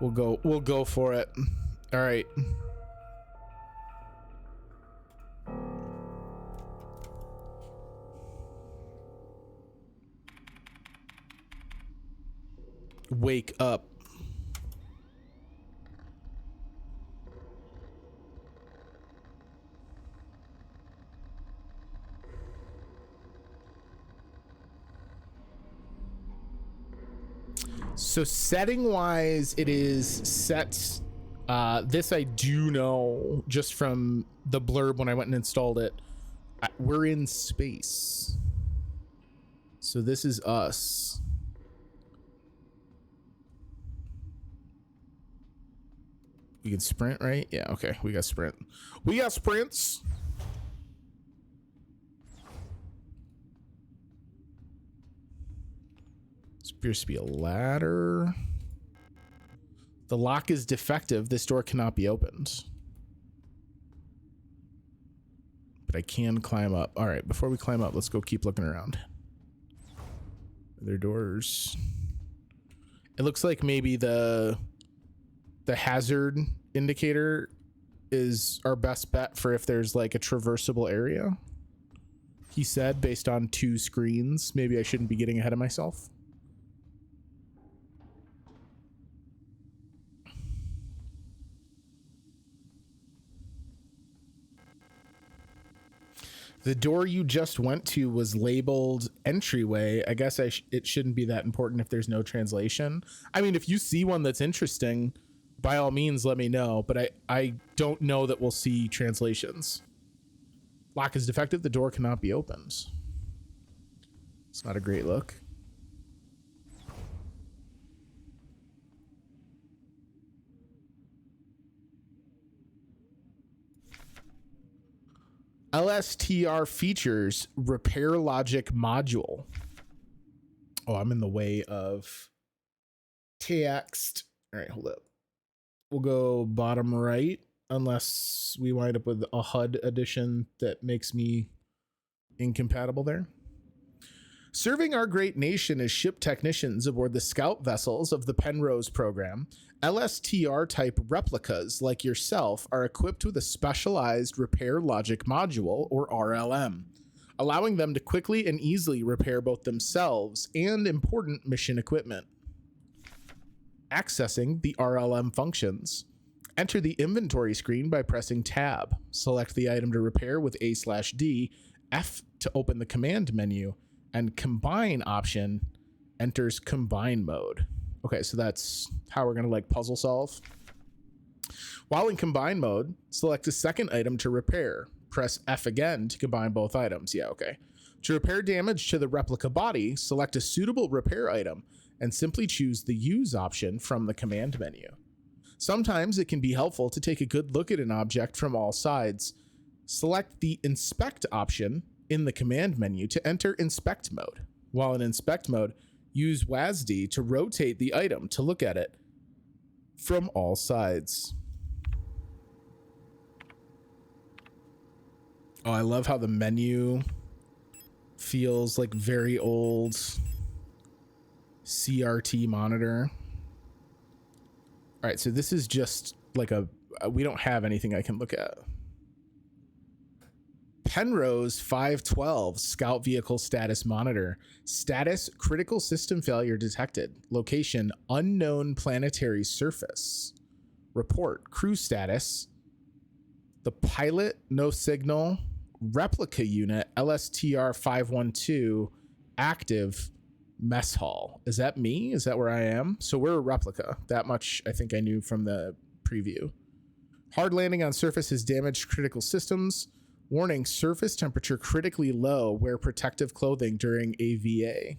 We'll go for it. All right. Wake up. So setting wise, it is set. This I do know just from the blurb when I went and installed it. We're in space. So this is us. We can sprint, right? Yeah, okay. We got sprint. We got sprints. This appears to be a ladder. The lock is defective. This door cannot be opened. But I can climb up. All right, before we climb up, let's go keep looking around. Are there doors? It looks like maybe the hazard indicator is our best bet for if there's like a traversable area. He said based on 2 screens. Maybe I shouldn't be getting ahead of myself. The door you just went to was labeled entryway. I guess it shouldn't be that important if there's no translation. I mean, if you see one that's interesting, by all means, let me know. But I don't know that we'll see translations. Lock is defective. The door cannot be opened. It's not a great look. LSTR features repair logic module. Oh, I'm in the way of text. All right, hold up. We'll go bottom right unless we wind up with a HUD edition that makes me incompatible there. Serving our great nation as ship technicians aboard the scout vessels of the Penrose program, LSTR type replicas like yourself are equipped with a specialized repair logic module, or RLM, allowing them to quickly and easily repair both themselves and important mission equipment. Accessing the RLM functions. Enter the inventory screen by pressing Tab. Select the item to repair with A/D, F to open the command menu, and Combine option enters combine mode. Okay, so that's how we're gonna like puzzle solve. While in combine mode, select a second item to repair. Press F again to combine both items. Yeah, okay. To repair damage to the replica body, select a suitable repair item and simply choose the Use option from the command menu. Sometimes it can be helpful to take a good look at an object from all sides. Select the Inspect option in the command menu to enter Inspect mode. While in Inspect mode, use WASD to rotate the item to look at it from all sides. Oh, I love how the menu feels like very old CRT monitor. All right, so this is just like we don't have anything I can look at. Penrose 512 Scout Vehicle Status Monitor. Status: critical system failure detected. Location: unknown planetary surface. Report: crew status. The pilot, no signal. Replica unit, LSTR 512, active. Mess hall. Is that me? Is that where I am? So we're a replica. That much I think I knew from the preview. Hard landing on surface has damaged critical systems. Warning: surface temperature critically low. Wear protective clothing during AVA.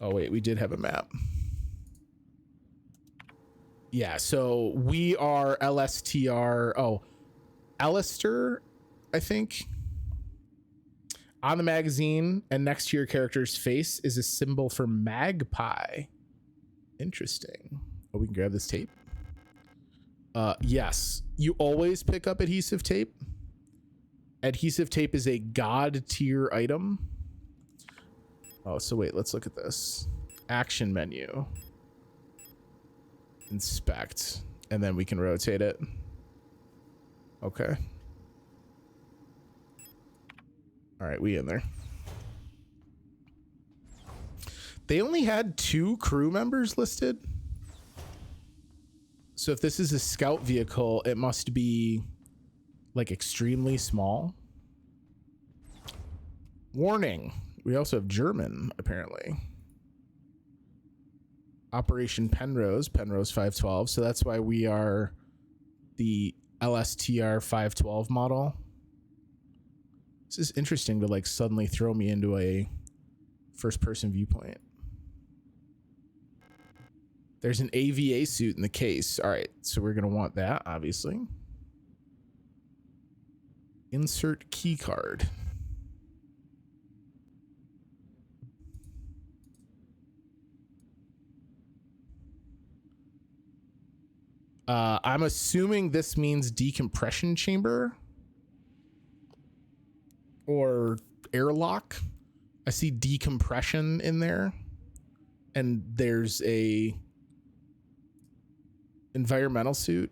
Oh wait, we did have a map. Yeah, so we are LSTR. Oh, Alistair, I think. On the magazine and next to your character's face is a symbol for magpie. Interesting. Oh, we can grab this tape. Yes, you always pick up adhesive tape. Adhesive tape is a god tier item. Oh, so wait, let's look at this. Action menu. Inspect. And then we can rotate it. Okay. All right, we in there. They only had 2 crew members listed. So if this is a scout vehicle, it must be like extremely small. Warning. We also have German, apparently. Operation Penrose 512. So that's why we are the LSTR 512 model. This is interesting to like suddenly throw me into a first person viewpoint. There's an AVA suit in the case. All right, so we're going to want that, obviously. Insert key card. I'm assuming this means decompression chamber or airlock. I see decompression in there, and there's a environmental suit.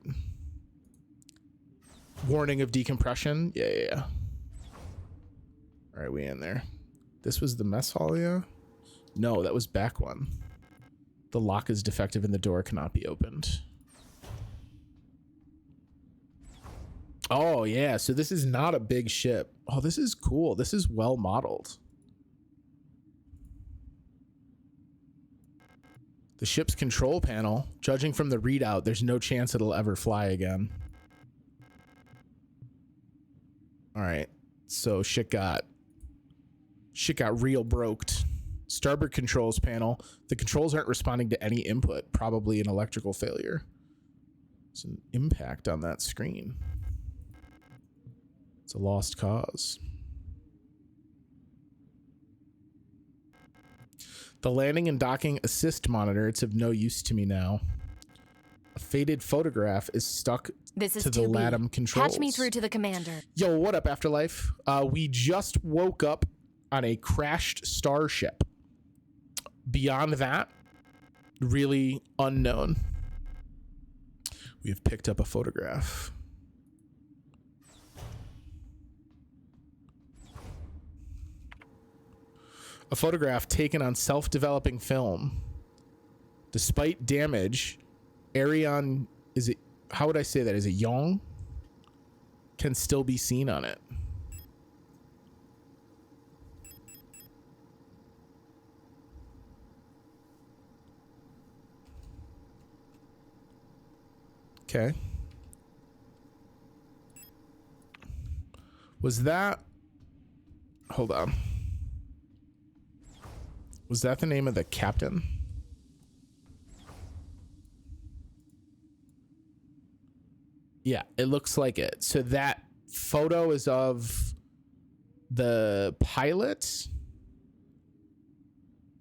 Warning of decompression. Yeah. All right, we in there. This was the mess hall, yeah? No, that was back one. The lock is defective and the door cannot be opened. Oh, yeah. So this is not a big ship. Oh, this is cool. This is well modeled. The ship's control panel, judging from the readout, there's no chance it'll ever fly again. All right. So shit got real broked. Starboard controls panel. The controls aren't responding to any input. Probably an electrical failure. It's an impact on that screen. It's a lost cause. The landing and docking assist monitor. It's of no use to me now. A faded photograph is stuck to the LATAM controls. Patch me through to the commander. Yo, what up, Afterlife? We just woke up on a crashed starship. Beyond that, really unknown. We have picked up a photograph. A photograph taken on self-developing film. Despite damage, Arion, is it, how would I say that? Is it Yong? Can still be seen on it. Okay. Was that... Hold on. Was that the name of the captain? Yeah, it looks like it. So that photo is of the pilot,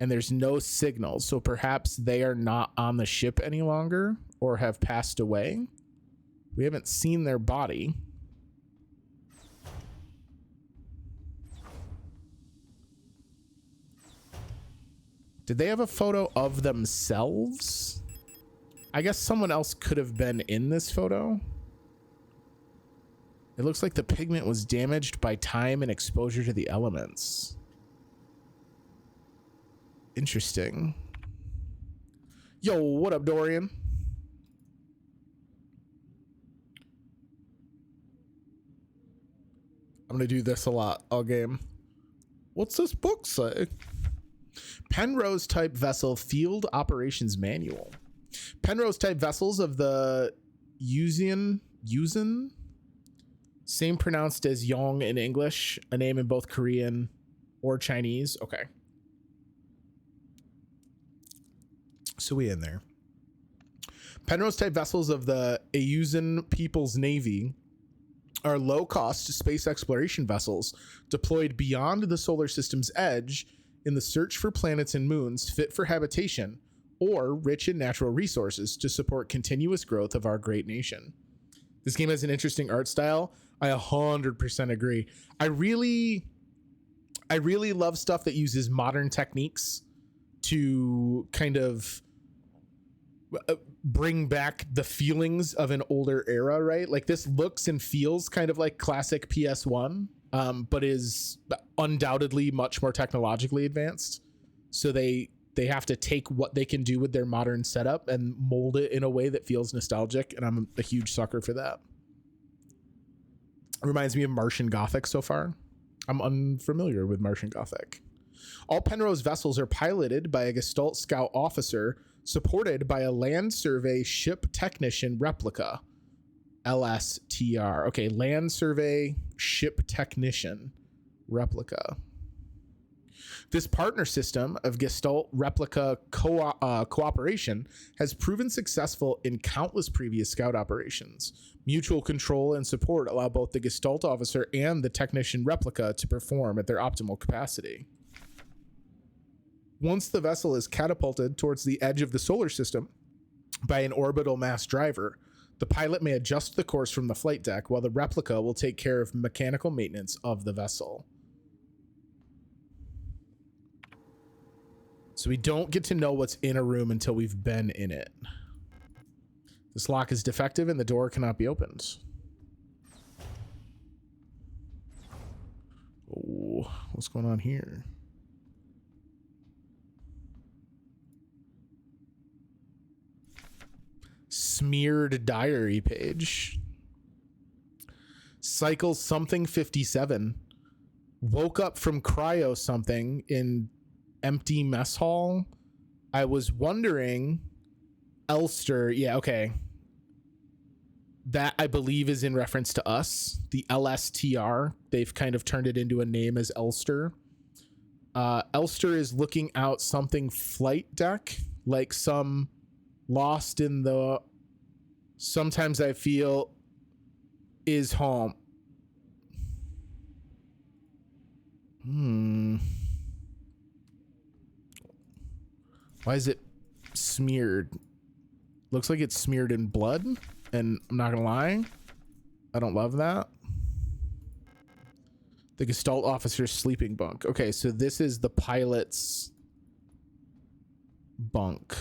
and there's no signal. So perhaps they are not on the ship any longer or have passed away. We haven't seen their body. Did they have a photo of themselves? I guess someone else could have been in this photo. It looks like the pigment was damaged by time and exposure to the elements. Interesting. Yo, what up, Dorian? I'm gonna do this a lot all game. What's this book say? Penrose type vessel field operations manual. Penrose type vessels of the Yuuzhan, same pronounced as Yong in English, a name in both Korean or Chinese. Okay. So we in there. Penrose type vessels of the Yuuzhan People's Navy are low-cost space exploration vessels deployed beyond the solar system's edge in the search for planets and moons fit for habitation or rich in natural resources to support continuous growth of our great nation. This game has an interesting art style. I 100% agree. I really love stuff that uses modern techniques to kind of bring back the feelings of an older era, right? Like this looks and feels kind of like classic PS1, but is undoubtedly much more technologically advanced. So they have to take what they can do with their modern setup and mold it in a way that feels nostalgic, and I'm a huge sucker for that. It reminds me of Martian Gothic so far. I'm unfamiliar with Martian Gothic. All Penrose vessels are piloted by a Gestalt Scout officer, supported by a Land Survey Ship Technician Replica, LSTR. Okay, Land Survey Ship Technician Replica. This partner system of Gestalt Replica cooperation has proven successful in countless previous Scout operations. Mutual control and support allow both the Gestalt officer and the Technician Replica to perform at their optimal capacity. Once the vessel is catapulted towards the edge of the solar system by an orbital mass driver, the pilot may adjust the course from the flight deck while the replica will take care of mechanical maintenance of the vessel. So we don't get to know what's in a room until we've been in it. This lock is defective and the door cannot be opened. Oh, what's going on here? Smeared diary page. Cycle something 57. Woke up from cryo something in empty mess hall. I was wondering, Elster. Yeah, okay. That I believe is in reference to us. The LSTR. They've kind of turned it into a name as Elster. Elster is looking out something flight deck, like some lost in the sometimes I feel is home. Why is it smeared? Looks like it's smeared in blood, and I'm not gonna lie, I don't love that. The Gestalt officer's sleeping bunk. Okay, so this is the pilot's bunk.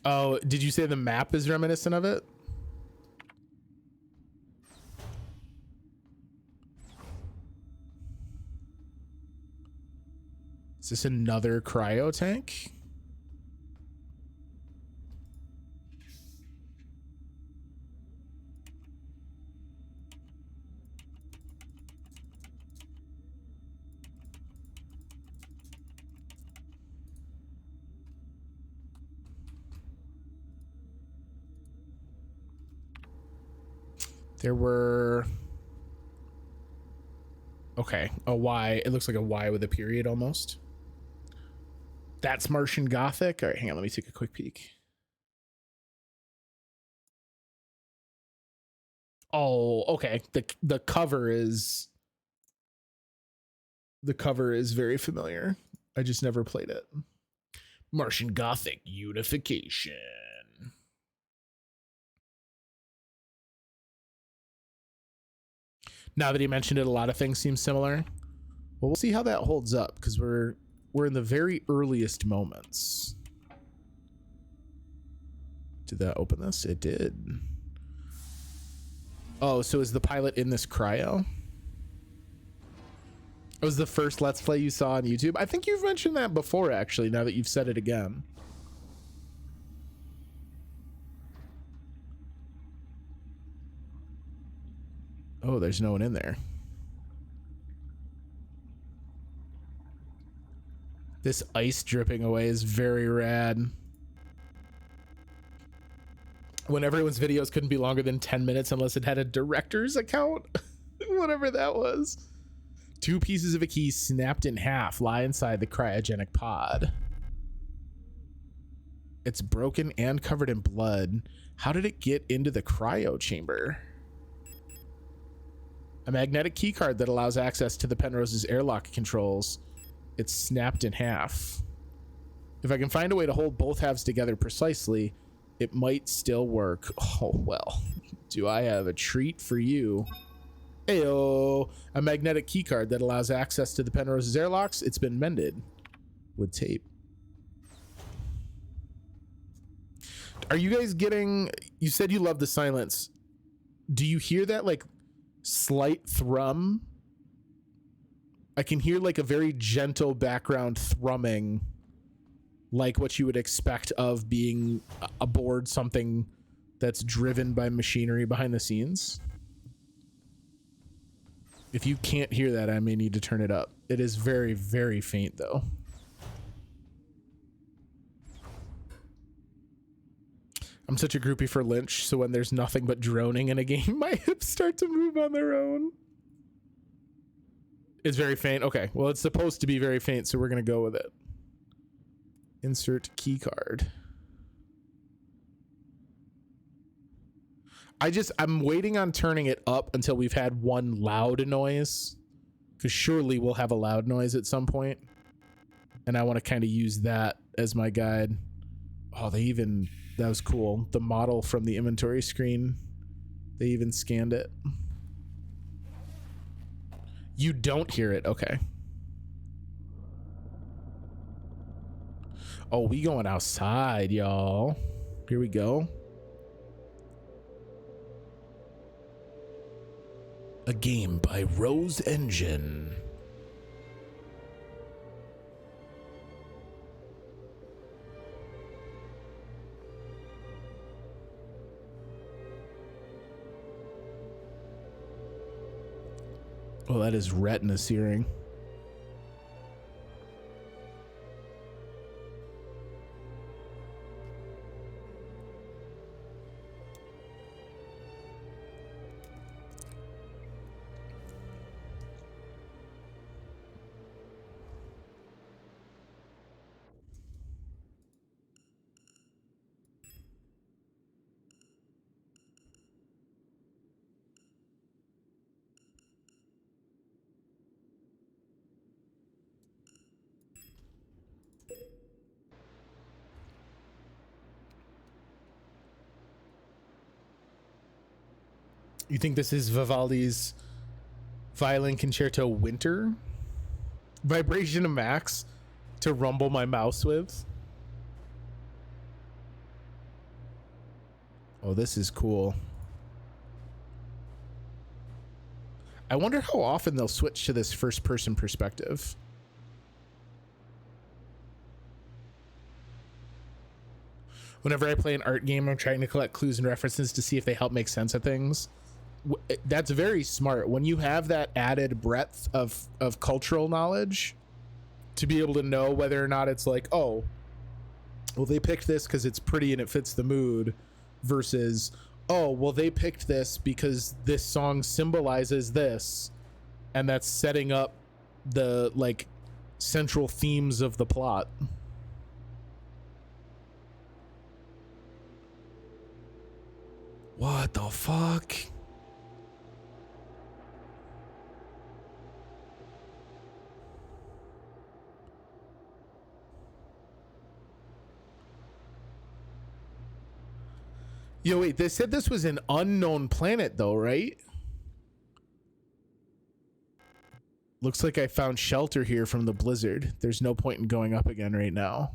Oh, did you say the map is reminiscent of it? Is this another cryo tank? There were... Okay, a Y. It looks like a Y with a period almost. That's Martian Gothic. All right, hang on. Let me take a quick peek. Oh, okay. The cover is... The cover is very familiar. I just never played it. Martian Gothic Unification. Now that he mentioned it, a lot of things seem similar. Well, we'll see how that holds up, because we're in the very earliest moments. Did that open this? It did. Oh, so is the pilot in this cryo? It was the first Let's Play you saw on YouTube. I think you've mentioned that before, actually, now that you've said it again. Oh, there's no one in there. This ice dripping away is very rad. When everyone's videos couldn't be longer than 10 minutes unless it had a director's account. Whatever that was. 2 pieces of a key snapped in half lie inside the cryogenic pod. It's broken and covered in blood. How did it get into the cryo chamber? A magnetic keycard that allows access to the Penrose's airlock controls. It's snapped in half. If I can find a way to hold both halves together precisely, it might still work. Oh, well, Do I have a treat for you? Heyo, a magnetic keycard that allows access to the Penrose's airlocks. It's been mended with tape. Are you guys getting... You said you love the silence. Do you hear that, like, slight thrum? I can hear, like, a very gentle background thrumming, like what you would expect of being aboard something that's driven by machinery behind the scenes. If you can't hear that, I may need to turn it up. It is very, very faint, though. I'm such a groupie for Lynch, so when there's nothing but droning in a game, my hips start to move on their own. It's very faint. Okay, well, it's supposed to be very faint, so we're going to go with it. Insert key card. I'm waiting on turning it up until we've had one loud noise, because surely we'll have a loud noise at some point, and I want to kind of use that as my guide. Oh, that was cool. The model from the inventory screen, they even scanned it. You don't hear it. Okay. Oh, we going outside, y'all. Here we go. A game by Rose Engine. Oh, that is retina searing. You think this is Vivaldi's Violin Concerto Winter? Vibration to max to rumble my mouse with. Oh, this is cool. I wonder how often they'll switch to this first person perspective. Whenever I play an art game, I'm trying to collect clues and references to see if they help make sense of things. That's very smart. When you have that added breadth of cultural knowledge, to be able to know whether or not it's like, oh, well, they picked this because it's pretty and it fits the mood, versus, oh, well, they picked this because this song symbolizes this, and that's setting up the, like, central themes of the plot. What the fuck? Yo, wait, they said this was an unknown planet though, right? Looks like I found shelter here from the blizzard. There's no point in going up again right now.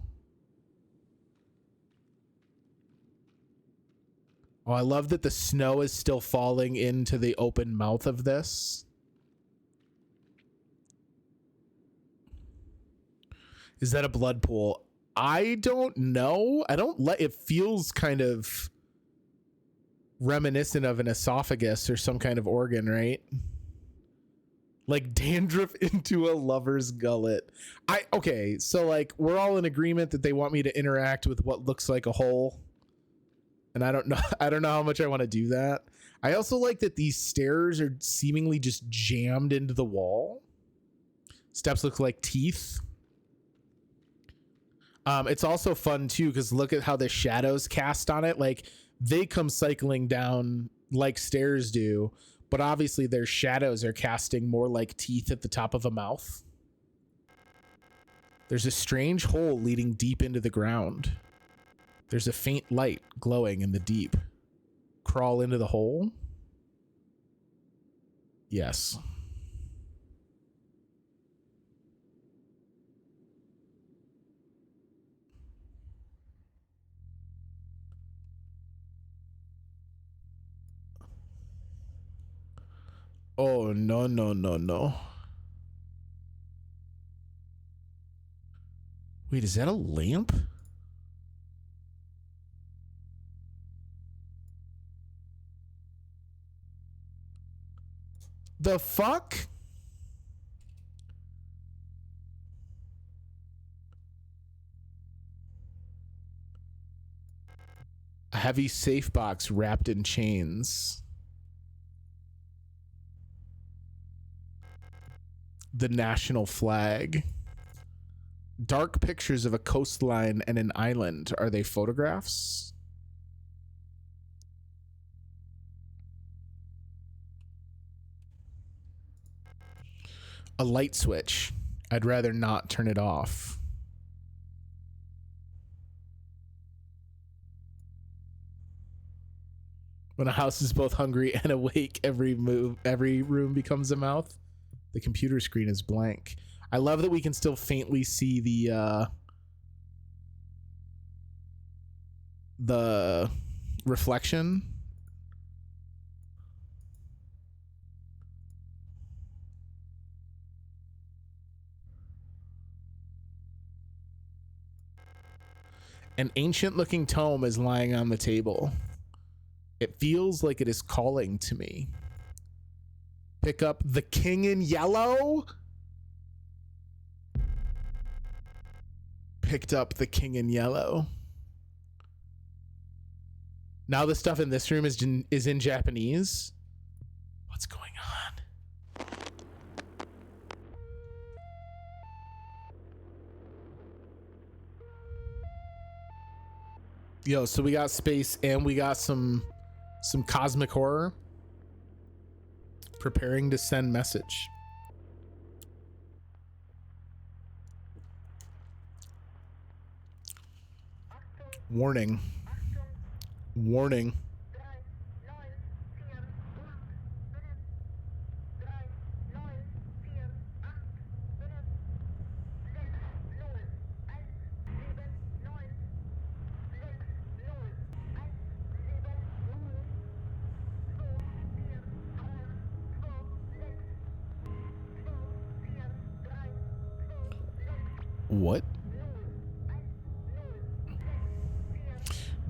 Oh, I love that the snow is still falling into the open mouth of this. Is that a blood pool? I don't know. It feels kind of reminiscent of an esophagus or some kind of organ, right? Like dandruff into a lover's gullet. Okay, so like we're all in agreement that they want me to interact with what looks like a hole. And I don't know how much I want to do that. I also like that these stairs are seemingly just jammed into the wall. Steps look like teeth. It's also fun too, because look at how the shadows cast on it. Like they come cycling down like stairs do, but obviously their shadows are casting more like teeth at the top of a mouth. There's a strange hole leading deep into the ground. There's a faint light glowing in the deep. crawl into the hole? Yes. Oh, no, no, no, no. Wait, is that a lamp? The fuck? A heavy safe box wrapped in chains. The national flag. Dark pictures of a coastline and an island. Are they photographs? A light switch. I'd rather not turn it off. When a house is both hungry and awake, every room becomes a mouth. The computer screen is blank. I love that we can still faintly see the reflection. An ancient looking tome is lying on the table. It feels like it is calling to me. Pick up The King in Yellow? Picked up The King in Yellow. Now the stuff in this room is in Japanese. What's going on? Yo, so we got space and we got some cosmic horror. Preparing to send message. Warning. Warning. What?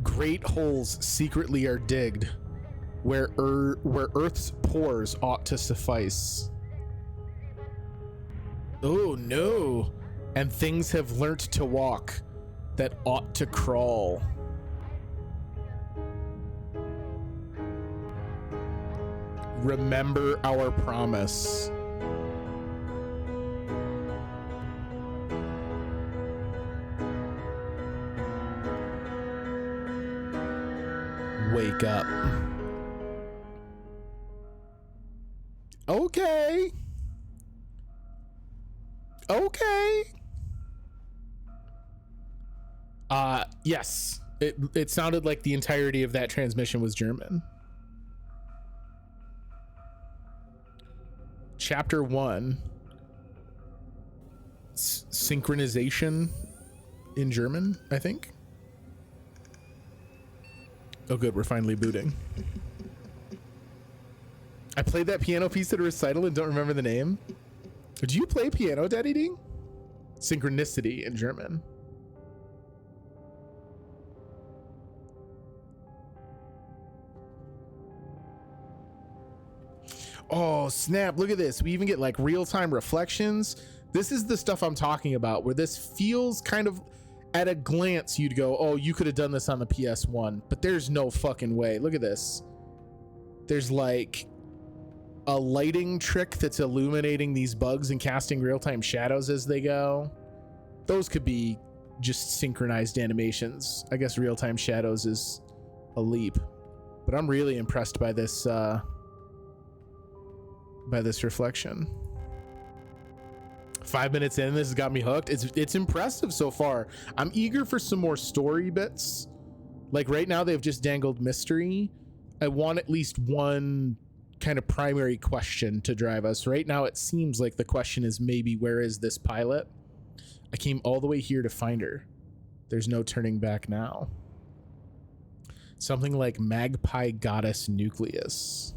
Great holes secretly are digged, where Earth's pores ought to suffice. Oh no! And things have learnt to walk that ought to crawl. Remember our promise. Wake up. Okay. Okay. Yes. It sounded like the entirety of that transmission was German. Chapter 1. Synchronization in German, I think. Oh good, we're finally booting. I played that piano piece at a recital and don't remember the name. Did you play piano, Daddy Ding? Synchronicity in German. Oh snap, look at this. We even get like real-time reflections. This is the stuff I'm talking about, where this feels kind of, at a glance you'd go, oh, you could have done this on the PS1, but there's no fucking way. Look at this. There's like a lighting trick that's illuminating these bugs and casting real-time shadows as they go. Those could be just synchronized animations. I guess real-time shadows is a leap, but I'm really impressed by this reflection. 5 minutes in, this has got me hooked. It's impressive so far. I'm eager for some more story bits. Like right now they've just dangled mystery. I want at least one kind of primary question to drive us. Right now, it seems like the question is maybe, where is this pilot? I came all the way here to find her. There's no turning back now. Something like Magpie Goddess Nucleus.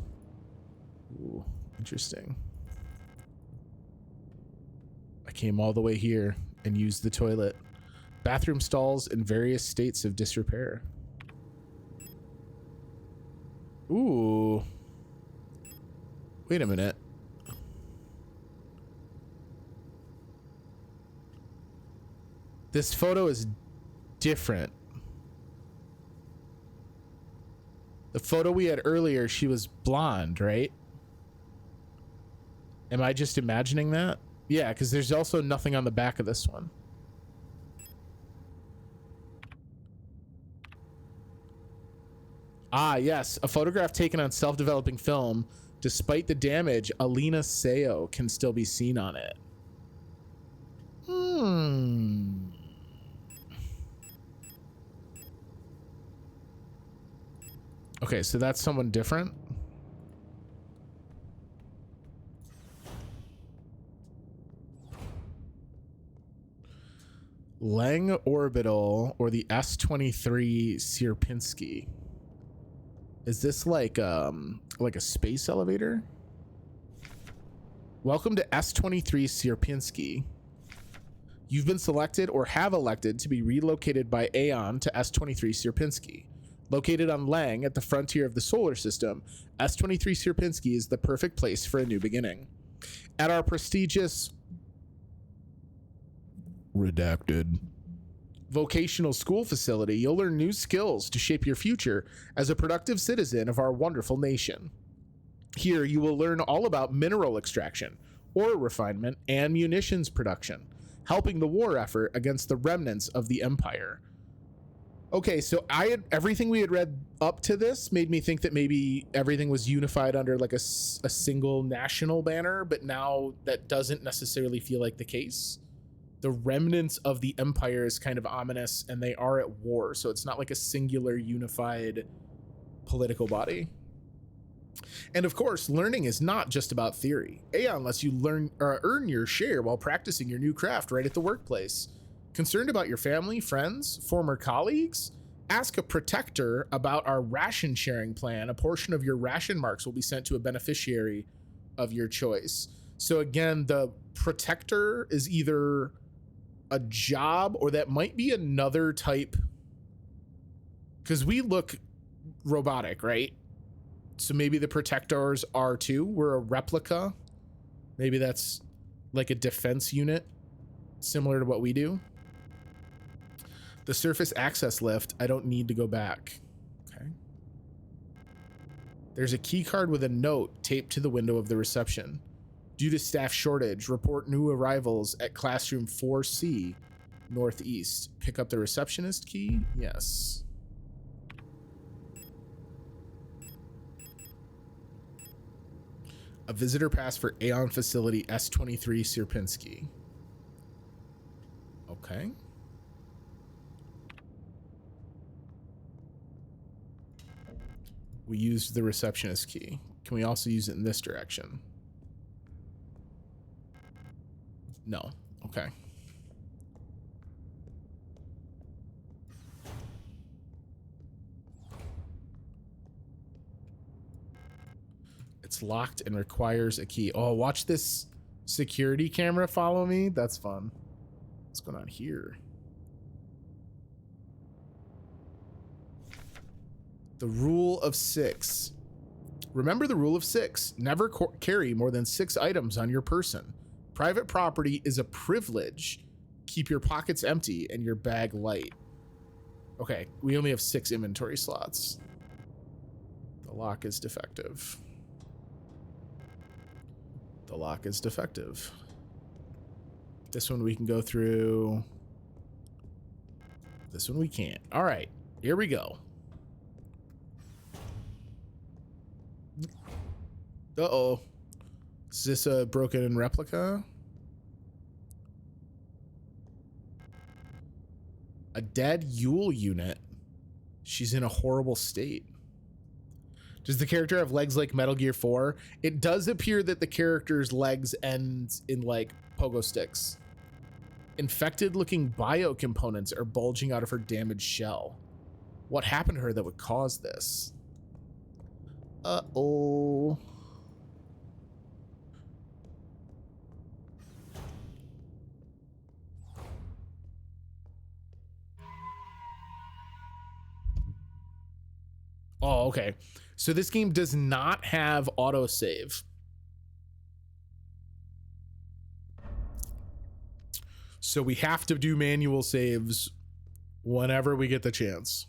Ooh, interesting. I came all the way here and used the toilet. Bathroom stalls in various states of disrepair. Ooh. Wait a minute. This photo is different. The photo we had earlier, she was blonde, right? Am I just imagining that? Yeah, because there's also nothing on the back of this one. Ah, yes. A photograph taken on self-developing film. Despite the damage, Alina Seo can still be seen on it. Okay, so that's someone different. Lang Orbital or the S-23 Sierpinski. Is this like a space elevator? Welcome to S-23 Sierpinski. You've been selected or have elected to be relocated by Aeon to S-23 Sierpinski. Located on Lang at the frontier of the solar system, S-23 Sierpinski is the perfect place for a new beginning. At our prestigious redacted vocational school facility, you'll learn new skills to shape your future as a productive citizen of our wonderful nation. Here, you will learn all about mineral extraction, ore refinement, and munitions production, helping the war effort against the remnants of the Empire. Okay, so everything we had read up to this made me think that maybe everything was unified under like a single national banner, but now that doesn't necessarily feel like the case. The remnants of the Empire is kind of ominous, and they are at war, so it's not like a singular unified political body. And of course, learning is not just about theory. Aeon lets you earn your share while practicing your new craft right at the workplace. Concerned about your family, friends, former colleagues? Ask a protector about our ration sharing plan. A portion of your ration marks will be sent to a beneficiary of your choice. So again, the protector is either a job or that might be another type, because we look robotic, right? So maybe the protectors are too. We're a replica. Maybe that's like a defense unit similar to what we do. The surface access lift, I don't need to go back. Okay. There's a key card with a note taped to the window of the reception. Due to staff shortage, report new arrivals at classroom 4C, northeast. Pick up the receptionist key? Yes. A visitor pass for Aeon facility S-23 Sierpinski. Okay. We used the receptionist key. Can we also use it in this direction? No. Okay. It's locked and requires a key. Oh, watch this security camera follow me. That's fun. What's going on here? The rule of 6. Remember the rule of 6. Never carry more than 6 items on your person. Private property is a privilege. Keep your pockets empty and your bag light. Okay, we only have 6 inventory slots. The lock is defective. The lock is defective. This one we can go through. This one we can't. All right, here we go. Uh-oh. Is this a broken replica? A dead Yule unit. She's in a horrible state. Does the character have legs like Metal Gear 4? It does appear that the character's legs end in like pogo sticks. Infected looking biocomponents are bulging out of her damaged shell. What happened to her that would cause this? Uh-oh. Oh, okay. So this game does not have autosave. So we have to do manual saves whenever we get the chance.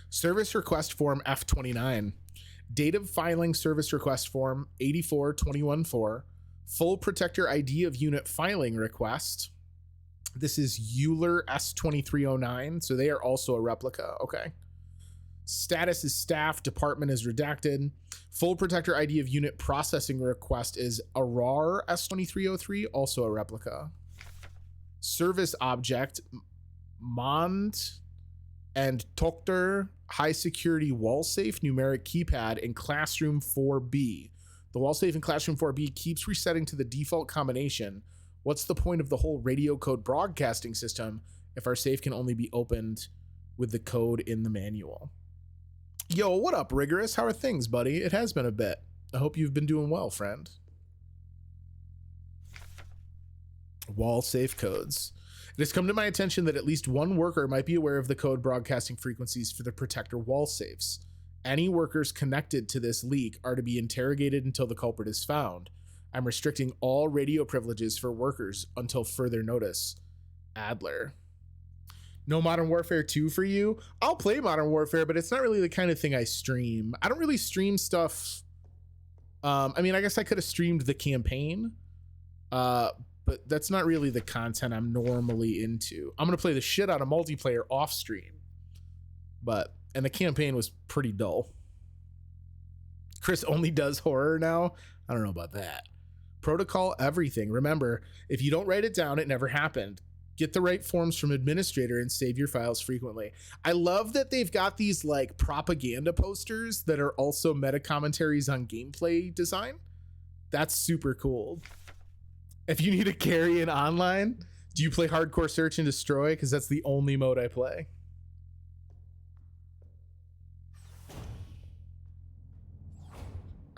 Service request form F29. Date of filing service request form 84214. Full protector ID of unit filing request. This is Euler S2309, so they are also a replica. Okay. Status is staff, department is redacted. Full protector ID of unit processing request is Arar S2303, also a replica. Service object, Mond and Tokter high security wall safe numeric keypad in classroom 4B. The wall safe in classroom 4B keeps resetting to the default combination. What's the point of the whole radio code broadcasting system if our safe can only be opened with the code in the manual? Yo, what up, Rigorous? How are things, buddy? It has been a bit. I hope you've been doing well, friend. Wall safe codes. It has come to my attention that at least one worker might be aware of the code broadcasting frequencies for the protector wall safes. Any workers connected to this leak are to be interrogated until the culprit is found. I'm restricting all radio privileges for workers until further notice. Adler. No Modern Warfare 2 for you? I'll play Modern Warfare, but it's not really the kind of thing I stream. I don't really stream stuff. I mean, I guess I could have streamed the campaign, but that's not really the content I'm normally into. I'm going to play the shit out of multiplayer off stream, and the campaign was pretty dull. Chris only does horror now. I don't know about that. Protocol everything. Remember, if you don't write it down, it never happened. Get the right forms from administrator and save your files frequently. I love that they've got these like propaganda posters that are also meta commentaries on gameplay design. That's super cool. If you need a carry in online, do you play Hardcore Search and Destroy? Because that's the only mode I play.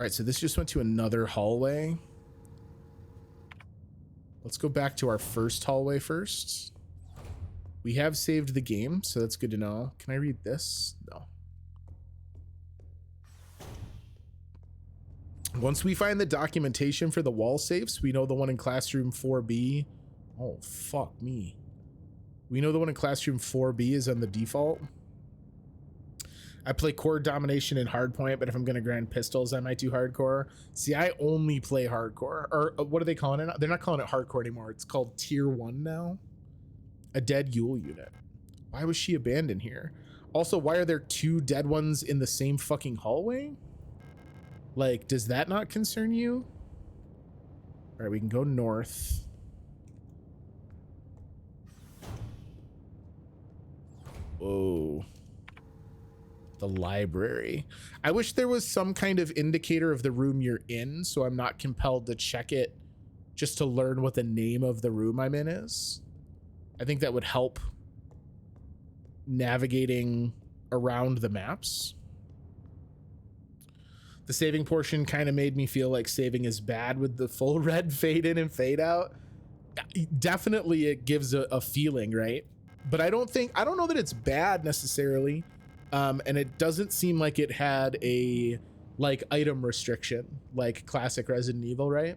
All right, so this just went to another hallway. Let's go back to our first hallway first. We have saved the game, so that's good to know. Can I read this? No. Once we find the documentation for the wall safes, we know the one in classroom 4B. Oh, fuck me. We know the one in classroom 4B is on the default. I play core domination and hardpoint, but if I'm going to grind pistols, I might do hardcore. See, I only play hardcore. Or what are they calling it? They're not calling it hardcore anymore. It's called tier 1 now. A dead Yule unit. Why was she abandoned here? Also, why are there 2 dead ones in the same fucking hallway? Like, does that not concern you? All right, we can go north. Whoa. The library. I wish there was some kind of indicator of the room you're in, so I'm not compelled to check it just to learn what the name of the room I'm in is. I think that would help navigating around the maps. The saving portion kind of made me feel like saving is bad with the full red fade in and fade out. Definitely it gives a feeling, right? But I don't know that it's bad necessarily. And it doesn't seem like it had a like item restriction like classic Resident Evil, right?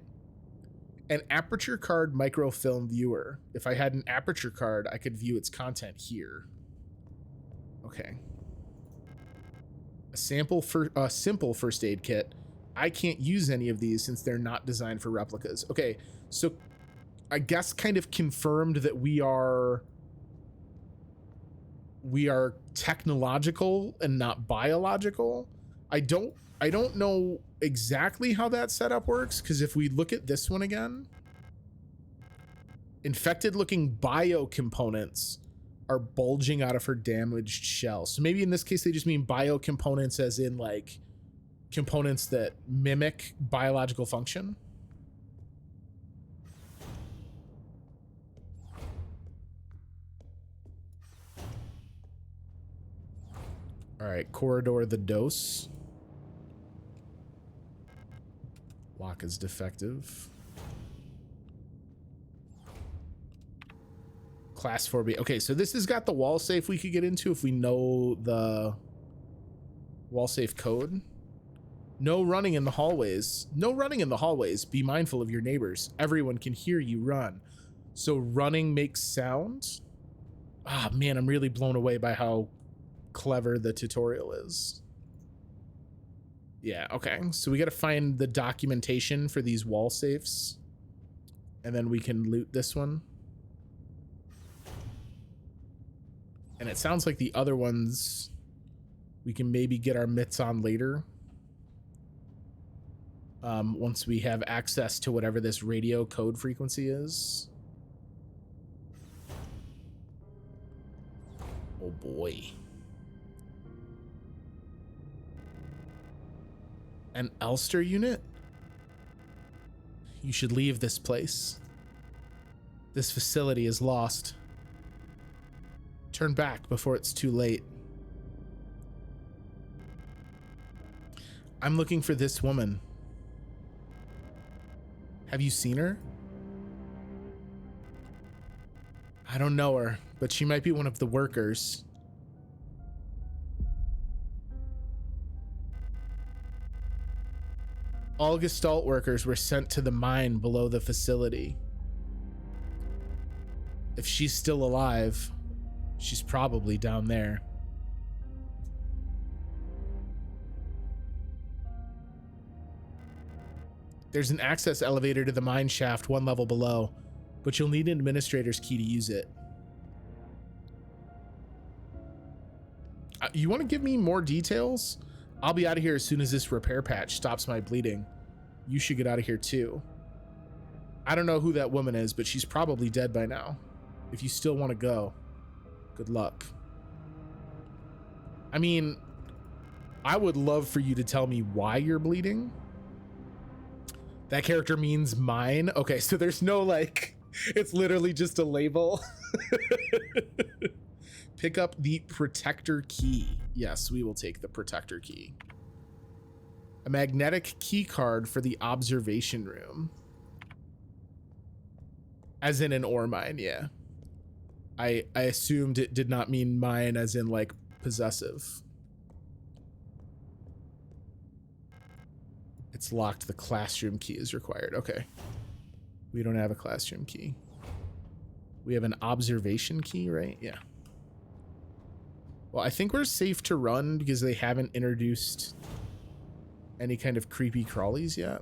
An aperture card microfilm viewer. If I had an aperture card, I could view its content here. Okay. A simple first aid kit. I can't use any of these since they're not designed for replicas. Okay, so I guess kind of confirmed that we are technological and not biological. I don't know exactly how that setup works, because if we look at this one again, infected looking biocomponents are bulging out of her damaged shell. So maybe in this case they just mean biocomponents, as in like components that mimic biological function. All right, corridor the dose. Lock is defective. Class 4B. Okay, so this has got the wall safe we could get into if we know the wall safe code. No running in the hallways. No running in the hallways. Be mindful of your neighbors. Everyone can hear you run. So running makes sound. Ah, man, I'm really blown away by how clever the tutorial is. Yeah, okay. So we got to find the documentation for these wall safes. And then we can loot this one. And it sounds like the other ones we can maybe get our mitts on later. Once we have access to whatever this radio code frequency is. Oh boy. An Elster unit? You should leave this place. This facility is lost. Turn back before it's too late. I'm looking for this woman. Have you seen her? I don't know her, but she might be one of the workers. All Gestalt workers were sent to the mine below the facility. If she's still alive, she's probably down there. There's an access elevator to the mine shaft 1 level below, but you'll need an administrator's key to use it. You want to give me more details? I'll be out of here as soon as this repair patch stops my bleeding. You should get out of here too. I don't know who that woman is, but she's probably dead by now. If you still want to go, good luck. I mean, I would love for you to tell me why you're bleeding. That character means mine. Okay, so there's no like, it's literally just a label. Pick up the protector key. Yes, we will take the protector key. A magnetic key card for the observation room. As in an ore mine, yeah. I assumed it did not mean mine as in like possessive. It's locked. The classroom key is required. Okay. We don't have a classroom key. We have an observation key, right? Yeah. Well, I think we're safe to run because they haven't introduced any kind of creepy crawlies yet.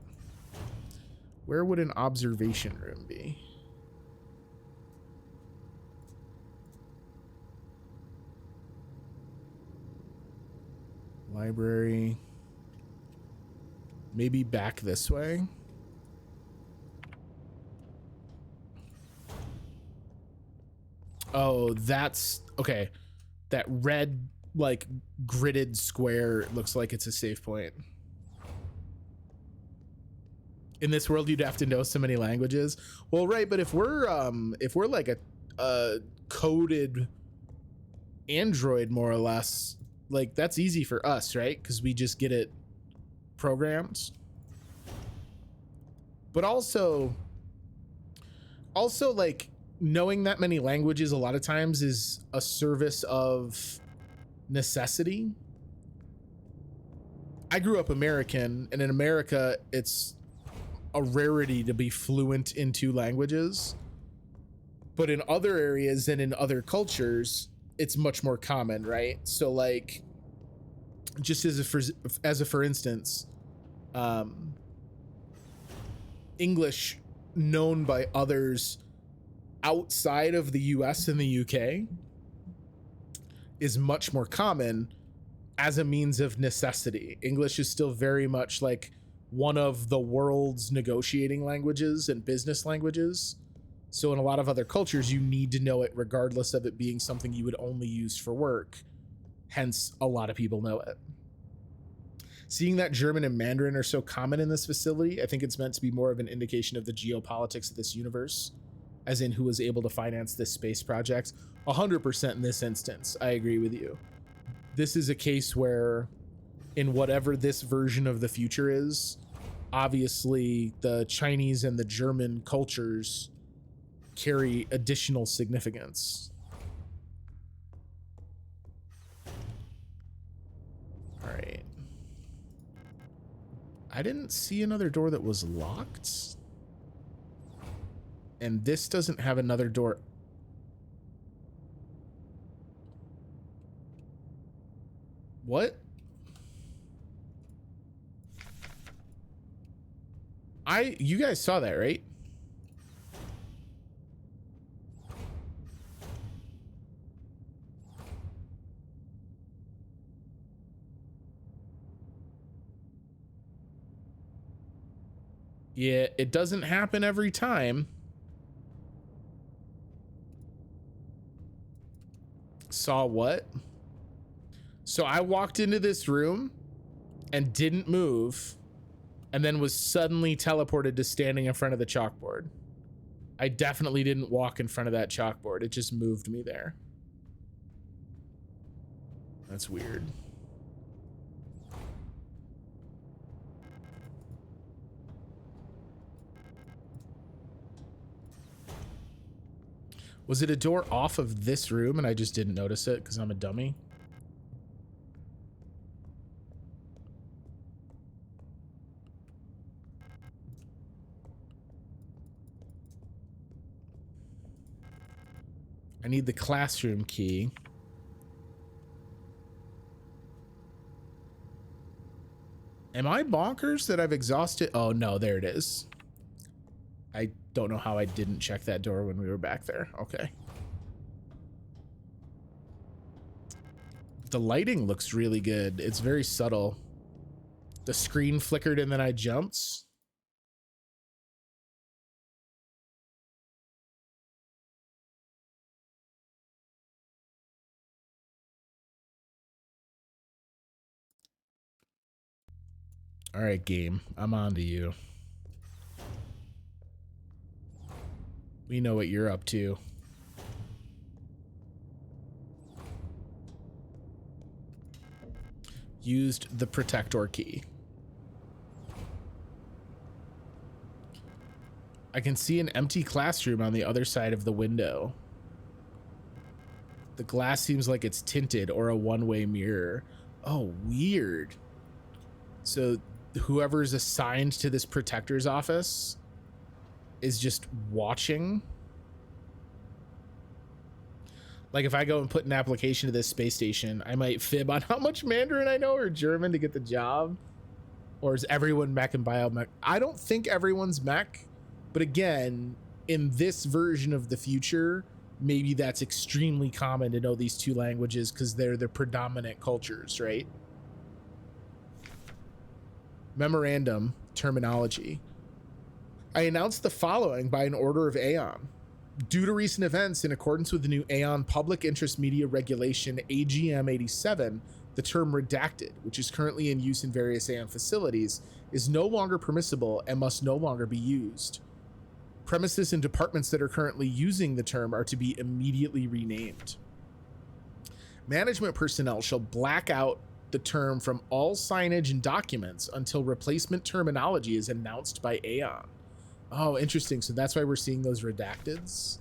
Where would an observation room be? Library. Maybe back this way. Oh, that's okay. That red, like, gridded square looks like it's a safe point. In this world, you'd have to know so many languages. Well, right, but if we're like a coded android, more or less, like that's easy for us, right? Because we just get it programmed. But also like knowing that many languages a lot of times is a service of necessity. I grew up American, and in America, it's a rarity to be fluent in 2 languages. But in other areas and in other cultures, it's much more common, right? So like, just as a for instance, English known by others outside of the US and the UK is much more common as a means of necessity. English is still very much like one of the world's negotiating languages and business languages. So in a lot of other cultures, you need to know it regardless of it being something you would only use for work. Hence, a lot of people know it. Seeing that German and Mandarin are so common in this facility, I think it's meant to be more of an indication of the geopolitics of this universe, as in who was able to finance this space project. 100% in this instance, I agree with you. This is a case where, in whatever this version of the future is, obviously the Chinese and the German cultures carry additional significance. All right. I didn't see another door that was locked. And this doesn't have another door. What? You guys saw that, right? Yeah, it doesn't happen every time. Saw what? So I walked into this room and didn't move, and then was suddenly teleported to standing in front of the chalkboard. I definitely didn't walk in front of that chalkboard. It just moved me there. That's weird. Was it a door off of this room and I just didn't notice it because I'm a dummy? I need the classroom key. Am I bonkers that I've exhausted? Oh no, there it is. I don't know how I didn't check that door when we were back there. Okay. The lighting looks really good. It's very subtle. The screen flickered and then I jumped. All right, game. I'm on to you. We know what you're up to. Used the protector key. I can see an empty classroom on the other side of the window. The glass seems like it's tinted or a one-way mirror. Oh, weird. So whoever's assigned to this protector's office is just watching. Like if I go and put an application to this space station, I might fib on how much Mandarin I know or German to get the job. Or is everyone mech and biomech? I don't think everyone's mech, but again, in this version of the future, maybe that's extremely common to know these two languages because they're the predominant cultures, right? Memorandum terminology. I announced the following by an order of Aeon. Due to recent events, in accordance with the new Aeon Public Interest Media Regulation AGM 87, the term redacted, which is currently in use in various Aeon facilities, is no longer permissible and must no longer be used. Premises and departments that are currently using the term are to be immediately renamed. Management personnel shall black out the term from all signage and documents until replacement terminology is announced by Aeon. Oh, interesting. So that's why we're seeing those redactions.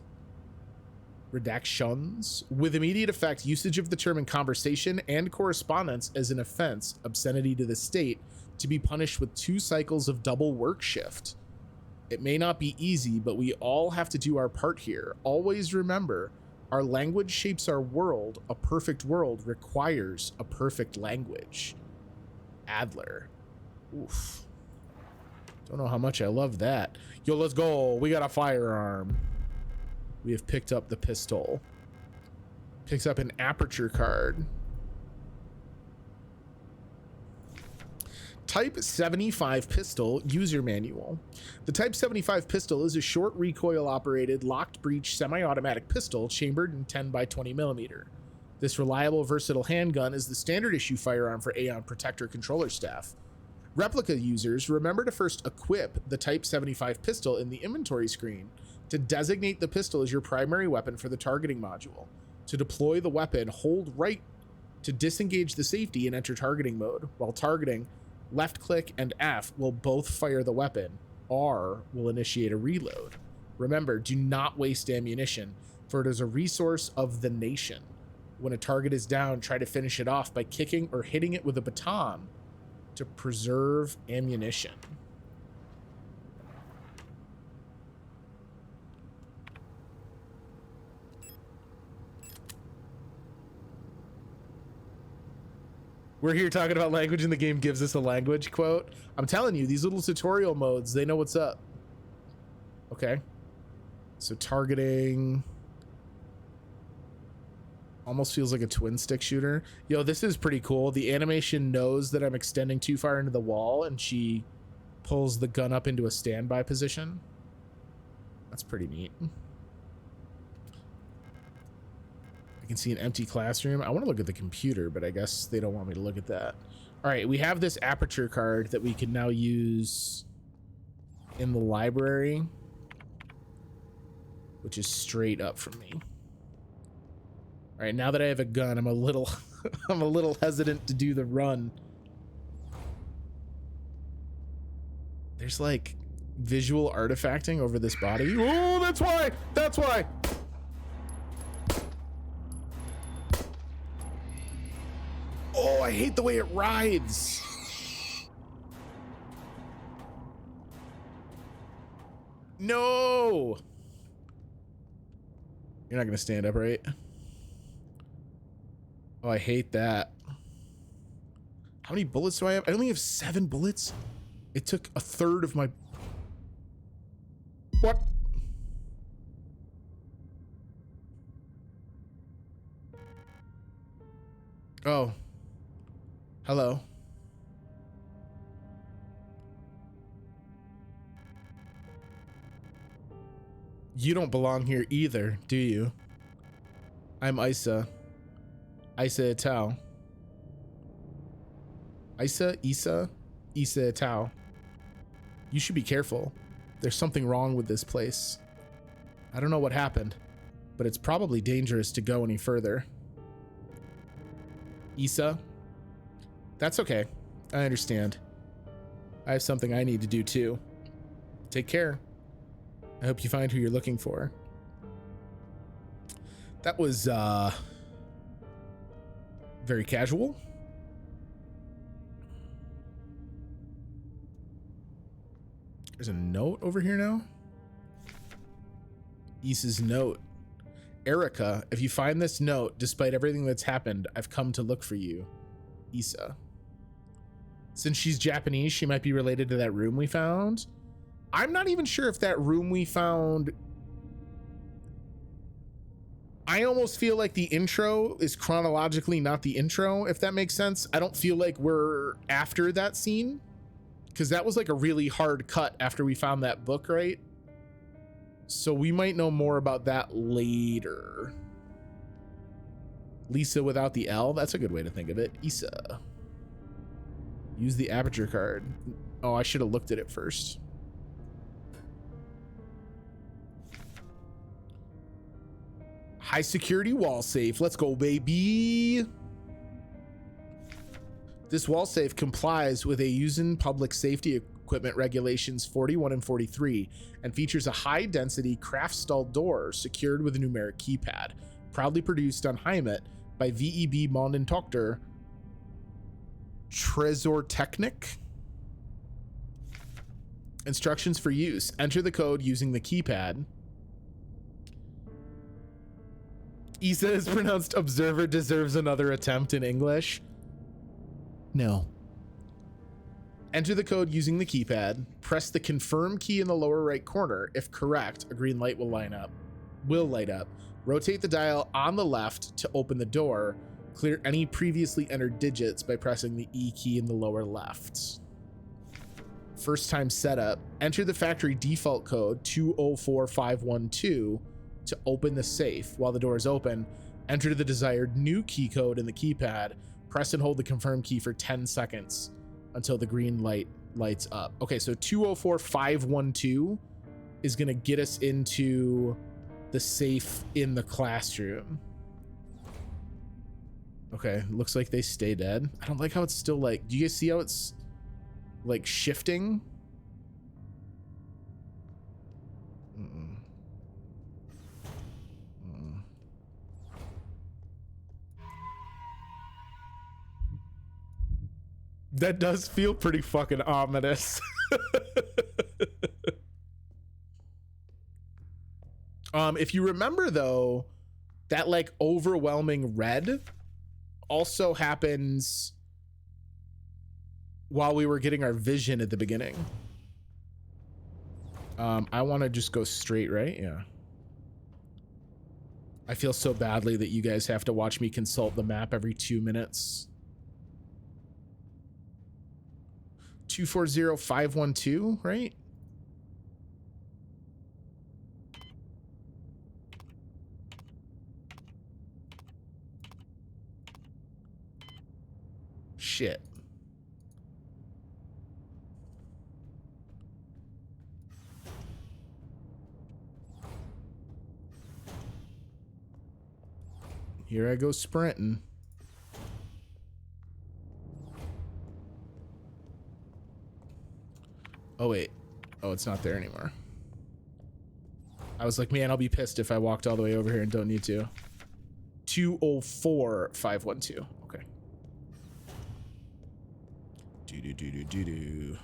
With immediate effect, usage of the term in conversation and correspondence as an offense, obscenity to the state, to be punished with 2 cycles of double work shift. It may not be easy, but we all have to do our part here. Always remember, our language shapes our world. A perfect world requires a perfect language. Adler. Oof. Don't know how much I love that. Yo, let's go. We got a firearm. We have picked up the pistol. Picks up an aperture card. Type 75 pistol user manual. The Type 75 pistol is a short recoil operated locked breech semi-automatic pistol chambered in 10 by 20 millimeter. This reliable, versatile handgun is the standard issue firearm for Aeon Protector controller staff. Replica users, remember to first equip the Type 75 pistol in the inventory screen to designate the pistol as your primary weapon for the targeting module. To deploy the weapon, hold right to disengage the safety and enter targeting mode. While targeting, left click and F will both fire the weapon. R will initiate a reload. Remember, do not waste ammunition, for it is a resource of the nation. When a target is down, try to finish it off by kicking or hitting it with a baton to preserve ammunition. We're here talking about language and the game gives us a language quote. I'm telling you, these little tutorial modes, they know what's up. Okay. So targeting almost feels like a twin stick shooter. Yo, this is pretty cool. The animation knows that I'm extending too far into the wall and she pulls the gun up into a standby position. That's pretty neat. I can see an empty classroom. I want to look at the computer, but I guess they don't want me to look at that. All right, we have this aperture card that we can now use in the library, which is straight up from me. All right, now that I have a gun, I'm a little I'm a little hesitant to do the run. There's like visual artifacting over this body. Oh, that's why. That's why. Oh, I hate the way it rides. No. You're not gonna stand up, right? Oh, I hate that. How many bullets do I have? I only have 7 bullets. It took a third of my... What? Oh. Hello. You don't belong here either, do you? I'm Isa. Isa Tao. Isa Tao. You should be careful. There's something wrong with this place. I don't know what happened, but it's probably dangerous to go any further. Isa? That's okay. I understand. I have something I need to do too. Take care. I hope you find who you're looking for. That was, very casual. There's a note over here now. Isa's note. Erica, if you find this note, despite everything that's happened, I've come to look for you. Isa. Since she's Japanese, she might be related to that room we found. I'm not even sure if that room we found... I almost feel like the intro is chronologically not the intro, if that makes sense. I don't feel like we're after that scene, because that was like a really hard cut after we found that book, right? So we might know more about that later. Lisa without the L, that's a good way to think of it. Isa. Use the aperture card. Oh, I should have looked at it first. High security wall safe. Let's go, baby. This wall safe complies with a using public safety equipment regulations 41 and 43 and features a high density craft stall door secured with a numeric keypad. Proudly produced on Heimat by VEB Monden Tochter Trezortechnik. Instructions for use. Enter the code using the keypad. Isa is pronounced observer deserves another attempt in English. No. Enter the code using the keypad. Press the confirm key in the lower right corner. If correct, a green light will light up. Rotate the dial on the left to open the door. Clear any previously entered digits by pressing the E key in the lower left. First time setup. Enter the factory default code 204512 to open the safe. While the door is open, enter the desired new key code in the keypad. Press and hold the confirm key for 10 seconds until the green light lights up. Okay, so 204512 is going to get us into the safe in the classroom. Okay, looks like they stay dead. I don't like how it's still like, do you guys see how it's like shifting? That does feel pretty fucking ominous. If you remember though, that like overwhelming red also happens while we were getting our vision at the beginning. I want to just go straight, right? Yeah. I feel so badly that you guys have to watch me consult the map every 2 minutes. 240512, right? Shit. Here I go sprinting. Oh, wait. Oh, it's not there anymore. I was like, man, I'll be pissed if I walked all the way over here and don't need to. 204512. Okay. Do.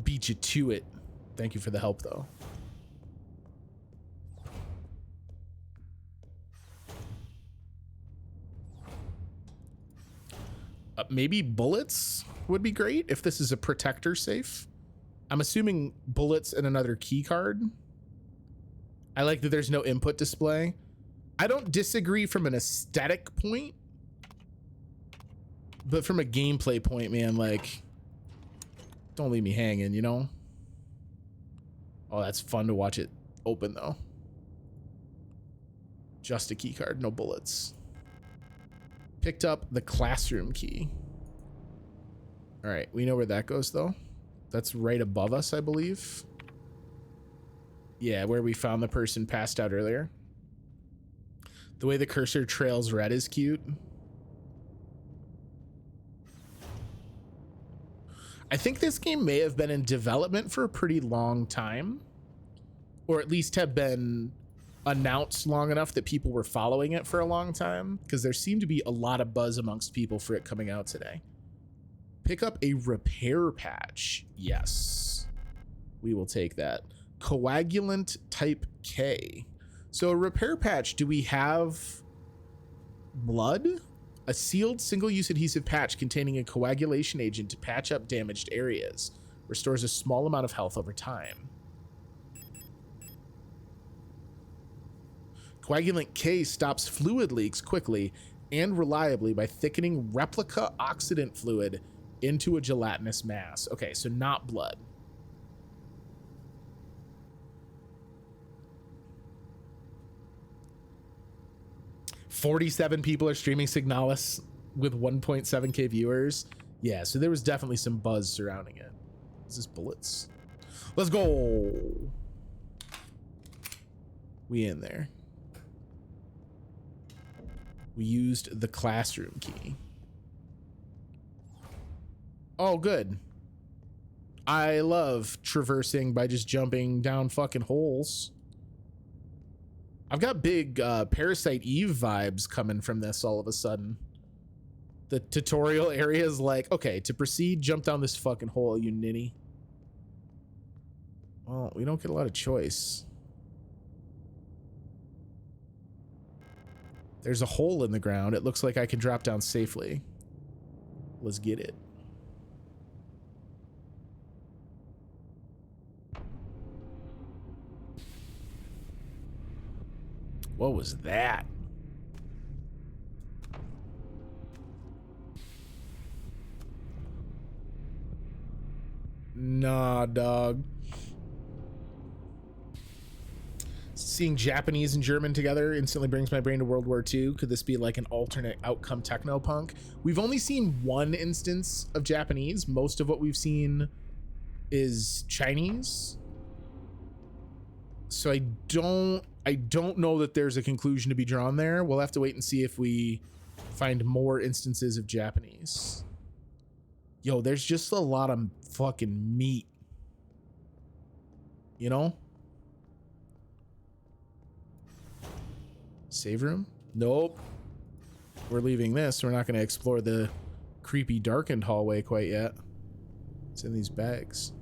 Beat you to it. Thank you for the help, though. Maybe bullets would be great if this is a protector safe. I'm assuming bullets and another key card. I like that there's no input display. I don't disagree from an aesthetic point, but from a gameplay point, man, like, don't leave me hanging, you know? Oh, that's fun to watch it open, though. Just a key card, no bullets. Picked up the classroom key. All right, we know where that goes, though. That's right above us, I believe. Yeah, where we found the person passed out earlier. The way the cursor trails red is cute. I think this game may have been in development for a pretty long time, or at least have been announced long enough that people were following it for a long time, because there seemed to be a lot of buzz amongst people for it coming out today. Pick up a repair patch. Yes, we will take that. Coagulant type K. So a repair patch, do we have blood? A sealed single-use adhesive patch containing a coagulation agent to patch up damaged areas. Restores a small amount of health over time. Coagulant K stops fluid leaks quickly and reliably by thickening replica oxidant fluid into a gelatinous mass. Okay, so not blood. "47 people are streaming Signalis with 1.7K viewers." Yeah, so there was definitely some buzz surrounding it. Is this bullets? Let's go. We in there. We used the classroom key. Oh, good. I love traversing by just jumping down fucking holes. I've got big Parasite Eve vibes coming from this all of a sudden. The tutorial area is like, okay, to proceed, jump down this fucking hole, you ninny. Well, we don't get a lot of choice. There's a hole in the ground. It looks like I can drop down safely. Let's get it. What was that? Nah, dog. Seeing Japanese and German together instantly brings my brain to World War II. Could this be like an alternate outcome techno-punk? We've only seen one instance of Japanese. Most of what we've seen is Chinese. So I don't know that there's a conclusion to be drawn there. We'll have to wait and see if we find more instances of Japanese. Yo, there's just a lot of fucking meat. You know? Save room? Nope. We're leaving this. We're not going to explore the creepy darkened hallway quite yet. It's in these bags.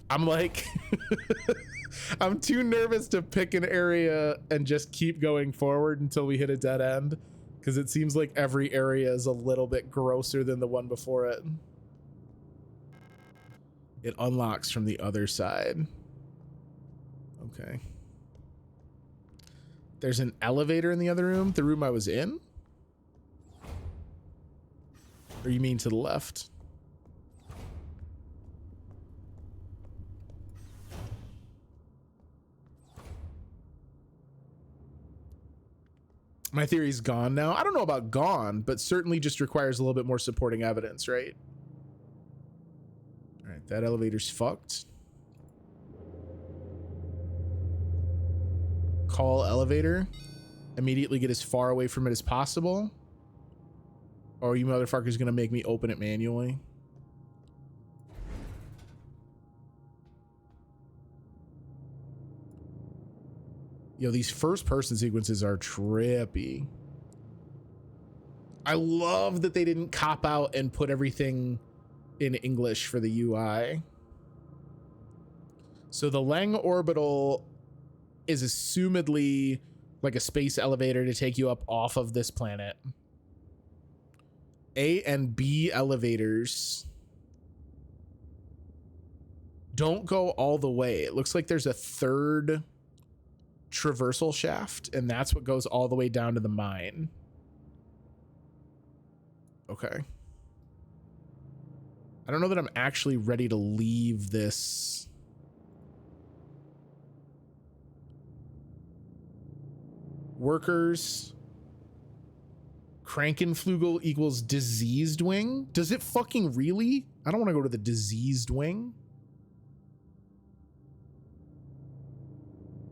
I'm like, I'm too nervous to pick an area and just keep going forward until we hit a dead end, because it seems like every area is a little bit grosser than the one before it. It unlocks from the other side. Okay. There's an elevator in the other room, the room I was in? Or you mean to the left? My theory's gone now. I don't know about gone, but certainly just requires a little bit more supporting evidence, right? All right, that elevator's fucked. Call elevator. Immediately get as far away from it as possible. Or you motherfuckers gonna make me open it manually? Yo, these first person sequences are trippy. I love that they didn't cop out and put everything in English for the UI. So the Lang orbital is assumedly like a space elevator to take you up off of this planet. A and B elevators don't go all the way. It looks like there's a third traversal shaft, and that's what goes all the way down to the mine. Okay. I don't know that I'm actually ready to leave this. Workers. Krankenflugel equals diseased wing. Does it fucking really? I don't want to go to the diseased wing.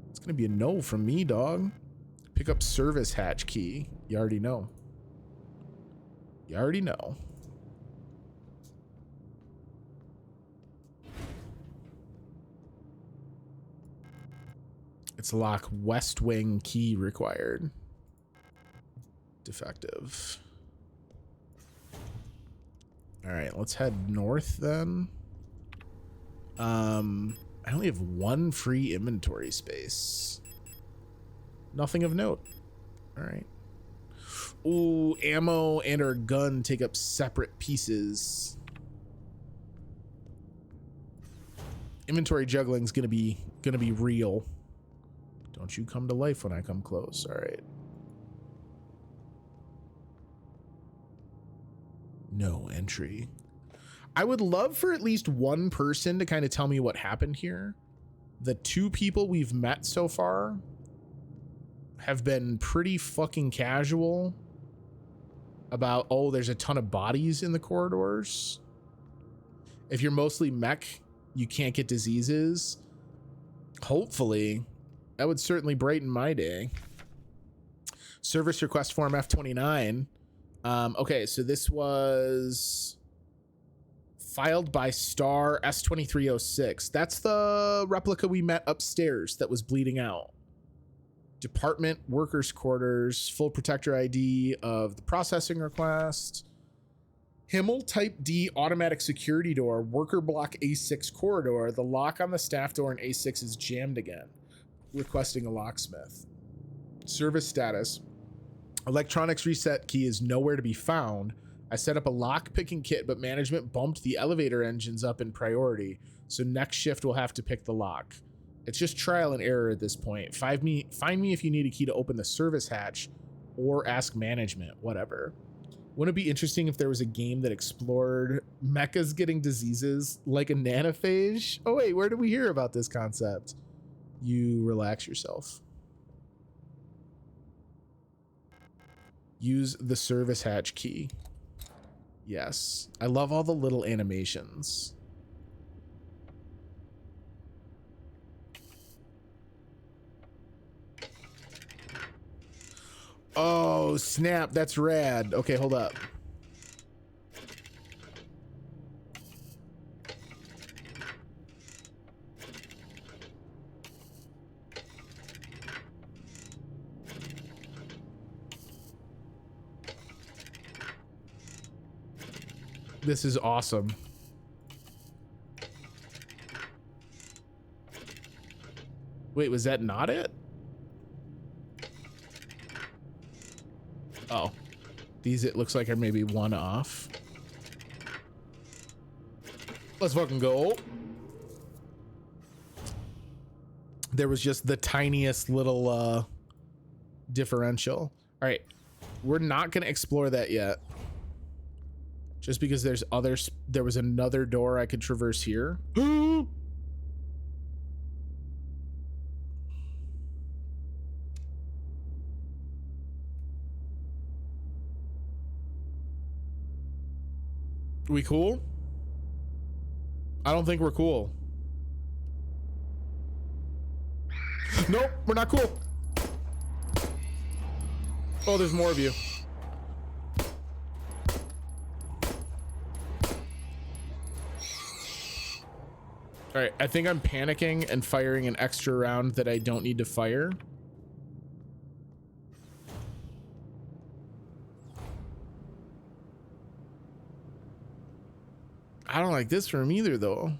It's gonna be a no from me, dog. Pick up service hatch key. You already know. You already know. It's lock west wing key required. Defective. All right, let's head north then. I only have one free inventory space. Nothing of note. All right. Ooh, ammo and our gun take up separate pieces. Inventory juggling's gonna be real. Don't you come to life when I come close. All right. No entry. I would love for at least one person to kind of tell me what happened here. The two people we've met so far have been pretty fucking casual about, oh, there's a ton of bodies in the corridors. If you're mostly mech, you can't get diseases. Hopefully, that would certainly brighten my day. Service request form F29. Okay, so this was filed by Star S2306. That's the replica we met upstairs that was bleeding out. Department workers quarters, full protector ID of the processing request. Himmel type D automatic security door, worker block A6 corridor. The lock on the staff door in A6 is jammed again. Requesting a locksmith. Service status. Electronics reset key is nowhere to be found. I set up a lock picking kit, but management bumped the elevator engines up in priority. So next shift we'll have to pick the lock. It's just trial and error at this point. Find me if you need a key to open the service hatch, or ask management, whatever. Wouldn't it be interesting if there was a game that explored mechas getting diseases like a nanophage? Oh wait, where did we hear about this concept? You relax yourself. Use the service hatch key. Yes. I love all the little animations. Oh, snap. That's rad. Okay, hold up. This is awesome. Wait, was that not it? Oh, these, it looks like are maybe one off. Let's fucking go. There was just the tiniest little differential. All right, we're not gonna explore that yet, just because there's others. There was another door I could traverse here. We cool? I don't think we're cool. Nope, we're not cool. Oh, there's more of you. All right, I think I'm panicking and firing an extra round that I don't need to fire. I don't like this room either, though.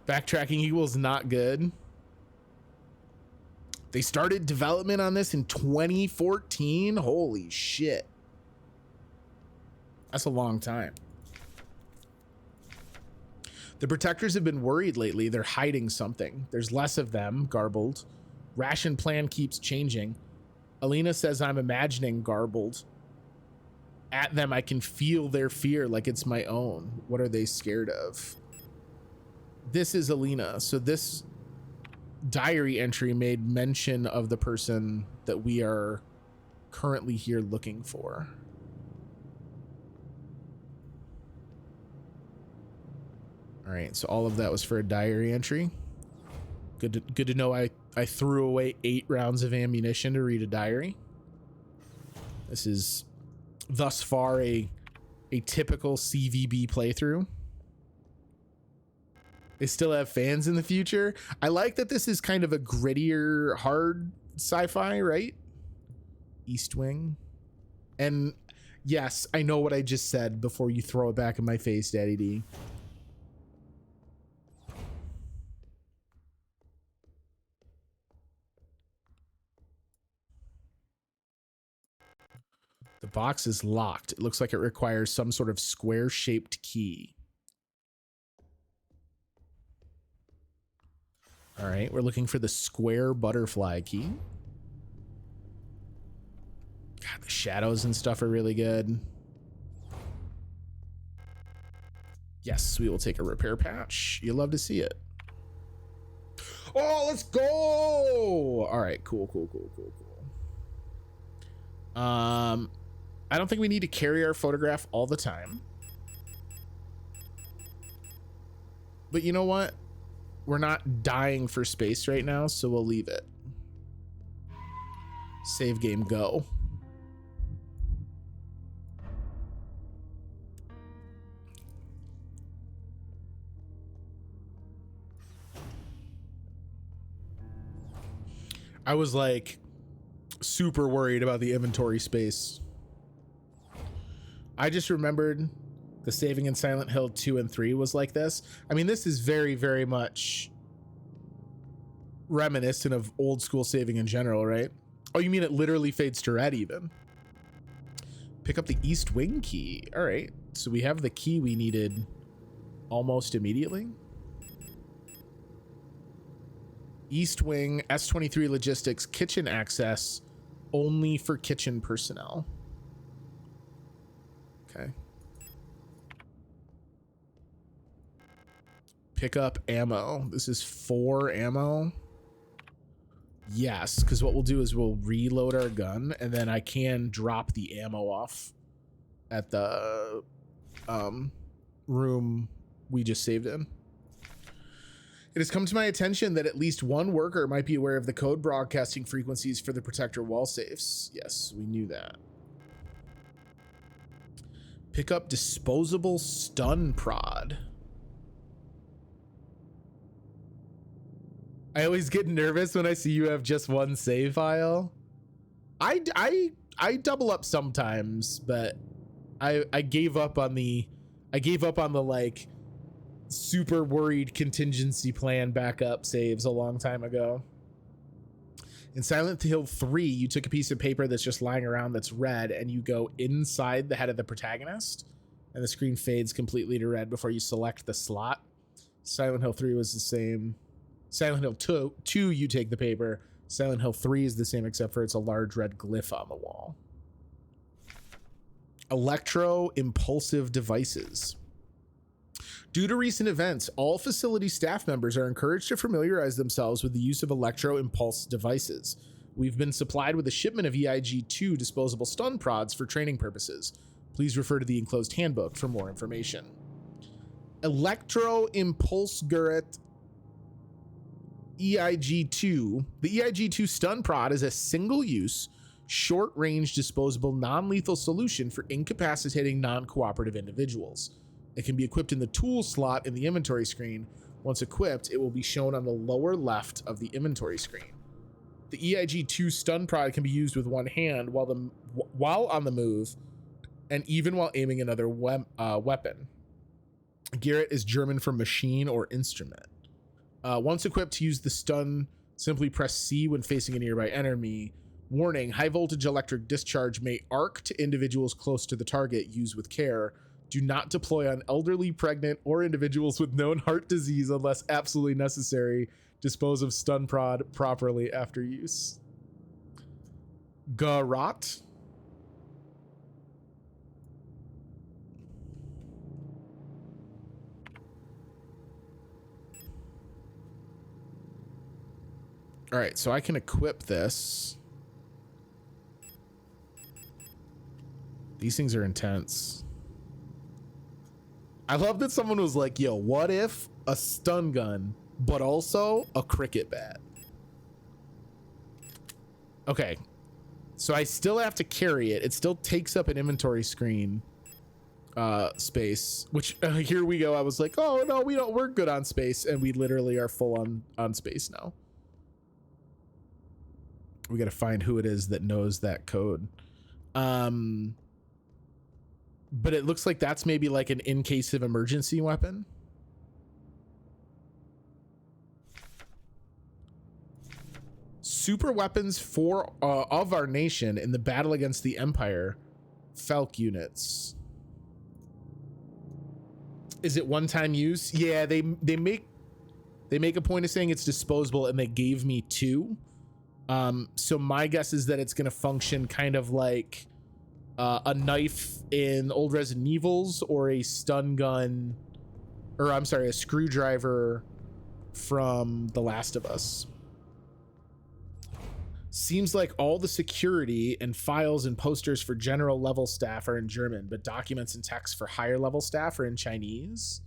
Backtracking equals not good. They started development on this in 2014. Holy shit. That's a long time. The protectors have been worried lately. They're hiding something. There's less of them, garbled. Ration plan keeps changing. Alina says I'm imagining garbled. At them, I can feel their fear like it's my own. What are they scared of? This is Alina. So this diary entry made mention of the person that we are currently here looking for. All right, so all of that was for a diary entry. Good to know I threw away 8 rounds of ammunition to read a diary. This is thus far a typical CVB playthrough. They still have fans in the future. I like that this is kind of a grittier, hard sci-fi, right? East Wing. And yes, I know what I just said before you throw it back in my face, Daddy D. The box is locked. It looks like it requires some sort of square-shaped key. All right, we're looking for the square butterfly key. God, the shadows and stuff are really good. Yes, we will take a repair patch. You love to see it. Oh, let's go! All right, cool. I don't think we need to carry our photograph all the time. But you know what? We're not dying for space right now, so we'll leave it. Save game, go. I was like super worried about the inventory space. I just remembered the saving in Silent Hill 2 and 3 was like this. I mean, this is very, very much reminiscent of old school saving in general, right? Oh, you mean it literally fades to red even? Pick up the East Wing key. All right, so we have the key we needed almost immediately. East Wing, S23 Logistics, kitchen access, only for kitchen personnel. Okay. Pick up ammo. This is 4 ammo. Yes, because what we'll do is we'll reload our gun, and then I can drop the ammo off at the room we just saved in. It has come to my attention that at least one worker might be aware of the code broadcasting frequencies for the protector wall safes. Yes, we knew that. Pick up disposable stun prod. I always get nervous when I see you have just one save file. I double up sometimes, but I gave up on the like super worried contingency plan backup saves a long time ago. In Silent Hill 3, you took a piece of paper that's just lying around that's red, and you go inside the head of the protagonist, and the screen fades completely to red before you select the slot. Silent Hill 3 was the same. Silent Hill 2, you take the paper. Silent Hill 3 is the same, except for it's a large red glyph on the wall. Electro-impulsive devices. Due to recent events, all facility staff members are encouraged to familiarize themselves with the use of electro-impulse devices. We've been supplied with a shipment of EIG-2 disposable stun prods for training purposes. Please refer to the enclosed handbook for more information. Electro-impulse Gurret EIG-2. The EIG-2 stun prod is a single-use, short-range disposable non-lethal solution for incapacitating non-cooperative individuals. It can be equipped in the tool slot in the inventory screen. Once equipped, it will be shown on the lower left of the inventory screen. The EIG-2 stun prod can be used with one hand while on the move, and even while aiming another weapon. Garrett is German for machine or instrument. Once equipped to use the stun, simply press C when facing a nearby enemy. Warning, high voltage electric discharge may arc to individuals close to the target. Use with care. Do not deploy on elderly, pregnant, or individuals with known heart disease unless absolutely necessary. Dispose of stun prod properly after use. Garrot. All right, so I can equip this. These things are intense. I love that someone was like, yo, what if a stun gun, but also a cricket bat? Okay, so I still have to carry it. It still takes up an inventory screen space, which here we go. I was like, oh no, we're good on space, and we literally are full on space now. We got to find who it is that knows that code. But it looks like that's maybe like an in case of emergency weapon. Super weapons for of our nation in the battle against the Empire. Falk units. Is it one-time use? Yeah, they make a point of saying it's disposable, and they gave me 2. So my guess is that it's going to function kind of like a knife in old Resident Evils, or a stun gun, or I'm sorry, a screwdriver from The Last of Us. Seems like all the security and files and posters for general level staff are in German, but documents and text for higher level staff are in Chinese.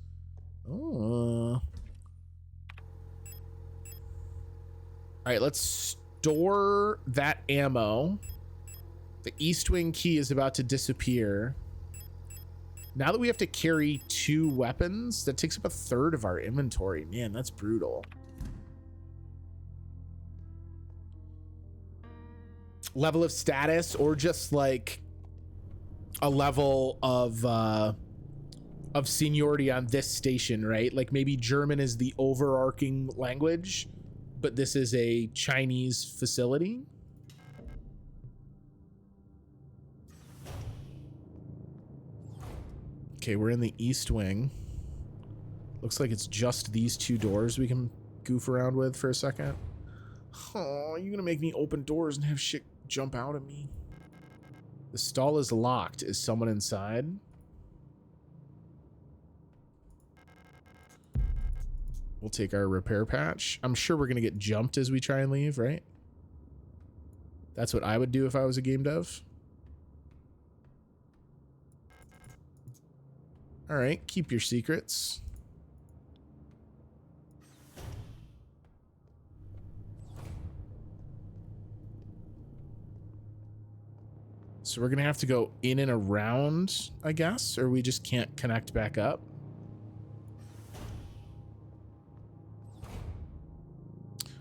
Oh. All right, let's store that ammo. The East Wing key is about to disappear. Now that we have to carry 2 weapons, that takes up 1/3 of our inventory. Man, that's brutal. Level of status, or just like a level of seniority on this station, right? Like maybe German is the overarching language, but this is a Chinese facility. Okay, we're in the east wing. Looks like it's just these two doors we can goof around with for a second. Oh, you're gonna make me open doors and have shit jump out at me. The stall is locked. Is someone inside? We'll take our repair patch. I'm sure we're gonna get jumped as we try and leave, right? That's what I would do if I was a game dev. All right, keep your secrets. So we're gonna have to go in and around, I guess, or we just can't connect back up.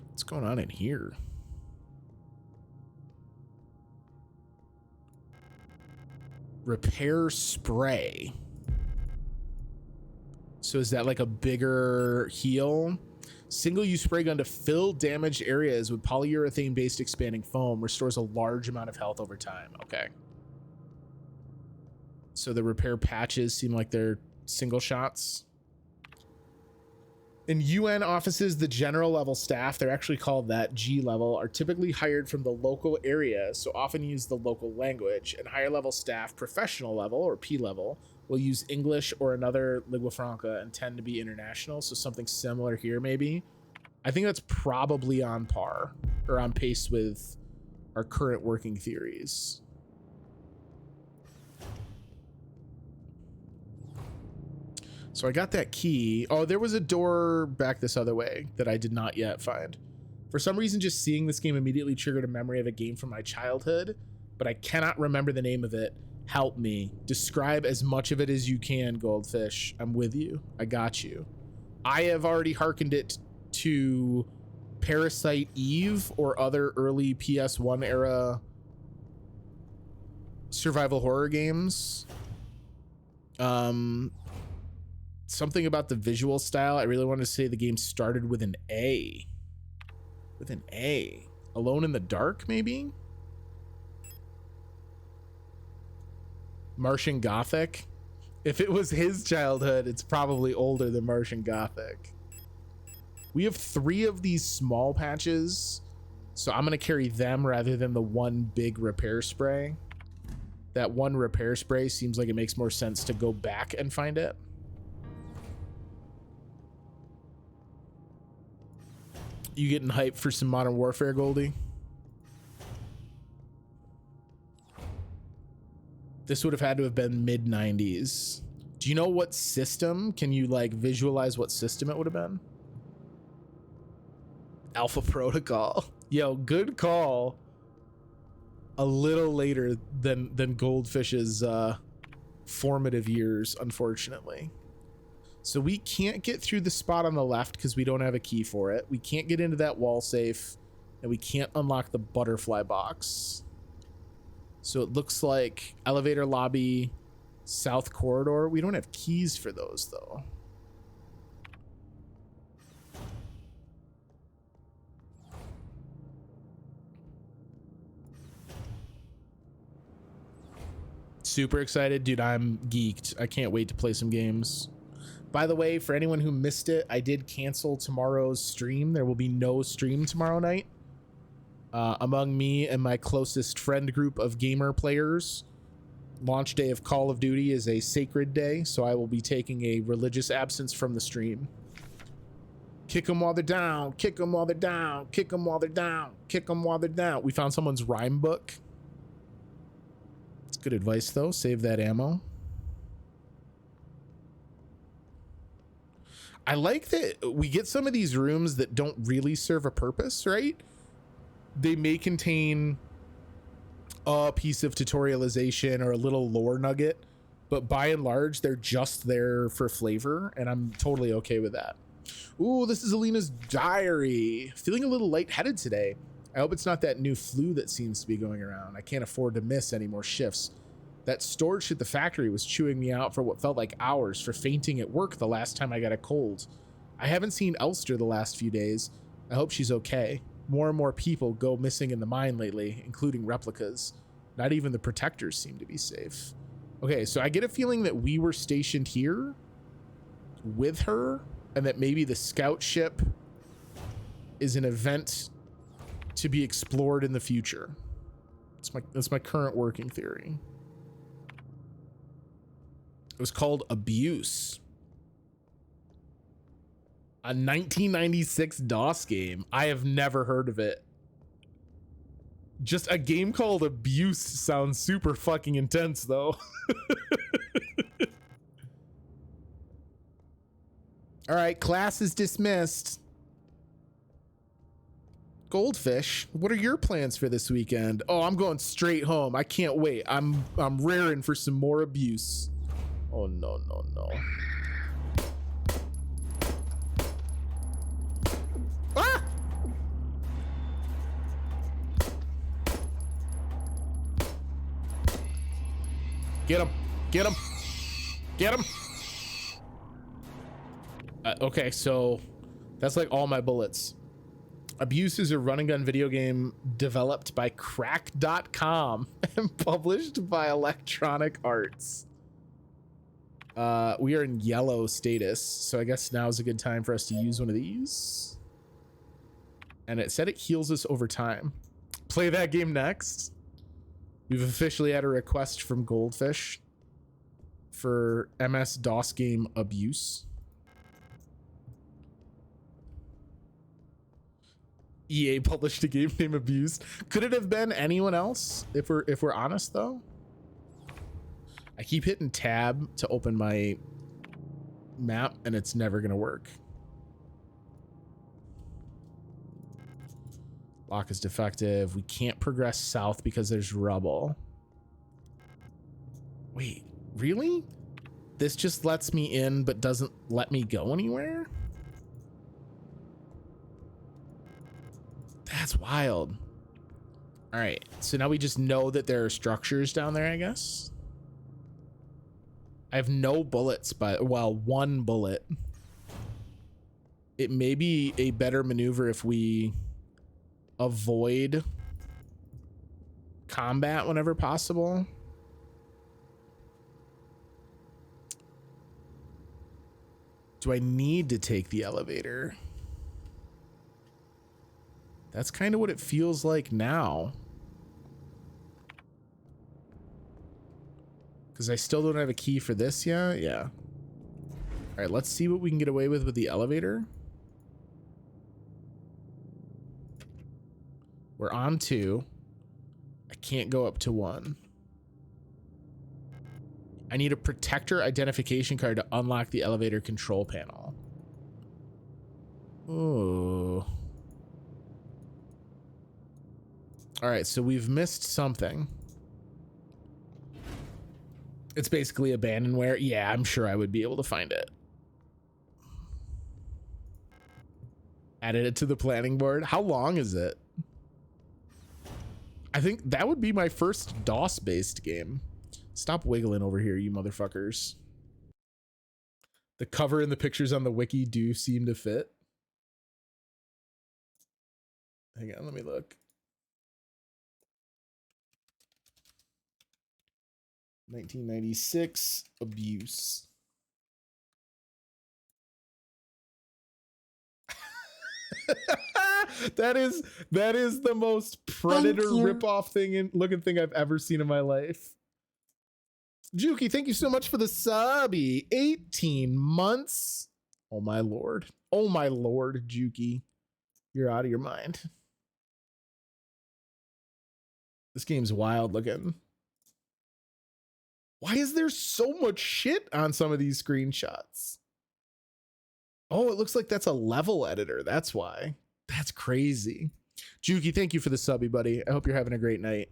What's going on in here? Repair spray. So is that like a bigger heal? Single-use spray gun to fill damaged areas with polyurethane-based expanding foam. Restores a large amount of health over time. Okay. So the repair patches seem like they're single shots. In UN offices, the general level staff, they're actually called that, G level, are typically hired from the local area, so often use the local language. And higher level staff, professional level, or P level, will use English or another lingua franca and tend to be international, so something similar here maybe. I think that's probably on par, or on pace with our current working theories. So I got that key. Oh, there was a door back this other way that I did not yet find. For some reason, just seeing this game immediately triggered a memory of a game from my childhood, but I cannot remember the name of it. Help me. Describe as much of it as you can, Goldfish. I'm with you. I got you. I have already hearkened it to Parasite Eve or other early PS1 era survival horror games. Something about the visual style. I really want to say the game started with an A. With an A. Alone in the Dark, maybe? Martian Gothic. If it was his childhood, it's probably older than Martian Gothic. We have 3 of these small patches, so I'm going to carry them rather than the one big repair spray. That one repair spray seems like it makes more sense to go back and find it. You getting hyped for some Modern Warfare, Goldie? This would have had to have been mid-90s. Do you know what system? Can you like visualize what system it would have been? Alpha Protocol. Yo, good call. A little later than Goldfish's formative years, unfortunately. So we can't get through the spot on the left because we don't have a key for it. We can't get into that wall safe, and we can't unlock the butterfly box. So it looks like elevator lobby, south corridor. We don't have keys for those, though. Super excited. Dude, I'm geeked. I can't wait to play some games. By the way, for anyone who missed it, I did cancel tomorrow's stream. There will be no stream tomorrow night. Among me and my closest friend group of gamer players, launch day of Call of Duty is a sacred day, so I will be taking a religious absence from the stream. Kick them while they're down, kick them while they're down, kick them while they're down, kick them while they're down. We found someone's rhyme book. It's good advice, though. Save that ammo. I like that we get some of these rooms that don't really serve a purpose, right? They may contain a piece of tutorialization or a little lore nugget, but by and large, they're just there for flavor, and I'm totally okay with that. Ooh, this is Alina's diary. Feeling a little lightheaded today. I hope it's not that new flu that seems to be going around. I can't afford to miss any more shifts. That storage at the factory was chewing me out for what felt like hours for fainting at work the last time I got a cold. I haven't seen Elster the last few days. I hope she's okay. More and more people go missing in the mine lately, including replicas. Not even the protectors seem to be safe. Okay, so I get a feeling that we were stationed here with her, and that maybe the scout ship is an event to be explored in the future. That's my current working theory. It was called Abuse. A 1996 DOS game. I have never heard of it. Just a game called Abuse sounds super fucking intense, though. All right, class is dismissed. Goldfish, what are your plans for this weekend? Oh, I'm going straight home. I can't wait. I'm raring for some more abuse. Oh, no, no, no. Ah! Get him. Get him. Get him. Okay, so that's like all my bullets. Abuse is a run and gun video game developed by crack.com and published by Electronic Arts. We are in yellow status, so I guess now is a good time for us to use one of these. And it said it heals us over time. Play that game next. We've officially had a request from Goldfish for MS-DOS game Abuse. EA published a game named Abuse. Could it have been anyone else? If we're honest, though, I keep hitting tab to open my map, and it's never gonna work. Lock is defective. We can't progress south because there's rubble. Wait, really? This just lets me in, but doesn't let me go anywhere? That's wild. All right, so now we just know that there are structures down there, I guess. I have no bullets, but well, one bullet. It may be a better maneuver if we avoid combat whenever possible. Do I need to take the elevator? That's kind of what it feels like now. Because I still don't have a key for this yet. Yeah. All right, let's see what we can get away with the elevator. We're on 2. I can't go up to 1. I need a protector identification card to unlock the elevator control panel. Ooh. All right, so we've missed something. It's basically abandonware. Yeah, I'm sure I would be able to find it. Added it to the planning board. How long is it? I think that would be my first DOS-based game. Stop wiggling over here, you motherfuckers. The cover and the pictures on the wiki do seem to fit. Hang on, let me look. 1996 Abuse. that is the most Predator ripoff looking thing I've ever seen in my life. Juki, thank you so much for the subby. 18 months. Oh my lord. Oh my lord, Juki. You're out of your mind. This game's wild looking. Why is there so much shit on some of these screenshots? Oh, it looks like that's a level editor. That's why. That's crazy. Juki, thank you for the subby, buddy. I hope you're having a great night.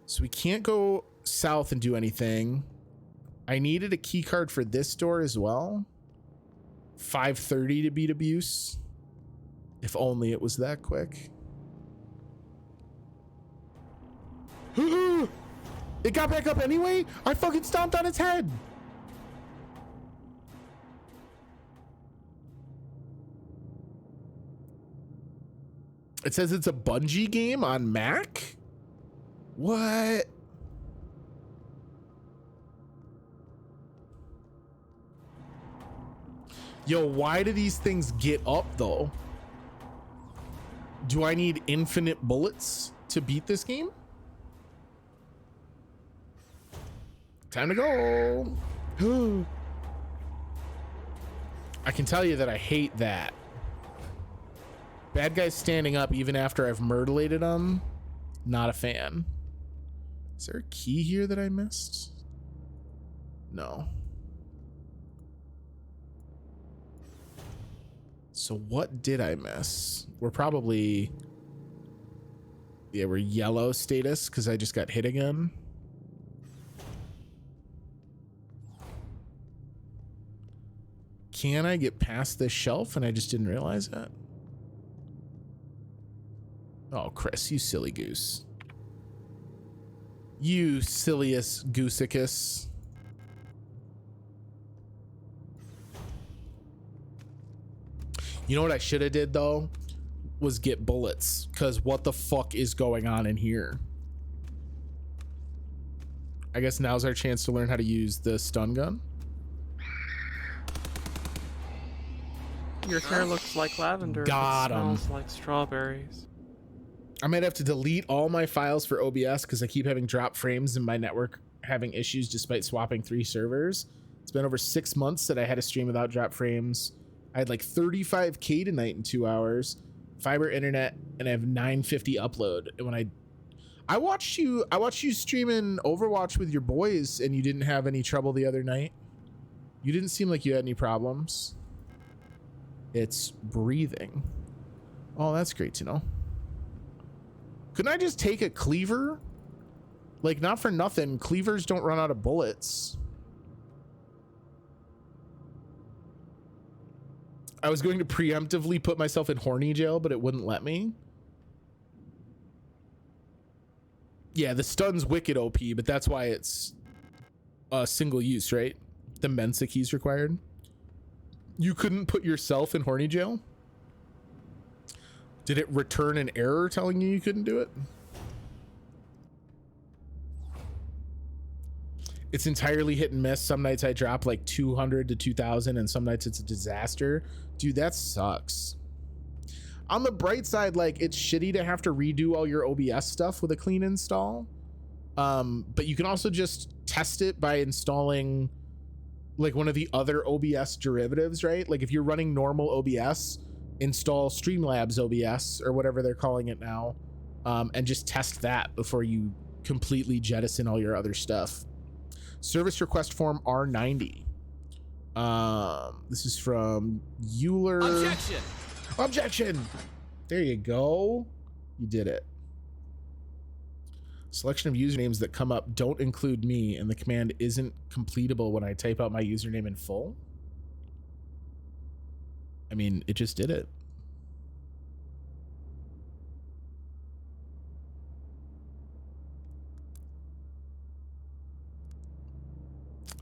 So we can't go south and do anything. I needed a key card for this door as well. 5:30 to beat Abuse. If only it was that quick. It got back up anyway? I fucking stomped on its head. It says it's a Bungie game on Mac? What? Yo, why do these things get up though? Do I need infinite bullets to beat this game? Time to go. I can tell you that I hate that. Bad guys standing up even after I've murderlated them. Not a fan. Is there a key here that I missed? No. So what did I miss? We're probably... Yeah, we're yellow status because I just got hit again. Can I get past this shelf and I just didn't realize it? Oh, Chris, you silly goose. You silliest goosicus. You know what I should have did though? Was get bullets, because what the fuck is going on in here? I guess now's our chance to learn how to use the stun gun. Your hair looks like lavender. Got it 'em. smells like strawberries. I might have to delete all my files for OBS because I keep having drop frames and my network having issues despite swapping 3 servers. It's been over 6 months that I had a stream without drop frames. I had like 35K tonight in 2 hours, fiber internet, and I have 950 upload. And when I watched you streaming Overwatch with your boys, and you didn't have any trouble the other night. You didn't seem like you had any problems. It's breathing. Oh, that's great to know. Couldn't I just take a cleaver? Like, not for nothing, cleavers don't run out of bullets. I was going to preemptively put myself in horny jail, but it wouldn't let me. Yeah, the stun's wicked OP, but that's why it's single use, right? The Mensa key's required. You couldn't put yourself in horny jail? Did it return an error telling you couldn't do it? It's entirely hit and miss. Some nights I drop like 200 to 2,000 and some nights it's a disaster. Dude, that sucks. On the bright side, like, it's shitty to have to redo all your OBS stuff with a clean install. But you can also just test it by installing like one of the other OBS derivatives, right? Like if you're running normal OBS, install Streamlabs OBS or whatever they're calling it now, and just test that before you completely jettison all your other stuff. Service request form R90. This is from Euler. Objection! Objection! There you go. You did it. Selection of usernames that come up don't include me, and the command isn't completable when I type out my username in full. I mean, it just did it.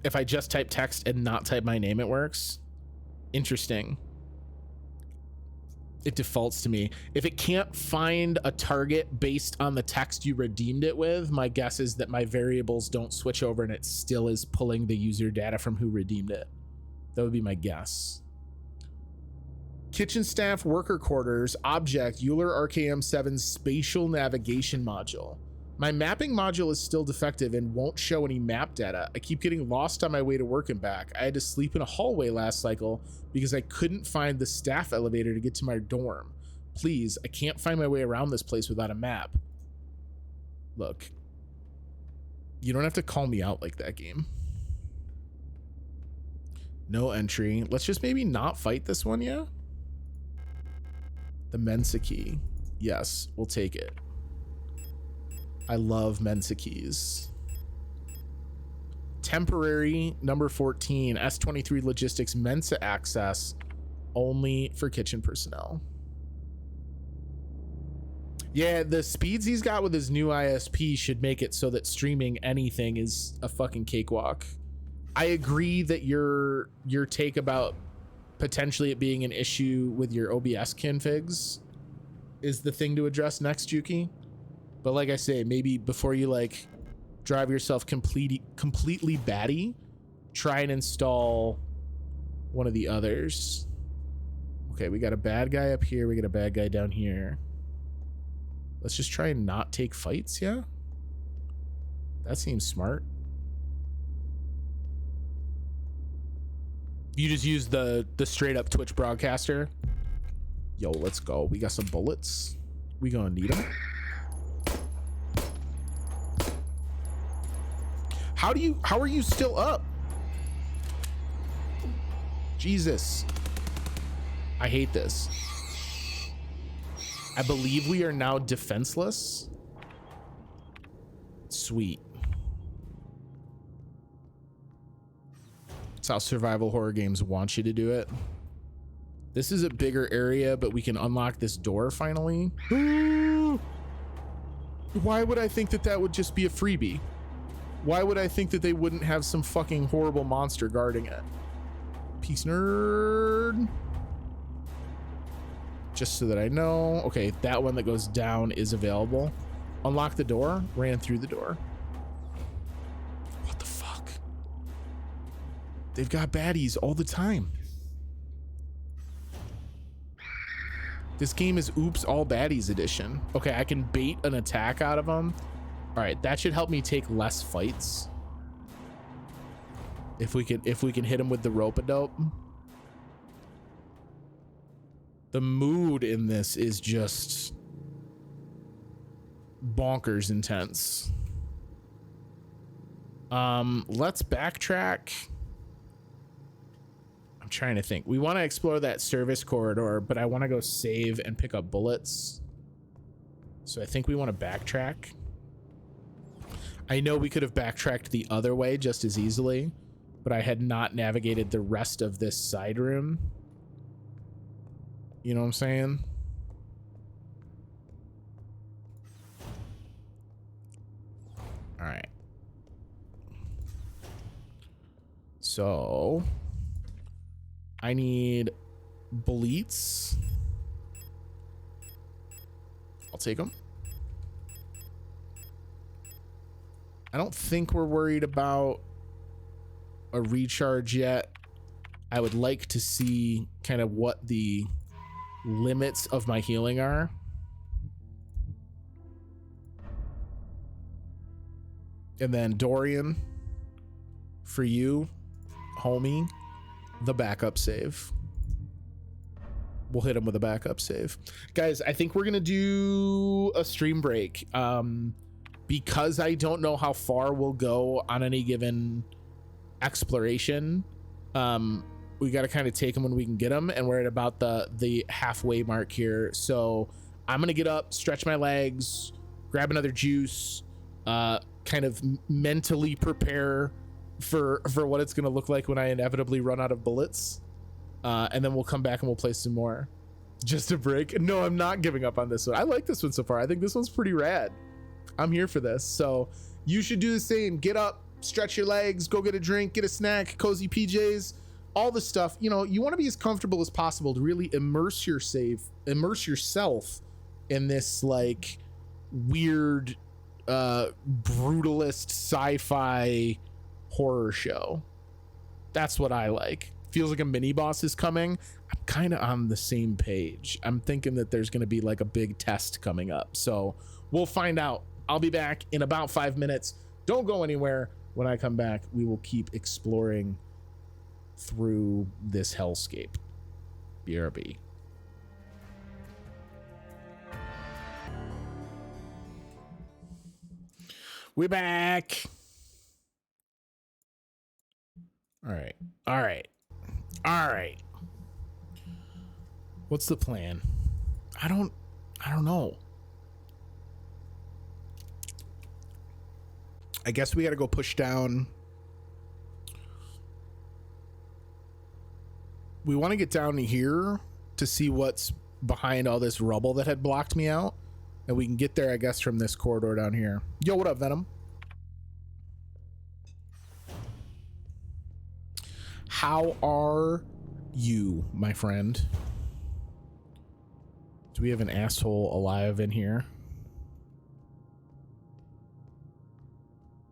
If I just type text and not type my name, it works. Interesting. It defaults to me. If it can't find a target based on the text you redeemed it with, my guess is that my variables don't switch over and it still is pulling the user data from who redeemed it. That would be my guess. Kitchen staff worker quarters object Euler RKM7 spatial navigation module. My mapping module is still defective and won't show any map data. I keep getting lost on my way to work and back. I had to sleep in a hallway last cycle because I couldn't find the staff elevator to get to my dorm. Please, I can't find my way around this place without a map. Look, you don't have to call me out like that, game. No entry. Let's just maybe not fight this one, yeah? The Mensa key. Yes, we'll take it. I love Mensa keys. Temporary number 14, S23 logistics Mensa access only for kitchen personnel. Yeah, the speeds he's got with his new ISP should make it so that streaming anything is a fucking cakewalk. I agree that your take about potentially it being an issue with your OBS configs is the thing to address next, Juki. But like I say, maybe before you like drive yourself completely batty, try and install one of the others. Okay, we got a bad guy up here. We got a bad guy down here. Let's just try and not take fights, yeah? That seems smart. You just use the straight up Twitch broadcaster. Yo, let's go. We got some bullets. We gonna need them. How are you still up? Jesus. I hate this. I believe we are now defenseless. Sweet. That's how survival horror games want you to do it. This is a bigger area, but we can unlock this door finally. Why would I think that that would just be a freebie? Why would I think that they wouldn't have some fucking horrible monster guarding it? Peace, nerd. Just so that I know. Okay, that one that goes down is available. Unlock the door. Ran through the door. What the fuck? They've got baddies all the time. This game is Oops All Baddies edition. Okay, I can bait an attack out of them. All right, that should help me take less fights. If we can hit him with the rope-a-dope. The mood in this is just bonkers intense. Let's backtrack. I'm trying to think. We want to explore that service corridor, but I want to go save and pick up bullets. So I think we want to backtrack. I know we could have backtracked the other way just as easily, but I had not navigated the rest of this side room. You know what I'm saying? All right. So I need bullets. I'll take them. I don't think we're worried about a recharge yet. I would like to see kind of what the limits of my healing are. And then Dorian, for you, homie, the backup save. We'll hit him with a backup save. Guys, I think we're going to do a stream break. Because I don't know how far we'll go on any given exploration. We got to kind of take them when we can get them, and we're at about the halfway mark here. So I'm gonna get up, stretch my legs, grab another juice, kind of mentally prepare for what it's gonna look like when I inevitably run out of bullets, and then we'll come back and we'll play some more. Just a break. No, I'm not giving up on this one. I like this one so far. I think this one's pretty rad. I'm here for this. So you should do the same. Get up, stretch your legs, go get a drink, get a snack, cozy PJs, all the stuff. You know, you want to be as comfortable as possible to really immerse yourself in this like weird brutalist sci-fi horror show. That's what I like. Feels like a mini boss is coming. I'm kind of on the same page. I'm thinking that there's going to be like a big test coming up. So we'll find out. I'll be back in about 5 minutes. Don't go anywhere. When I come back, we will keep exploring through this hellscape. BRB. We're back. All right. What's the plan? I don't know. I guess we got to go push down. We want to get down here to see what's behind all this rubble that had blocked me out. And we can get there, I guess, from this corridor down here. Yo, what up, Venom? How are you, my friend? Do we have an asshole alive in here?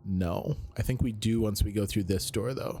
No. I think we do once we go through this door, though.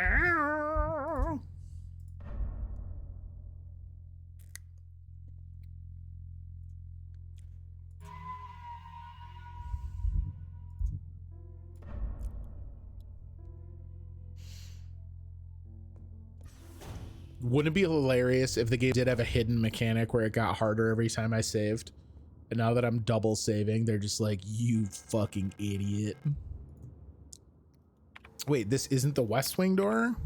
Ow. Wouldn't it be hilarious if the game did have a hidden mechanic where it got harder every time I saved? And now that I'm double saving, they're just like, you fucking idiot. Wait, this isn't the West Wing door?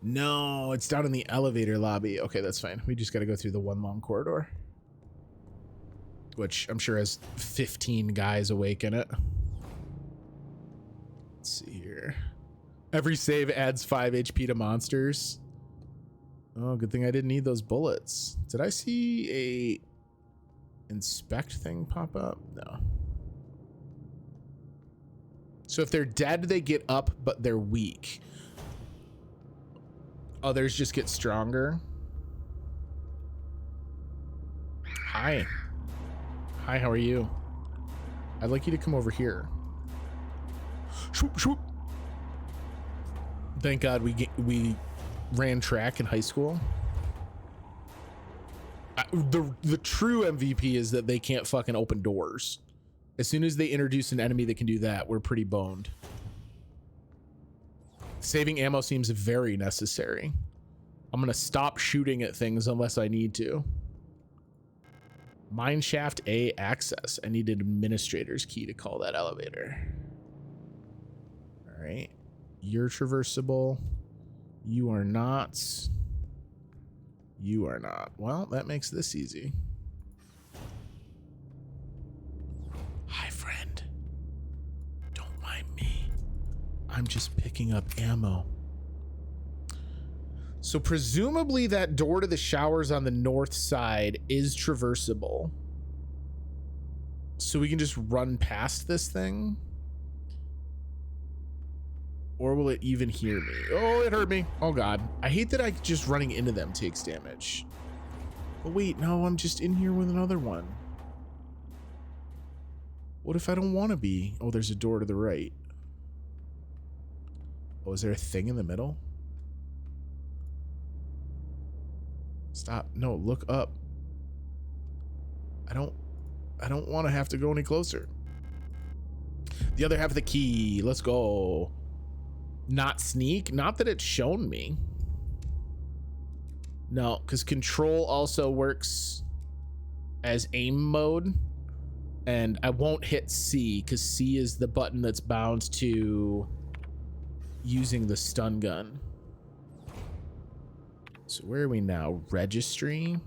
No, it's down in the elevator lobby. Okay, that's fine. We just got to go through the one long corridor, which I'm sure has 15 guys awake in it. Let's see here. Every save adds 5 HP to monsters. Oh, good thing I didn't need those bullets. Did I see a inspect thing pop up? No. So if they're dead, they get up, but they're weak. Others just get stronger. Hi. Hi, how are you? I'd like you to come over here. Shoop, shoop. Thank God we ran track in high school. The true MVP is that they can't fucking open doors. As soon as they introduce an enemy that can do that, we're pretty boned. Saving ammo seems very necessary. I'm gonna stop shooting at things unless I need to. Mineshaft A access. I need an administrator's key to call that elevator. All right. You're traversable. You are not. You are not. Well, that makes this easy. Hi, friend. Don't mind me. I'm just picking up ammo. So presumably that door to the showers on the north side is traversable. So we can just run past this thing. Or will it even hear me? Oh, it heard me. Oh God. I hate that just running into them takes damage. But wait, no, I'm just in here with another one. What if I don't want to be? Oh, there's a door to the right. Oh, is there a thing in the middle? Stop. No, look up. I don't want to have to go any closer. The other half of the key. Let's go. Not sneak. Not that it's shown me. No, because control also works as aim mode. And I won't hit C because C is the button that's bound to using the stun gun. So where are we now? Registry.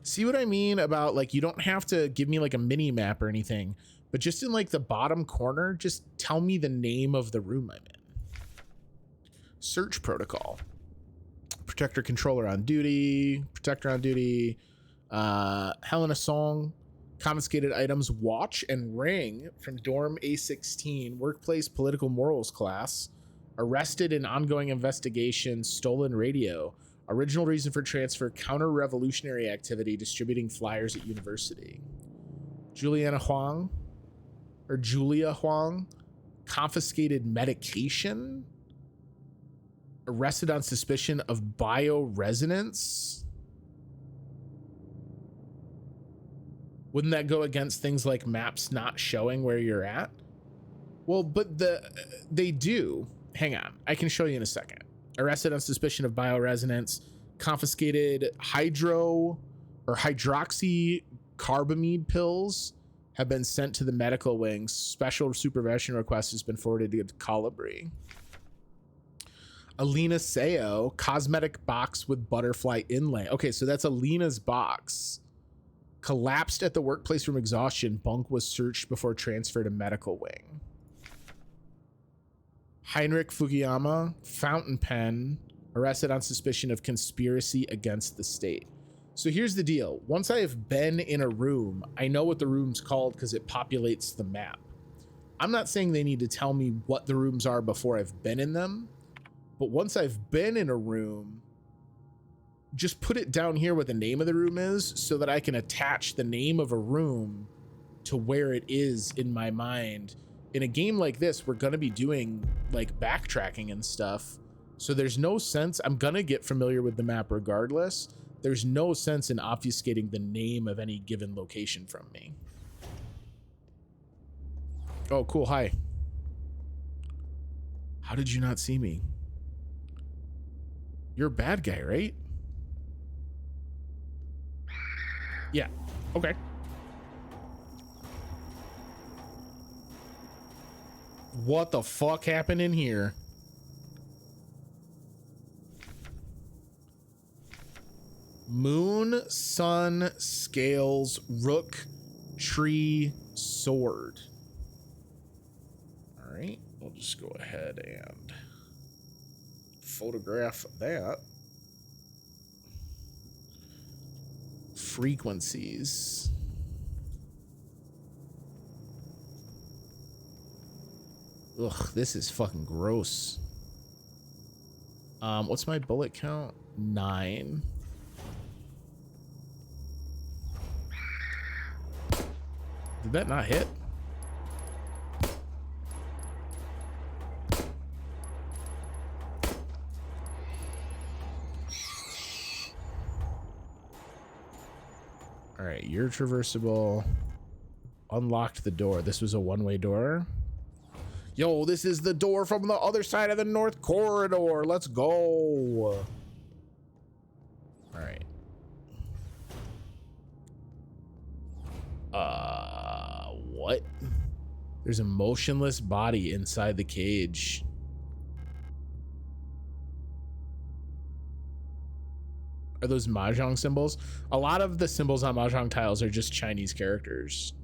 See what I mean about, like, you don't have to give me like a mini map or anything, but just in like the bottom corner, just tell me the name of the room I'm in. Search protocol. Protector controller on duty. Protector on duty. Helena Song. Confiscated items. Watch and ring from dorm A16. Workplace political morals class. Arrested in ongoing investigation. Stolen radio. Original reason for transfer. Counter-revolutionary activity. Distributing flyers at university. Julia Huang. Confiscated medication. Arrested on suspicion of bioresonance. Wouldn't that go against things like maps not showing where you're at? Well, but they do. Hang on, I can show you in a second. Arrested on suspicion of bioresonance. Confiscated hydroxycarbamide pills have been sent to the medical wing. Special supervision request has been forwarded to Colibri. Alina Seo, cosmetic box with butterfly inlay. Okay, so that's Alina's box. Collapsed at the workplace from exhaustion. Bunk was searched before transfer to medical wing. Heinrich Fukuyama, fountain pen, arrested on suspicion of conspiracy against the state. So here's the deal. Once I have been in a room, I know what the room's called because it populates the map. I'm not saying they need to tell me what the rooms are before I've been in them. But once I've been in a room, just put it down here what the name of the room is so that I can attach the name of a room to where it is in my mind in a game like this, we're going to be doing like backtracking and stuff. So there's no sense. I'm going to get familiar with the map regardless. There's no sense in obfuscating the name of any given location from me. Oh, cool. Hi. How did you not see me? You're a bad guy, right? Yeah. Okay. What the fuck happened in here? Moon, sun, scales, rook, tree, sword. All right, we'll just go ahead and photograph that. Frequencies. Ugh, this is fucking gross. What's my bullet count? 9. Did that not hit? All right, you're traversable. Unlocked the door. This was a one-way door. Yo, this is the door from the other side of the north corridor. Let's go. All right. What? There's a motionless body inside the cage. Are those mahjong symbols? A lot of the symbols on mahjong tiles are just Chinese characters.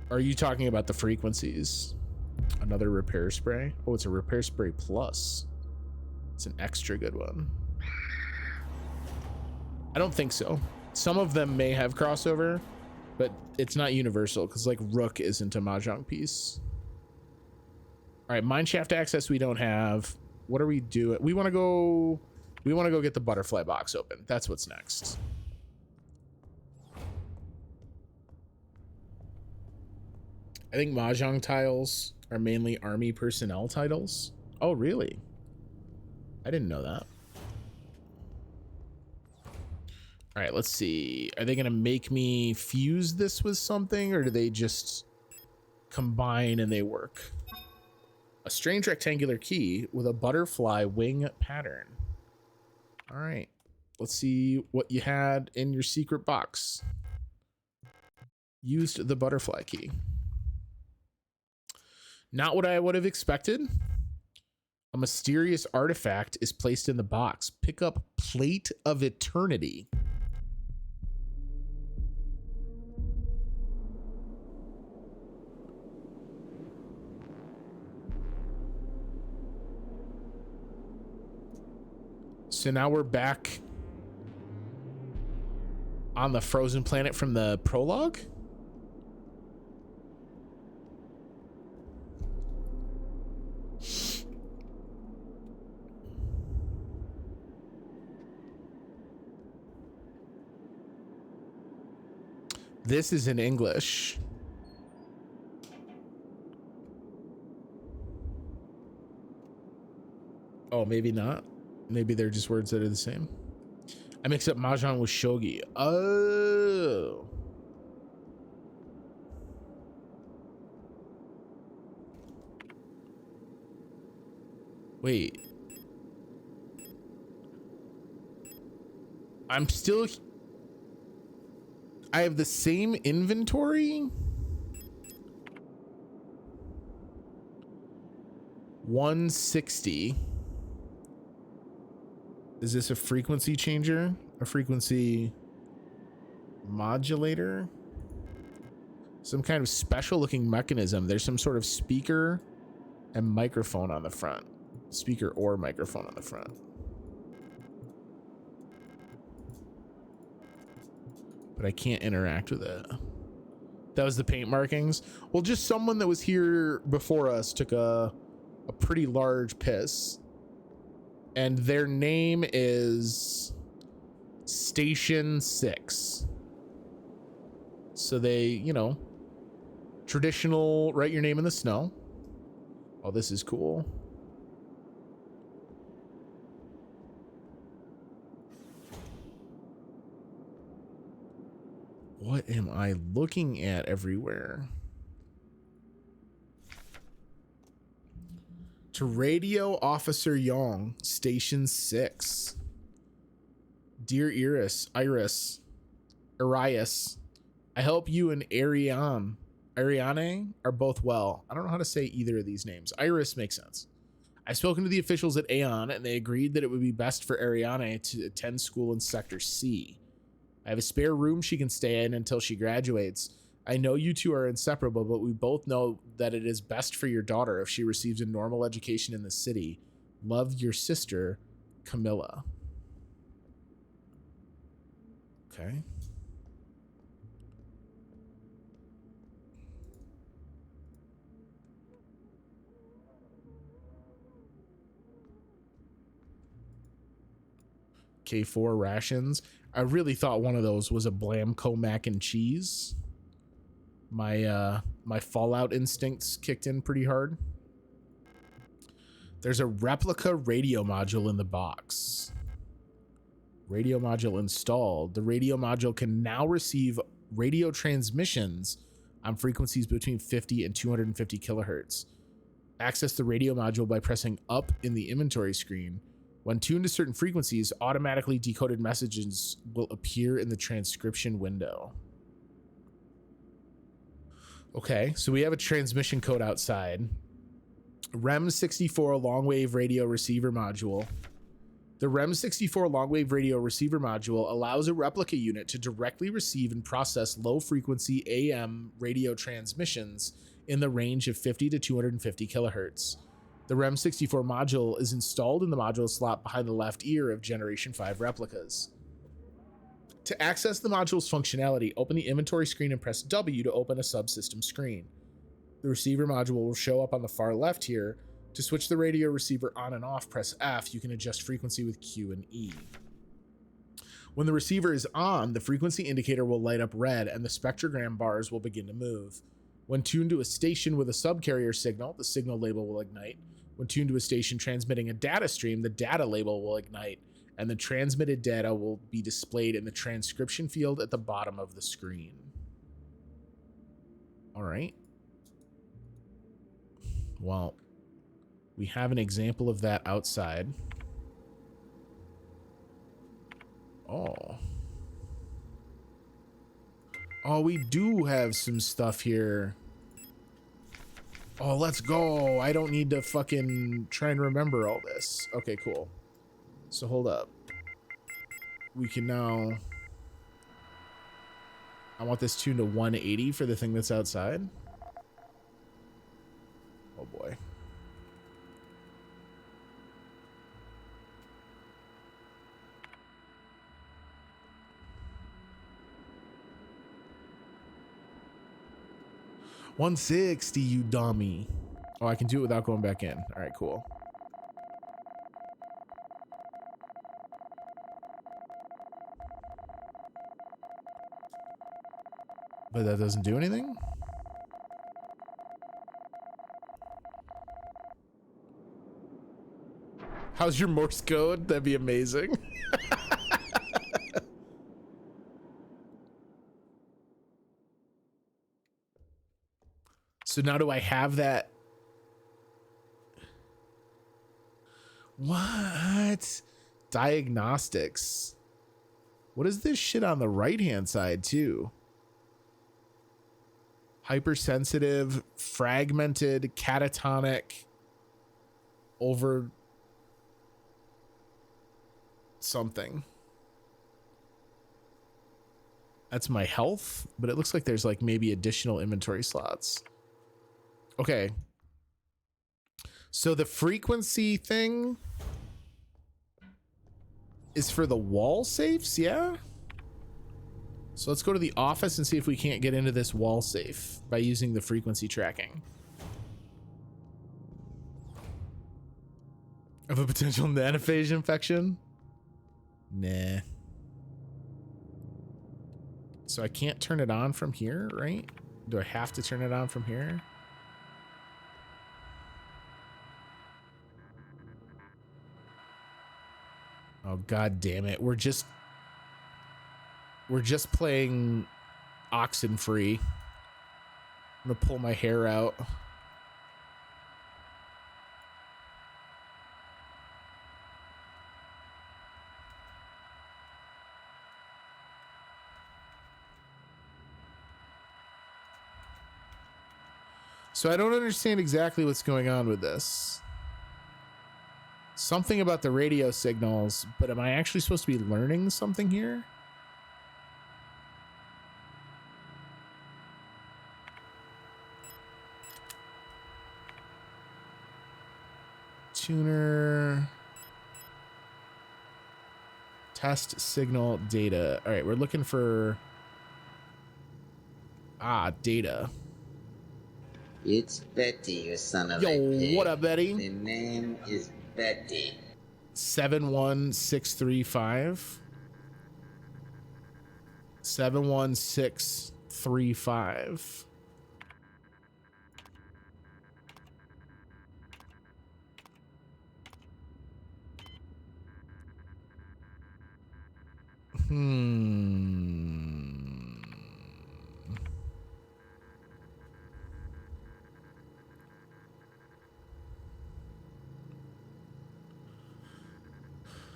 Are you talking about the frequencies? Another repair spray? Oh, it's a repair spray plus. It's an extra good one. I don't think so. Some of them may have crossover, but it's not universal because like rook isn't a mahjong piece. All right, mineshaft access we don't have. What are we doing? We want to go get the butterfly box open. That's what's next. I think mahjong tiles are mainly army personnel titles. Oh, really? I didn't know that. All right, let's see. Are they going to make me fuse this with something, or do they just combine and they work? A strange rectangular key with a butterfly wing pattern. All right, let's see what you had in your secret box. Used the butterfly key. Not what I would have expected. A mysterious artifact is placed in the box. Pick up Plate of Eternity. So now we're back on the frozen planet from the prologue. This is in English. Oh, maybe not. Maybe they're just words that are the same. I mix up mahjong with shogi. Oh. Wait. I'm still... I have the same inventory? 160. Is this a frequency changer? A frequency modulator? Some kind of special looking mechanism. There's some sort of speaker and microphone on the front. Speaker or microphone on the front. But I can't interact with it. That was the paint markings. Well, just someone that was here before us took a pretty large piss. And their name is Station 6. So they, you know, Traditional, write your name in the snow. Oh, this is cool. What am I looking at everywhere? To Radio Officer Young, Station 6. Dear Arius, I hope you and Ariane are both well. I don't know how to say either of these names. Iris makes sense. I've spoken to the officials at Aeon, and they agreed that it would be best for Ariane to attend school in Sector C. I have a spare room she can stay in until she graduates. I know you two are inseparable, but we both know that it is best for your daughter if she receives a normal education in the city. Love, your sister, Camilla. Okay. K4 rations. I really thought one of those was a Blamco mac and cheese. My Fallout instincts kicked in pretty hard. There's a replica radio module in the box. Radio module installed. The radio module can now receive radio transmissions on frequencies between 50 and 250 kilohertz. Access the radio module by pressing up in the inventory screen. When tuned to certain frequencies, automatically decoded messages will appear in the transcription window. Okay, so we have a transmission code outside. REM64 long-wave radio receiver module. The REM64 long-wave radio receiver module allows a replica unit to directly receive and process low-frequency AM radio transmissions in the range of 50 to 250 kilohertz. The REM64 module is installed in the module slot behind the left ear of Generation 5 replicas. To access the module's functionality, open the inventory screen and press W to open a subsystem screen. The receiver module will show up on the far left here. To switch the radio receiver on and off, press F. You can adjust frequency with Q and E. When the receiver is on, the frequency indicator will light up red and the spectrogram bars will begin to move. When tuned to a station with a subcarrier signal, the signal label will ignite. When tuned to a station transmitting a data stream, the data label will ignite, and the transmitted data will be displayed in the transcription field at the bottom of the screen. All right. Well, we have an example of that outside. Oh. Oh, we do have some stuff here. Oh, let's go. I don't need to fucking try and remember all this. Okay, cool. So hold up. We can now... I want this tuned to 180 for the thing that's outside. Oh boy. $160, you dummy. Oh, I can do it without going back in. All right, cool. But that doesn't do anything? How's your Morse code? That'd be amazing. So now do I have that? What? Diagnostics. What is this shit on the right-hand side too? Hypersensitive, fragmented, catatonic, over something. That's my health, but it looks like there's like maybe additional inventory slots. Okay. So the frequency thing is for the wall safes, yeah? So let's go to the office and see if we can't get into this wall safe by using the frequency tracking of a potential nanophage infection. Nah. So I can't turn it on from here, right? Do I have to turn it on from here? Oh, god damn it. We're just playing Oxenfree. I'm gonna pull my hair out. So I don't understand exactly what's going on with this. Something about the radio signals, but am I actually supposed to be learning something here? Tuner. Test signal data. All right, we're looking for... data. It's Betty, you son of a Yo, pig. what up, Betty? The name is Betty. 71635. 71635.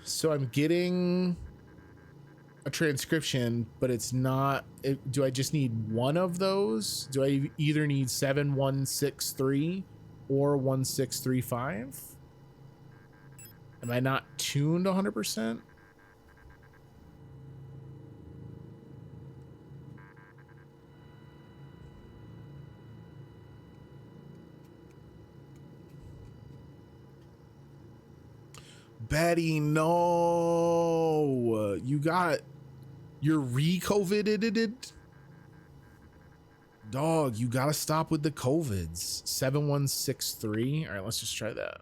So I'm getting a transcription, but it's not. Do I just need one of those? Do I either need 7163 or 1635? Am I not tuned 100%? Betty, no. You're re-COVIDed? Dog, you gotta stop with the COVIDs. 7163. All right, let's just try that.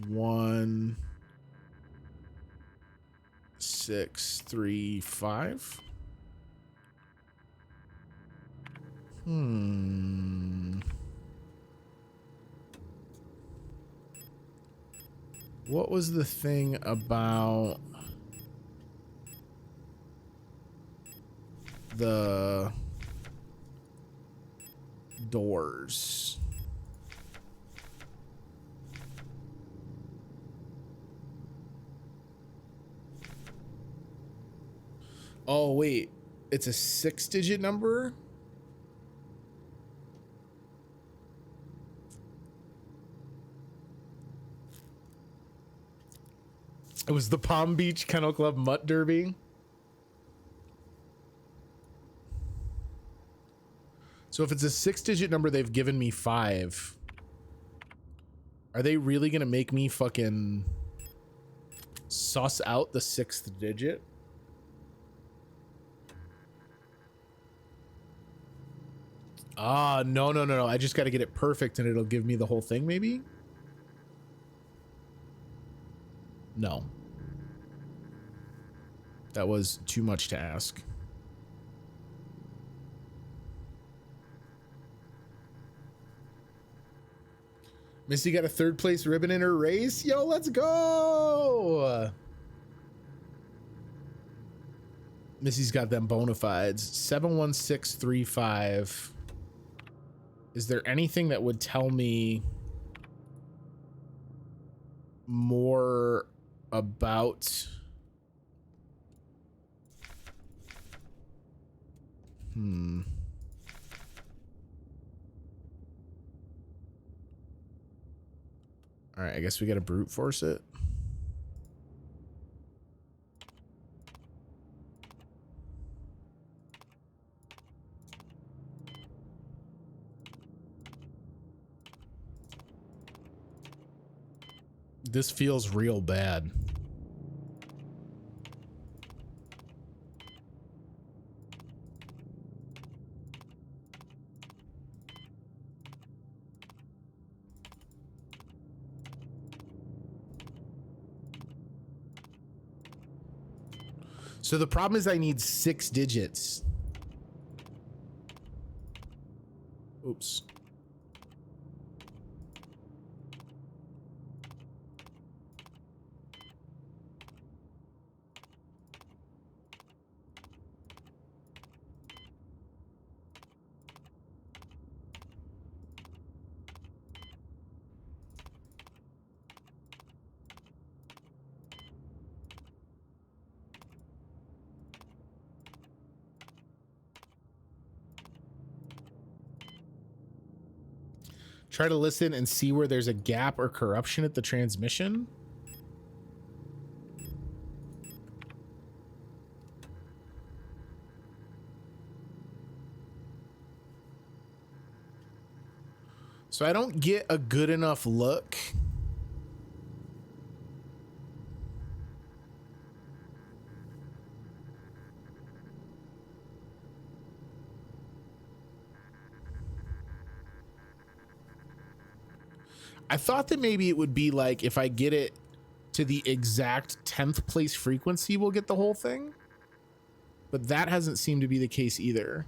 One, 6, 3, 5. What was the thing about the doors? Oh, wait. It's a 6-digit number? It was the Palm Beach Kennel Club Mutt Derby. So if it's a 6-digit number, they've given me 5. Are they really going to make me fucking suss out the 6th digit? No. I just got to get it perfect and it'll give me the whole thing, maybe? No. That was too much to ask. Missy got a 3rd place ribbon in her race. Yo, let's go. Missy's got them bona fides. 71635. Is there anything that would tell me more about... All right, I guess we got to brute force it. This feels real bad. So the problem is I need 6 digits. Oops. Try to listen and see where there's a gap or corruption at the transmission. So I don't get a good enough look. I thought that maybe it would be like if I get it to the exact 10th place frequency, we'll get the whole thing. But that hasn't seemed to be the case either.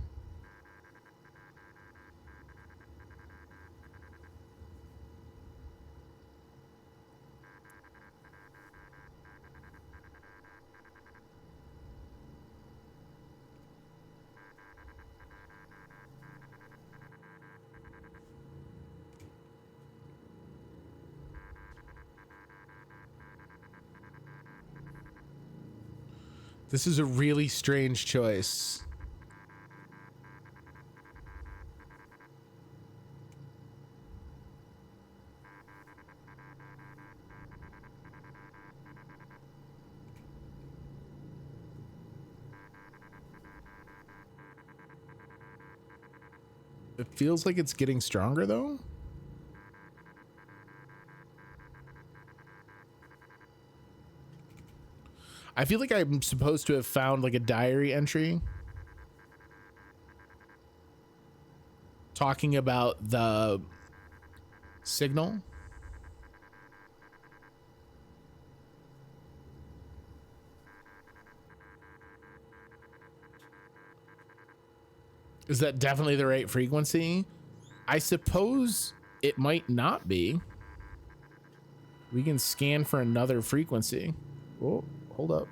This is a really strange choice. It feels like it's getting stronger though. I feel like I'm supposed to have found like a diary entry talking about the signal. Is that definitely the right frequency? I suppose it might not be. We can scan for another frequency. Oh, hold up.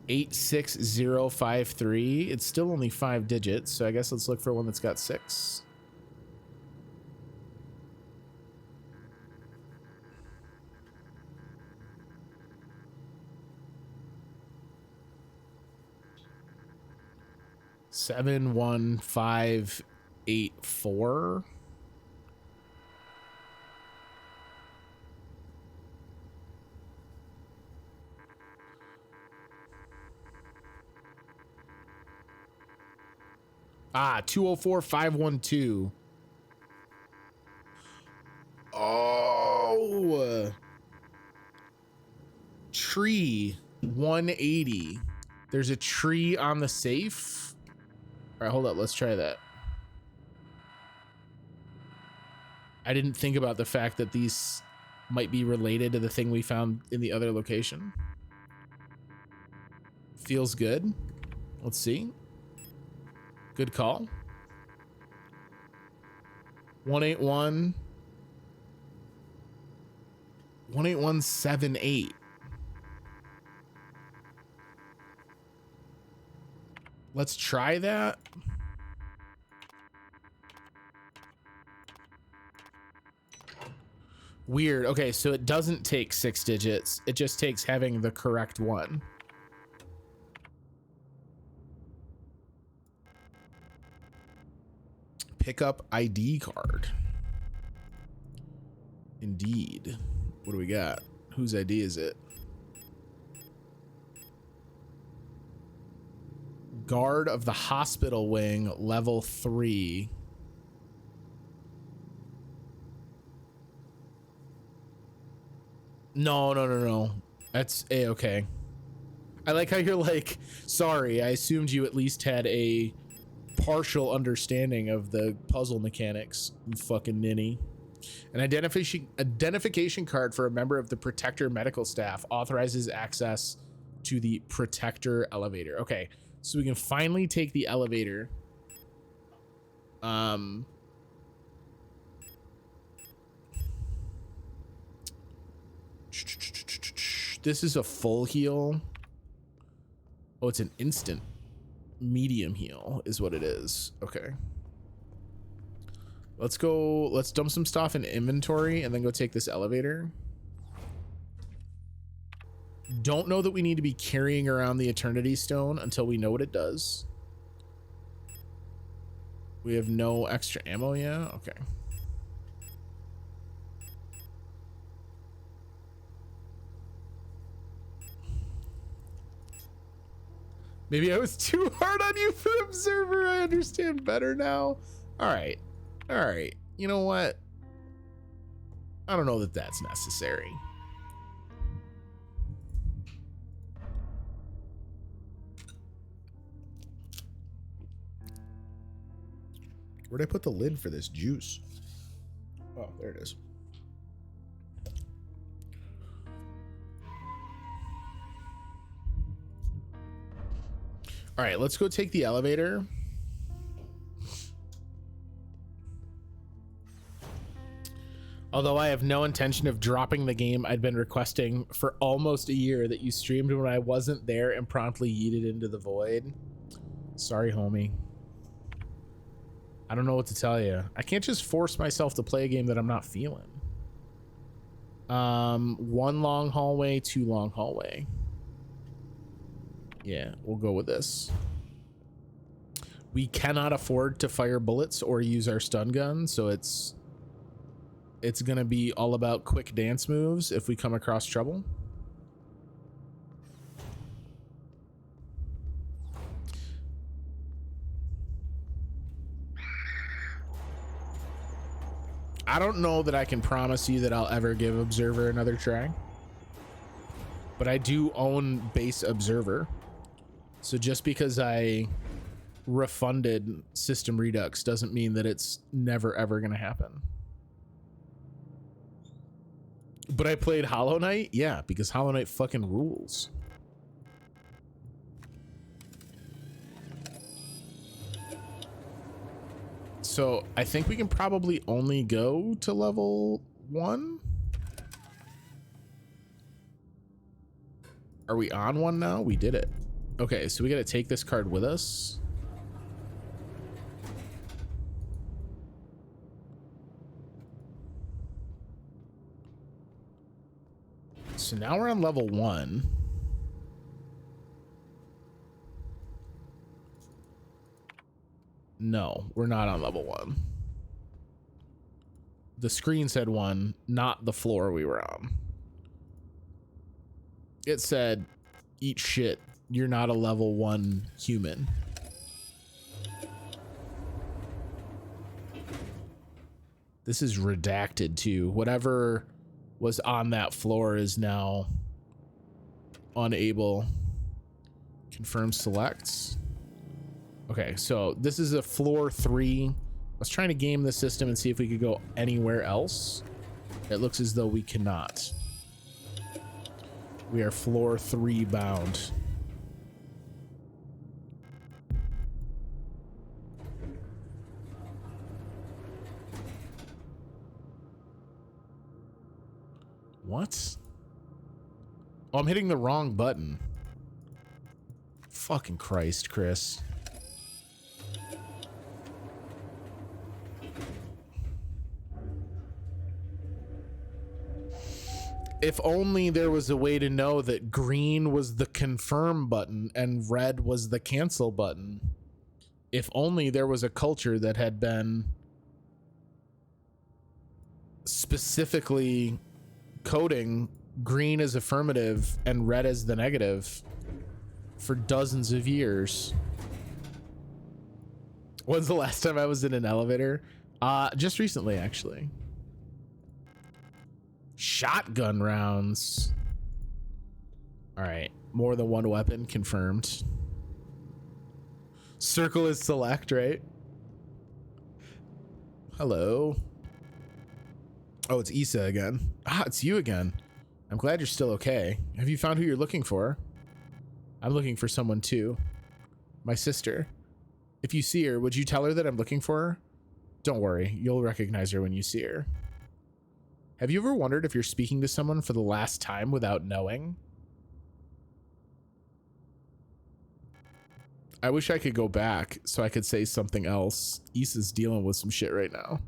$86053. It's still only 5 digits, so I guess let's look for one that's got 6. Seven 1 5 8 4. Ah, 204 512. Oh, tree 180. There's a tree on the safe. All right, hold up. Let's try that. I didn't think about the fact that these might be related to the thing we found in the other location. Feels good. Let's see. Good call. 181 18178. Let's try that. Weird. Okay, so it doesn't take 6 digits. It just takes having the correct one. Pickup ID card. Indeed. What do we got? Whose ID is it? Guard of the hospital wing, level 3. No. That's A-okay. I like how you're like, sorry, I assumed you at least had a partial understanding of the puzzle mechanics, you fucking ninny. An identification card for a member of the Protector medical staff authorizes access to the Protector elevator. Okay, so we can finally take the elevator. This is a full heal. Oh, it's an instant medium heal is what it is. Okay. Let's go. Let's dump some stuff in inventory and then go take this elevator. Don't know that we need to be carrying around the Eternity Stone until we know what it does. We have no extra ammo yet. Okay. Maybe I was too hard on you for Observer. I understand better now. All right. All right. You know what? I don't know that that's necessary. Where'd I put the lid for this juice? Oh, there it is. All right, let's go take the elevator. Although I have no intention of dropping the game I'd been requesting for almost a year that you streamed when I wasn't there and promptly yeeted into the void. Sorry, homie. I don't know what to tell you. I can't just force myself to play a game that I'm not feeling. 1 long hallway, 2 long hallway. Yeah, we'll go with this. We cannot afford to fire bullets or use our stun gun, so it's gonna be all about quick dance moves if we come across trouble. I don't know that I can promise you that I'll ever give Observer another try, but I do own base Observer. So just because I refunded System Redux doesn't mean that it's never ever gonna happen. But I played Hollow Knight, yeah, because Hollow Knight fucking rules. So I think we can probably only go to level 1. Are we on 1 now? We did it. Okay, so we gotta take this card with us. So now we're on level 1. No, we're not on level 1. The screen said 1, not the floor we were on. It said, eat shit. You're not a level 1 human. This is redacted too. Whatever was on that floor is now unable. Confirm selects. Okay, so this is a floor 3. I was trying to game the system and see if we could go anywhere else. It looks as though we cannot. We are floor 3 bound. What? Oh, I'm hitting the wrong button. Fucking Christ, Chris. If only there was a way to know that green was the confirm button and red was the cancel button. If only there was a culture that had been specifically coding green as affirmative and red as the negative for dozens of years. When's the last time I was in an elevator? Just recently, actually. Shotgun rounds. All right, more than one weapon confirmed. Circle is select, right? Hello. Oh, it's Issa again. Ah, it's you again. I'm glad you're still okay. Have you found who you're looking for? I'm looking for someone too. My sister. If you see her, would you tell her that I'm looking for her? Don't worry, you'll recognize her when you see her. Have you ever wondered if you're speaking to someone for the last time without knowing? I wish I could go back so I could say something else. Issa's dealing with some shit right now.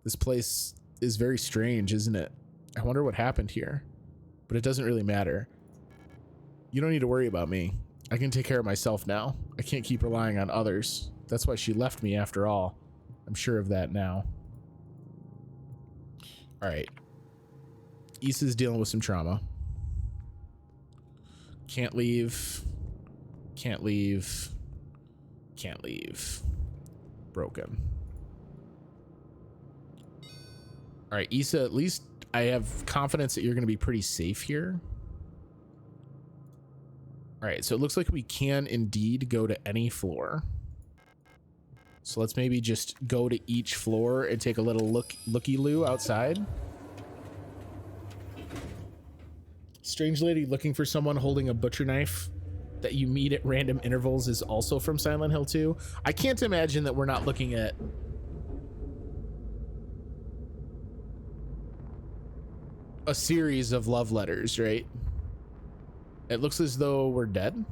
This place is very strange, isn't it? I wonder what happened here. But it doesn't really matter. You don't need to worry about me. I can take care of myself now. I can't keep relying on others. That's why she left me after all. I'm sure of that now. All right. Issa's dealing with some trauma. Can't leave. Can't leave. Can't leave. Broken. All right, Issa, at least I have confidence that you're going to be pretty safe here. All right, so it looks like we can indeed go to any floor. So let's maybe just go to each floor and take a little looky-loo outside. Strange lady looking for someone holding a butcher knife that you meet at random intervals is also from Silent Hill 2. I can't imagine that we're not looking at a series of love letters, right? It looks as though we're dead.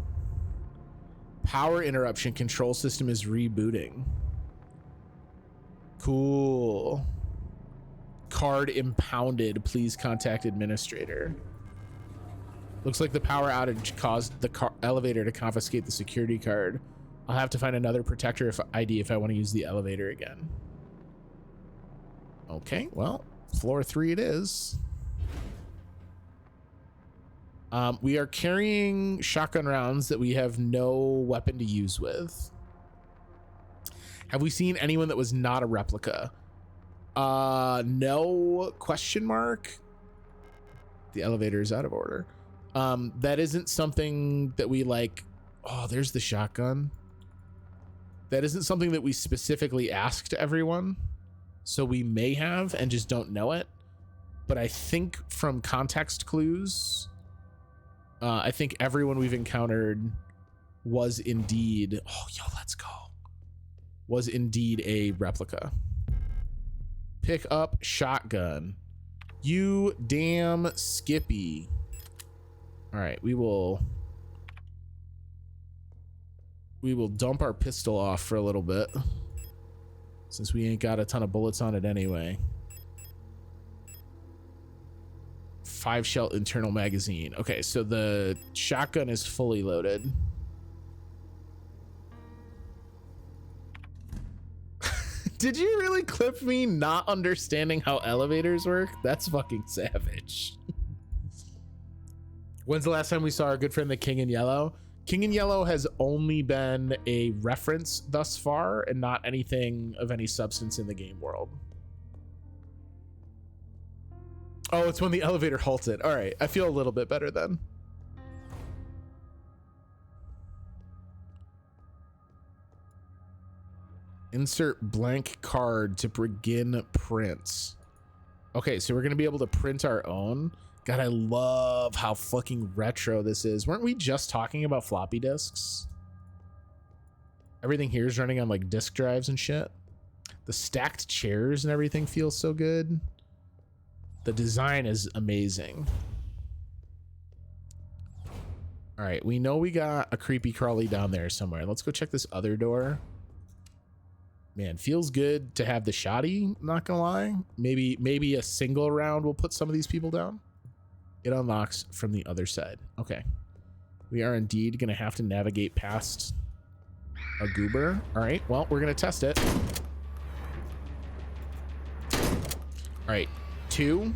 Power interruption, control system is rebooting. Cool. Card impounded, please contact administrator. Looks like the power outage caused the elevator to confiscate the security card. I'll have to find another protector ID if I want to use the elevator again. Okay, well, floor 3 it is. We are carrying shotgun rounds that we have no weapon to use with. Have we seen anyone that was not a replica? No, question mark. The elevator is out of order. That isn't something that we like. Oh, there's the shotgun. That isn't something that we specifically asked everyone. So we may have and just don't know it. But I think from context clues, I think everyone we've encountered was indeed, oh, yo, let's go. Was indeed a replica. Pick up shotgun. You damn Skippy. All right, we will dump our pistol off for a little bit since we ain't got a ton of bullets on it anyway. 5-shell internal magazine. Okay, so the shotgun is fully loaded. Did you really clip me not understanding how elevators work? That's fucking savage. When's the last time we saw our good friend the King in Yellow? King in Yellow has only been a reference thus far and not anything of any substance in the game world. Oh, it's when the elevator halted. All right, I feel a little bit better then. Insert blank card to begin prints. Okay, so we're gonna be able to print our own. God, I love how fucking retro this is. Weren't we just talking about floppy disks? Everything here is running on like disk drives and shit. The stacked chairs and everything feels so good. The design is amazing. All right, we know we got a creepy crawly down there somewhere. Let's go check this other door. Man, feels good to have the shoddy, not gonna lie. Maybe a single round will put some of these people down. It unlocks from the other side. Okay. We are indeed gonna have to navigate past a goober. All right, well, we're gonna test it. All right, 2.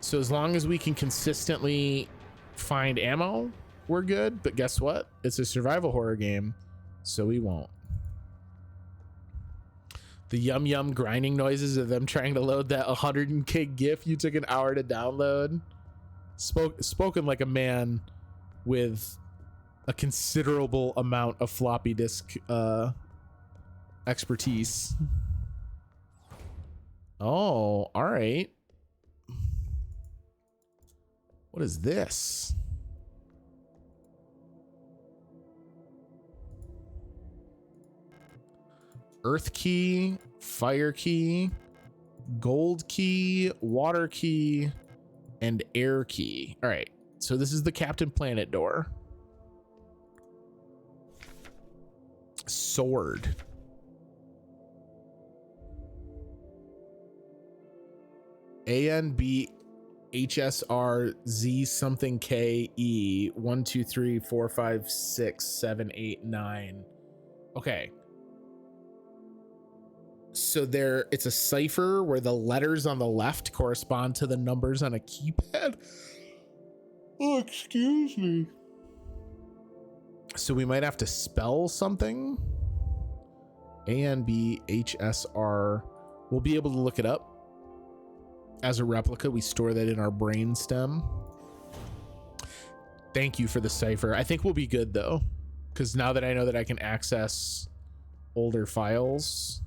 So as long as we can consistently find ammo, we're good. But guess what? It's a survival horror game, so we won't. The yum yum grinding noises of them trying to load that 100K GIF you took an hour to download. Spoken like a man with a considerable amount of floppy disk expertise. Oh, all right. What is this? Earth key, fire key, gold key, water key, and air key. All right. So this is the Captain Planet door. Sword. ANB HSR Z something KE 1 2 3 4 5 6 7 8 9. Okay. So there, it's a cipher where the letters on the left correspond to the numbers on a keypad. Oh, excuse me. So we might have to spell something. ANBHSR. We'll be able to look it up. As a replica, we store that in our brain stem. Thank you for the cipher. I think we'll be good though, because now that I know that I can access older files,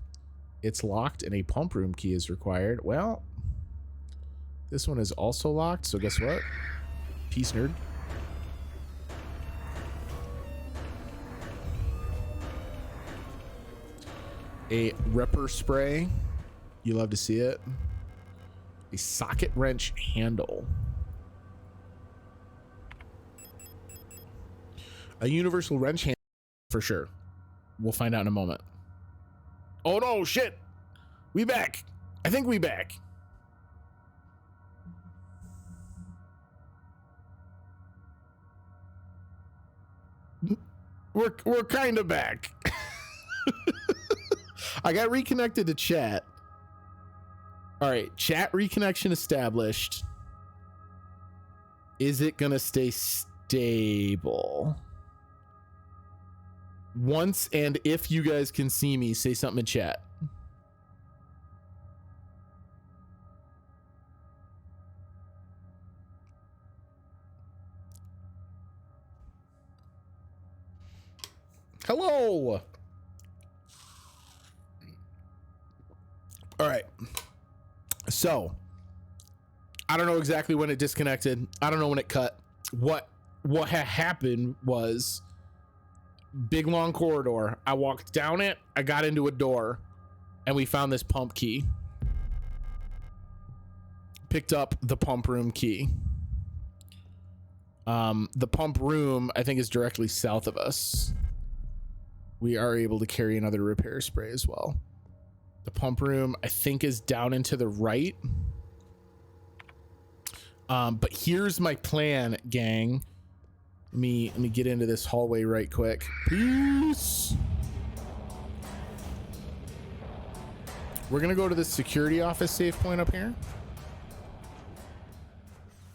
it's locked and a pump room key is required. Well, this one is also locked, so guess what? Peace, nerd. A ripper spray. You love to see it. A socket wrench handle. A universal wrench handle for sure. We'll find out in a moment. Oh no, shit. We back. I think we back. We're kind of back. I got reconnected to chat. All right, chat reconnection established. Is it gonna stay stable? Once and if you guys can see me, say something in chat. Hello. All right. So, I don't know exactly when it disconnected. I don't know when it cut. What had happened was big long corridor. I walked down it. I got into a door and we found this pump key. Picked up the pump room key. The pump room, I think, is directly south of us. We are able to carry another repair spray as well. The pump room, I think, is down and to the right. But here's my plan, gang. Let me get into this hallway right quick. Peace. We're gonna go to the security office safe point up here.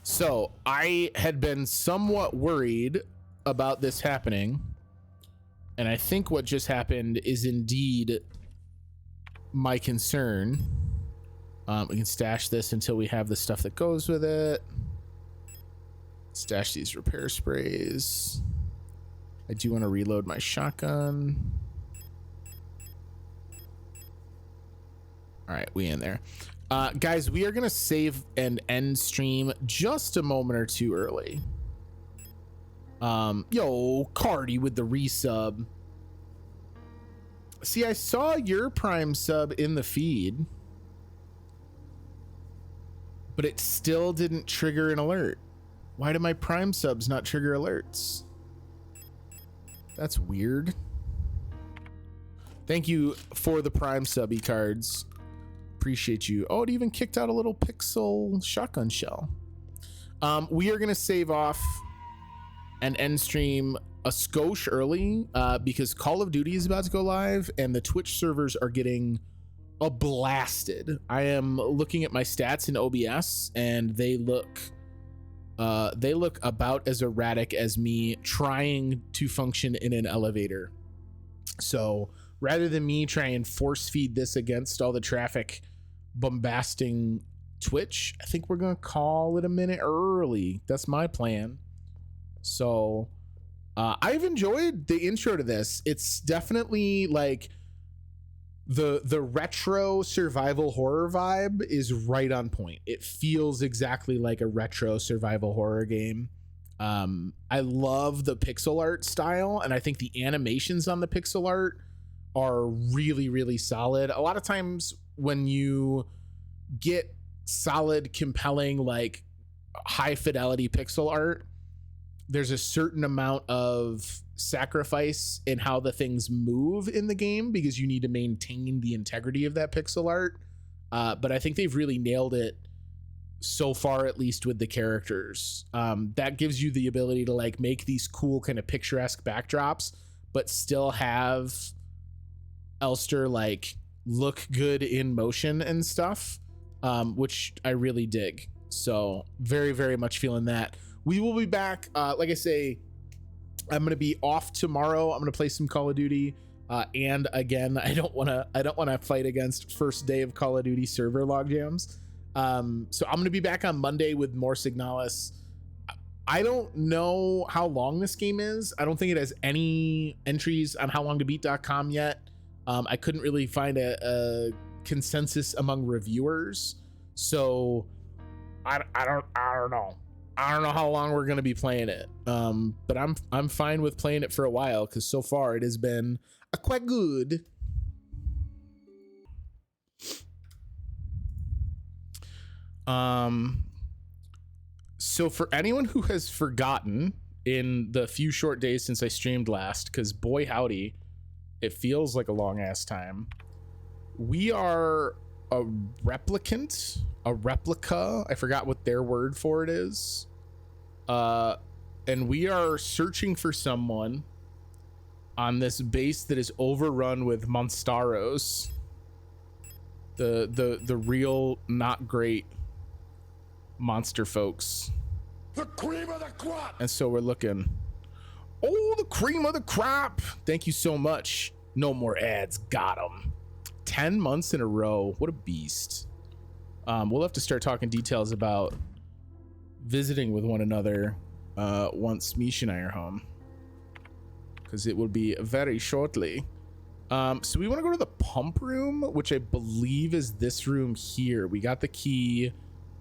So I had been somewhat worried about this happening, and I think what just happened is indeed my concern. We can stash this until we have the stuff that goes with it. Stash these repair sprays. I do want to reload my shotgun. All right, we in there. Guys, we are gonna save and end stream just a moment or two early. Yo, Cardi with the resub. See, I saw your Prime sub in the feed, but it still didn't trigger an alert. Why do my Prime subs not trigger alerts? That's weird. Thank you for the Prime subby cards. Appreciate you. Oh, it even kicked out a little pixel shotgun shell. We are gonna save off and end stream a skosh early because Call of Duty is about to go live and the Twitch servers are getting blasted. I am looking at my stats in OBS and they look about as erratic as me trying to function in an elevator. So rather than me try and force feed this against all the traffic bombasting Twitch, I think we're gonna call it a minute early. That's my plan. So I've enjoyed the intro to this. It's definitely like the retro survival horror vibe is right on point. It feels exactly like a retro survival horror game. I love the pixel art style, and I think the animations on the pixel art are really, really solid. A lot of times when you get solid, compelling, like high fidelity pixel art, there's a certain amount of sacrifice in how the things move in the game because you need to maintain the integrity of that pixel art. But I think they've really nailed it so far, at least with the characters. That gives you the ability to like make these cool kind of picturesque backdrops, but still have Elster like look good in motion and stuff, which I really dig. So very, very much feeling that. We will be back. Like I say, I'm going to be off tomorrow. I'm going to play some Call of Duty. And again, I don't want to fight against first day of Call of Duty server log jams. So I'm going to be back on Monday with more Signalis. I don't know how long this game is. I don't think it has any entries on howlongtobeat.com yet. I couldn't really find a consensus among reviewers. So I don't know. I don't know how long we're going to be playing it. But I'm fine with playing it for a while because so far it has been quite good. So for anyone who has forgotten in the few short days since I streamed last, because boy howdy, it feels like a long ass time. We are a replicant, a replica. I forgot what their word for it is. And we are searching for someone on this base that is overrun with monsteros. The real not great monster folks. The cream of the crop. And so we're looking. Oh, the cream of the crop. Thank you so much. No more ads. Got them. 10 months in a row. What a beast. We'll have to start talking details about visiting with one another once Mish and I are home, because it will be very shortly. So we want to go to the pump room, which I believe is this room here. We got the key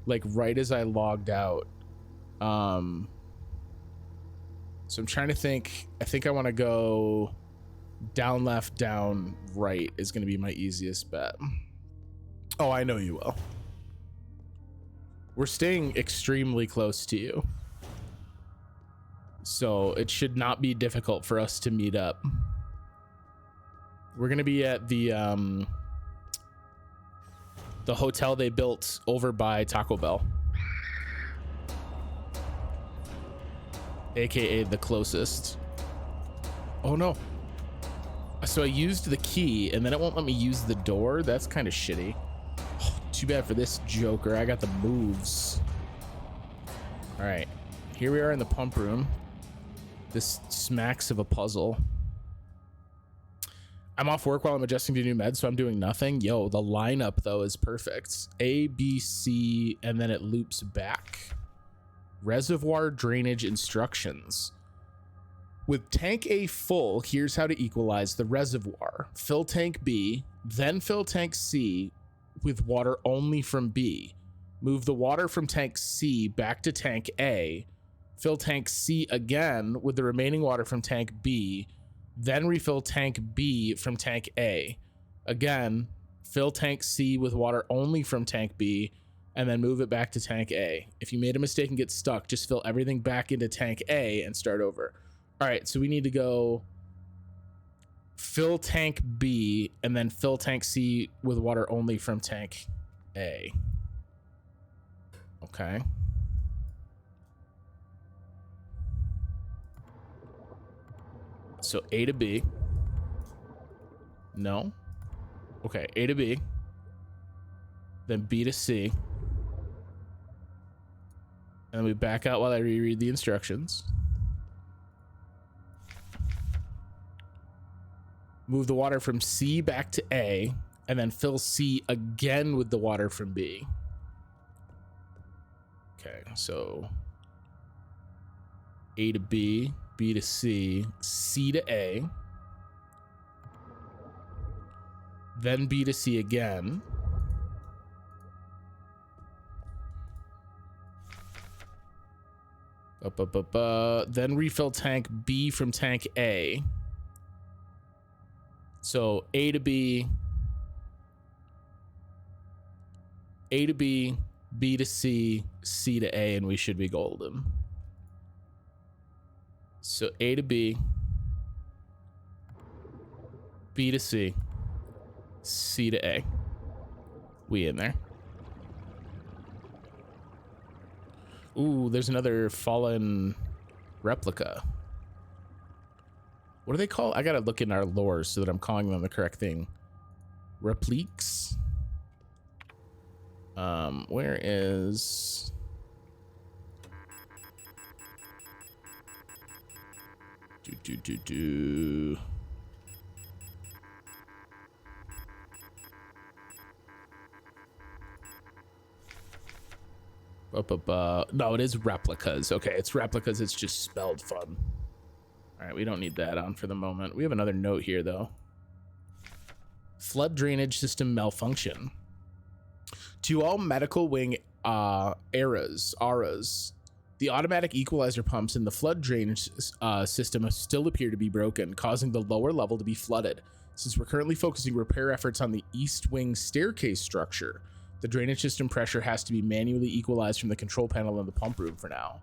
like right as I logged out. So I'm trying to think. I think I want to go down left, down right is going to be my easiest bet. Oh, I know you will. We're staying extremely close to you, so it should not be difficult for us to meet up. We're going to be at the hotel they built over by Taco Bell, aka the closest. Oh no. So I used the key and then it won't let me use the door. That's kind of shitty. Oh, too bad for this joker. I got the moves. All right, here we are in the pump room. This smacks of a puzzle. I'm off work while I'm adjusting to new meds, so I'm doing nothing. Yo, the lineup though is perfect. A, B, C, and then it loops back. Reservoir drainage instructions. With tank A full, here's how to equalize the reservoir. Fill tank B, then fill tank C with water only from B. Move the water from tank C back to tank A. Fill tank C again with the remaining water from tank B. Then refill tank B from tank A. Again, fill tank C with water only from tank B, and then move it back to tank A. If you made a mistake and get stuck, just fill everything back into tank A and start over. All right, so we need to go fill tank B and then fill tank C with water only from tank A. Okay. So A to B. No. Okay, A to B. Then B to C. And then we back out while I reread the instructions. Move the water from C back to A, and then fill C again with the water from B. Okay, so A to B, B to C, C to A, then B to C again. Then refill tank B from tank A. So A to B, B to C, C to A, and we should be golden. So A to B, B to C, C to A. We in there. Ooh, there's another fallen replica. What do they call? I gotta look in our lore so that I'm calling them the correct thing. Repliques. Where is... No, it is replicas. Okay, it's replicas. It's just spelled fun. All right, we don't need that on for the moment. We have another note here, though. Flood drainage system malfunction. To all medical wing ARAs, the automatic equalizer pumps in the flood drainage system still appear to be broken, causing the lower level to be flooded. Since we're currently focusing repair efforts on the east wing staircase structure, the drainage system pressure has to be manually equalized from the control panel in the pump room for now.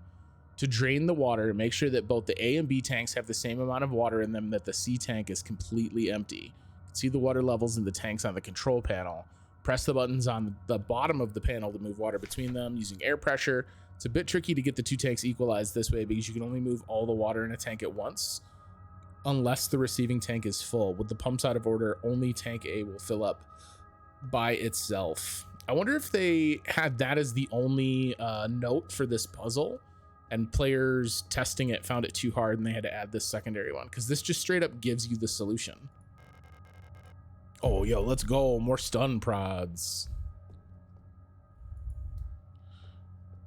To drain the water, make sure that both the A and B tanks have the same amount of water in them, that the C tank is completely empty. You can see the water levels in the tanks on the control panel. Press the buttons on the bottom of the panel to move water between them using air pressure. It's a bit tricky to get the two tanks equalized this way because you can only move all the water in a tank at once unless the receiving tank is full. With the pumps out of order, only tank A will fill up by itself. I wonder if they had that as the only note for this puzzle and players testing it found it too hard and they had to add this secondary one, because this just straight up gives you the solution. Oh, yo, let's go. More stun prods.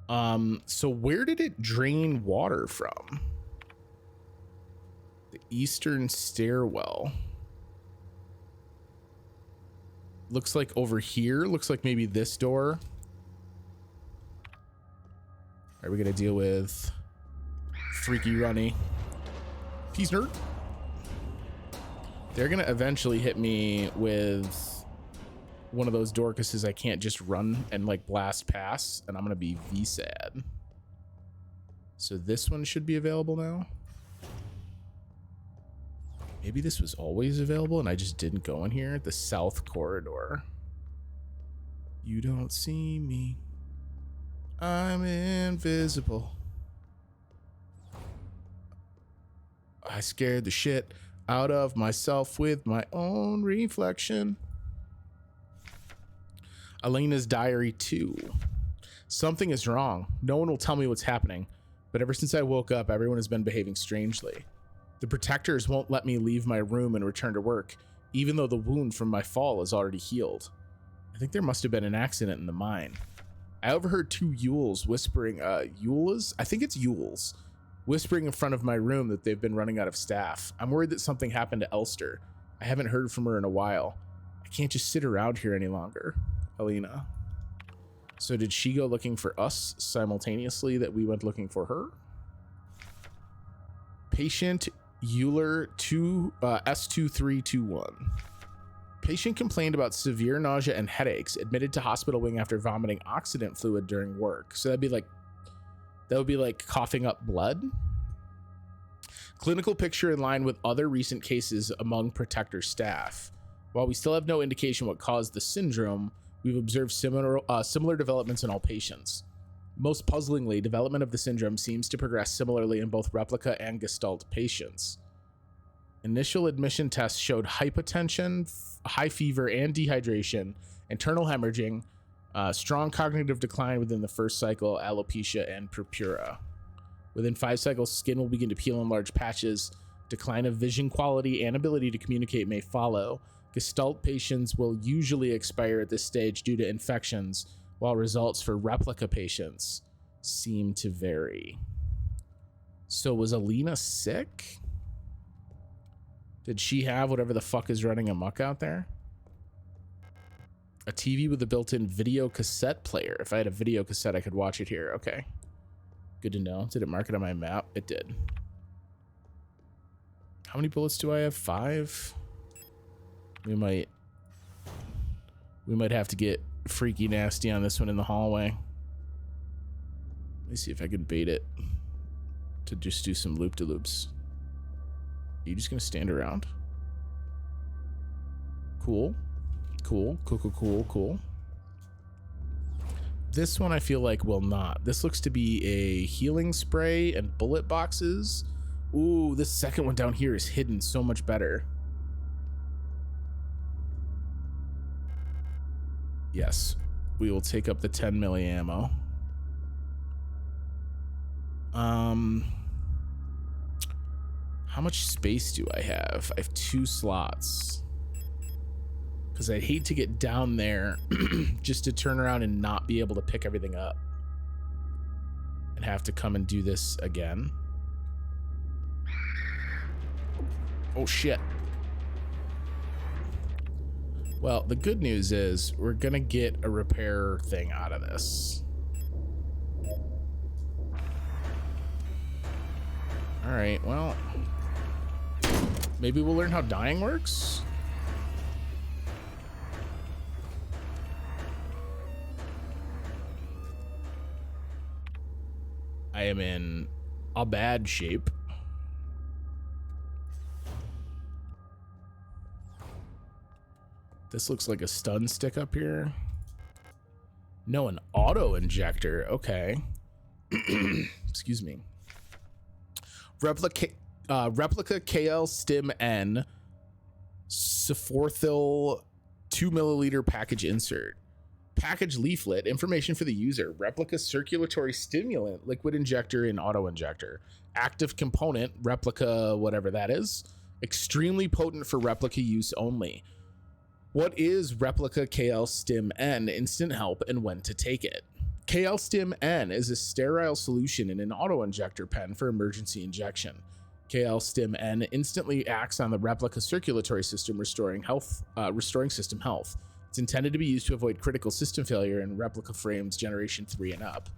So where did it drain water from? The eastern stairwell. Looks like over here. Looks like maybe this door. Are we gonna deal with Freaky Runny? Peace, nerd. They're gonna eventually hit me with one of those Dorcases I can't just run and like blast past, and I'm gonna be V-sad. So this one should be available now. Maybe this was always available and I just didn't go in here. The south corridor. You don't see me. I'm invisible. I scared the shit out of myself with my own reflection. Elena's diary 2. Something is wrong. No one will tell me what's happening, but ever since I woke up, everyone has been behaving strangely. The protectors won't let me leave my room and return to work, even though the wound from my fall is already healed. I think there must have been an accident in the mine. I overheard two Yules whispering, Yules? I think it's Yules, whispering in front of my room that they've been running out of staff. I'm worried that something happened to Elster. I haven't heard from her in a while. I can't just sit around here any longer. Elena. So did she go looking for us simultaneously that we went looking for her? Patient Euler S2321. Patient complained about severe nausea and headaches, admitted to hospital wing after vomiting oxidant fluid during work. So that would be like coughing up blood. Clinical picture in line with other recent cases among Protector staff. While we still have no indication what caused the syndrome, we've observed similar developments in all patients. Most puzzlingly, development of the syndrome seems to progress similarly in both replica and gestalt patients. Initial admission tests showed hypotension, high fever and dehydration, internal hemorrhaging, strong cognitive decline within the first cycle, alopecia, and purpura. Within 5 cycles, skin will begin to peel in large patches. Decline of vision quality and ability to communicate may follow. Gestalt patients will usually expire at this stage due to infections, while results for replica patients seem to vary. So was Alina sick? Did she have whatever the fuck is running amok out there? A TV with a built-in video cassette player. If I had a video cassette, I could watch it here. Okay. Good to know. Did it mark it on my map? It did. How many bullets do I have? 5? We might have to get freaky nasty on this one in the hallway. Let me see if I can bait it to just do some loop-de-loops. Are you just gonna stand around? Cool. Cool. Cool, cool, cool, cool. This one I feel like will not. This looks to be a healing spray and bullet boxes. Ooh, this second one down here is hidden so much better. Yes, we will take up the 10 milli ammo. How much space do I have? I have 2 slots. Because I'd hate to get down there just to turn around and not be able to pick everything up. And have to come and do this again. Oh shit. Well, the good news is we're gonna get a repair thing out of this. Alright, well, maybe we'll learn how dying works? I am in a bad shape. This looks like a stun stick up here. No, an auto injector. Okay. Excuse me. Replica KL Stim N Seforthil 2 milliliter package insert. Package leaflet, information for the user. Replica circulatory stimulant, liquid injector and auto injector. Active component, replica, whatever that is. Extremely potent for replica use only. What is Replica KL Stim N instant help and when to take it? KL Stim N is a sterile solution in an auto injector pen for emergency injection. KL Stim N instantly acts on the replica circulatory system, restoring system health. It's intended to be used to avoid critical system failure in replica frames generation 3 and up.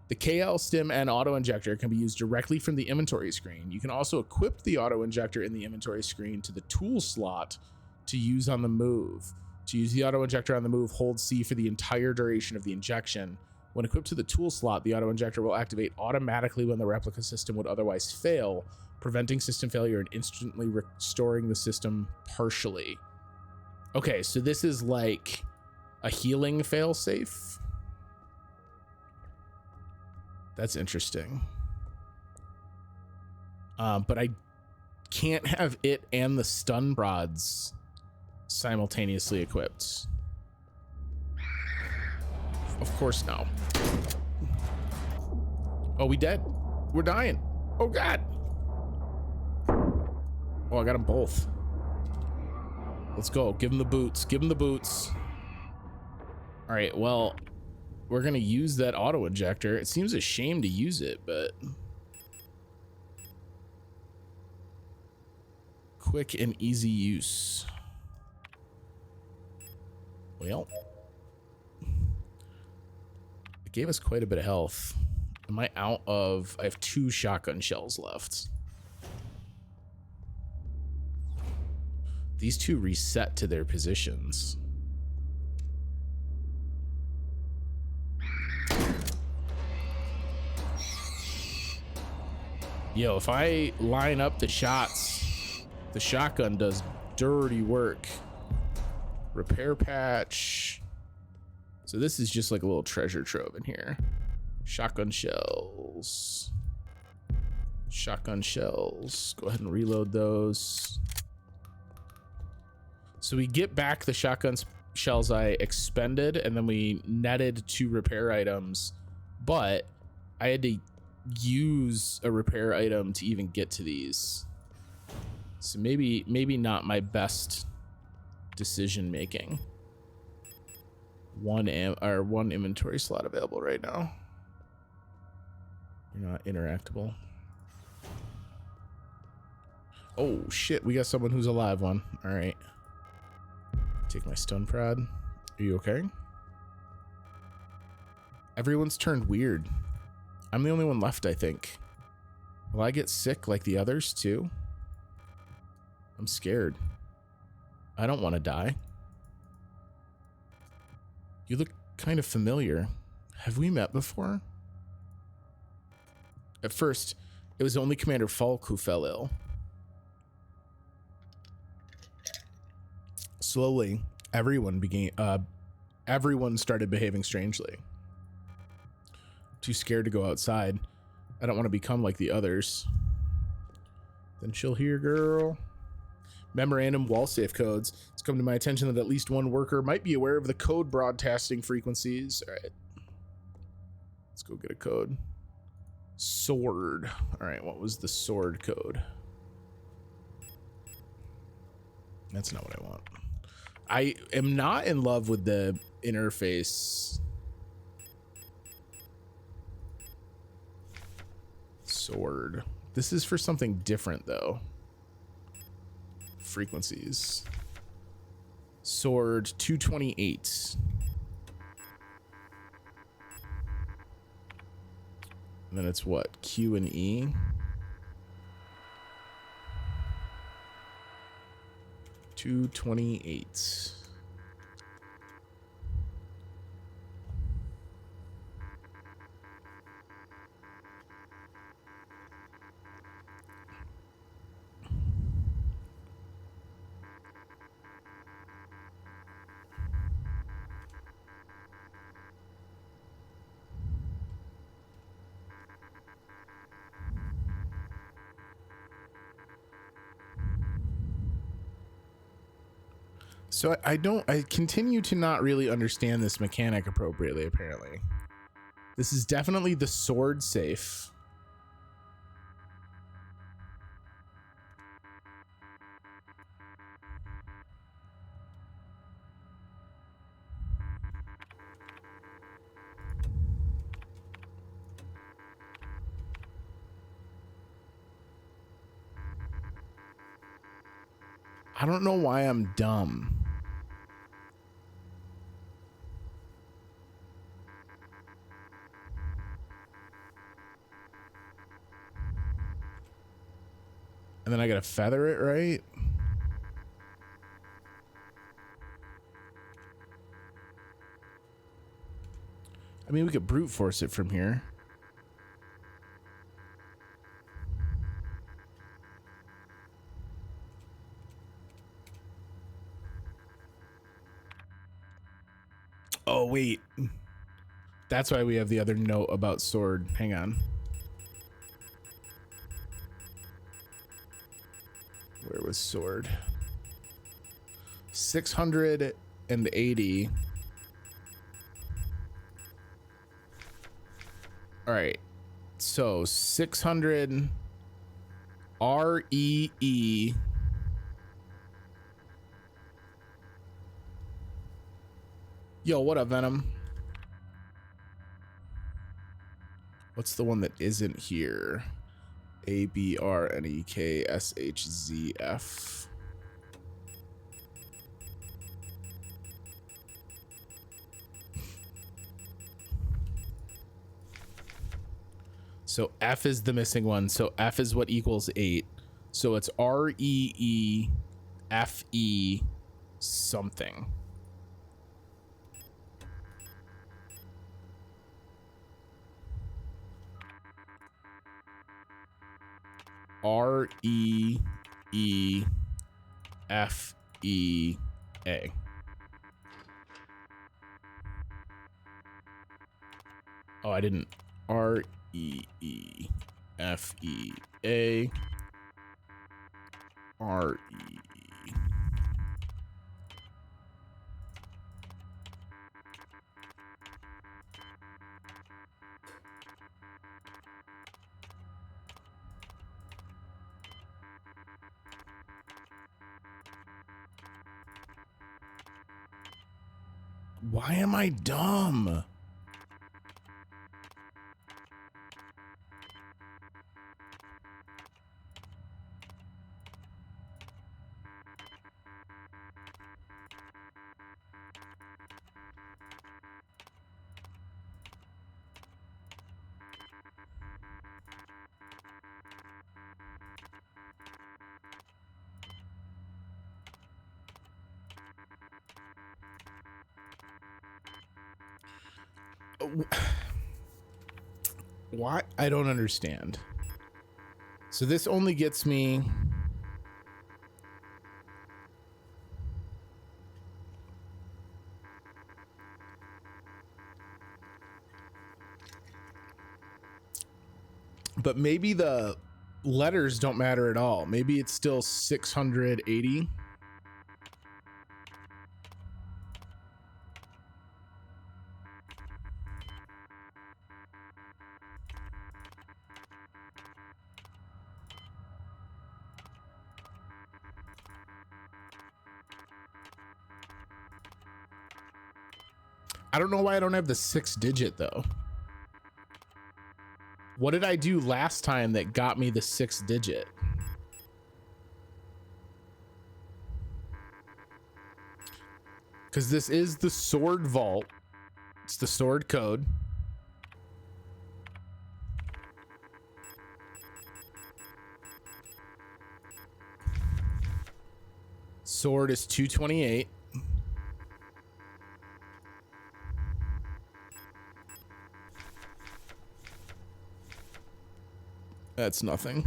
The KL Stim N auto injector can be used directly from the inventory screen. You can also equip the auto injector in the inventory screen to the tool slot to use on the move. To use the auto injector on the move, hold C for the entire duration of the injection. When equipped to the tool slot, the auto injector will activate automatically when the replica system would otherwise fail, preventing system failure and instantly restoring the system partially. Okay, so this is like a healing failsafe. That's interesting. But I can't have it and the stun rods simultaneously equipped. Of course no. Oh, we dead. We're dying. Oh god. Oh, I got them both. Let's go. Give him the boots. Give him the boots. All right, well, we're gonna use that auto injector. It seems a shame to use it, but quick and easy use. Well, it gave us quite a bit of health. Am I out of... I have 2 shotgun shells left. These 2 reset to their positions. Yo, if I line up the shots, the shotgun does dirty work. Repair patch. So this is just like a little treasure trove in here. Shotgun shells. Shotgun shells. Go ahead and reload those. So we get back the shotgun shells I expended, and then we netted 2 repair items, but I had to use a repair item to even get to these. So maybe not my best decision making. One inventory slot available right now. You're not interactable. Oh shit, we got someone who's a live one. All right. Take my stun prod. Are you okay? Everyone's turned weird. I'm the only one left, I think. Will I get sick like the others too? I'm scared. I don't want to die. You look kind of familiar. Have we met before? At first, it was only Commander Falk who fell ill. Slowly, everyone started behaving strangely. Too scared to go outside. I don't want to become like the others. Then chill here, girl. Memorandum wall safe codes. It's come to my attention that at least one worker might be aware of the code broadcasting frequencies. All right. Let's go get a code. Sword. All right, what was the sword code? That's not what I want. I am not in love with the interface. Sword. This is for something different, though. Frequencies. Sword 228. And then it's what? Q and E? 228. So I continue to not really understand this mechanic appropriately, apparently. This is definitely the sword safe. I don't know why I'm dumb. And then I gotta feather it, right? I mean, we could brute force it from here. Oh, wait. That's why we have the other note about sword. Hang on. Where was sword? 680. All right. So 600 REE. Yo, what up, Venom? What's the one that isn't here? ABRNEKSHZF. So F is the missing one. So F is what equals 8. So it's REEFE something. REEFEA. Oh, I didn't. REEFEA. RE. Why am I dumb? Why? I don't understand. So this only gets me... But maybe the letters don't matter at all. Maybe it's still 680. I don't know why I don't have the 6-digit though. What did I do last time that got me the 6-digit? Because this is the sword vault. It's the sword code. Sword is 228. That's nothing.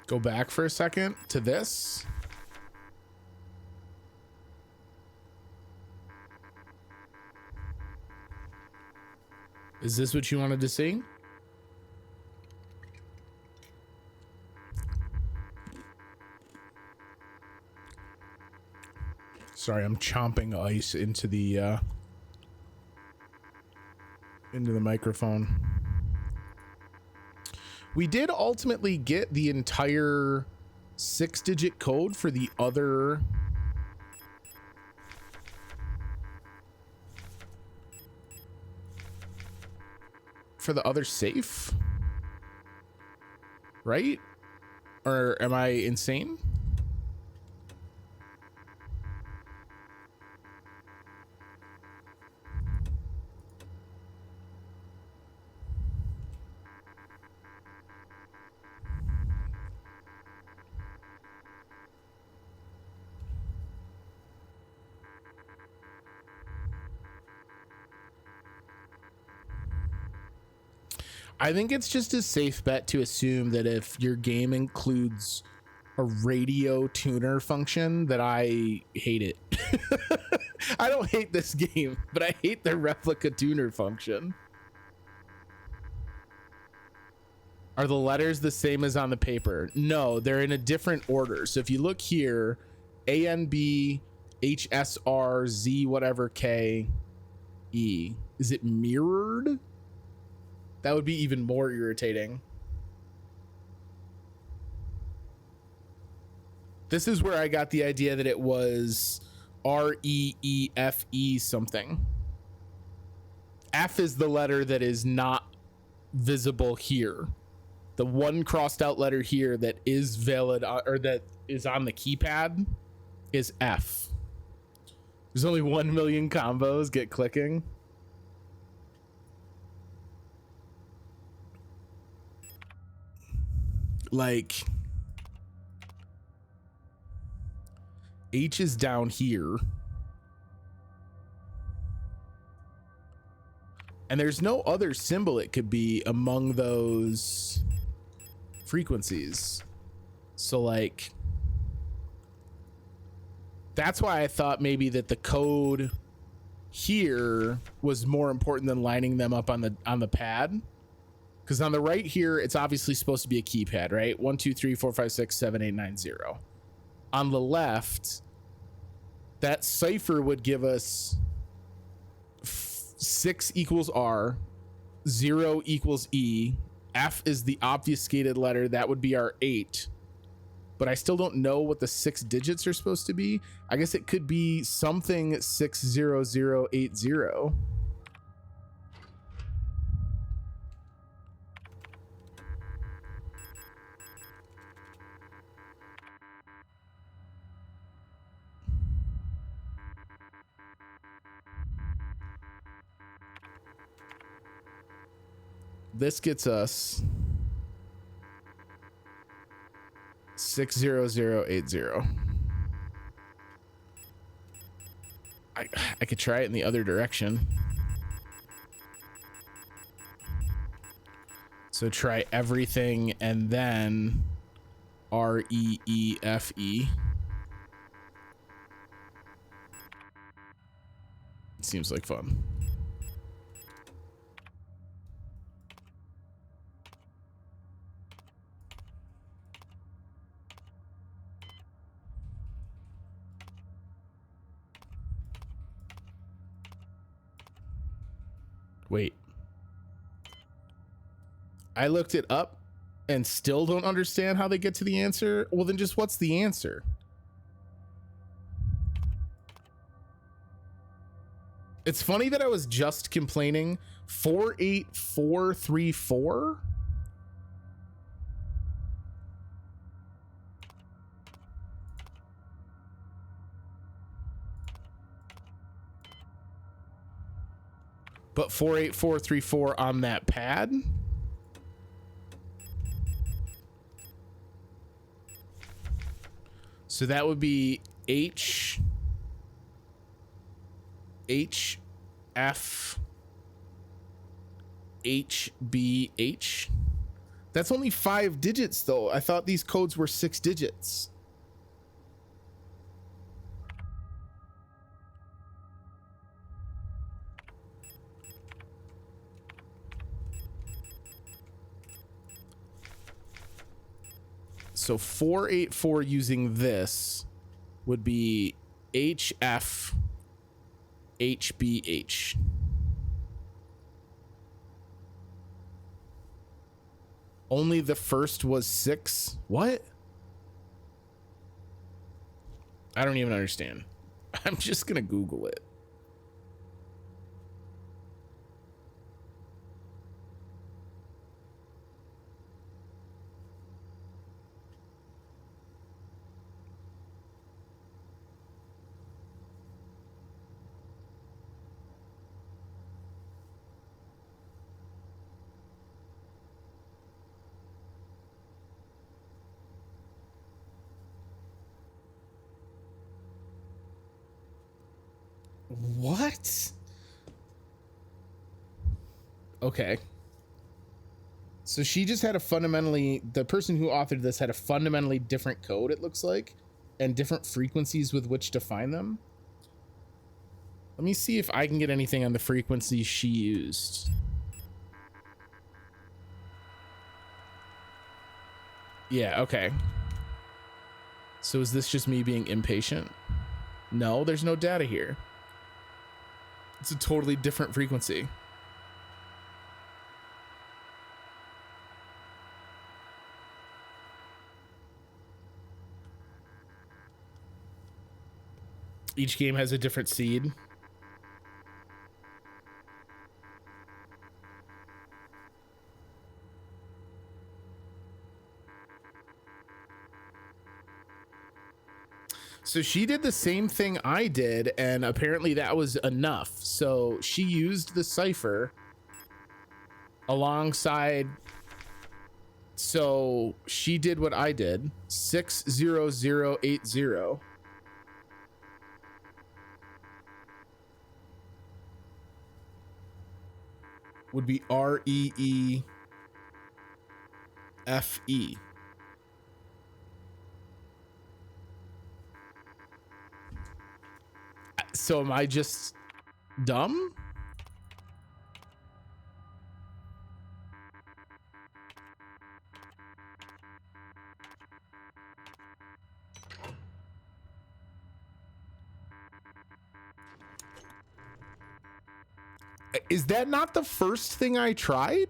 Go back for a second to this. Is this what you wanted to see? Sorry, I'm chomping ice into the microphone. We did ultimately get the entire 6-digit code for the other safe, right? Or am I insane? I think it's just a safe bet to assume that if your game includes a radio tuner function, that I hate it. I don't hate this game, but I hate the replica tuner function. Are the letters the same as on the paper? No, they're in a different order. So if you look here, A, N, B, H, S, R, Z, whatever, K, E. Is it mirrored? That would be even more irritating. This is where I got the idea that it was R-E-E-F-E something. F is the letter that is not visible here. The one crossed out letter here that is valid, or that is on the keypad, is F. There's only 1 million combos. Get clicking. Like, H is down here. And there's no other symbol it could be among those frequencies. So, like, that's why I thought maybe that the code here was more important than lining them up on the pad. Because on the right here, it's obviously supposed to be a keypad, right? 1, 2, 3, 4, 5, 6, 7, 8, 9, 0. On the left, that cipher would give us 6 equals R, 0 equals E, F is the obfuscated letter, that would be our 8. But I still don't know what the 6 digits are supposed to be. I guess it could be something 60080. This gets us 60080. I could try it in the other direction. So try everything and then REEFE. Seems like fun. Wait. I looked it up and still don't understand how they get to the answer. Well, then just what's the answer? It's funny that I was just complaining 48434. But 48434 on that pad. So that would be H F H B H. That's only 5 digits though. I thought these codes were 6 digits. So 484 using this would be HF HBH. Only the first was 6. What? I don't even understand. I'm just gonna Google it. What? Okay. So she just had a fundamentally, the person who authored this had a fundamentally different code, it looks like, and different frequencies with which to find them. Let me see if I can get anything on the frequencies she used. Yeah, okay. So is this just me being impatient? No, there's no data here. It's a totally different frequency. Each game has a different seed. So she did the same thing I did, and apparently that was enough. So she used the cipher alongside. So she did what I did. 60080 would be REEFE. So am I just dumb? Is that not the first thing I tried?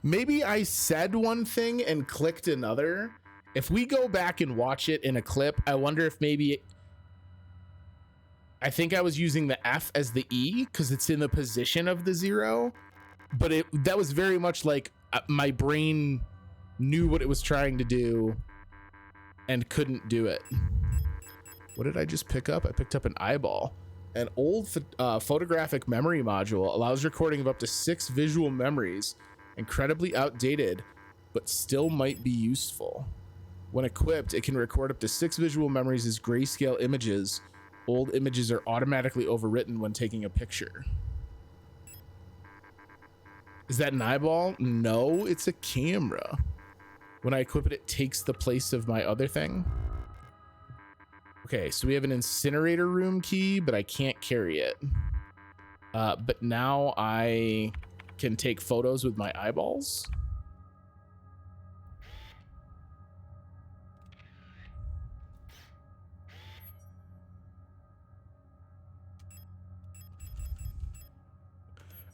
Maybe I said one thing and clicked another. If we go back and watch it in a clip, I wonder if maybe... I think I was using the F as the E because it's in the position of the 0. But that was very much like my brain knew what it was trying to do and couldn't do it. What did I just pick up? I picked up an eyeball. An old photographic memory module allows recording of up to 6 visual memories. Incredibly outdated, but still might be useful. When equipped, it can record up to 6 visual memories as grayscale images. Old images are automatically overwritten when taking a picture. Is that an eyeball? No, it's a camera. When I equip it, it takes the place of my other thing. Okay, so we have an incinerator room key, but I can't carry it. But now I can take photos with my eyeballs.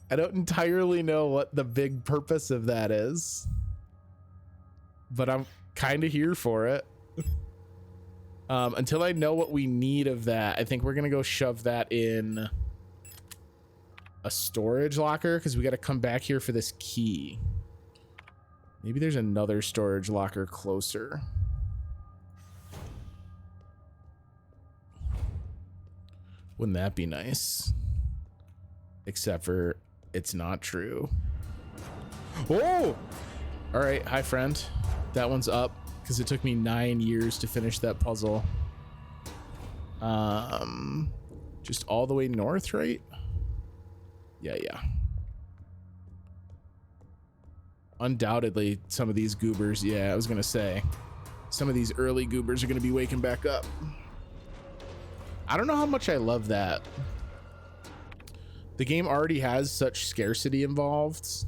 I don't entirely know what the big purpose of that is, but I'm kind of here for it. Until I know what we need of that, I think we're gonna go shove that in a storage locker because we got to come back here for this key. Maybe there's another storage locker closer. Wouldn't that be nice? Except for it's not true. Oh! All right, hi friend. That one's up because it took me 9 years to finish that puzzle. Just all the way north, right? Yeah. Undoubtedly, some of these goobers, yeah, I was gonna say, some of these early goobers are gonna be waking back up. I don't know how much I love that. The game already has such scarcity involved.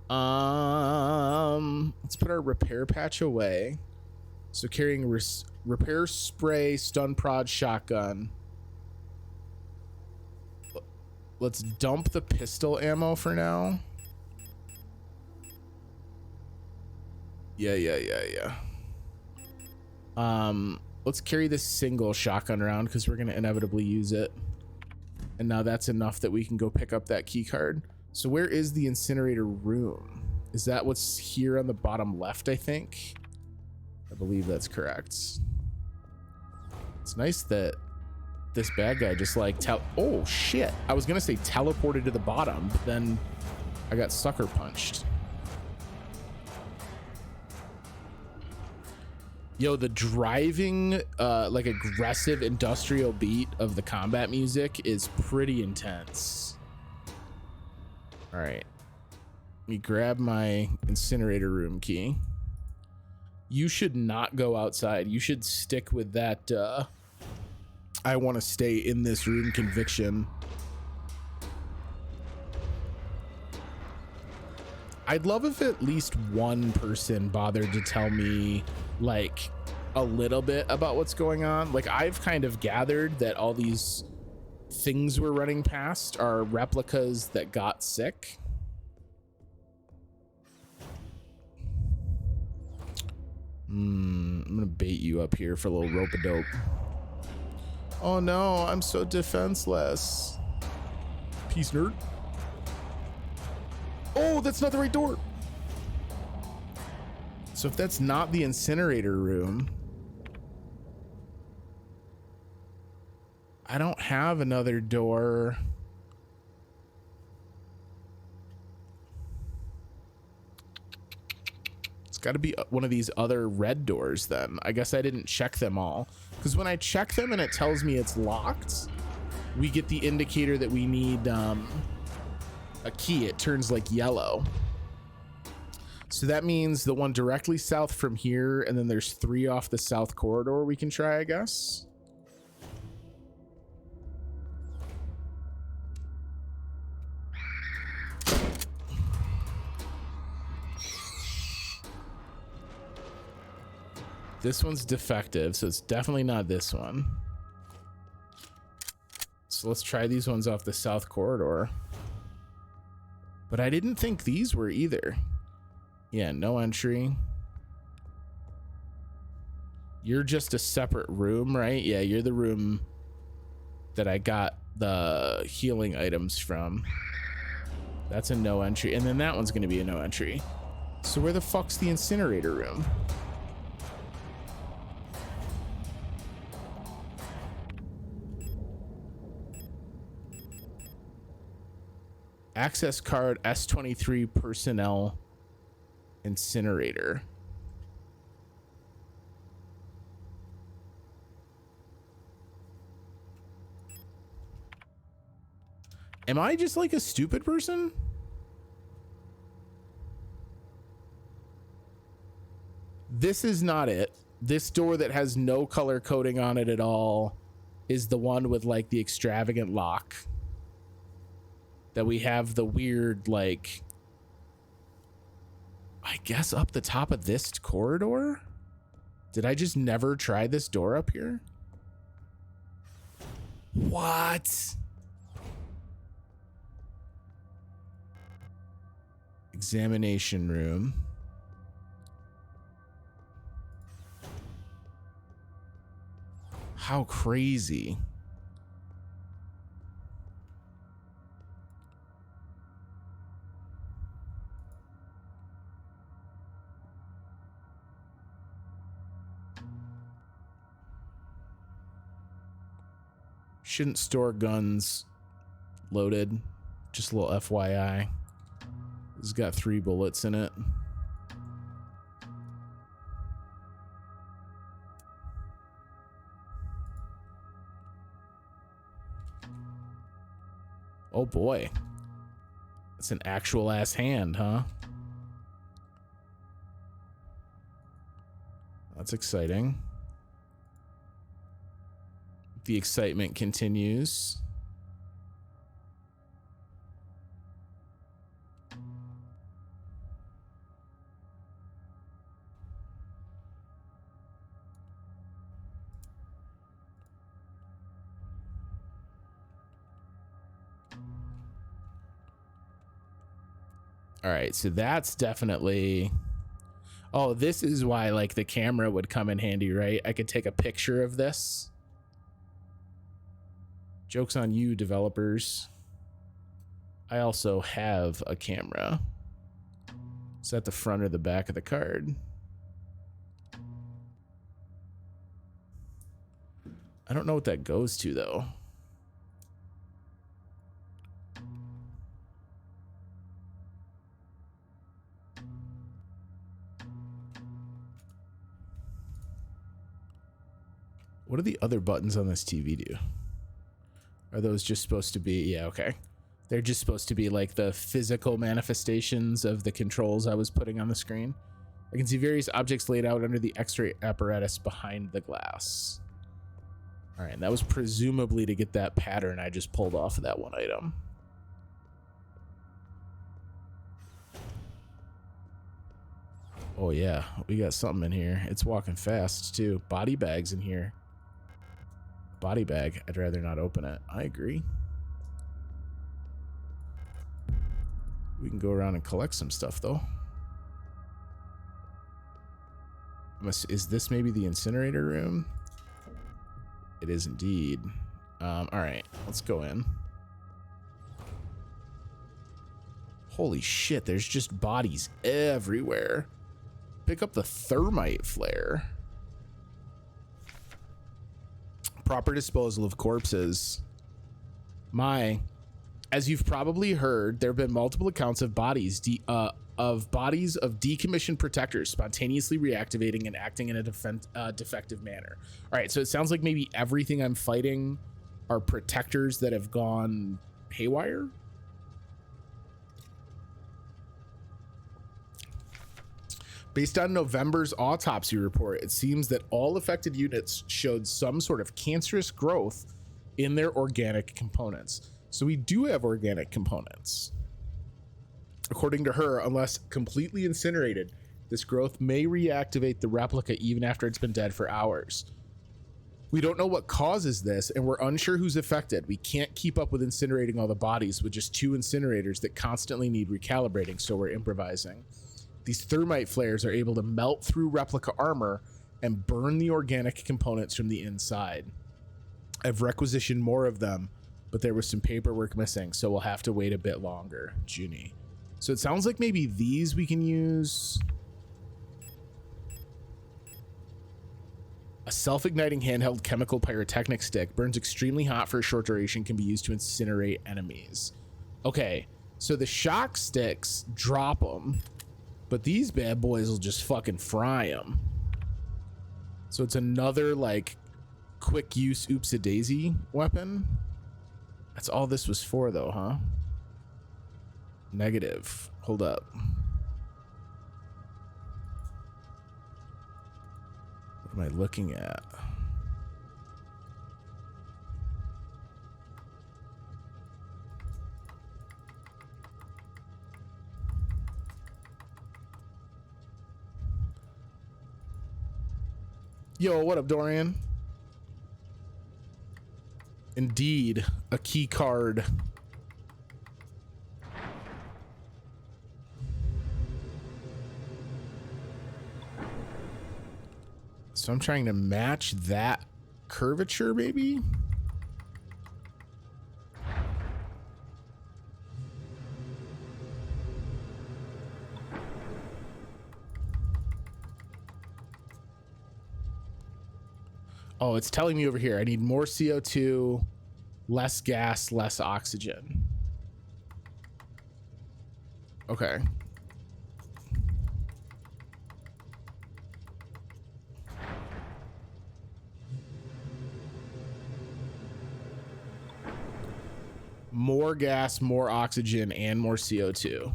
Let's put our repair patch away. So carrying repair spray, stun prod, shotgun. Let's dump the pistol ammo for now. Yeah. Let's carry this single shotgun around because we're gonna inevitably use it. And now that's enough that we can go pick up that key card. So where is the incinerator room? Is that what's here on the bottom left, I think? I believe that's correct. It's nice that this bad guy just like oh shit. I was gonna say teleported to the bottom, but then I got sucker punched. Yo, the driving, like aggressive industrial beat of the combat music is pretty intense. All right, let me grab my incinerator room key. You should not go outside. You should stick with that, I want to stay in this room conviction. I'd love if at least one person bothered to tell me like a little bit about what's going on. Like I've kind of gathered that all these things we're running past are replicas that got sick. I'm gonna bait you up here for a little rope-a-dope. Oh no, I'm so defenseless. Peace, nerd. Oh, that's not the right door. So if that's not the incinerator room, I don't have another door. It's got to be one of these other red doors then. I guess I didn't check them all. Because when I check them and it tells me it's locked, we get the indicator that we need a key. It turns like yellow. So that means the one directly south from here, and then there's 3 off the south corridor we can try, I guess. This one's defective, so it's definitely not this one. So let's try these ones off the south corridor. But I didn't think these were either. Yeah, no entry. You're just a separate room, right? Yeah, you're the room that I got the healing items from. That's a no entry. And then that one's going to be a no entry. So where the fuck's the incinerator room? Access card S23 personnel incinerator. Am I just like a stupid person? This is not it. This door that has no color coding on it at all is the one with like the extravagant lock. That we have the weird, like, I guess up the top of this corridor? Did I just never try this door up here? What? Examination room. How crazy. Shouldn't store guns loaded. Just a little FYI. It's got 3 bullets in it. Oh boy. It's an actual ass hand, huh? That's exciting. The excitement continues. All right, so that's definitely... Oh, this is why, like, the camera would come in handy, right? I could take a picture of this. Joke's on you, developers. I also have a camera. It's at the front or the back of the card. I don't know what that goes to, though. What do the other buttons on this TV do? Are those just supposed to be... Yeah, okay. They're just supposed to be like the physical manifestations of the controls I was putting on the screen. I can see various objects laid out under the X-ray apparatus behind the glass. All right, and that was presumably to get that pattern I just pulled off of that one item. Oh yeah, we got something in here. It's walking fast too. Body bags in here. Body bag. I'd rather not open it. I agree. We can go around and collect some stuff though. Is this maybe the incinerator room? It is indeed. All right, let's go in. Holy shit, there's just bodies everywhere. Pick up the thermite flare. Proper disposal of corpses. As you've probably heard, there have been multiple accounts of bodies of decommissioned protectors spontaneously reactivating and acting in a defective manner. All right, so it sounds like maybe everything I'm fighting are protectors that have gone haywire. Based on November's autopsy report, it seems that all affected units showed some sort of cancerous growth in their organic components. So we do have organic components. According to her, unless completely incinerated, this growth may reactivate the replica even after it's been dead for hours. We don't know what causes this, and we're unsure who's affected. We can't keep up with incinerating all the bodies with just 2 incinerators that constantly need recalibrating, so we're improvising. These thermite flares are able to melt through replica armor and burn the organic components from the inside. I've requisitioned more of them, but there was some paperwork missing, so we'll have to wait a bit longer. Junie. So it sounds like maybe these we can use. A self-igniting handheld chemical pyrotechnic stick burns extremely hot for a short duration, can be used to incinerate enemies. Okay, So the shock sticks drop them, but these bad boys will just fucking fry them. So it's another like quick use oops-a-daisy weapon. That's all this was for though, huh? Negative. Hold up. What am I looking at? Yo, what up, Dorian? Indeed, a key card. So I'm trying to match that curvature, maybe? Oh, it's telling me over here. I need more CO2, less gas, less oxygen. Okay. More gas, more oxygen, and more CO2.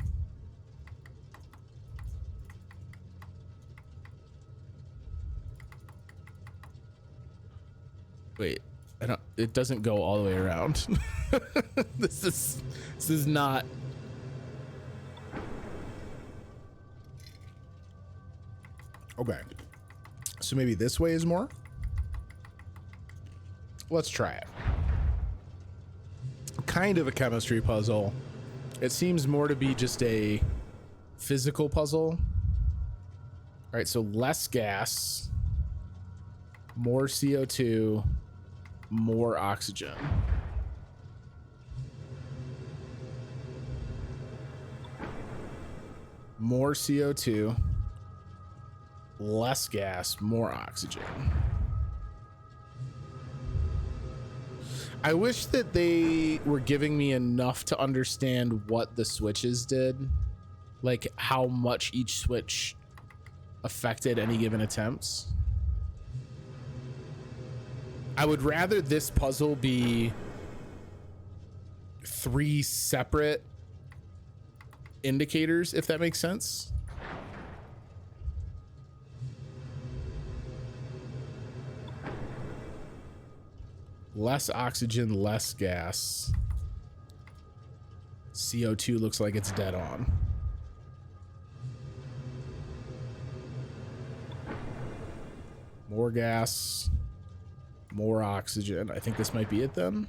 Wait, I don't, it doesn't go all the way around. This is not. Okay. So maybe this way is more? Let's try it. Kind of a chemistry puzzle. It seems more to be just a physical puzzle. All right, so less gas, more CO2, more oxygen. More CO2, less gas, more oxygen. I wish that they were giving me enough to understand what the switches did, like how much each switch affected any given attempts. I would rather this puzzle be 3 separate indicators, if that makes sense. Less oxygen, less gas. CO2 looks like it's dead on. More gas, more oxygen. I think this might be it then.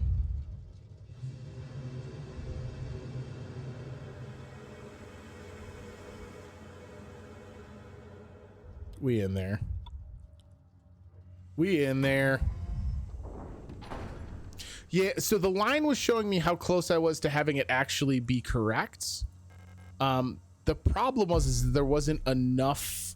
We in there. We in there. Yeah, so the line was showing me how close I was to having it actually be correct. The problem was is there wasn't enough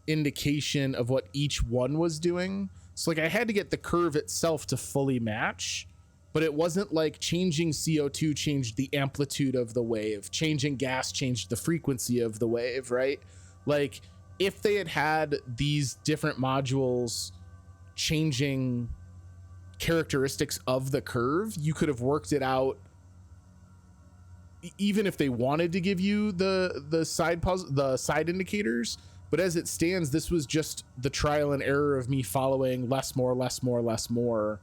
indication of what each one was doing. So like I had to get the curve itself to fully match, but it wasn't like changing CO2 changed the amplitude of the wave, changing gas changed the frequency of the wave, right? Like if they had had these different modules changing characteristics of the curve, you could have worked it out. Even if they wanted to give you the side puzzle, the side indicators, but as it stands, this was just the trial and error of me following less, more, less, more, less, more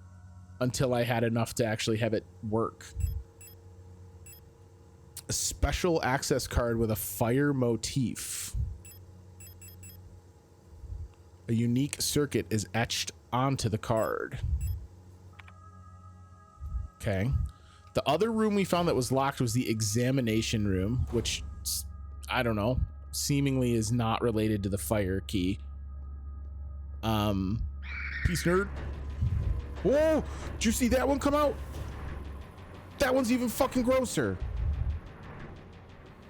until I had enough to actually have it work. A special access card with a fire motif. A unique circuit is etched onto the card. Okay. The other room we found that was locked was the examination room, which I don't know, seemingly is not related to the fire key. Peace, nerd. Whoa! Did you see that one come out? That one's even fucking grosser.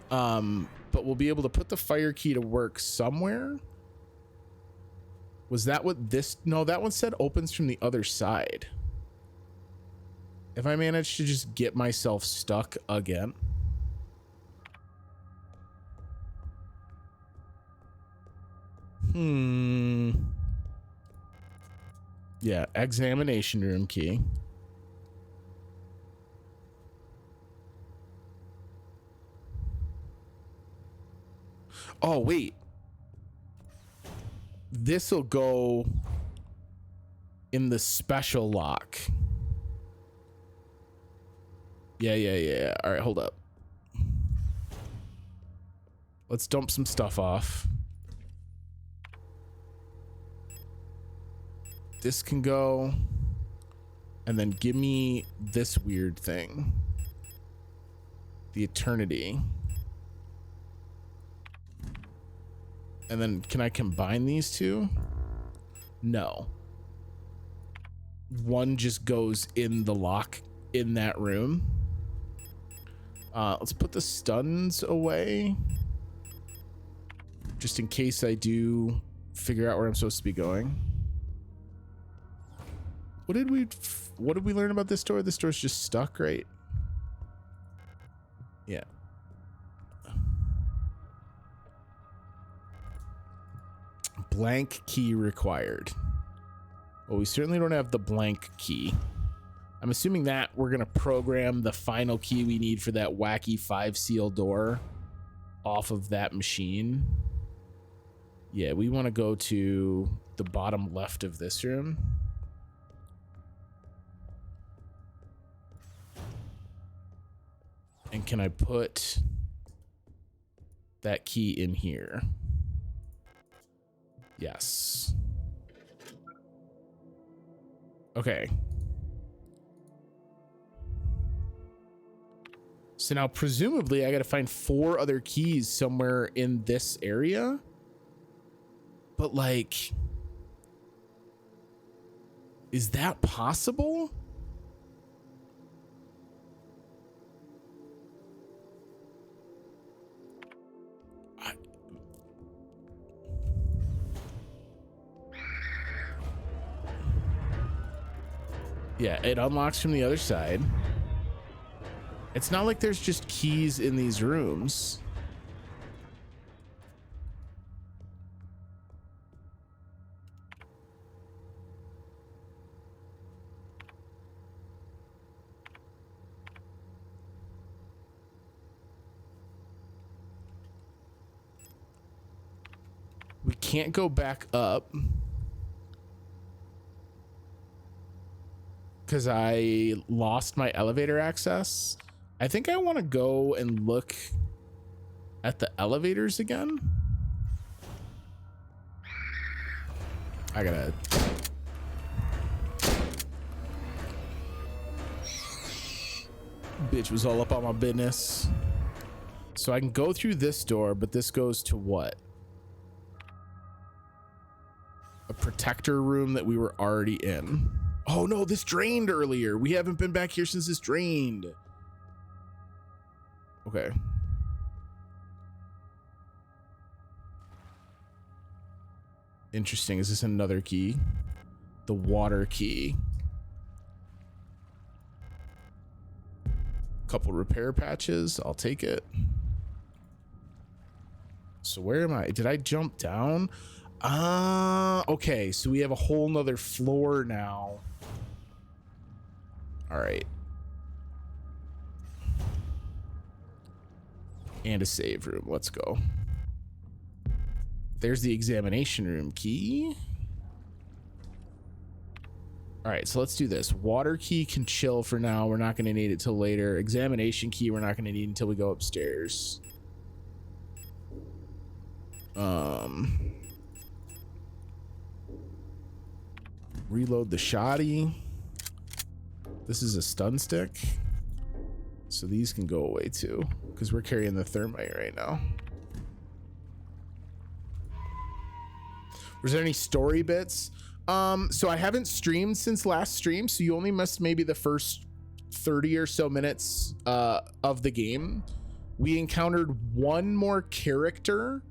But we'll be able to put the fire key to work somewhere. Was that what this? No, that one said opens from the other side. If I manage to just get myself stuck again. Yeah, examination room key. Oh, wait. This'll go in the special lock. Yeah. All right, hold up. Let's dump some stuff off. This can go. And then give me this weird thing. The eternity. And then can I combine these two? No. One just goes in the lock in that room. Let's put the stuns away. Just in case I do figure out where I'm supposed to be going. What did we learn about this door? This door's just stuck, right? Yeah. Blank key required. Well, we certainly don't have the blank key. I'm assuming that we're going to program the final key we need for that wacky 5-seal door off of that machine. Yeah, we want to go to the bottom left of this room. And can I put that key in here? Yes. Okay. So now presumably I got to find 4 other keys somewhere in this area. But like, is that possible? Yeah, it unlocks from the other side. It's not like there's just keys in these rooms. We can't go back up because I lost my elevator access. I think I want to go and look at the elevators again. I gotta... Bitch was all up on my business. So I can go through this door, but this goes to what? A protector room that we were already in. Oh no, this drained earlier. We haven't been back here since this drained. Okay. Interesting. Is this another key? The water key. Couple repair patches. I'll take it. So where am I? Did I jump down? Okay. So we have a whole nother floor now. All right. And a save room. Let's go. There's the examination room key. All right, so let's do this. Water key can chill for now. We're not going to need it till later. Examination key we're not going to need until we go upstairs. Reload the shoddy. This is a stun stick. So these can go away too, because we're carrying the thermite right now. Was there any story bits? So I haven't streamed since last stream, so you only missed maybe the first 30 or so minutes of the game. We encountered one more character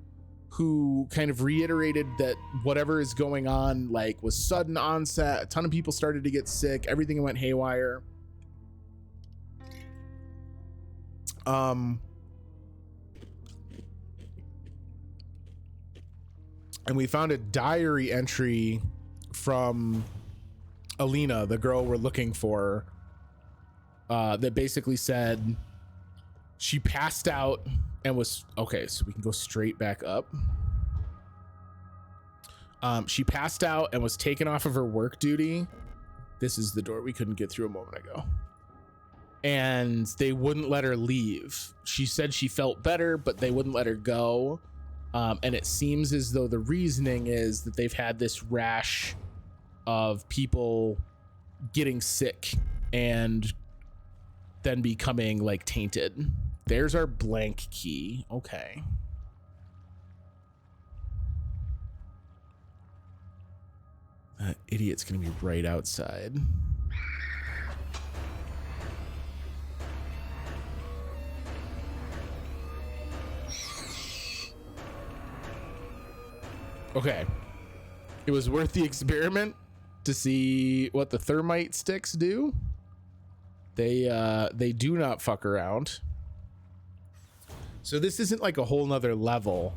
who kind of reiterated that whatever is going on, like, was sudden onset. A ton of people started to get sick. Everything went haywire. And we found a diary entry from Alina, the girl we're looking for, that basically said she passed out and was okay. So we can go straight back up. She passed out and was taken off of her work duty. This is the door we couldn't get through a moment ago. And they wouldn't let her leave. She said she felt better, but they wouldn't let her go. And it seems as though the reasoning is that they've had this rash of people getting sick and then becoming like tainted. There's our blank key. Okay. That idiot's gonna be right outside. Okay. It was worth the experiment to see what the thermite sticks do. They do not fuck around. So this isn't like a whole nother level.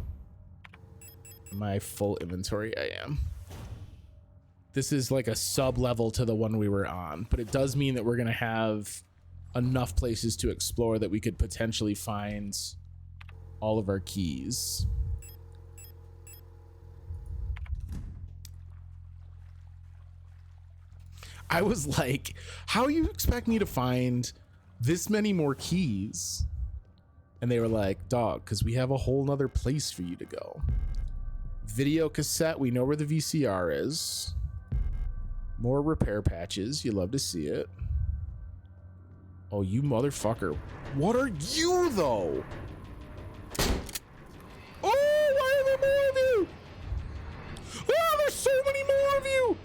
My full inventory, I am. This is like a sub level to the one we were on, but it does mean that we're gonna have enough places to explore that we could potentially find all of our keys. I was like, how you expect me to find this many more keys? And they were like, dog, because we have a whole nother place for you to go. Video cassette, we know where the VCR is. More repair patches, you love to see it. Oh, you motherfucker. What are you, though? Oh, why are there more of you? Oh, there's so many more of you!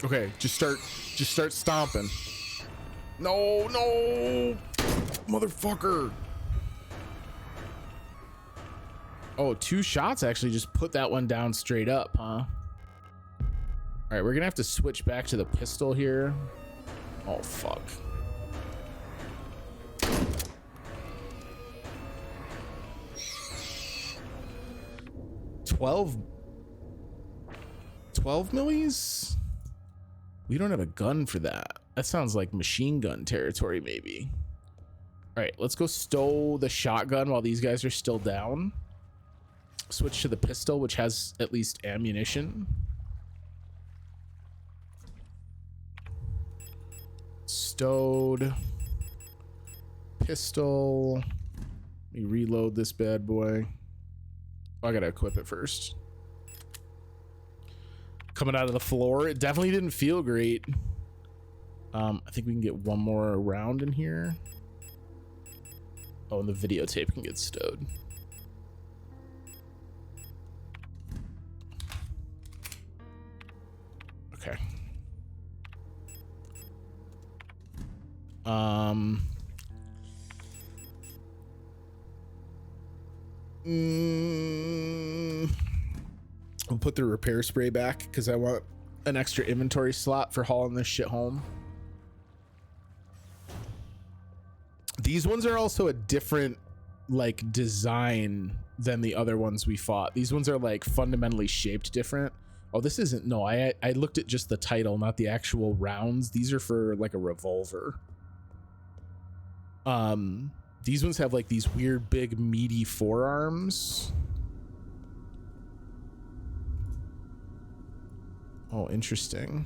Okay, just start stomping. No, motherfucker. Oh, 2 shots actually just put that one down straight up, huh? All right, we're gonna have to switch back to the pistol here. Oh, fuck. $12 millies? We don't have a gun for that. That sounds like machine gun territory, maybe. All right, let's go stow the shotgun while these guys are still down. Switch to the pistol, which has at least ammunition. Stowed. Pistol. Let me reload this bad boy. Oh, I gotta equip it first. Coming out of the floor, it definitely didn't feel great. I think we can get one more round in here. Oh, and the videotape can get stowed. Okay. I'll put the repair spray back because I want an extra inventory slot for hauling this shit home. These ones are also a different like design than the other ones we fought. These ones are like fundamentally shaped different. Oh, this isn't, no, I looked at just the title, not the actual rounds. These are for like a revolver. These ones have like these weird big meaty forearms. Oh, interesting.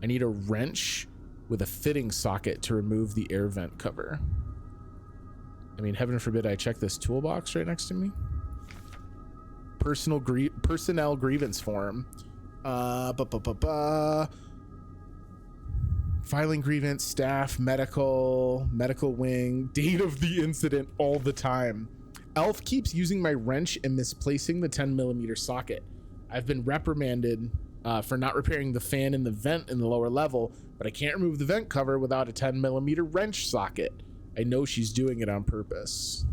I need a wrench with a fitting socket to remove the air vent cover. I mean, heaven forbid I check this toolbox right next to me. Personnel grievance form. Filing grievance, staff, medical wing, date of the incident all the time. Elf keeps using my wrench and misplacing the 10mm socket. I've been reprimanded for not repairing the fan in the vent in the lower level, but I can't remove the vent cover without a 10mm wrench socket. I know she's doing it on purpose.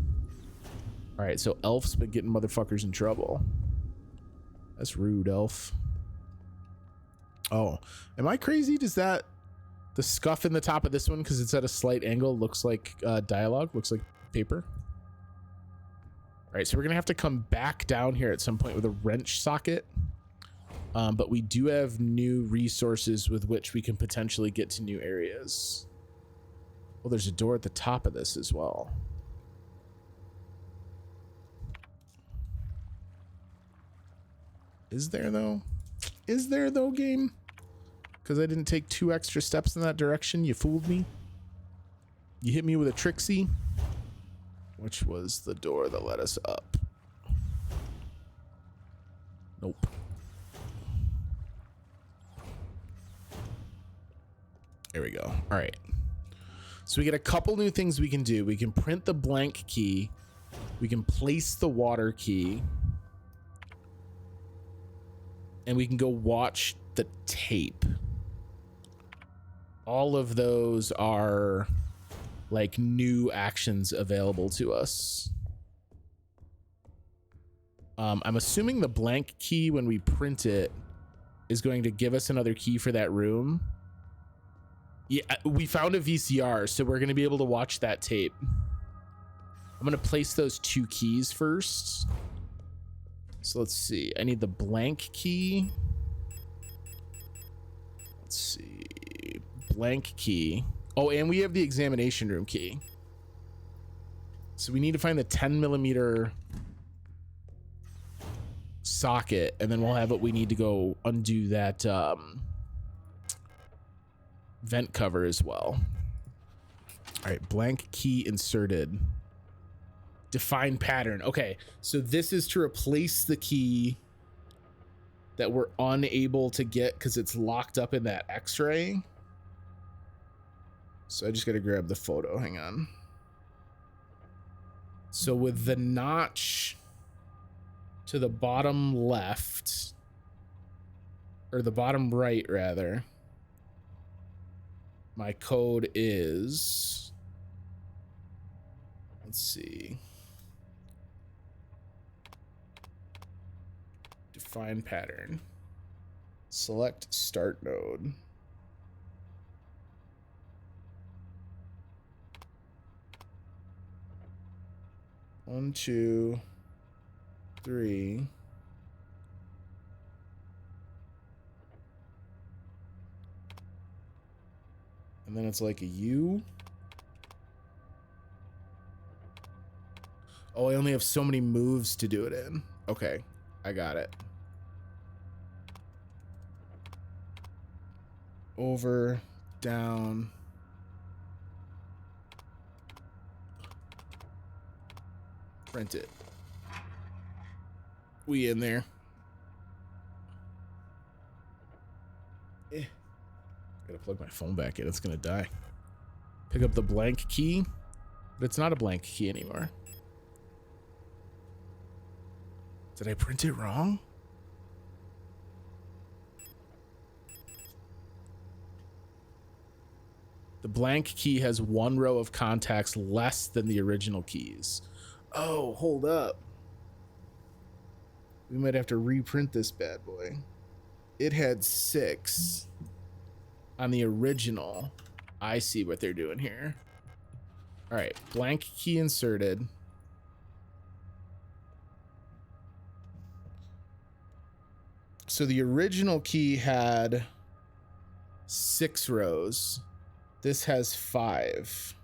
All right, so Elf's been getting motherfuckers in trouble. That's rude, Elf. Oh, am I crazy? Does that, the scuff in the top of this one, because it's at a slight angle, looks like dialogue, looks like paper. All right, so we're gonna have to come back down here at some point with a wrench socket. But we do have new resources with which we can potentially get to new areas. Well, there's a door at the top of this as well. Is there though? Is there though, game? Because I didn't take 2 extra steps in that direction. You fooled me. You hit me with a Trixie. Which was the door that led us up. Nope. There we go. All right. So we get a couple new things we can do. We can print the blank key. We can place the water key. And we can go watch the tape. All of those are like new actions available to us. I'm assuming the blank key when we print it is going to give us another key for that room. Yeah, we found a VCR, so we're going to be able to watch that tape. I'm going to place those 2 keys first. So let's see. I need the blank key. Let's see. Blank key. Oh, and we have the examination room key. So we need to find the 10mm socket, and then we'll have what we need to go undo that vent cover as well. All right, blank key inserted. Define pattern. Okay, so this is to replace the key that we're unable to get because it's locked up in that X-ray. So I just got to grab the photo. Hang on. So with the notch to the bottom left, or the bottom right rather, my code is, let's see, define pattern, select start node. One, 2, 3. And then it's like a U. Oh, I only have so many moves to do it in. Okay, I got it. Over, down. Print it. We in there. Gotta plug my phone back in. It's gonna die. Pick up the blank key, but it's not a blank key anymore. Did I print it wrong? The blank key has 1 row of contacts less than the original keys. Oh, hold up. We might have to reprint this bad boy. It had 6 on the original. I see what they're doing here. All right, blank key inserted. So the original key had 6 rows. This has 5.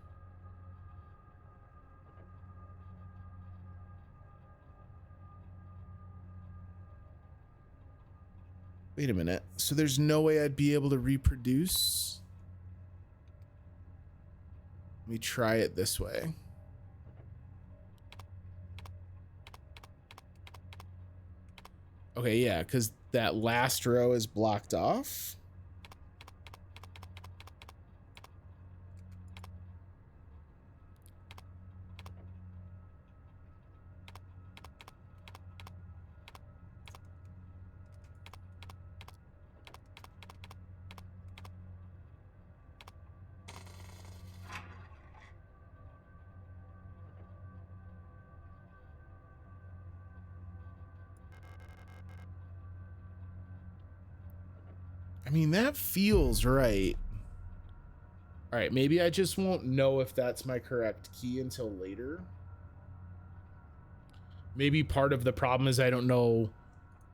Wait a minute. So there's no way I'd be able to reproduce? Let me try it this way. Okay, yeah, because that last row is blocked off. I mean, that feels right. All right, maybe I just won't know if that's my correct key until later. Maybe part of the problem is I don't know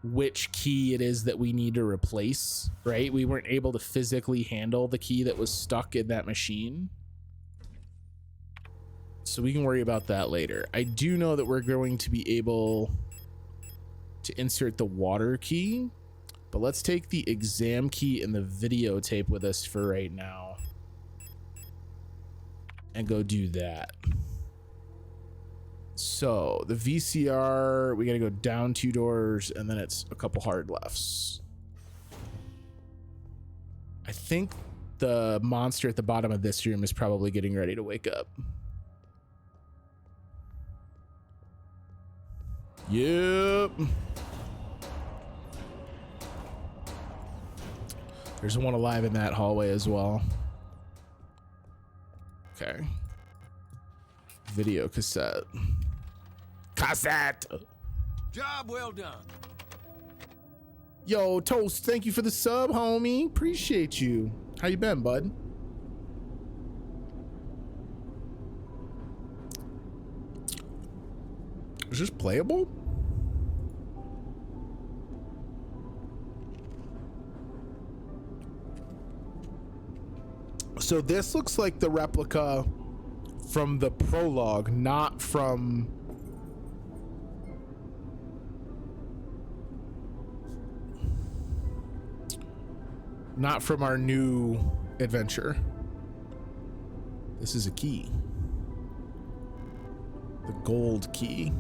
which key it is that we need to replace, right? We weren't able to physically handle the key that was stuck in that machine. So we can worry about that later. I do know that we're going to be able to insert the water key, but let's take the exam key and the videotape with us for right now and go do that. So the VCR, we got to go down 2 doors and then it's a couple hard lefts. I think the monster at the bottom of this room is probably getting ready to wake up. Yep. There's one alive in that hallway as well. Okay. Video cassette. Cassette! Job well done. Yo, Toast, thank you for the sub, homie. Appreciate you. How you been, bud? Is this playable? So this looks like the replica from the prologue, not from our new adventure. This is a key. The gold key.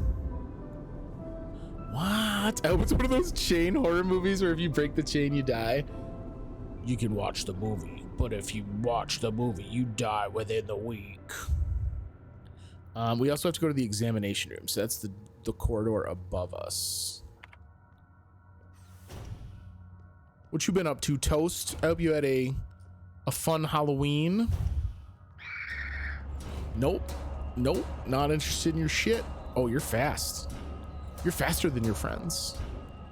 What? Oh, it's one of those chain horror movies where if you break the chain, you die. You can watch the movie, but if you watch the movie, you die within the week. We also have to go to the examination room, so that's the corridor above us. What you been up to, Toast? I hope you had a fun Halloween. Nope. Nope. Not interested in your shit. Oh, you're fast. You're faster than your friends.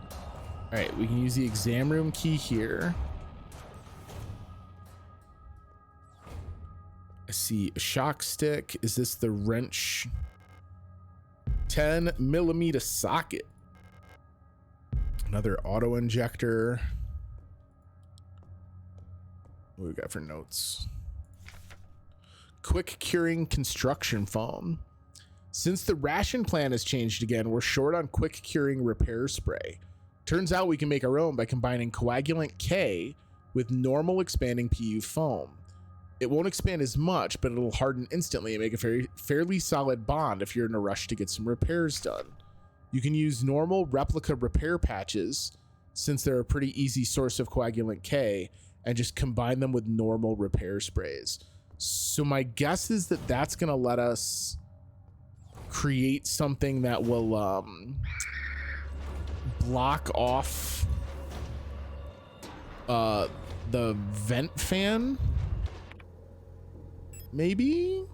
All right, we can use the exam room key here. I see a shock stick. Is this the wrench? 10mm socket. Another auto injector. What do we got for notes? Quick curing construction foam. Since the ration plan has changed again, we're short on quick curing repair spray. Turns out we can make our own by combining coagulant K with normal expanding PU foam. It won't expand as much, but it'll harden instantly and make a fairly solid bond if you're in a rush to get some repairs done. You can use normal replica repair patches, since they're a pretty easy source of coagulant K, and just combine them with normal repair sprays. So my guess is that that's going to let us create something that will block off the vent fan. Maybe.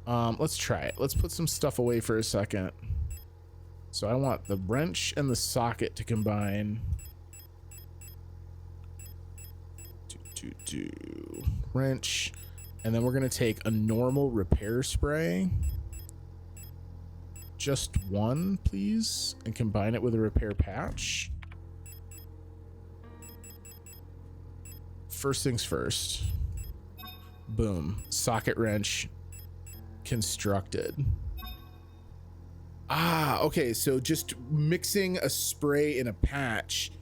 Let's try it. Let's put some stuff away for a second. So I want the wrench and the socket to combine. Wrench. And then we're going to take a normal repair spray. Just one, please. And combine it with a repair patch. First things first. Boom. Socket wrench constructed. Ah, okay. So just mixing a spray in a patch.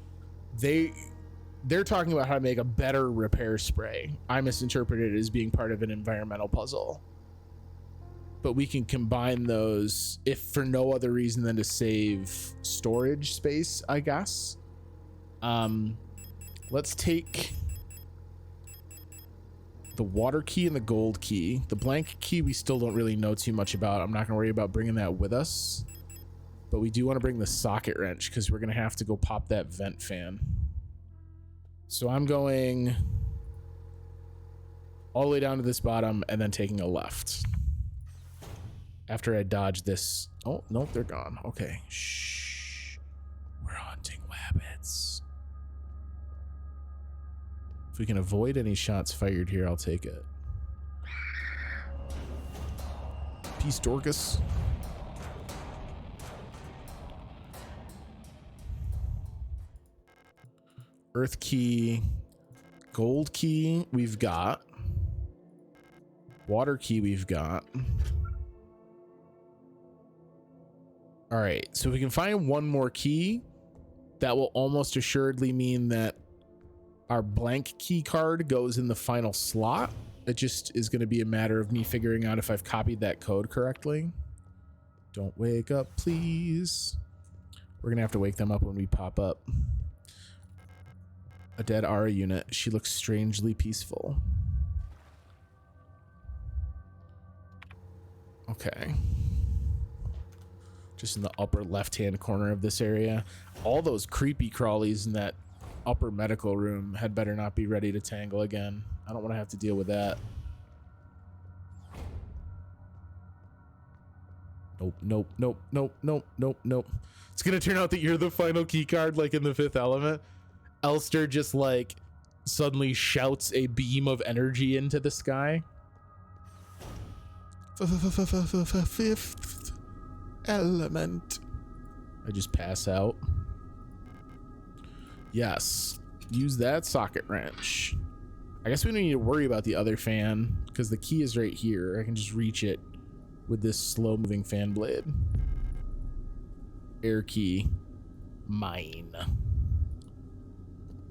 They're talking about how to make a better repair spray. I misinterpreted it as being part of an environmental puzzle. But we can combine those if for no other reason than to save storage space, I guess. Let's take the water key and the gold key. The blank key we still don't really know too much about. I'm not going to worry about bringing that with us. But we do want to bring the socket wrench because we're going to have to go pop that vent fan. So I'm going all the way down to this bottom and then taking a left. After I dodge this. Oh, nope, they're gone. Okay. Shh. We're hunting rabbits. If we can avoid any shots fired here, I'll take it. Peace, Dorcas. Earth key. Gold key we've got. Water key we've got. All right, so if we can find one more key, that will almost assuredly mean that our blank key card goes in the final slot. It just is going to be a matter of me figuring out if I've copied that code correctly. Don't wake up, please. We're going to have to wake them up when we pop up. A dead Ara unit. She looks strangely peaceful. Okay. Just in the upper left-hand corner of this area. All those creepy crawlies in that upper medical room had better not be ready to tangle again. I don't want to have to deal with that. Nope, nope, nope, nope, nope, nope, nope. It's gonna turn out that you're the final key card, like in The Fifth Element. Elster just like suddenly shouts a beam of energy into the sky. Fifth element. I just pass out. Yes, use that socket wrench. I guess we don't need to worry about the other fan because the key is right here. I can just reach it with this slow moving fan blade. Air key. Mine.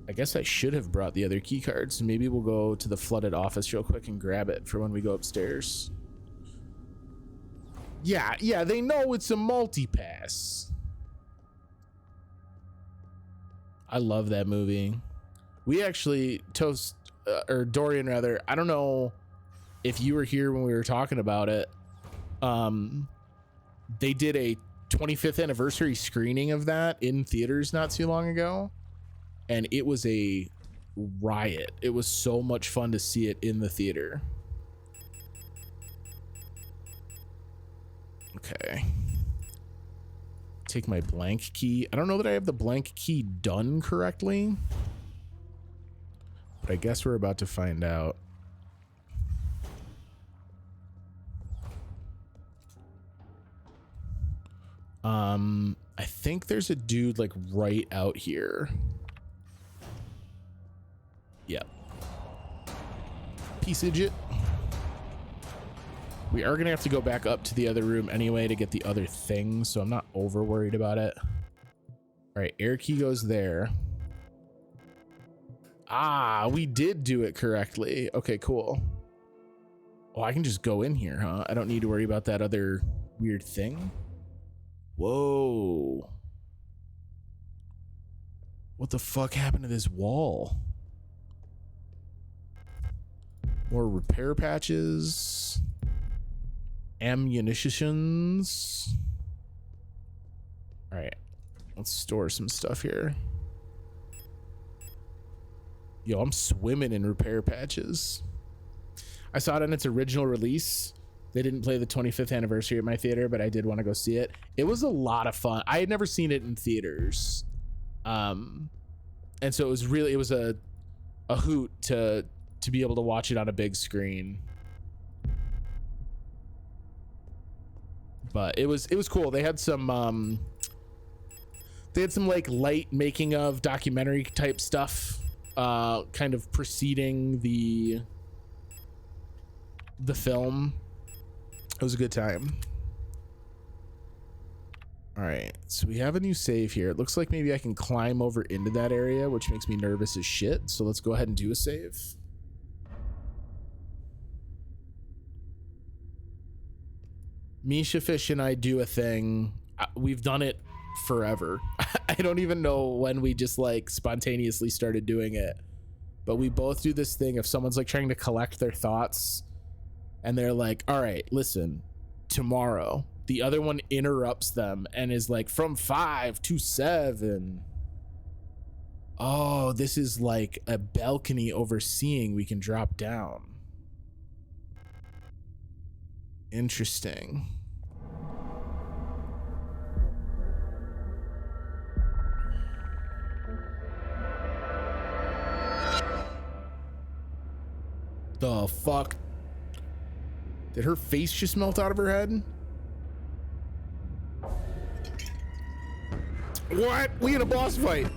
I guess I should have brought the other key cards. Maybe we'll go to the flooded office real quick and grab it for when we go upstairs. Yeah, they know it's a multi-pass. I love that movie. We actually or Dorian rather, I don't know if you were here when we were talking about it. They did a 25th anniversary screening of that in theaters not too long ago, and it was a riot. It was so much fun to see it in the theater. Okay. Take my blank key. I don't know that I have the blank key done correctly, but I guess we're about to find out. I think there's a dude like right out here. Yep. Piece of it. We are gonna have to go back up to the other room anyway to get the other thing, so I'm not over worried about it. All right, air key goes there. Ah, we did do it correctly. Okay, cool. Oh, I can just go in here, huh? I don't need to worry about that other weird thing. Whoa. What the fuck happened to this wall? More repair patches. Ammunitions. All right, let's store some stuff here. Yo, I'm swimming in repair patches. I saw it in its original release. They didn't play the 25th anniversary at my theater, but I did want to go see it. It was a lot of fun. I had never seen it in theaters. And so it was a hoot to be able to watch it on a big screen. But it was cool. They had some like light making of documentary type stuff, kind of preceding the film. It was a good time. All right, so we have a new save here. It looks like maybe I can climb over into that area, which makes me nervous as shit. So let's go ahead and do a save. Misha Fish and I do a thing. We've done it forever. I don't even know when we just like spontaneously started doing it, but we both do this thing. If someone's like trying to collect their thoughts and they're like, all right, listen, tomorrow, the other one interrupts them and is like, from 5 to 7. Oh, this is like a balcony overseeing. We can drop down. Interesting. the fuck? Did her face just melt out of her head? What? We had a boss fight.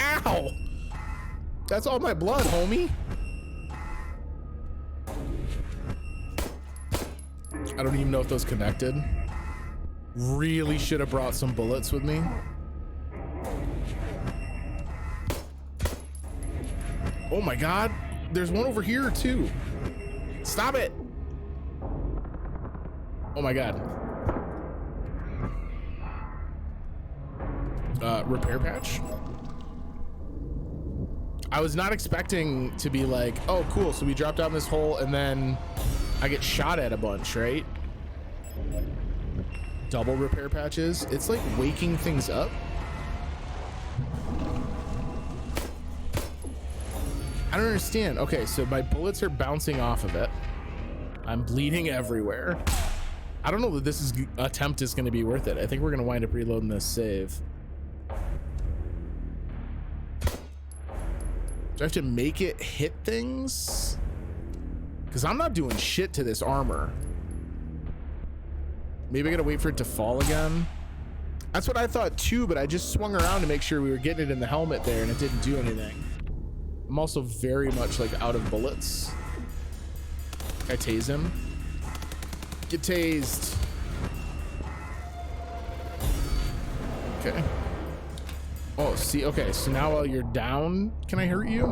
Ow! That's all my blood, homie. I don't even know if those connected. Really should have brought some bullets with me. Oh my god. There's one over here too. Stop it. Oh my god. Repair patch? I was not expecting to be like, oh cool, so we drop down this hole and then I get shot at a bunch, right? Double repair patches. It's like waking things up. I don't understand. Okay, so my bullets are bouncing off of it. I'm bleeding everywhere. I don't know that this attempt is going to be worth it. I think we're going to wind up reloading this save. Do I have to make it hit things? Because I'm not doing shit to this armor. Maybe I gotta wait for it to fall again. That's what I thought too, but I just swung around to make sure we were getting it in the helmet there and it didn't do anything. I'm also very much like out of bullets. Can I tase him? Get tased. Okay. Oh, see, okay, so now while you're down, can I hurt you?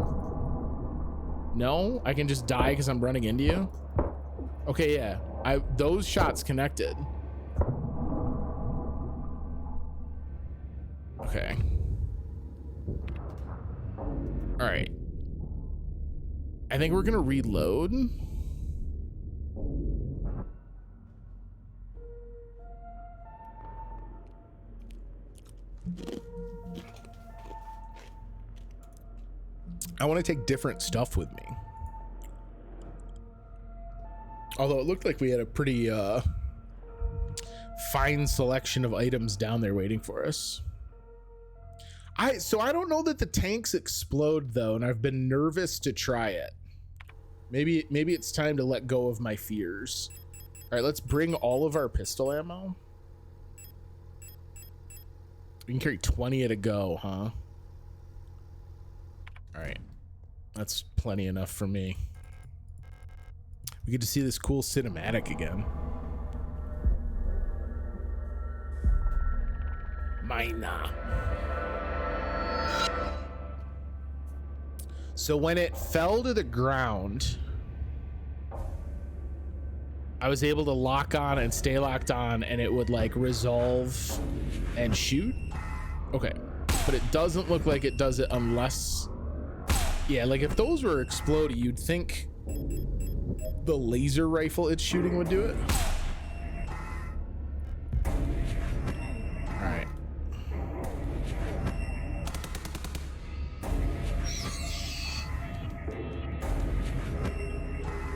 No? I can just die because I'm running into you? Okay, yeah. Those shots connected. Okay. All right. I think we're gonna reload. I want to take different stuff with me. Although it looked like we had a pretty fine selection of items down there waiting for us. So I don't know that the tanks explode though, and I've been nervous to try it. Maybe it's time to let go of my fears. All right, let's bring all of our pistol ammo. We can carry 20 at a go, huh? All right, that's plenty enough for me. We get to see this cool cinematic again. Mina. So when it fell to the ground, I was able to lock on and stay locked on, and it would like resolve and shoot. Okay, but it doesn't look like it does it unless, yeah, like if those were exploding, you'd think the laser rifle it's shooting would do it. All right.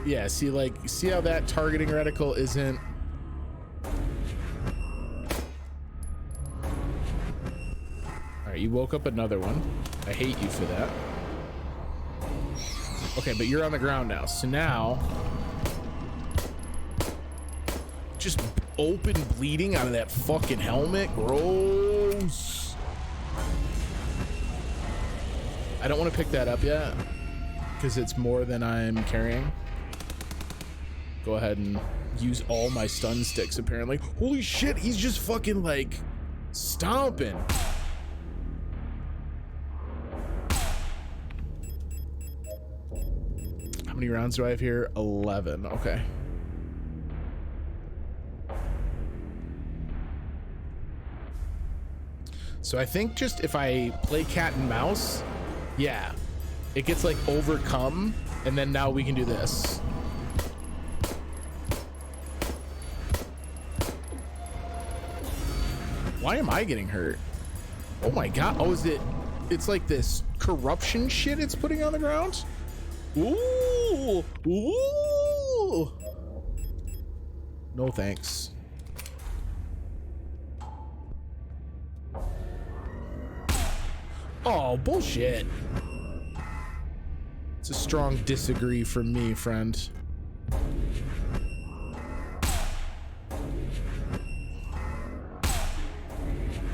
Yeah, see how that targeting reticle isn't. All right, you woke up another one. I hate you for that. Okay, but you're on the ground now. So now, just open bleeding out of that fucking helmet. Gross. I don't want to pick that up yet because it's more than I'm carrying. Go ahead and use all my stun sticks, apparently. Holy shit, he's just fucking like stomping. How many rounds do I have here? 11. Okay. So I think just if I play cat and mouse, yeah, it gets like overcome, and then now we can do this. Why am I getting hurt? Oh my god. Oh, is it? It's like this corruption shit it's putting on the ground? Ooh. Ooh. No thanks. Oh, bullshit. It's a strong disagree from me, friend. All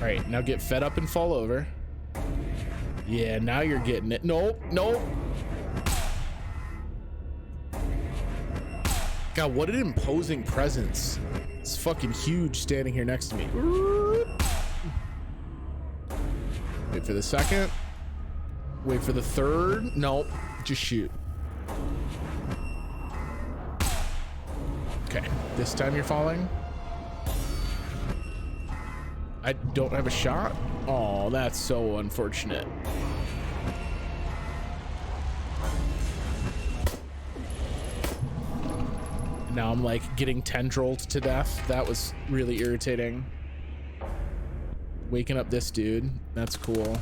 right, now get fed up and fall over. Yeah, now you're getting it. Nope, nope. God, what an imposing presence. It's fucking huge standing here next to me. Wait for the second. Wait for the third. Nope, just shoot. Okay, this time you're falling. I don't have a shot. Oh, that's so unfortunate. Now I'm like getting tendrilled to death. That was really irritating. Waking up this dude. That's cool.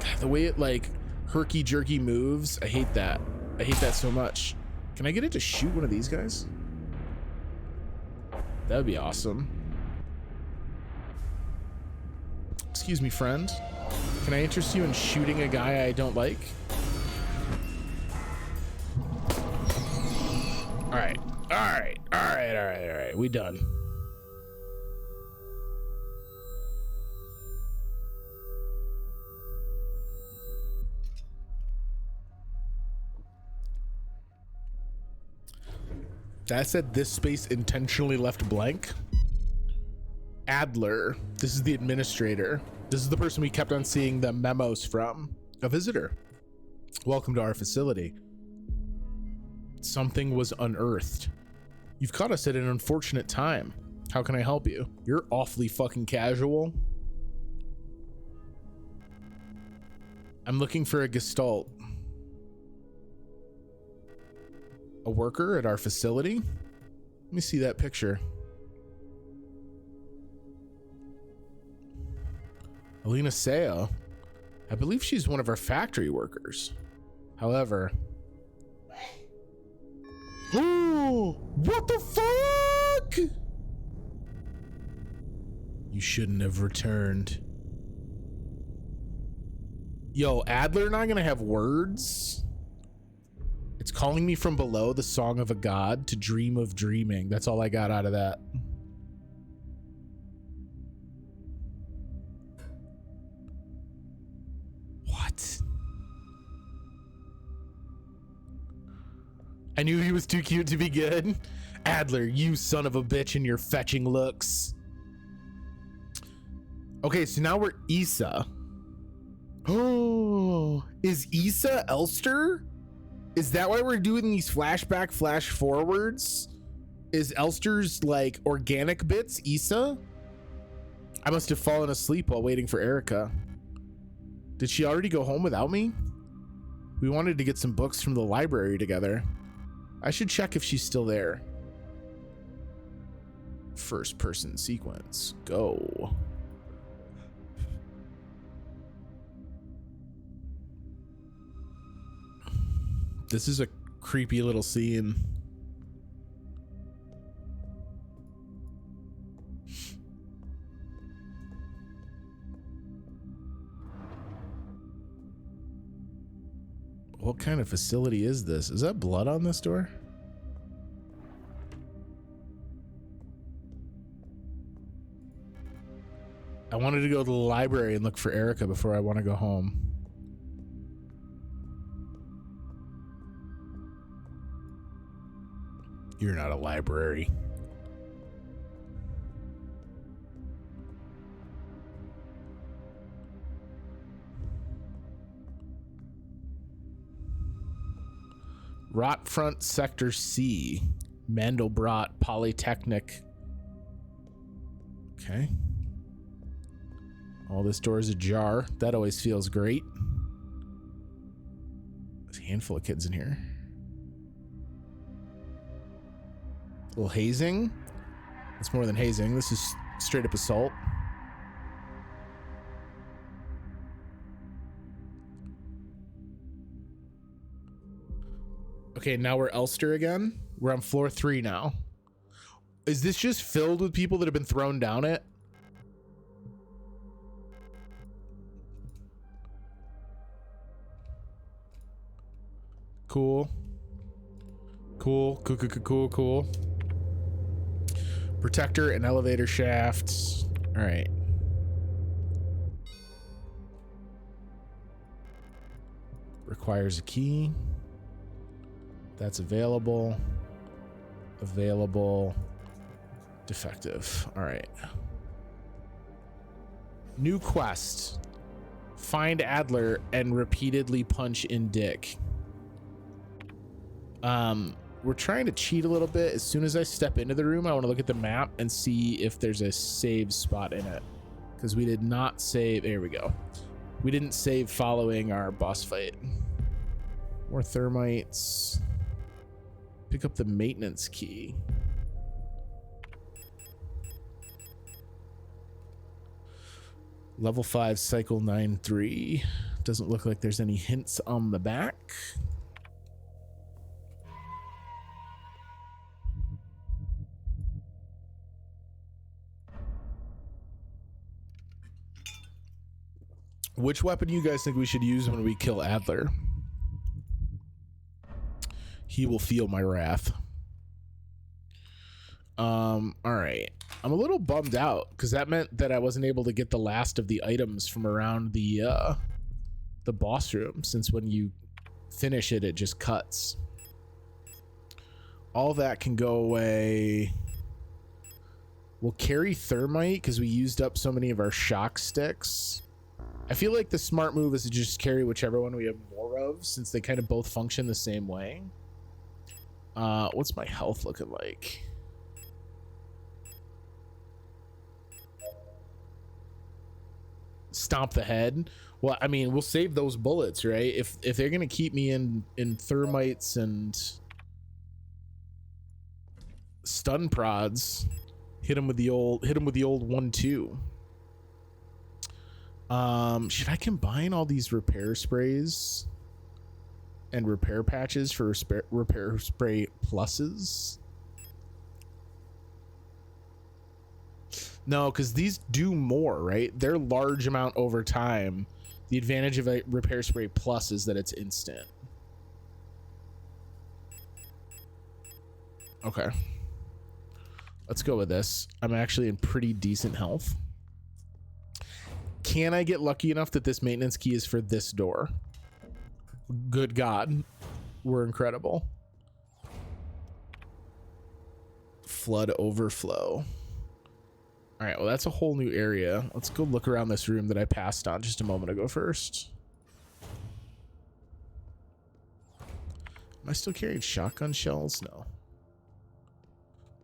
God, the way it like herky jerky moves. I hate that. I hate that so much. Can I get it to shoot one of these guys? That would be awesome. Excuse me, friend. Can I interest you in shooting a guy I don't like? All right. All right. All right. All right. All right. We done. That said, this space intentionally left blank. Adler. This is the administrator. This is the person we kept on seeing the memos from. A visitor. Welcome to our facility. Something was unearthed. You've caught us at an unfortunate time. How can I help you? You're awfully fucking casual. I'm looking for a Gestalt. A worker at our facility? Let me see that picture. Alina Seo. I believe she's one of our factory workers. However... Oh, what the fuck? You shouldn't have returned. Yo, Adler and I gonna have words? It's calling me from below, the song of a god, to dream of dreaming. That's all I got out of that. What? I knew he was too cute to be good. Adler, you son of a bitch, and your fetching looks. Okay, so now we're Issa. Oh, is Issa Elster? Is that why we're doing these flashback flash forwards? Is Elster's like organic bits Issa? I must have fallen asleep while waiting for Erica. Did she already go home without me? We wanted to get some books from the library together. I should check if she's still there. First person sequence, go. This is a creepy little scene. What kind of facility is this? Is that blood on this door? I wanted to go to the library and look for Erica before I want to go home. You're not a library. Rotfront Sector C, Mandelbrot Polytechnic. Okay. All this door is ajar. That always feels great. There's a handful of kids in here. A little hazing. It's more than hazing. This is straight up assault. Okay, now we're Elster again. We're on floor 3 now. Is this just filled with people that have been thrown down it? Cool. Cool. Cool. Cool. Cool. Cool. Protector and elevator shafts. All right. Requires a key. That's available. Available. Defective. All right. New quest. Find Adler and repeatedly punch in Dick. We're trying to cheat a little bit. As soon as I step into the room, I want to look at the map and see if there's a save spot in it. Because we did not save. There we go. We didn't save following our boss fight. More thermites. Pick up the maintenance key. Level 5 cycle 9-3. Doesn't look like there's any hints on the back. Which weapon do you guys think we should use when we kill Adler? He will feel my wrath. All right. I'm a little bummed out because that meant that I wasn't able to get the last of the items from around the boss room, since when you finish it, it just cuts. All that can go away. We'll carry thermite because we used up so many of our shock sticks. I feel like the smart move is to just carry whichever one we have more of, since they kind of both function the same way. What's my health looking like? Stomp the head. Well, I mean, we'll save those bullets, right? If they're gonna keep me in thermites and stun prods, hit him with the old 1-2. Should I combine all these repair sprays and repair patches for repair spray pluses? No, because these do more, right? They're large amount over time. The advantage of a repair spray plus is that it's instant. Okay. Let's go with this. I'm actually in pretty decent health. Can I get lucky enough that this maintenance key is for this door? Good God. We're incredible. Flood overflow. All right, well, that's a whole new area. Let's go look around this room that I passed on just a moment ago first. Am I still carrying shotgun shells? No.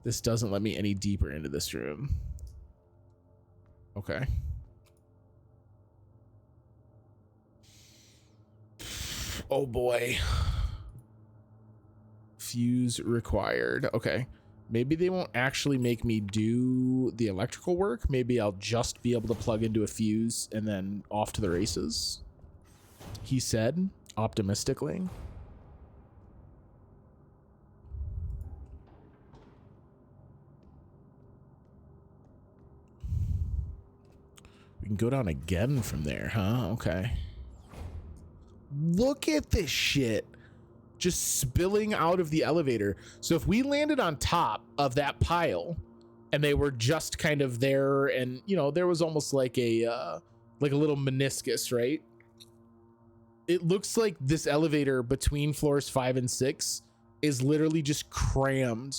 This doesn't let me any deeper into this room. Okay. Oh boy. Fuse required. Okay. Maybe they won't actually make me do the electrical work. Maybe I'll just be able to plug into a fuse and then off to the races. He said, optimistically. We can go down again from there, huh? Okay. Look at this shit. Just spilling out of the elevator. So if we landed on top of that pile and they were just kind of there, and you know, there was almost like a little meniscus, right? It looks like this elevator between floors 5 and 6 is literally just crammed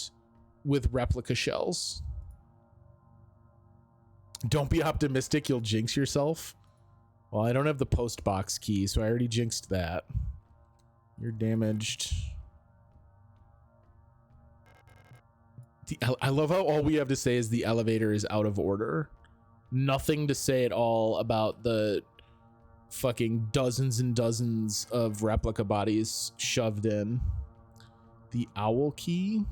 with replica shells. Don't be optimistic, you'll jinx yourself. Well, I don't have the post box key, so I already jinxed that. You're damaged. I love how all we have to say is the elevator is out of order. Nothing to say at all about the fucking dozens and dozens of replica bodies shoved in. The owl key.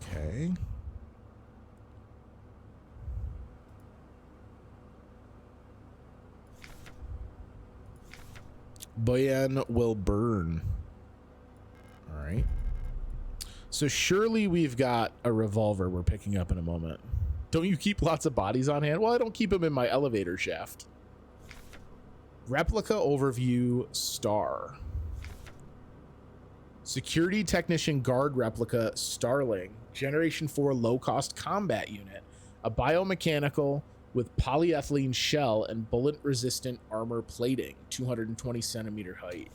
Okay. Boyan will burn. All right. So surely we've got a revolver we're picking up in a moment. Don't you keep lots of bodies on hand? Well, I don't keep them in my elevator shaft. Replica overview star. Security technician guard replica Starling, Generation 4 low-cost combat unit, a biomechanical with polyethylene shell and bullet-resistant armor plating, 220 centimeter height.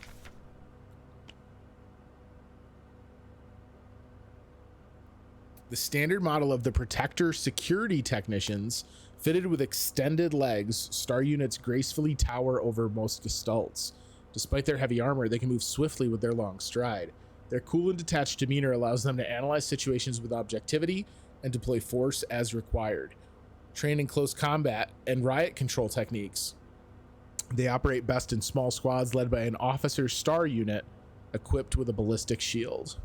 The standard model of the Protector security technicians, fitted with extended legs, star units gracefully tower over most gestalts. Despite their heavy armor, they can move swiftly with their long stride. Their cool and detached demeanor allows them to analyze situations with objectivity and deploy force as required. Trained in close combat and riot control techniques, they operate best in small squads led by an officer star unit equipped with a ballistic shield.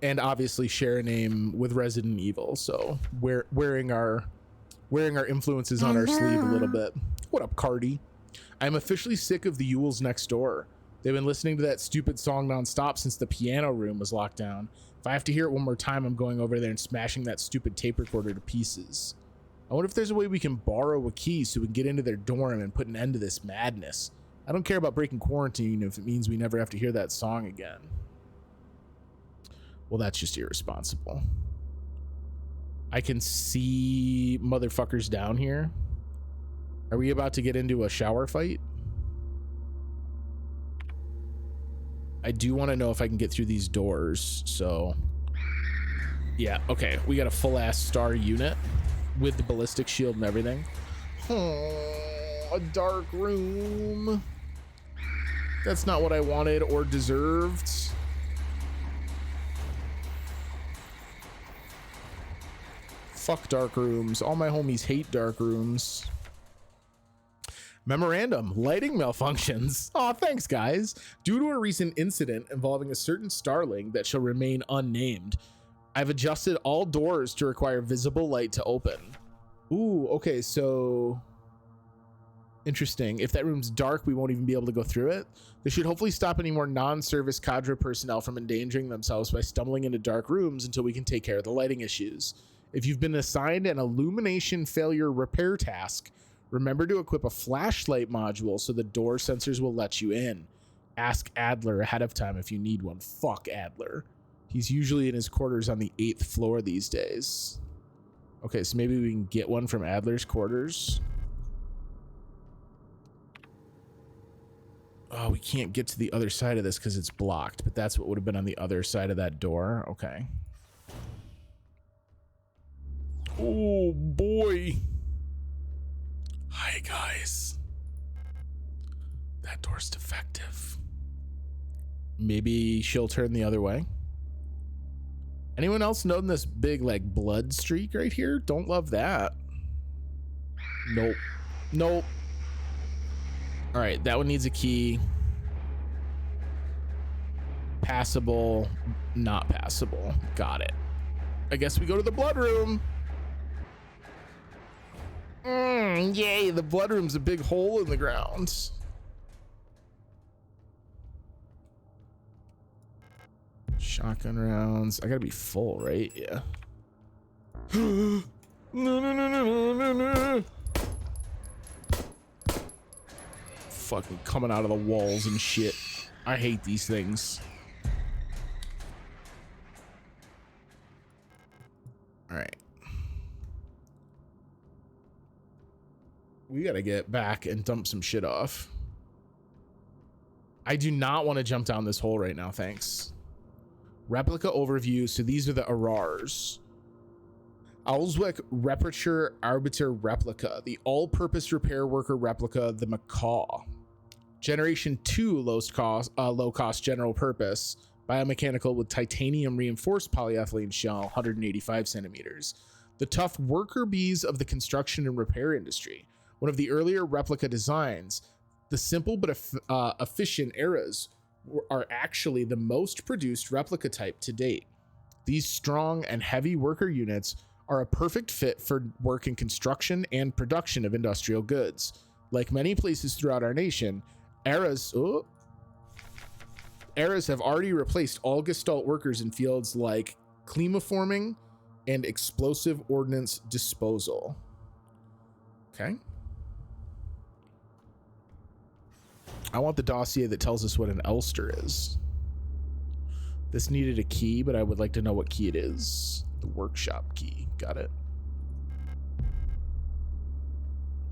And obviously share a name with Resident Evil, so we're wearing our influences on our sleeve a little bit. What up, Cardi? I'm officially sick of the Yules next door. They've been listening to that stupid song nonstop since the piano room was locked down. If I have to hear it one more time, I'm going over there and smashing that stupid tape recorder to pieces. I wonder if there's a way we can borrow a key so we can get into their dorm and put an end to this madness. I don't care about breaking quarantine if it means we never have to hear that song again. Well, that's just irresponsible. I can see motherfuckers down here. Are we about to get into a shower fight? I do want to know if I can get through these doors, so... Yeah, okay. We got a full-ass star unit with the ballistic shield and everything. Oh, a dark room. That's not what I wanted or deserved. Fuck dark rooms. All my homies hate dark rooms. Memorandum, lighting malfunctions. Aw, thanks, guys. Due to a recent incident involving a certain starling that shall remain unnamed, I've adjusted all doors to require visible light to open. Ooh, okay, so... Interesting. If that room's dark, we won't even be able to go through it. This should hopefully stop any more non-service cadre personnel from endangering themselves by stumbling into dark rooms until we can take care of the lighting issues. If you've been assigned an illumination failure repair task, remember to equip a flashlight module so the door sensors will let you in. Ask Adler ahead of time if you need one. Fuck Adler. He's usually in his quarters on the 8th floor these days. Okay, so maybe we can get one from Adler's quarters. Oh, we can't get to the other side of this because it's blocked, but that's what would have been on the other side of that door. Okay. Oh, boy. Hi, guys. That door's defective. Maybe she'll turn the other way. Anyone else noting this big, like, blood streak right here? Don't love that. Nope. Nope. All right, that one needs a key. Passable, not passable. Got it. I guess we go to the blood room. Yay, the blood room's a big hole in the ground. Shotgun rounds. I gotta be full, right? Yeah. No, no, no, no, no, no. Fucking coming out of the walls and shit. I hate these things. All right. We gotta get back and dump some shit off. I do not want to jump down this hole right now, thanks. Replica overview. So these are the Arars. Owlswick Reparature Arbiter Replica, the all-purpose repair worker replica, the Macaw. Generation 2 low-cost general purpose, biomechanical with titanium reinforced polyethylene shell, 185 centimeters. The tough worker bees of the construction and repair industry. One of the earlier replica designs, the simple but efficient eras are actually the most produced replica type to date. These strong and heavy worker units are a perfect fit for work in construction and production of industrial goods. Like many places throughout our nation, eras have already replaced all Gestalt workers in fields like climaforming and explosive ordnance disposal. Okay. I want the dossier that tells us what an Elster is. This needed a key, but I would like to know what key it is. The workshop key. Got it.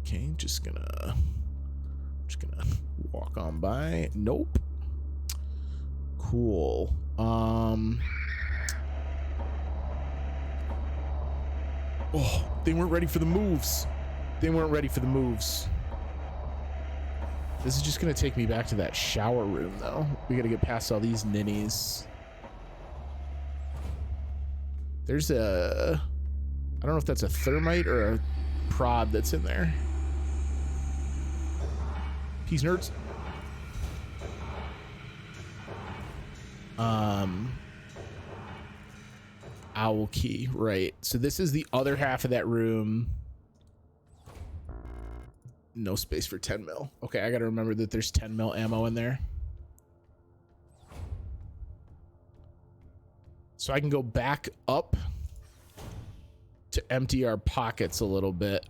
Okay, just gonna walk on by. Nope. Cool. Oh, they weren't ready for the moves. They weren't ready for the moves. This is just gonna take me back to that shower room, though. We gotta get past all these ninnies. There's a... I don't know if that's a thermite or a prod that's in there. Peace, nerds. Owl key, right. So this is the other half of that room. No space for 10 mil. Okay, I gotta remember that there's 10 mil ammo in there. So I can go back up to empty our pockets a little bit.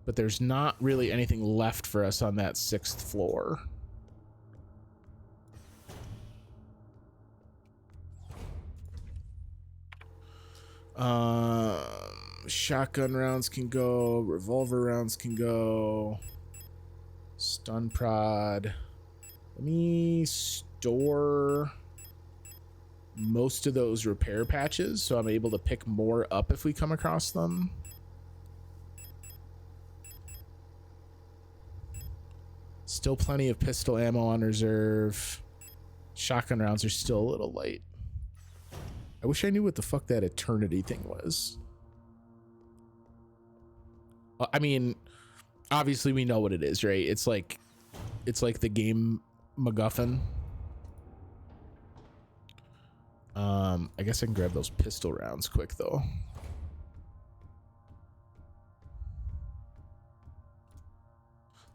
But there's not really anything left for us on that 6th floor. Shotgun rounds can go, revolver rounds can go, stun prod. Let me store most of those repair patches so I'm able to pick more up if we come across them. Still plenty of pistol ammo on reserve. Shotgun rounds are still a little light. I wish I knew what the fuck that eternity thing was. I mean, obviously we know what it is, right? It's like the game MacGuffin. I guess I can grab those pistol rounds quick though.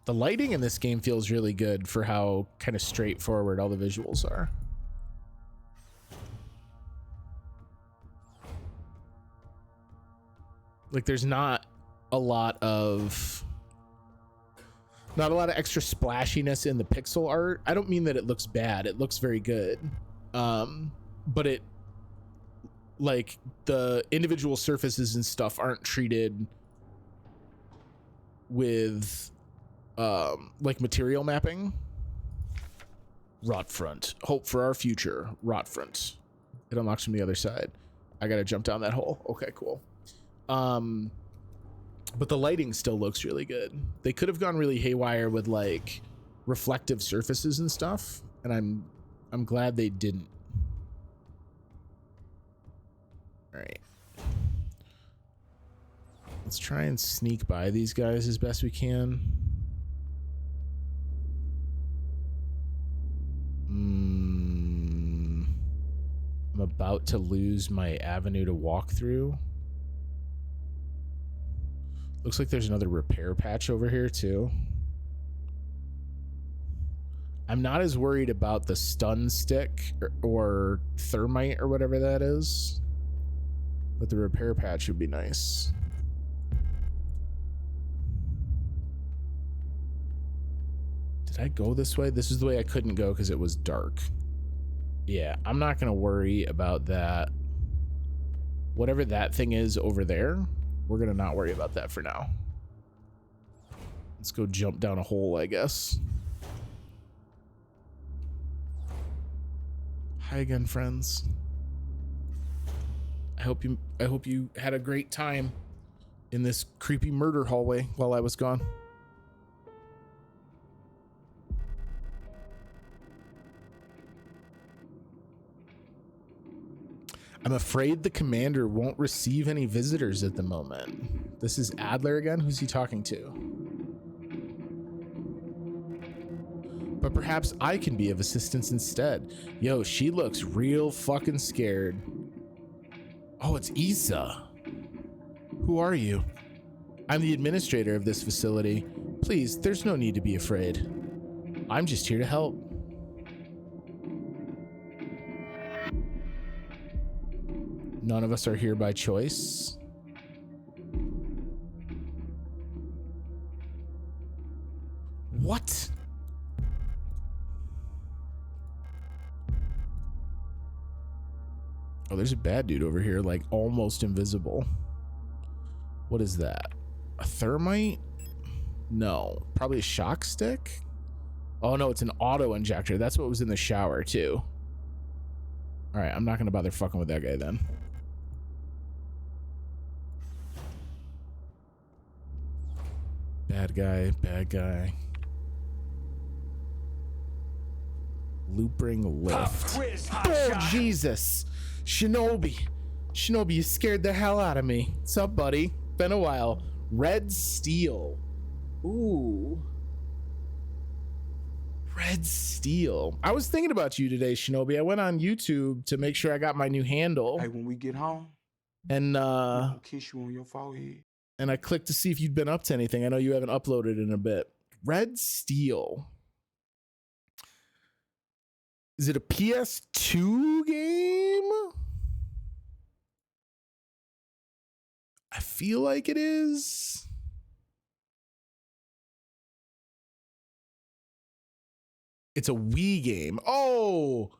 The lighting in this game feels really good for how kind of straightforward all the visuals are. Like there's not a lot of extra splashiness in the pixel art. I don't mean that it looks bad. It looks very good. But it, like, the individual surfaces and stuff aren't treated with like material mapping. Rot front. Hope for our future. Rot front. It unlocks from the other side. I gotta jump down that hole. Okay, cool. But the lighting still looks really good. They could have gone really haywire with like reflective surfaces and stuff, and I'm glad they didn't. All right. Let's try and sneak by these guys as best we can. I'm about to lose my avenue to walk through. Looks like there's another repair patch over here too. I'm not as worried about the stun stick or thermite or whatever that is, but the repair patch would be nice. Did I go this way? This is the way I couldn't go because it was dark. Yeah, I'm not gonna worry about that. Whatever that thing is over there, we're gonna not worry about that for now. Let's go jump down a hole, I guess. Hi again, friends. I hope you had a great time in this creepy murder hallway while I was gone. I'm afraid the commander won't receive any visitors at the moment. This is Adler again? Who's he talking to? But perhaps I can be of assistance instead. Yo, she looks real fucking scared. Oh, it's Issa. Who are you? I'm the administrator of this facility. Please, there's no need to be afraid. I'm just here to help. None of us are here by choice. What? Oh, there's a bad dude over here, like almost invisible. What is that? A thermite? No, probably a shock stick. Oh no, it's an auto injector. That's what was in the shower too. All right, I'm not gonna bother fucking with that guy then. Bad guy, bad guy. Loop ring lift. Oh Jesus, Shinobi, Shinobi, you scared the hell out of me. What's up, buddy? Been a while. Red steel. Ooh. Red steel. I was thinking about you today, Shinobi. I went on YouTube to make sure I got my new handle. Hey, when we get home, And I'll kiss you on your forehead. and I clicked to see if you'd been up to anything. I know you haven't uploaded in a bit. Red steel. Is it a PS2 game? I feel like it is. It's a Wii game. Oh,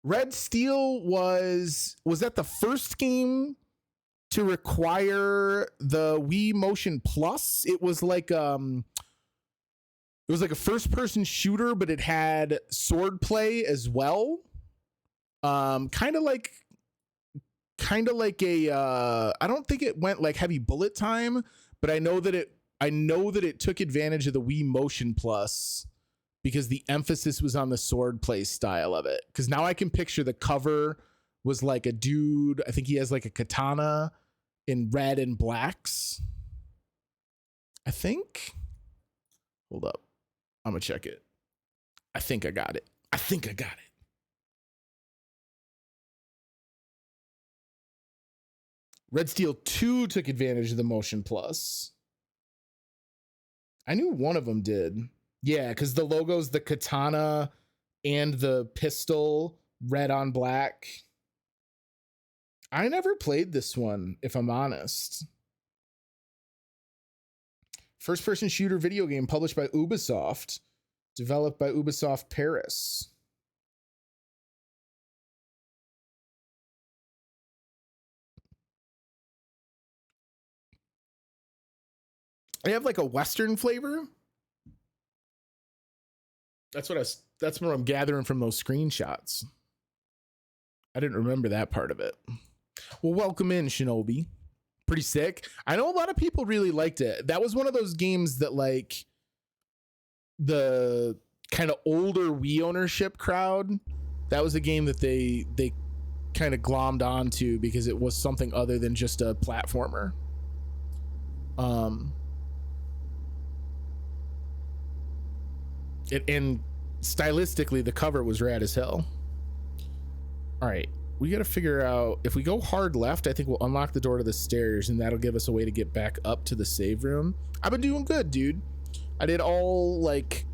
Red Steel was that the first game to require the Wii Motion Plus? It was like a first person shooter, but it had sword play as well. Kind of like a I don't think it went like heavy bullet time, but I know that it took advantage of the Wii Motion Plus because the emphasis was on the sword play style of it. Because now I can picture the cover was like a dude, I think he has like a katana in red and blacks. I think. Hold up. I'm gonna check it. I think I got it. Red Steel 2 took advantage of the Motion Plus. I knew one of them did. Yeah, because the logo's the katana and the pistol, red on black. I never played this one, if I'm honest. First-person shooter video game published by Ubisoft, developed by Ubisoft Paris. They have like a Western flavor. That's what I'm gathering from those screenshots. I didn't remember that part of it. Well, welcome in, Shinobi. Pretty sick. I know a lot of people really liked it. That was one of those games that like the kind of older Wii ownership crowd, that was a game that they kind of glommed onto because it was something other than just a platformer. And stylistically, the cover was rad as hell. All right, we got to figure out if we go hard left, I think we'll unlock the door to the stairs, and that'll give us a way to get back up to the save room. I've been doing good, dude. I did all like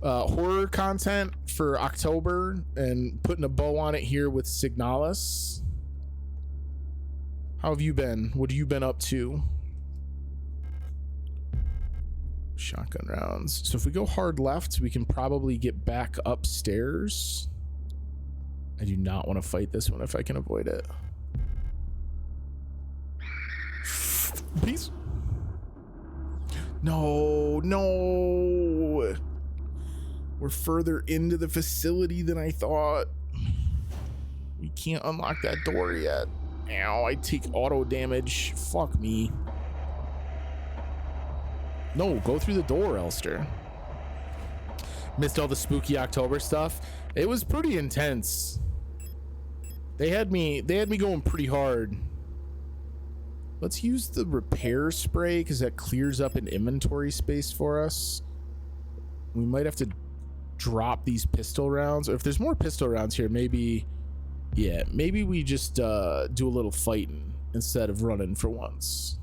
horror content for October and putting a bow on it here with Signalis. How have you been? What have you been up to? Shotgun rounds. So if we go hard left, we can probably get back upstairs. I do not want to fight this one if I can avoid it. Peace. No. We're further into the facility than I thought. We can't unlock that door yet. Ow, I take auto damage. Fuck me. No, go through the door, Elster. Missed all the spooky October stuff. It was pretty intense. They had me going pretty hard. Let's use the repair spray because that clears up an inventory space for us. We might have to drop these pistol rounds. Or if there's more pistol rounds here, maybe we just do a little fighting instead of running for once.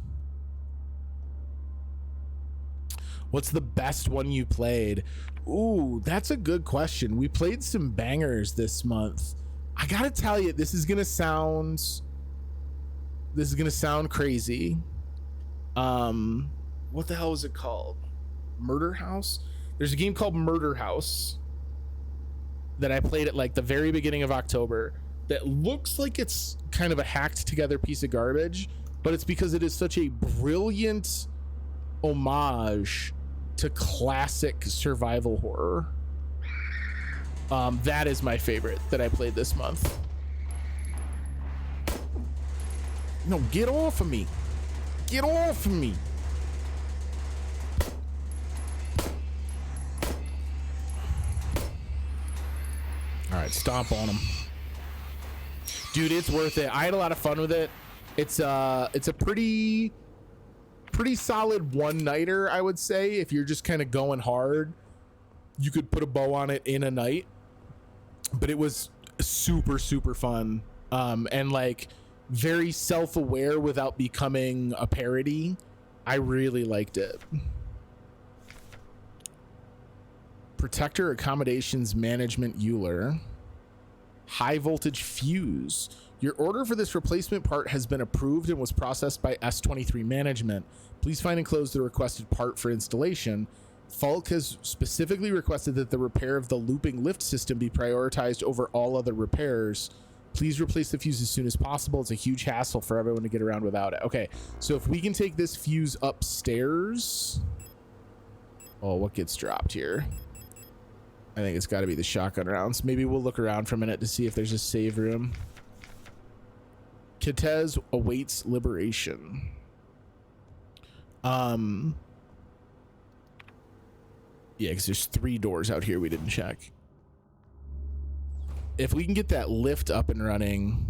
What's the best one you played? Ooh, that's a good question. We played some bangers this month. I gotta tell you, this is gonna sound crazy. What the hell was it called? Murder House. There's a game called Murder House that I played at like the very beginning of October that looks like it's kind of a hacked together piece of garbage, but it's because it is such a brilliant homage to classic survival horror. That is my favorite that I played this month. No, get off of me. Get off of me. All right, stomp on him. Dude, it's worth it. I had a lot of fun with it. It's a pretty solid one-nighter, I would say. If you're just kind of going hard, you could put a bow on it in a night. But it was super fun. And like very self-aware without becoming a parody. I really liked it. Protector Accommodations Management Euler. High voltage fuse. Your order for this replacement part has been approved and was processed by S23 management. Please find enclosed the requested part for installation. Falk has specifically requested that the repair of the looping lift system be prioritized over all other repairs. Please replace the fuse as soon as possible. It's a huge hassle for everyone to get around without it. Okay, so if we can take this fuse upstairs. Oh, what gets dropped here? I think it's got to be the shotgun rounds. Maybe we'll look around for a minute to see if there's a save room. Kitez awaits liberation. Yeah, because there's 3 doors out here we didn't check. If we can get that lift up and running,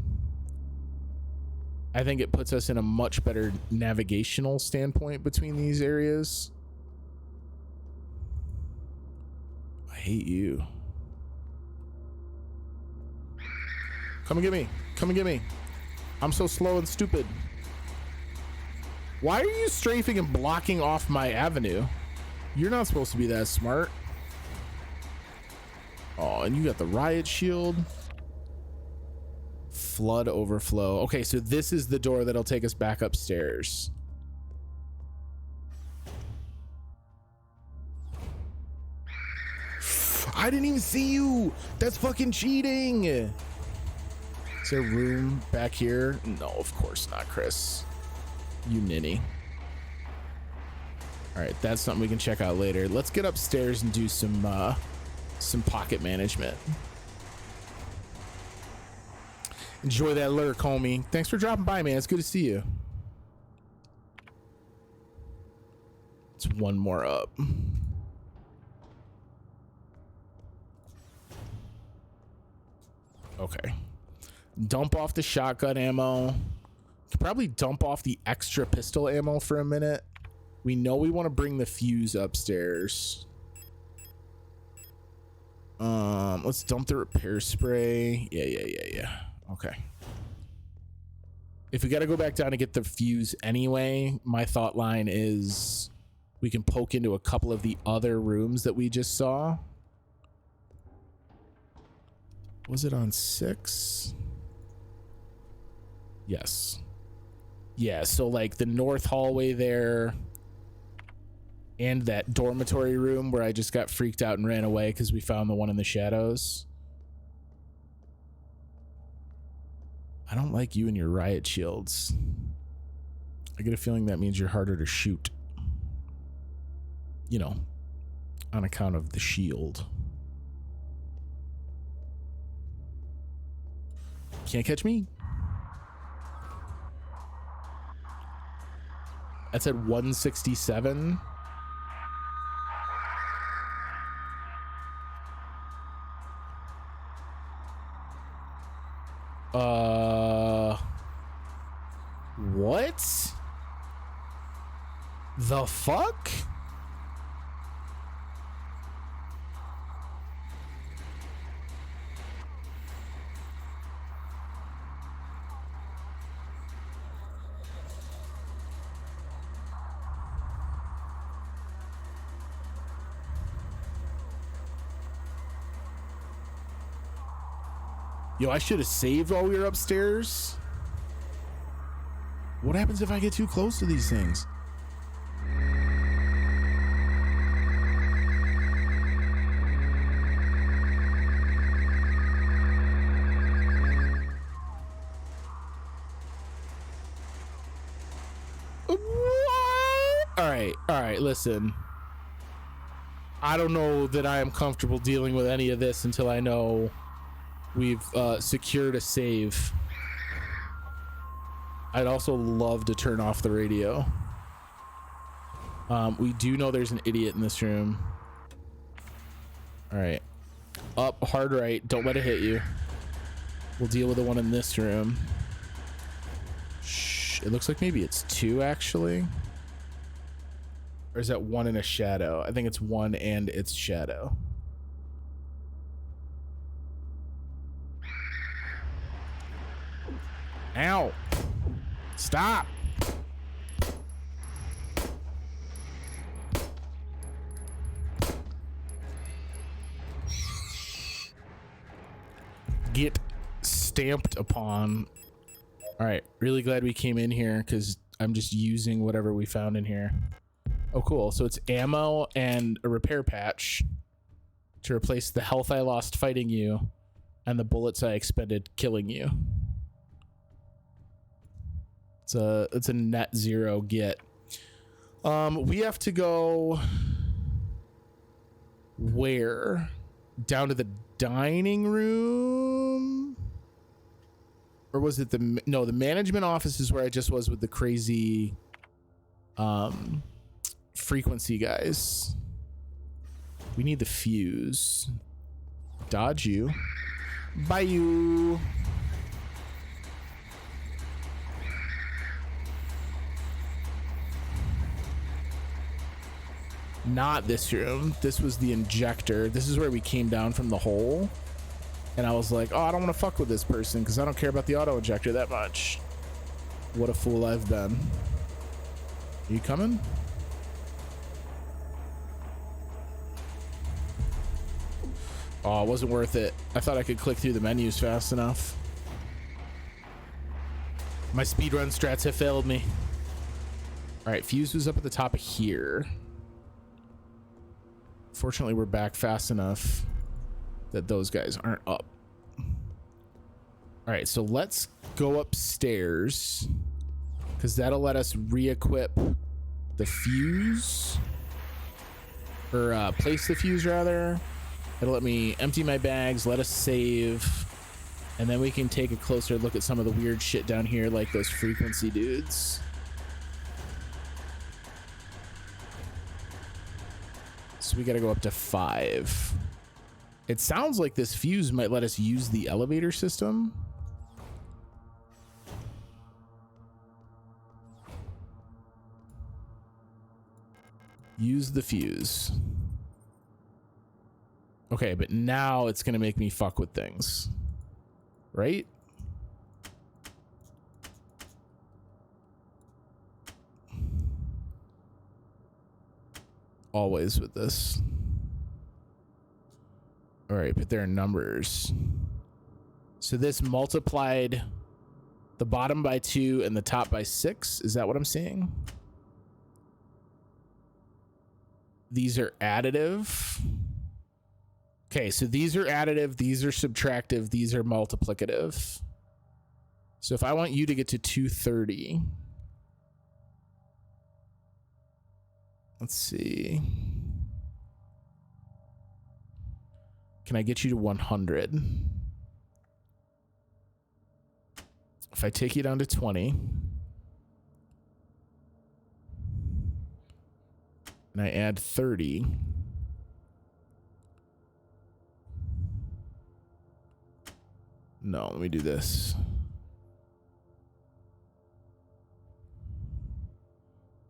I think it puts us in a much better navigational standpoint between these areas. I hate you. Come and get me. Come and get me. I'm so slow and stupid. Why are you strafing and blocking off my avenue? You're not supposed to be that smart. Oh, and you got the riot shield. Flood overflow. Okay, so this is the door that'll take us back upstairs. I didn't even see you. That's fucking cheating. Is there room back here? No, of course not, Chris. You ninny. All right, that's something we can check out later. Let's get upstairs and do some pocket management. Enjoy that lurk, homie. Thanks for dropping by, man. It's good to see you. It's one more up. Okay. Dump off the shotgun ammo. Could probably dump off the extra pistol ammo for a minute. We know we want to bring the fuse upstairs. Let's dump the repair spray. Yeah. Okay. If we got to go back down to get the fuse anyway, my thought line is we can poke into a couple of the other rooms that we just saw. Was it on 6? Yes. Yeah, so like the north hallway there and that dormitory room where I just got freaked out and ran away because we found the one in the shadows. I don't like you and your riot shields. I get a feeling that means you're harder to shoot. You know, on account of the shield. Can't catch me. That's at 167. What? The fuck? Yo, I should have saved while we were upstairs. What happens if I get too close to these things? right, listen. I don't know that I am comfortable dealing with any of this until I know we've secured a save. I'd also love to turn off the radio. We do know there's an idiot in this room. All right. Up, hard right. Don't let it hit you. We'll deal with the one in this room. Shh. It looks like maybe it's 2, actually. Or is that 1 in a shadow? I think it's 1 and its shadow. Ow. Stop. Get stamped upon. All right, really glad we came in here because I'm just using whatever we found in here. Oh, cool. So it's ammo and a repair patch to replace the health I lost fighting you and the bullets I expended killing you. It's a net 0 get. We have to go where? Down to the dining room? Or was it the management office is where I just was with the crazy frequency guys. We need the fuse. Dodge you. Bye you. Not this room. This was the injector. This is where we came down from the hole. And I was like, oh, I don't want to fuck with this person because I don't care about the auto injector that much. What a fool I've been. Are you coming? Oh, it wasn't worth it. I thought I could click through the menus fast enough. My speedrun strats have failed me. All right, fuse was up at the top of here. Fortunately, we're back fast enough that those guys aren't up. All right, so let's go upstairs because that'll let us re-equip the fuse or place the fuse rather. It'll let me empty my bags, let us save, and then we can take a closer look at some of the weird shit down here like those frequency dudes. So we got to go up to 5. It sounds like this fuse might let us use the elevator system. Use the fuse. Okay, but now it's going to make me fuck with things. Right? Always with this. All right, but there are numbers. So this multiplied the bottom by 2 and the top by 6. Is that what I'm seeing? These are additive. Okay, so these are additive, these are subtractive, these are multiplicative. So if I want you to get to 230, let's see. Can I get you to 100? If I take you down to 20, and I add 30, no, let me do this.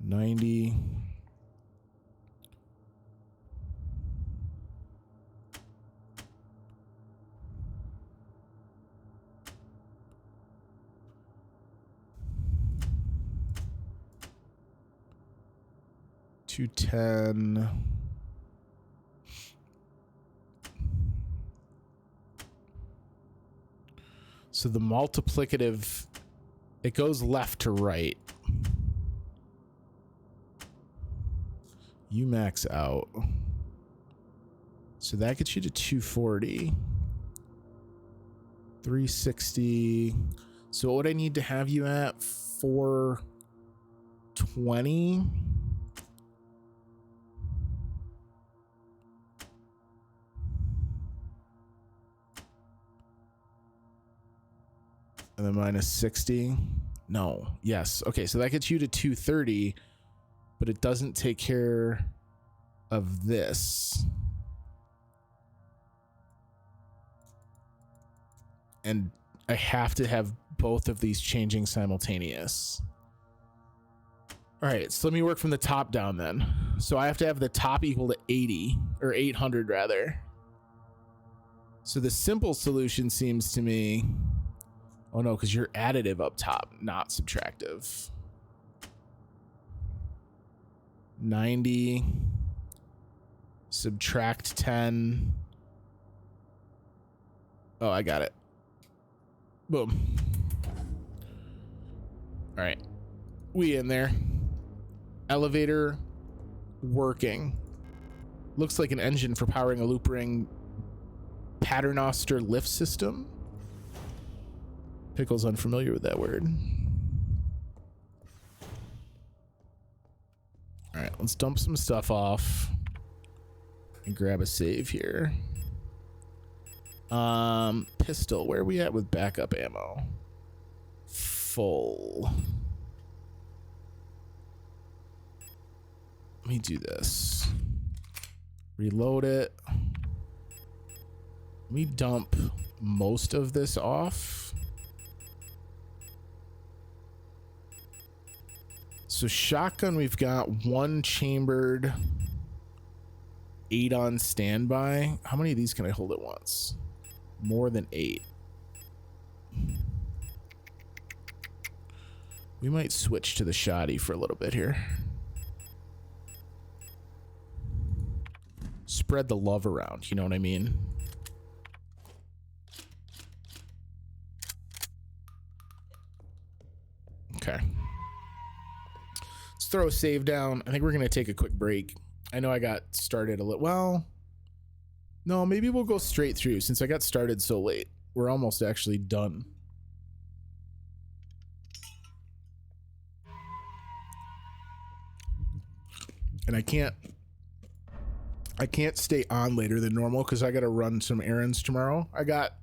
90. $210. So the multiplicative, it goes left to right. You max out. So that gets you to 240. 360. So what would I need to have you at? 420. And then minus 60. No. Yes. Okay, so that gets you to 230, but it doesn't take care of this. And I have to have both of these changing simultaneous. All right, so let me work from the top down then. So I have to have the top equal to 80, or 800 rather. So the simple solution seems to me... Oh no, because you're additive up top, not subtractive. 90. Subtract 10. Oh, I got it. Boom. All right. We in there. Elevator working. Looks like an engine for powering a loop ring paternoster lift system. Pickle's unfamiliar with that word. All right, let's dump some stuff off and grab a save here. Pistol, where are we at with backup ammo? Full. Let me do this. Reload it. Let me dump most of this off. So shotgun, we've got 1 chambered, 8 on standby. How many of these can I hold at once? More than 8. We might switch to the shotty for a little bit here. Spread the love around, you know what I mean? Okay. Let's throw a save down. I think we're going to take a quick break. I know I got started a little... Well, no, maybe we'll go straight through since I got started so late. We're almost actually done. And I can't stay on later than normal because I got to run some errands tomorrow. I got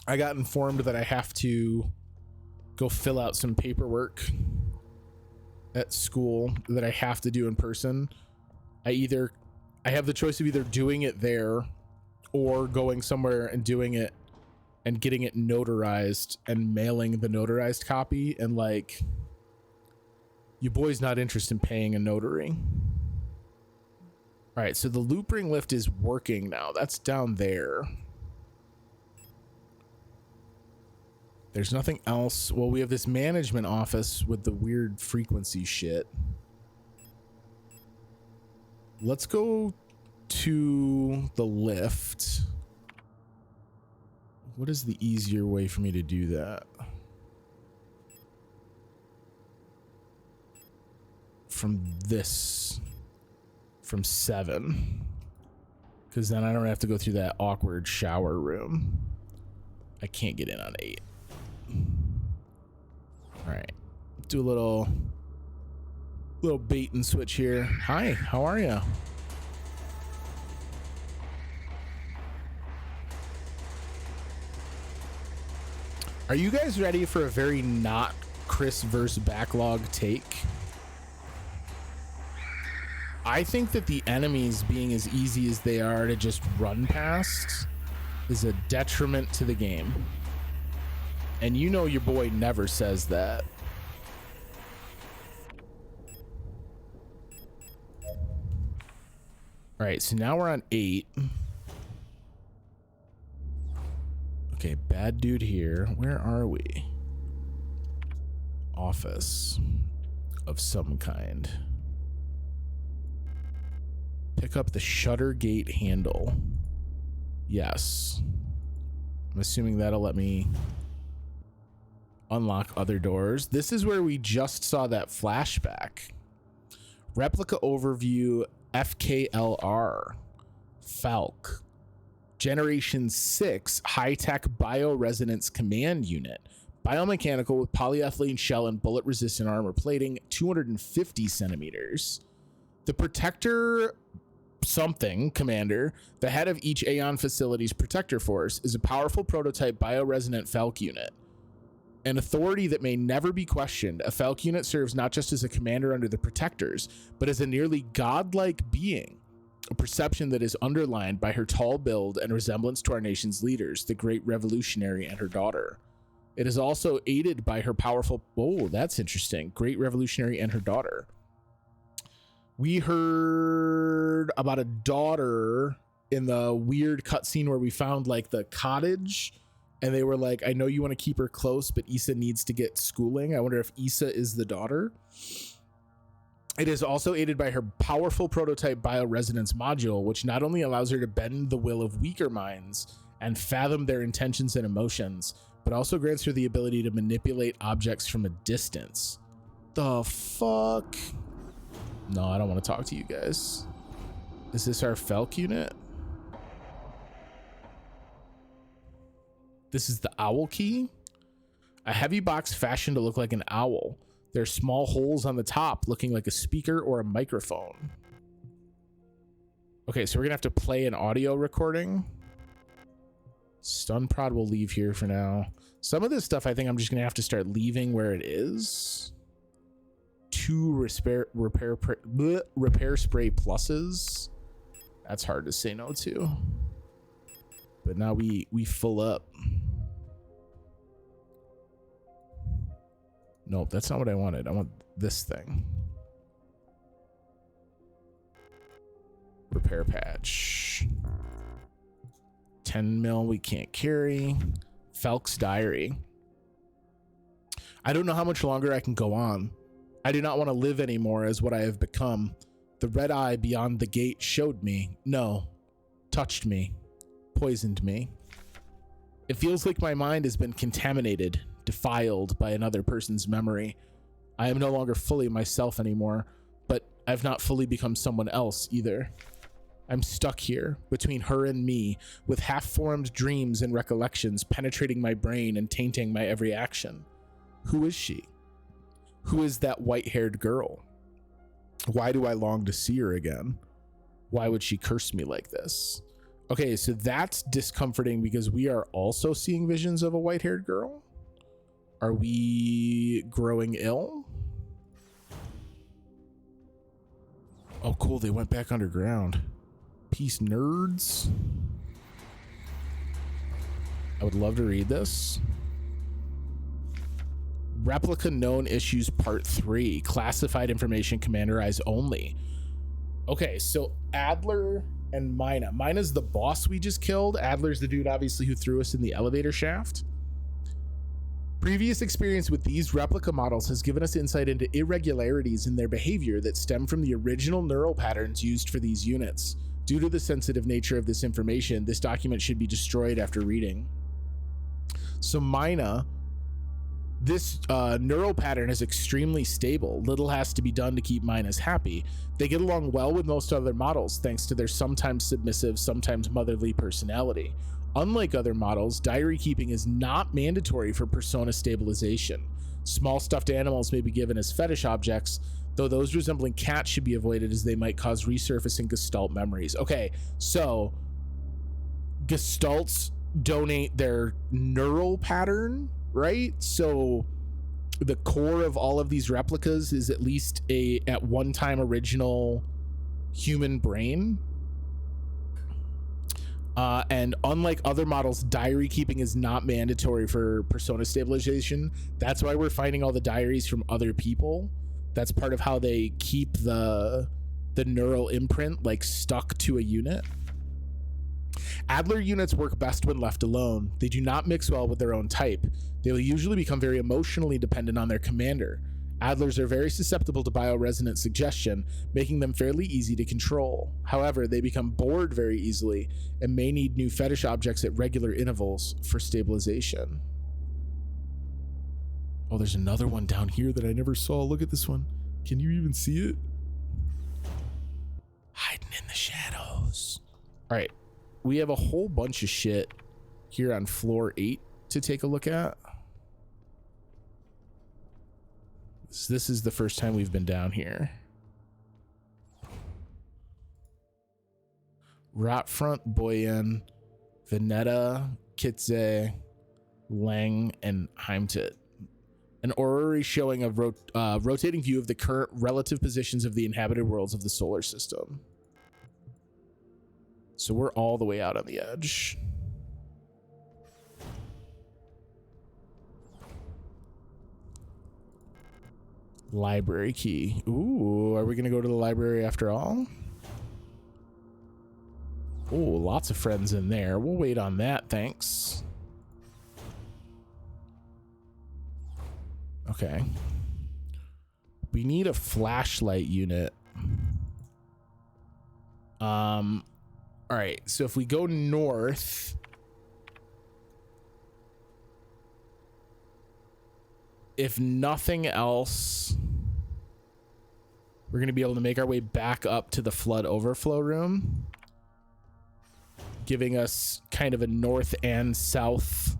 informed that I have to go fill out some paperwork at school that I have to do in person. I have the choice of either doing it there or going somewhere and doing it and getting it notarized and mailing the notarized copy. And like, your boy's not interested in paying a notary. All right, so the loop ring lift is working now. That's down there. There's nothing else. Well, we have this management office with the weird frequency shit. Let's go to the lift. What is the easier way for me to do that? From 7. Because then I don't have to go through that awkward shower room. I can't get in on 8. All right, do a little bait and switch here. Hi, how are you? Are you guys ready for a very not ChrisVsBacklog take? I think that the enemies being as easy as they are to just run past is a detriment to the game. And you know your boy never says that. All right, so now we're on 8. Okay, bad dude here. Where are we? Office of some kind. Pick up the shutter gate handle. Yes. I'm assuming that'll let me unlock other doors. This is where we just saw that flashback. Replica overview FKLR. Falk. Generation 6 high-tech bioresonance command unit. Biomechanical with polyethylene shell and bullet-resistant armor plating, 250 centimeters. The protector something commander, the head of each Aeon facility's protector force, is a powerful prototype bioresonant Falk unit. An authority that may never be questioned, a Falk unit serves not just as a commander under the protectors, but as a nearly godlike being, a perception that is underlined by her tall build and resemblance to our nation's leaders, the Great Revolutionary and her daughter. It is also aided by her powerful... Oh, that's interesting. Great Revolutionary and her daughter. We heard about a daughter in the weird cutscene where we found like the cottage, and they were like, I know you want to keep her close, but Issa needs to get schooling. I wonder if Issa is the daughter. It is also aided by her powerful prototype bioresonance module, which not only allows her to bend the will of weaker minds and fathom their intentions and emotions, but also grants her the ability to manipulate objects from a distance. The fuck? No, I don't want to talk to you guys. Is this our Falk unit? This is the owl key? A heavy box fashioned to look like an owl. There's small holes on the top looking like a speaker or a microphone. Okay, so we're gonna have to play an audio recording. Stun prod will leave here for now. Some of this stuff I think I'm just gonna have to start leaving where it is. 2 repair spray pluses. That's hard to say no to. But now we full up. Nope, that's not what I wanted. I want this thing. Repair patch. 10 mil we can't carry. Falk's diary. I don't know how much longer I can go on. I do not want to live anymore as what I have become. The red eye beyond the gate showed me. No. Touched me. Poisoned me. It feels like my mind has been contaminated, defiled by another person's memory. I am no longer fully myself anymore, but I've not fully become someone else either. I'm stuck here, between her and me, with half-formed dreams and recollections penetrating my brain and tainting my every action. Who is she? Who is that white-haired girl? Why do I long to see her again? Why would she curse me like this? Okay, so that's discomforting because we are also seeing visions of a white-haired girl. Are we growing ill? Oh, cool. They went back underground. Peace, nerds. I would love to read this. Replica known issues part 3. Classified information, commander eyes only. Okay, so Adler and Mina. Mina's the boss we just killed. Adler's the dude, obviously, who threw us in the elevator shaft. Previous experience with these replica models has given us insight into irregularities in their behavior that stem from the original neural patterns used for these units. Due to the sensitive nature of this information, this document should be destroyed after reading. So Mina, this neural pattern is extremely stable. Little has to be done to keep Minas happy. They get along well with most other models thanks to their sometimes submissive, sometimes motherly personality. Unlike other models, diary keeping is not mandatory for persona stabilization. Small stuffed animals may be given as fetish objects, though those resembling cats should be avoided as they might cause resurfacing gestalt memories. Okay, so gestalts donate their neural pattern, right? So the core of all of these replicas is at least a at one time original human brain. And unlike other models, diary keeping is not mandatory for persona stabilization. That's why we're finding all the diaries from other people. That's part of how they keep the neural imprint like stuck to a unit. Adler units work best when left alone. They do not mix well with their own type. They will usually become very emotionally dependent on their commander. Adlers are very susceptible to bioresonant suggestion, making them fairly easy to control. However, they become bored very easily and may need new fetish objects at regular intervals for stabilization. Oh, there's another one down here that I never saw. Look at this one. Can you even see it? Hiding in the shadows. All right. We have a whole bunch of shit here on floor 8 to take a look at. This is the first time we've been down here. Rotfront, Boyan, Veneta, Kitze, Lang, and Heimtit. An orrery showing a rotating view of the current relative positions of the inhabited worlds of the solar system. So we're all the way out on the edge. Library key. Ooh, are we gonna go to the library after all? Oh, lots of friends in there. We'll wait on that, thanks. Okay. We need a flashlight unit. All right, so if we go north, if nothing else, we're going to be able to make our way back up to the flood overflow room, giving us kind of a north and south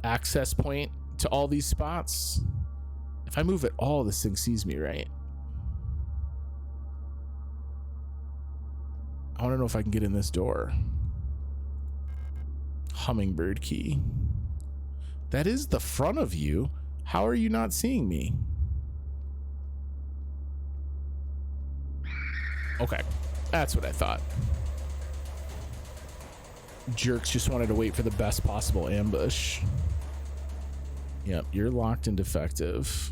access point to all these spots. If I move at all, this thing sees me, right? I want to know if I can get in this door. Hummingbird key. That is the front of you. How are you not seeing me? Okay, that's what I thought. Jerks just wanted to wait for the best possible ambush. Yep, you're locked and defective.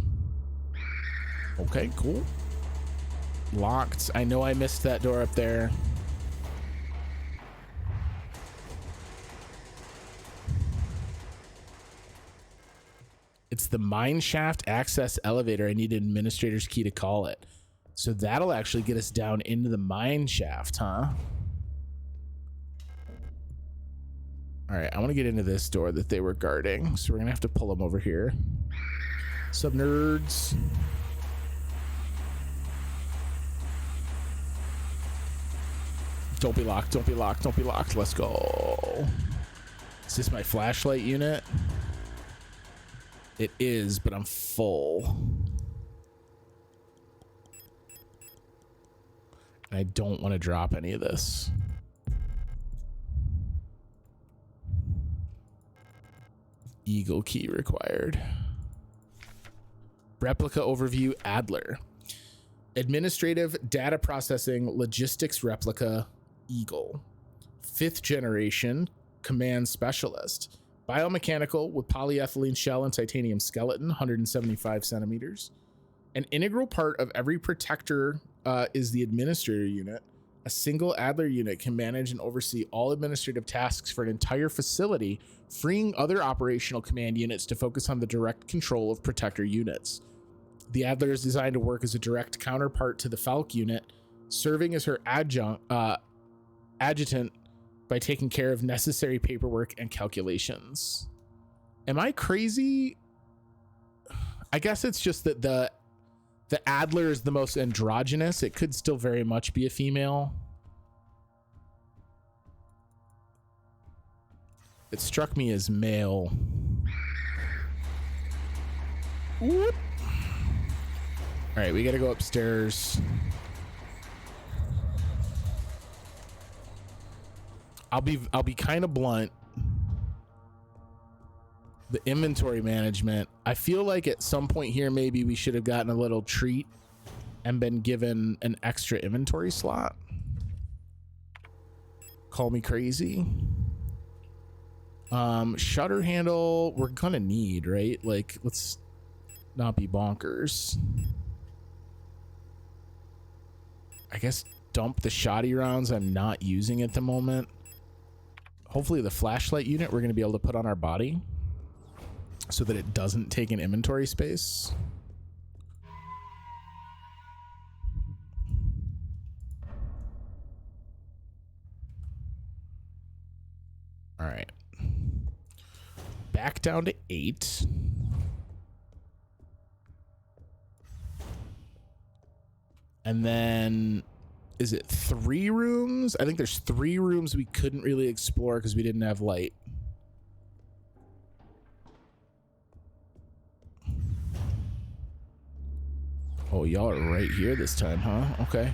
Okay, cool. Locked. I know I missed that door up there. It's the mine shaft access elevator. I need an administrator's key to call it. So that'll actually get us down into the mine shaft, huh? All right, I want to get into this door that they were guarding. So we're going to have to pull them over here. Sup, nerds? Don't be locked, don't be locked, don't be locked. Let's go. Is this my flashlight unit? It is, but I'm full. And I don't want to drop any of this. Eagle key required. Replica overview Adler. Administrative data processing logistics replica Eagle. 5th generation command specialist. Biomechanical with polyethylene shell and titanium skeleton, 175 centimeters. An integral part of every protector is the administrator unit. A single Adler unit can manage and oversee all administrative tasks for an entire facility, freeing other operational command units to focus on the direct control of protector units. The Adler is designed to work as a direct counterpart to the Falk unit, serving as her adjutant by taking care of necessary paperwork and calculations. Am I crazy? I guess it's just that the Adler is the most androgynous. It could still very much be a female. It struck me as male. Whoop. All right, we gotta go upstairs. I'll be kind of blunt. The inventory management, I feel like at some point here maybe we should have gotten a little treat and been given an extra inventory slot. Call me crazy. Shutter handle we're gonna need, right? Like, let's not be bonkers. I guess dump the shoddy rounds I'm not using at the moment. Hopefully the flashlight unit we're going to be able to put on our body so that it doesn't take an inventory space. All right. Back down to 8. And then, is it 3 rooms? I think there's 3 rooms we couldn't really explore because we didn't have light. Oh, y'all are right here this time, huh? Okay.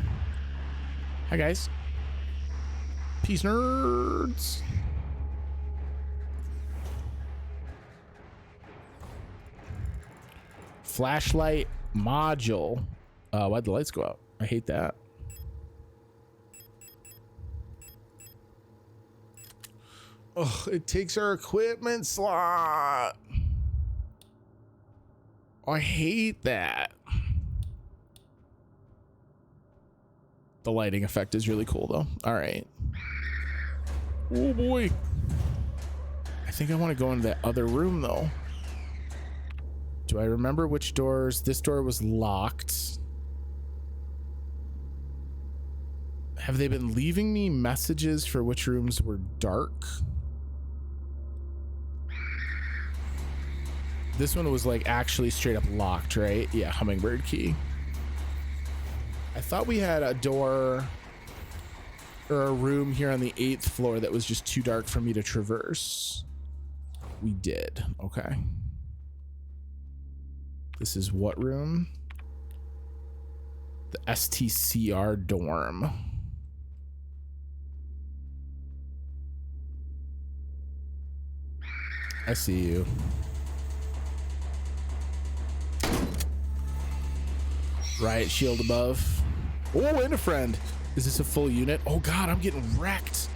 Hi, guys. Peace, nerds. Flashlight module. Why'd the lights go out? I hate that. Oh, it takes our equipment slot. I hate that. The lighting effect is really cool though. All right. Oh boy. I think I want to go into that other room though. Do I remember which doors? This door was locked. Have they been leaving me messages for which rooms were dark? This one was like actually straight up locked, right? Yeah, hummingbird key. I thought we had a door or a room here on the 8th floor that was just too dark for me to traverse. We did. Okay. This is what room? The STCR dorm. I see you. Riot shield above. Oh, and a friend. Is this a full unit? Oh god, I'm getting wrecked.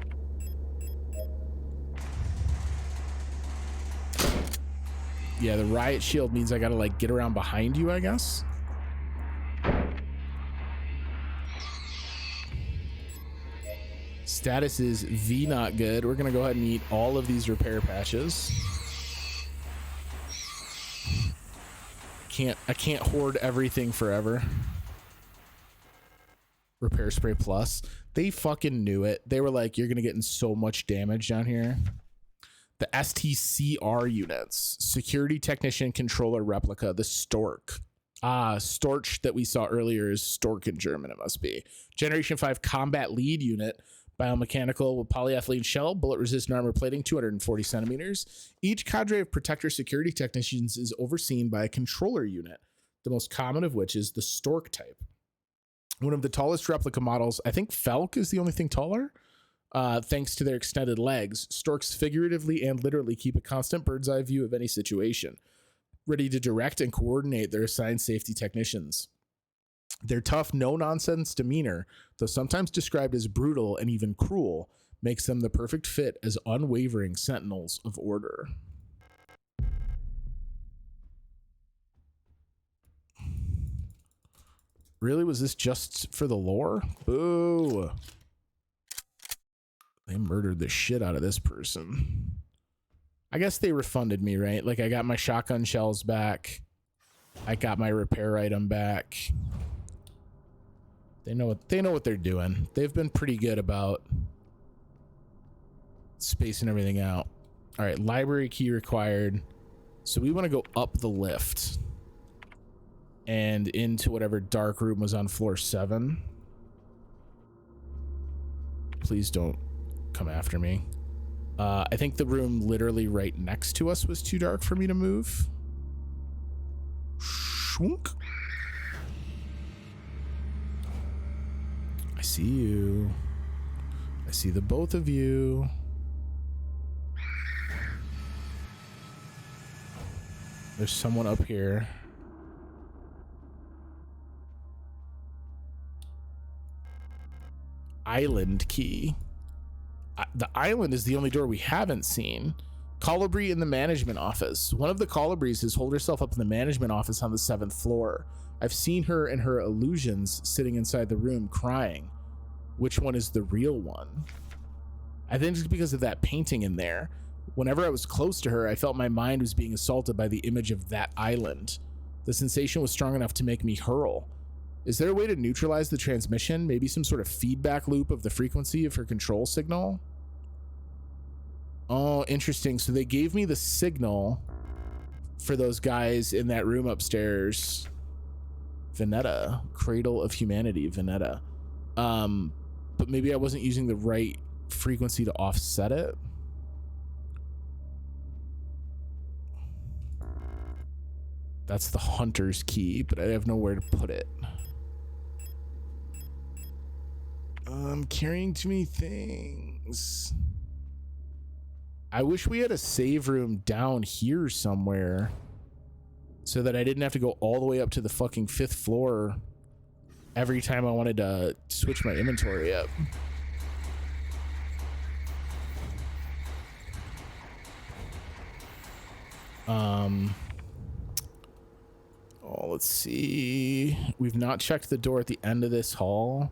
Yeah, the riot shield means I gotta like get around behind you, I guess. Status is V not good. We're gonna go ahead and eat all of these repair patches. I can't hoard everything forever. Repair spray plus. They fucking knew it. They were like, you're gonna get in so much damage down here. The STCR units. Security Technician Controller Replica. The Stork. Storch that we saw earlier is Stork in German, it must be. Generation 5 Combat Lead Unit. Biomechanical with polyethylene shell, bullet resistant armor plating, 240 centimeters. Each cadre of Protector security technicians is overseen by a controller unit, the most common of which is the Stork type. One of the tallest replica models, I think Felk is the only thing taller, thanks to their extended legs. Storks figuratively and literally keep a constant bird's eye view of any situation, ready to direct and coordinate their assigned safety technicians. Their tough, no-nonsense demeanor, though sometimes described as brutal and even cruel, makes them the perfect fit as unwavering sentinels of order. Really? Was this just for the lore? Boo! They murdered the shit out of this person. I guess they refunded me, right? Like, I got my shotgun shells back. I got my repair item back. They know what they're doing. They've been pretty good about spacing everything out. All right, library key required. So we want to go up the lift and into whatever dark room was on floor 7. Please don't come after me. I think the room literally right next to us was too dark for me to move. Shunk. I see you. I see the both of you. There's someone up here. Island key. The island is the only door we haven't seen. Colibri in the management office. One of the Colibris has holed herself up in the management office on the 7th floor. I've seen her and her illusions sitting inside the room crying. Which one is the real one? I think it's because of that painting in there. Whenever I was close to her, I felt my mind was being assaulted by the image of that island. The sensation was strong enough to make me hurl. Is there a way to neutralize the transmission? Maybe some sort of feedback loop of the frequency of her control signal? Oh, interesting. So they gave me the signal for those guys in that room upstairs. Veneta, Cradle of Humanity, Veneta. But maybe I wasn't using the right frequency to offset it. That's the hunter's key, but I have nowhere to put it. I'm carrying too many things. things. I wish we had a save room down here somewhere so that I didn't have to go all the way up to the fucking 5th floor every time I wanted to switch my inventory up. Oh, let's see. We've not checked the door at the end of this hall.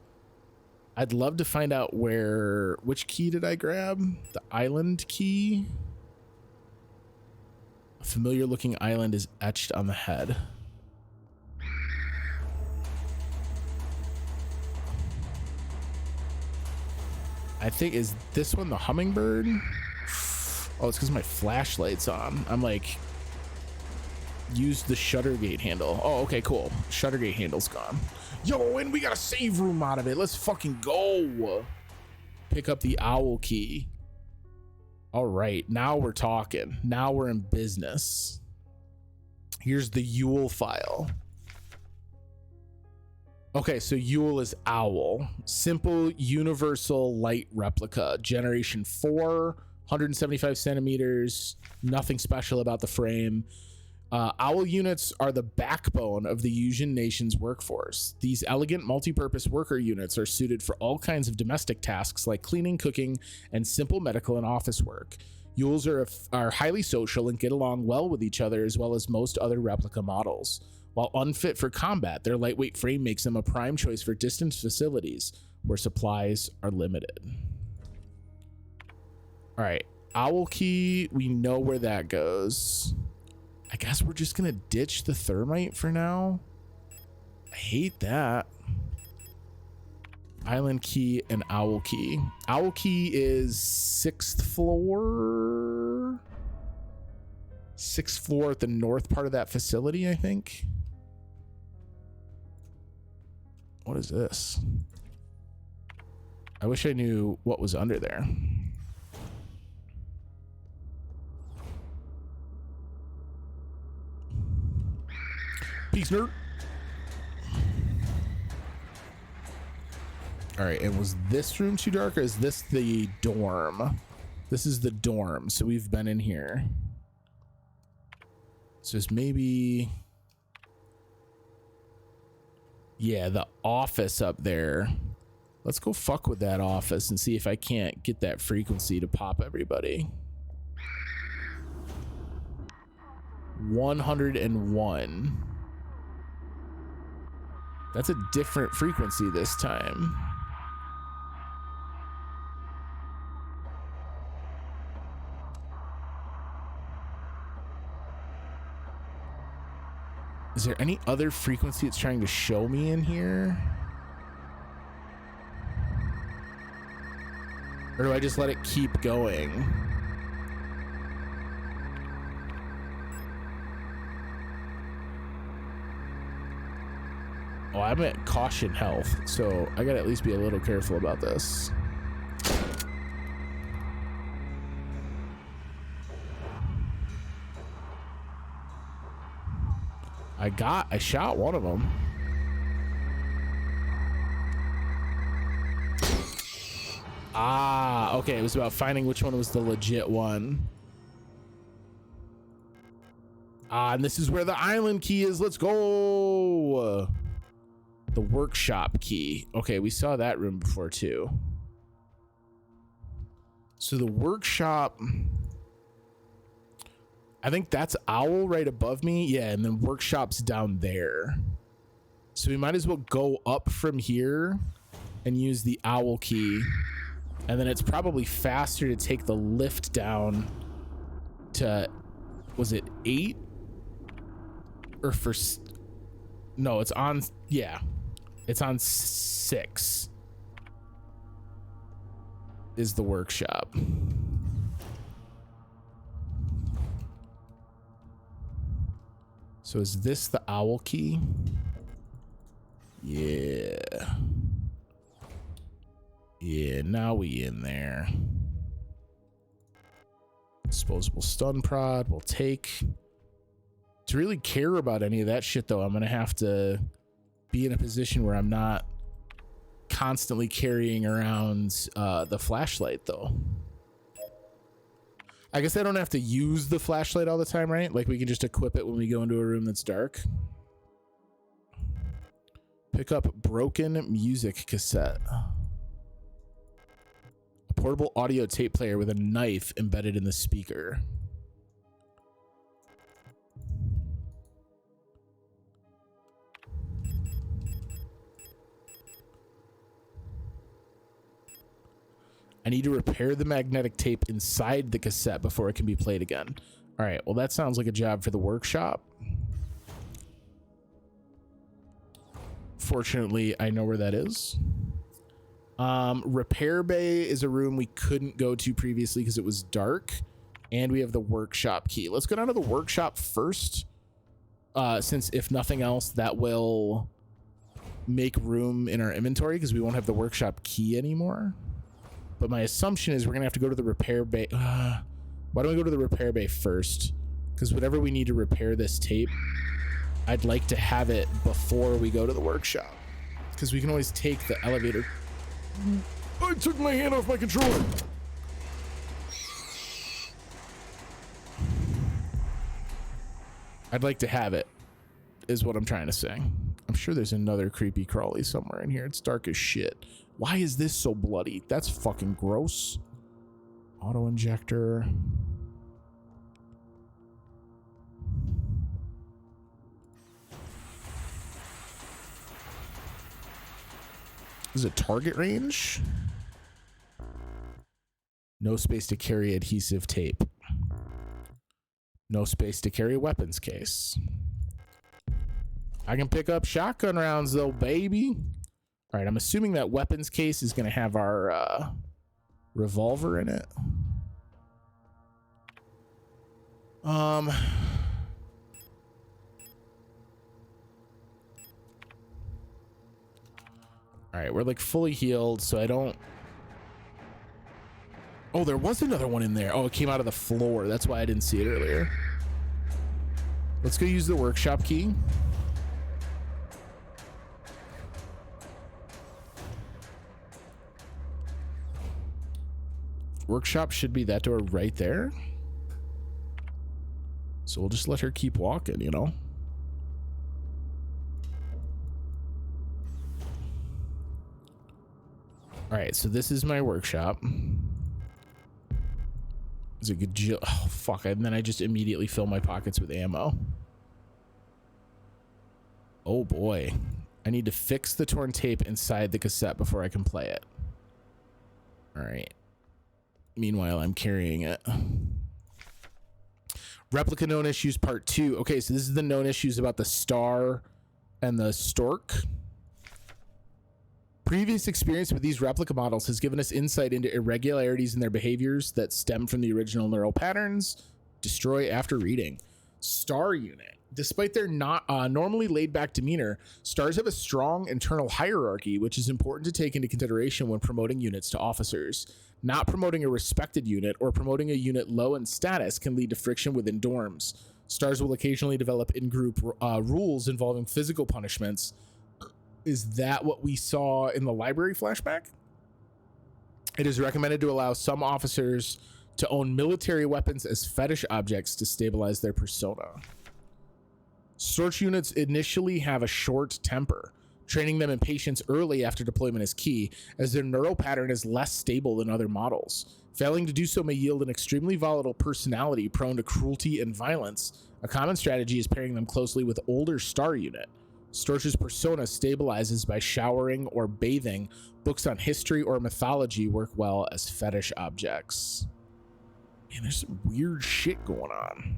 I'd love to find out which key did I grab? The island key? A familiar looking island is etched on the head. I think, is this one the hummingbird? Oh, it's because my flashlight's on. I'm like, use the shutter gate handle. Oh, okay, cool. Shutter gate handle's gone. Yo, and we got a save room out of it. Let's fucking go. Pick up the owl key. All right, now we're talking. Now we're in business. Here's the Yule file. Okay, so Yule is owl. Simple universal light replica. Generation 4, 175 centimeters. Nothing special about the frame. Owl units are the backbone of the Yuuzhan Nation's workforce. These elegant multi-purpose worker units are suited for all kinds of domestic tasks like cleaning, cooking, and simple medical and office work. Yules are highly social and get along well with each other, as well as most other replica models. While unfit for combat, their lightweight frame makes them a prime choice for distant facilities where supplies are limited. All right, owl key, we know where that goes. I guess we're just gonna ditch the thermite for now. I hate that. Island key and owl key. Owl key is 6th floor. 6th floor at the north part of that facility, I think. What is this? I wish I knew what was under there. Peace, nerd. All right, and was this room too dark, or is this the dorm? This is the dorm, so we've been in here. So it's maybe... yeah, the office up there. Let's go fuck with that office and see if I can't get that frequency to pop everybody. 101. That's a different frequency this time. Is there any other frequency it's trying to show me in here? Or do I just let it keep going? Oh, I'm at caution health, so I gotta at least be a little careful about this. I shot one of them. Ah, okay, it was about finding which one was the legit one. Ah, and this is where the island key is. Let's go. The workshop key. Okay, we saw that room before too. So the workshop, I think that's owl right above me. Yeah, and then workshop's down there. So we might as well go up from here and use the owl key. And then it's probably faster to take the lift down to, was it 8? Or for, no, it's on, yeah. It's on 6 is the workshop. So is this the owl key? Yeah. Yeah, now we in there. Disposable stun prod we'll take. To really care about any of that shit though, I'm gonna have to be in a position where I'm not constantly carrying around the flashlight, though. I guess I don't have to use the flashlight all the time, right? Like we can just equip it when we go into a room that's dark. Pick up broken music cassette. A portable audio tape player with a knife embedded in the speaker. I need to repair the magnetic tape inside the cassette before it can be played again. All right, well, that sounds like a job for the workshop. Fortunately, I know where that is. Repair bay is a room we couldn't go to previously because it was dark. And we have the workshop key. Let's go down to the workshop first. Since if nothing else, that will make room in our inventory because we won't have the workshop key anymore. But my assumption is we're gonna have to go to the repair bay. Why don't we go to the repair bay first? Because whatever we need to repair this tape, I'd like to have it before we go to the workshop. Because we can always take the elevator. I took my hand off my controller. I'd like to have it, is what I'm trying to say. I'm sure there's another creepy crawly somewhere in here. It's dark as shit. Why is this so bloody? That's fucking gross. Auto injector. Is it target range? No space to carry adhesive tape. No space to carry a weapons case. I can pick up shotgun rounds though, baby. All right, I'm assuming that weapons case is going to have our revolver in it. All right, we're like fully healed, so I don't... Oh, there was another one in there. Oh, it came out of the floor. That's why I didn't see it earlier. Let's go use the workshop key. Workshop should be that door right there. So we'll just let her keep walking, you know? All right, so this is my workshop. Is a good deal. Oh, fuck. And then I just immediately fill my pockets with ammo. Oh, boy. I need to fix the torn tape inside the cassette before I can play it. All right. Meanwhile, I'm carrying it. Replica known issues part 2. Okay, so this is the known issues about the star and the stork. Previous experience with these replica models has given us insight into irregularities in their behaviors that stem from the original neural patterns. Destroy after reading. Star unit. Despite their not normally laid-back demeanor, stars have a strong internal hierarchy, which is important to take into consideration when promoting units to officers. Not promoting a respected unit or promoting a unit low in status can lead to friction within dorms. Stars will occasionally develop in-group rules involving physical punishments. Is that what we saw in the library flashback? It is recommended to allow some officers to own military weapons as fetish objects to stabilize their persona. Search units initially have a short temper. Training them in patience early after deployment is key, as their neural pattern is less stable than other models. Failing to do so may yield an extremely volatile personality prone to cruelty and violence. A common strategy is pairing them closely with older star unit. Storch's persona stabilizes by showering or bathing. Books on history or mythology work well as fetish objects. Man, there's some weird shit going on.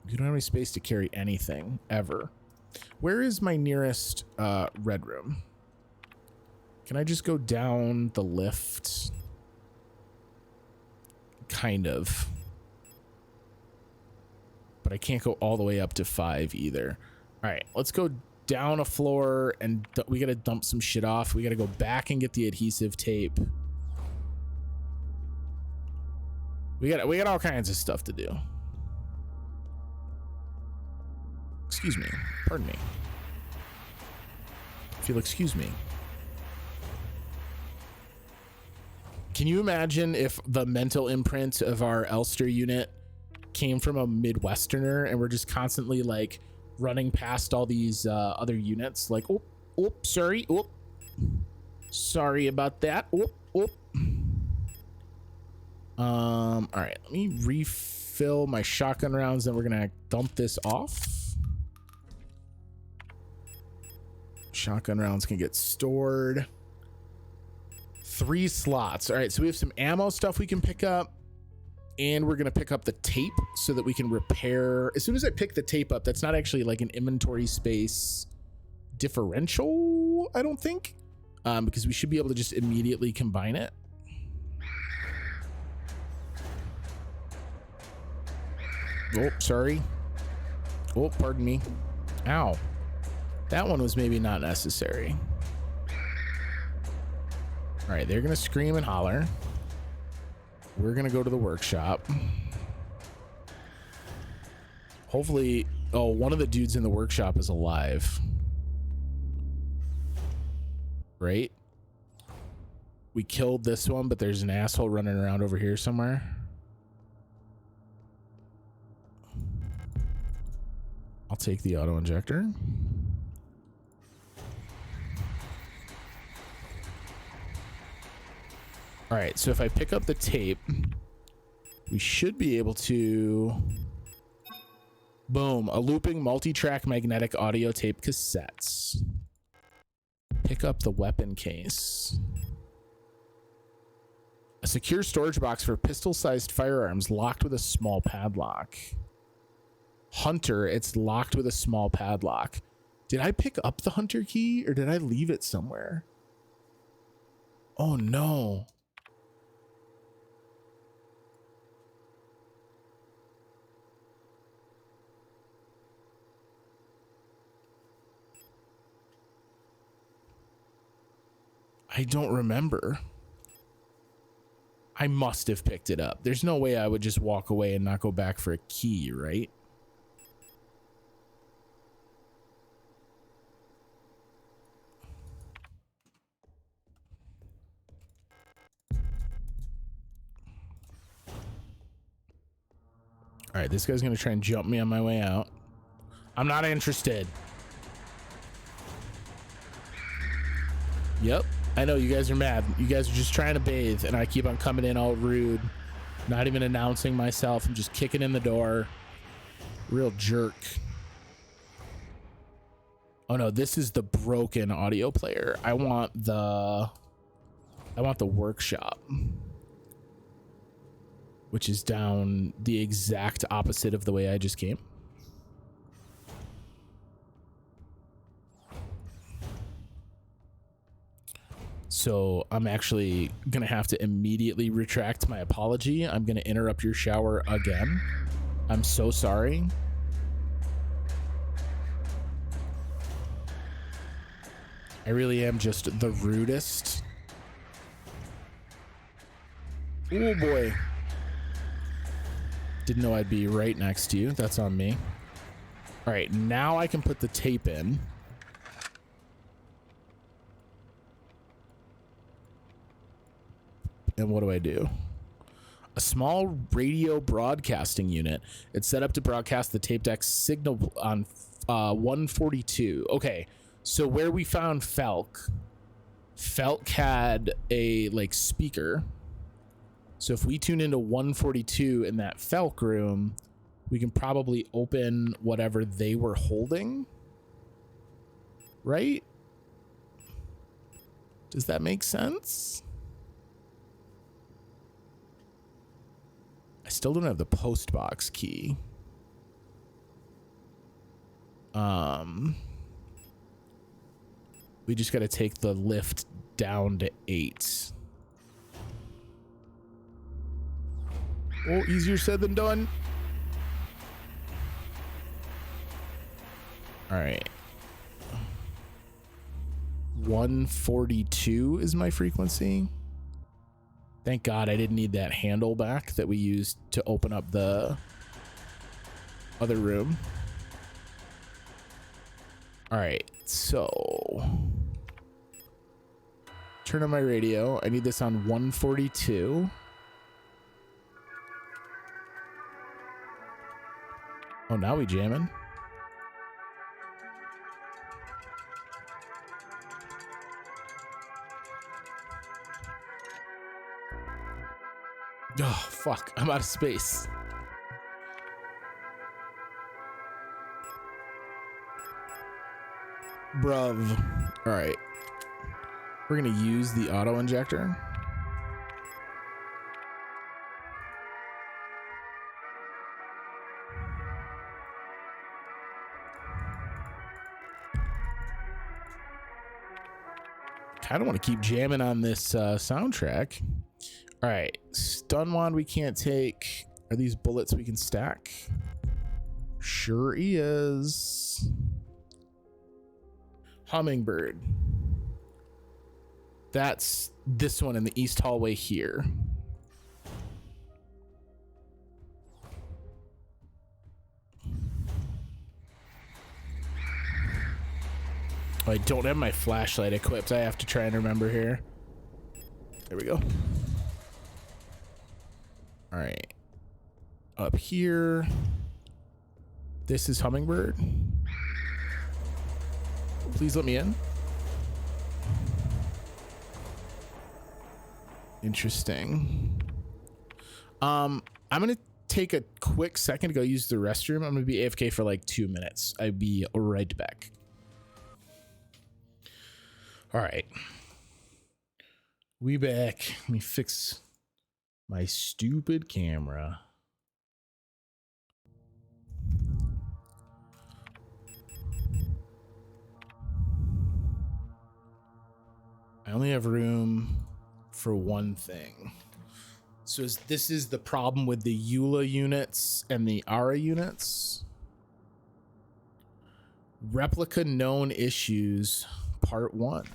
You don't have any space to carry anything, ever. Where is my nearest red room? Can I just go down the lift? Kind of. But I can't go all the way up to 5 either. All right, let's go down a floor, and we gotta dump some shit off. We gotta go back and get the adhesive tape. We got all kinds of stuff to do. Excuse me. Pardon me. If you'll excuse me. Can you imagine if the mental imprint of our Elster unit came from a Midwesterner and we're just constantly like running past all these other units like, oh, sorry. Oh, sorry about that. Oh. All right, let me refill my shotgun rounds, then we're gonna dump this off. Shotgun rounds can get stored. 3 slots. All right, so we have some ammo stuff we can pick up, and we're gonna pick up the tape so that we can repair. As soon as I pick the tape up, that's not actually like an inventory space differential, I don't think, because we should be able to just immediately combine it. Oh, sorry. Oh, pardon me. Ow. That one was maybe not necessary. All right, they're gonna scream and holler. We're gonna go to the workshop. Hopefully, oh, one of the dudes in the workshop is alive. Right? We killed this one, but there's an asshole running around over here somewhere. I'll take the auto injector. All right, so if I pick up the tape, we should be able to... Boom, a looping multi-track magnetic audio tape cassettes. Pick up the weapon case. A secure storage box for pistol-sized firearms locked with a small padlock. Hunter, it's locked with a small padlock. Did I pick up the hunter key or did I leave it somewhere? Oh no. I don't remember. I must have picked it up. There's no way I would just walk away and not go back for a key, right? All right, this guy's gonna try and jump me on my way out. I'm not interested. Yep, I know you guys are mad. You guys are just trying to bathe, and I keep on coming in all rude, not even announcing myself. I'm just kicking in the door. Real jerk. Oh no, this is the broken audio player. I want the workshop, which is down the exact opposite of the way I just came. So I'm actually gonna have to immediately retract my apology. I'm gonna interrupt your shower again. I'm so sorry. I really am just the rudest. Oh boy. Didn't know I'd be right next to you. That's on me. All right, now I can put the tape in. And what do? A small radio broadcasting unit. It's set up to broadcast the tape deck signal on 142. Okay, so where we found Felk had a like speaker. So if we tune into 142 in that Felk room, we can probably open whatever they were holding. Right? Does that make sense? I still don't have the post box key. We just got to take the lift down to 8. Oh, easier said than done. All right. 142 is my frequency. Thank God I didn't need that handle back that we used to open up the other room. All right, so Turn on my radio. I need this on 142. Oh, now we jamming. Oh, fuck. I'm out of space. Bruv. All right. We're going to use the auto injector. Kind of want to keep jamming on this soundtrack. All right. Stun wand we can't take. Are these bullets we can stack? Sure is. Hummingbird. That's this one in the east hallway here. Oh, I don't have my flashlight equipped. I have to try and remember here. There we go. All right. Up here. This is Hummingbird. Please let me in. Interesting. I'm gonna take a quick second to go use the restroom. I'm gonna be AFK for like 2 minutes. I'll be right back. All right. We back. Let me fix my stupid camera. I only have room for one thing. So this is the problem with the EULA units and the ARA units. Replica known issues, part 1.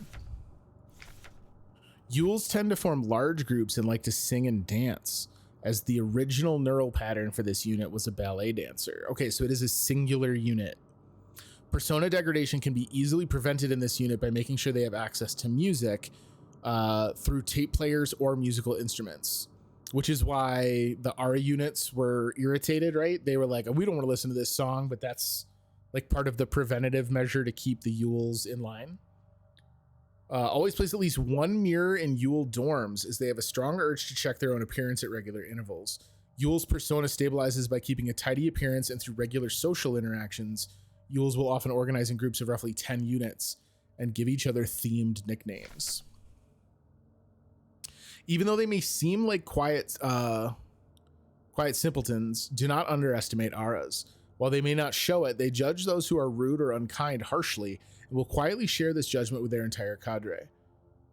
Euls tend to form large groups and like to sing and dance, as the original neural pattern for this unit was a ballet dancer. Okay, so it is a singular unit. Persona degradation can be easily prevented in this unit by making sure they have access to music through tape players or musical instruments, which is why the ARA units were irritated, right? They were like, we don't want to listen to this song, but that's like part of the preventative measure to keep the Euls in line. Always place at least one mirror in Eul dorms, as they have a strong urge to check their own appearance at regular intervals. Eul's persona stabilizes by keeping a tidy appearance, and through regular social interactions, Euls will often organize in groups of roughly 10 units and give each other themed nicknames. Even though they may seem like quiet simpletons, do not underestimate ARAs. While they may not show it, they judge those who are rude or unkind harshly, and will quietly share this judgment with their entire cadre.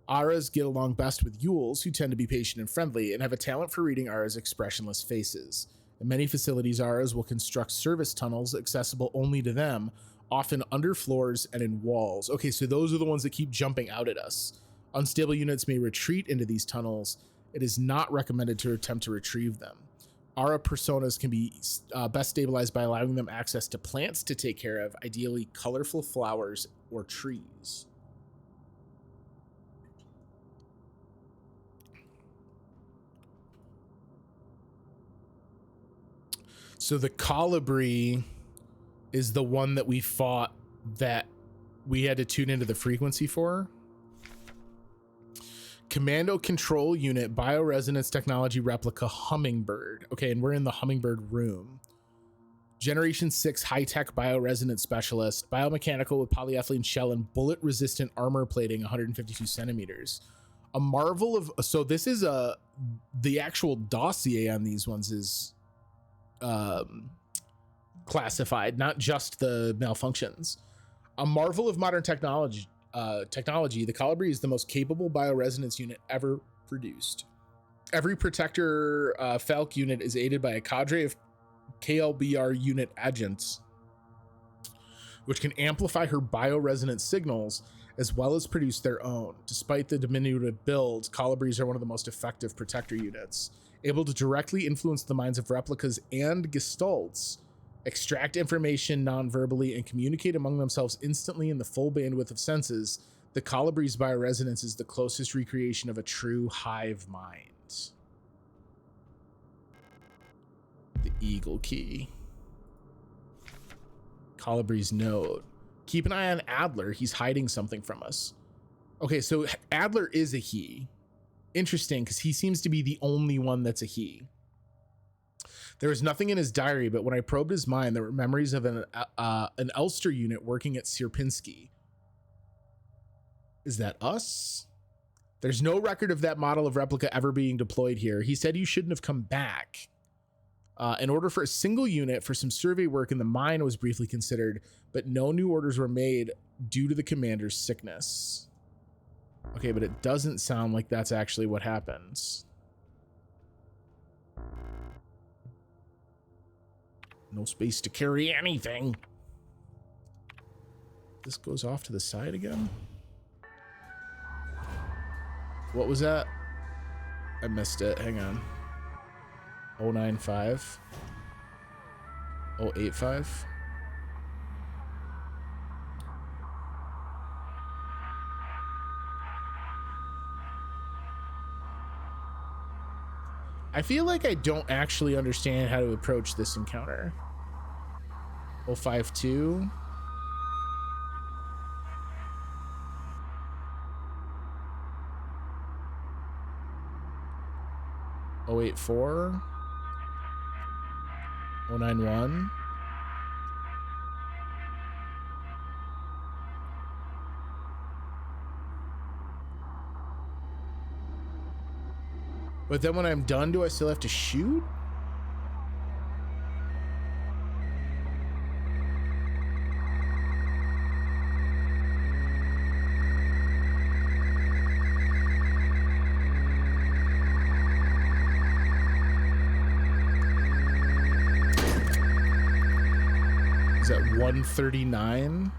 ARAs get along best with Euls, who tend to be patient and friendly, and have a talent for reading ARAs' expressionless faces. In many facilities, ARAs will construct service tunnels accessible only to them, often under floors and in walls. Okay, so those are the ones that keep jumping out at us. Unstable units may retreat into these tunnels. It is not recommended to attempt to retrieve them. ARA personas can be best stabilized by allowing them access to plants to take care of, ideally colorful flowers or trees. So the colibri is the one that we fought that we had to tune into the frequency for. Commando Control Unit, Bioresonance Technology Replica Hummingbird. Okay, and we're in the Hummingbird room. Generation 6 high-tech bioresonance specialist, biomechanical with polyethylene shell and bullet-resistant armor plating, 152 centimeters. A marvel of... So this is the actual dossier on these ones is classified, not just the malfunctions. A marvel of modern technology, the Colibri is the most capable bioresonance unit ever produced. Every Protector Falc unit is aided by a cadre of KLBR unit agents, which can amplify her bioresonance signals as well as produce their own. Despite the diminutive build, Colibris are one of the most effective Protector units, able to directly influence the minds of replicas and gestalts, extract information non-verbally, and communicate among themselves instantly in the full bandwidth of senses. The Calabrese bioresonance is the closest recreation of a true hive mind. The Eagle Key. Calabrese node. Keep an eye on Adler. He's hiding something from us. Okay, so Adler is a he. Interesting, because he seems to be the only one that's a he. There was nothing in his diary, but when I probed his mind, there were memories of an Ulster unit working at Sierpinski. Is that us? There's no record of that model of replica ever being deployed here. He said you shouldn't have come back. In order for a single unit for some survey work in the mine was briefly considered, but no new orders were made due to the commander's sickness. Okay, but it doesn't sound like that's actually what happens. No space to carry anything. This goes off to the side again. What was that? I missed it. Hang on. 095. 085. I feel like I don't actually understand how to approach this encounter. 052. Oh 84. 091. But then when I'm done, do I still have to shoot? Is that 139?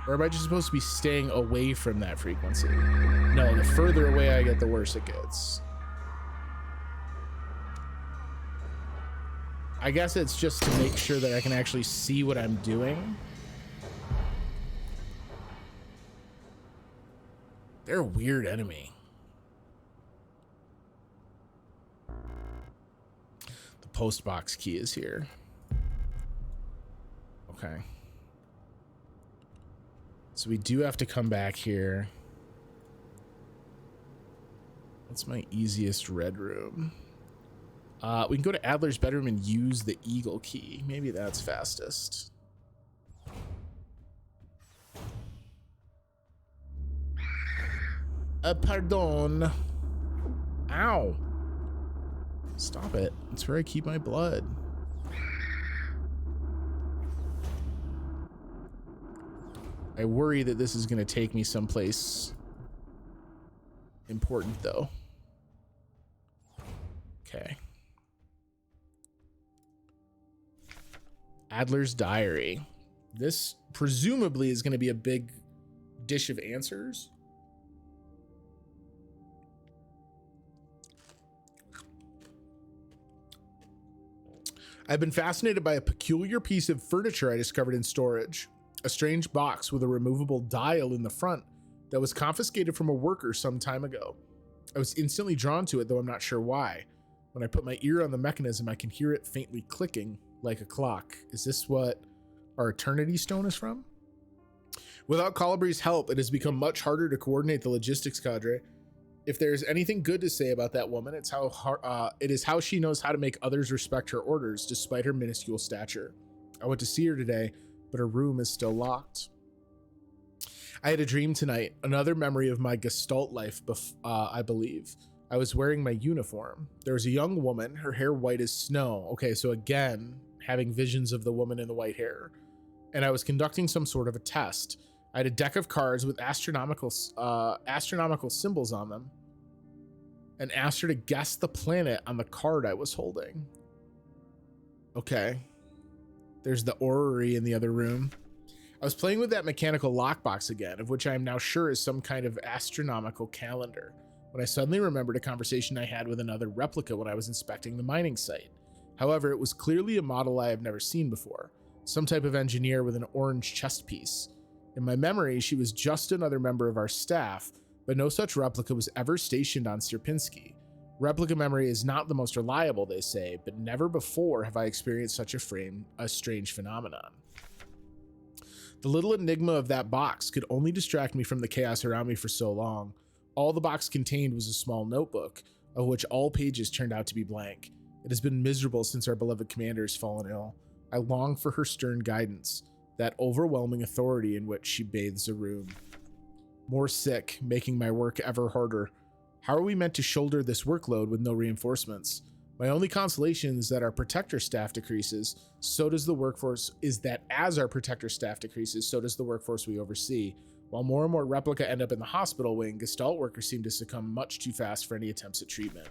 Or am I just supposed to be staying away from that frequency? No, the further away I get, the worse it gets. I guess it's just to make sure that I can actually see what I'm doing. They're a weird enemy. The post box key is here. Okay. So we do have to come back here. What's my easiest red room? We can go to Adler's bedroom and use the Eagle Key. Maybe that's fastest. Pardon. Ow. Stop it. That's where I keep my blood. I worry that this is going to take me someplace important, though. Okay. Adler's diary. This presumably is going to be a big dish of answers. I've been fascinated by a peculiar piece of furniture I discovered in storage. A strange box with a removable dial in the front that was confiscated from a worker some time ago. I was instantly drawn to it, though I'm not sure why. When I put my ear on the mechanism, I can hear it faintly clicking like a clock. Is this what our Eternity Stone is from? Without Calibre's help, it has become much harder to coordinate the logistics cadre. If there's anything good to say about that woman, it is how she knows how to make others respect her orders, despite her minuscule stature. I went to see her today, but her room is still locked. I had a dream tonight, another memory of my Gestalt life, I believe. I was wearing my uniform. There was a young woman, her hair white as snow. Okay, so again, having visions of the woman in the white hair. And I was conducting some sort of a test. I had a deck of cards with astronomical symbols on them, and asked her to guess the planet on the card I was holding. Okay. There's the orrery in the other room. I was playing with that mechanical lockbox again, of which I am now sure is some kind of astronomical calendar, when I suddenly remembered a conversation I had with another replica when I was inspecting the mining site. However, it was clearly a model I have never seen before. some type of engineer with an orange chest piece. In my memory, she was just another member of our staff, but no such replica was ever stationed on Sierpinski. Replica memory is not the most reliable, they say, but never before have I experienced such a strange phenomenon. The little enigma of that box could only distract me from the chaos around me for so long. All the box contained was a small notebook, of which all pages turned out to be blank. It has been miserable since our beloved commander has fallen ill. I long for her stern guidance, that overwhelming authority in which she bathes a room. More sick, making my work ever harder. How are we meant to shoulder this workload with no reinforcements? My only consolation is that our protector staff decreases, so does the workforce, as our protector staff decreases, so does the workforce we oversee. While more and more replica end up in the hospital wing, Gestalt workers seem to succumb much too fast for any attempts at treatment.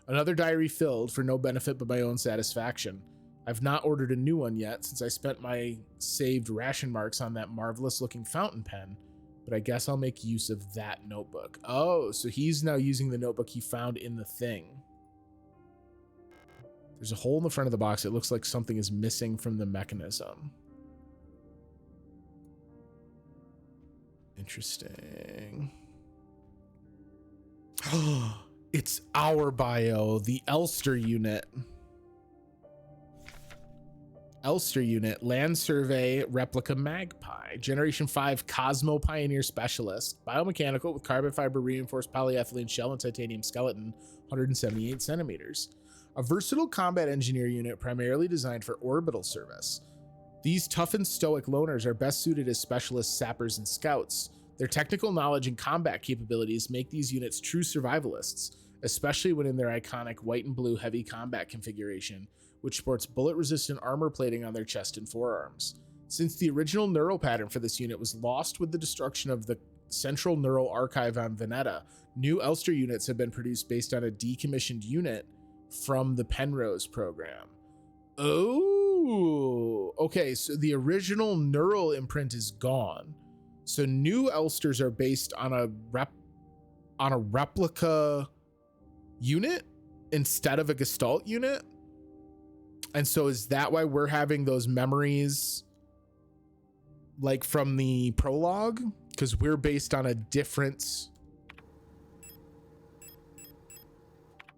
Another diary filled for no benefit but my own satisfaction. I've not ordered a new one yet since I spent my saved ration marks on that marvelous looking fountain pen, but I guess I'll make use of that notebook. Oh, so he's now using the notebook he found in the thing. There's a hole in the front of the box. It looks like something is missing from the mechanism. Interesting. It's our bio, the Elster unit. Elster unit, Land Survey Replica Magpie, Generation 5 Cosmo Pioneer Specialist, biomechanical with carbon fiber reinforced polyethylene shell and titanium skeleton, 178 centimeters. A versatile combat engineer unit primarily designed for orbital service. These tough and stoic loners are best suited as specialist sappers and scouts. Their technical knowledge and combat capabilities make these units true survivalists, especially when in their iconic white and blue heavy combat configuration, which sports bullet-resistant armor plating on their chest and forearms. Since the original neural pattern for this unit was lost with the destruction of the Central Neural Archive on Veneta, new Elster units have been produced based on a decommissioned unit from the Penrose program. Oh, okay, so the original neural imprint is gone. So new Elsters are based on a replica unit instead of a Gestalt unit? And so is that why we're having those memories like from the prologue? Because we're based on a different...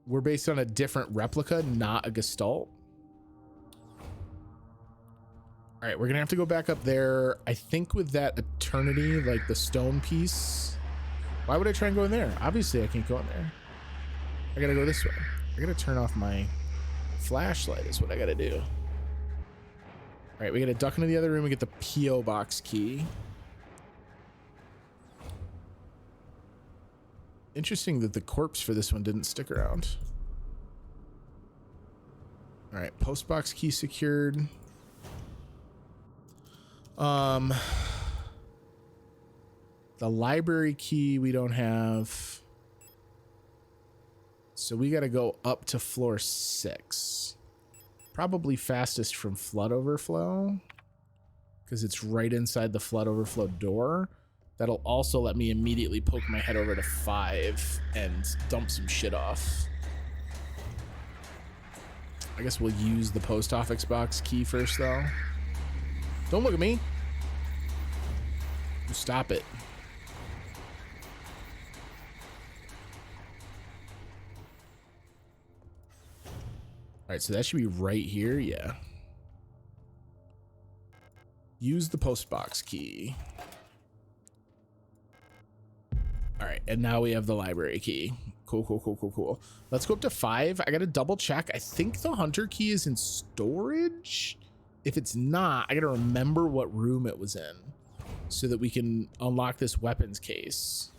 We're based on a different replica, not a Gestalt. All right, we're going to have to go back up there. I think with that Eternity, like the stone piece. Why would I try and go in there? Obviously, I can't go in there. I got to go this way. I got to turn off my... flashlight is what I gotta do. All right, we gotta duck into the other room and get the P.O. box key. Interesting that the corpse for this one didn't stick around. All right, post box key secured. The library key we don't have. So we got to go up to floor 6. Probably fastest from flood overflow, because it's right inside the flood overflow door. That'll also let me immediately poke my head over to 5 and dump some shit off. I guess we'll use the post office box key first, though. Don't look at me. Stop it. All right, so that should be right here. Yeah. Use the post box key. All right, and now we have the library key. Cool. Let's go up to 5. I got to double check. I think the hunter key is in storage. If it's not, I got to remember what room it was in so that we can unlock this weapons case.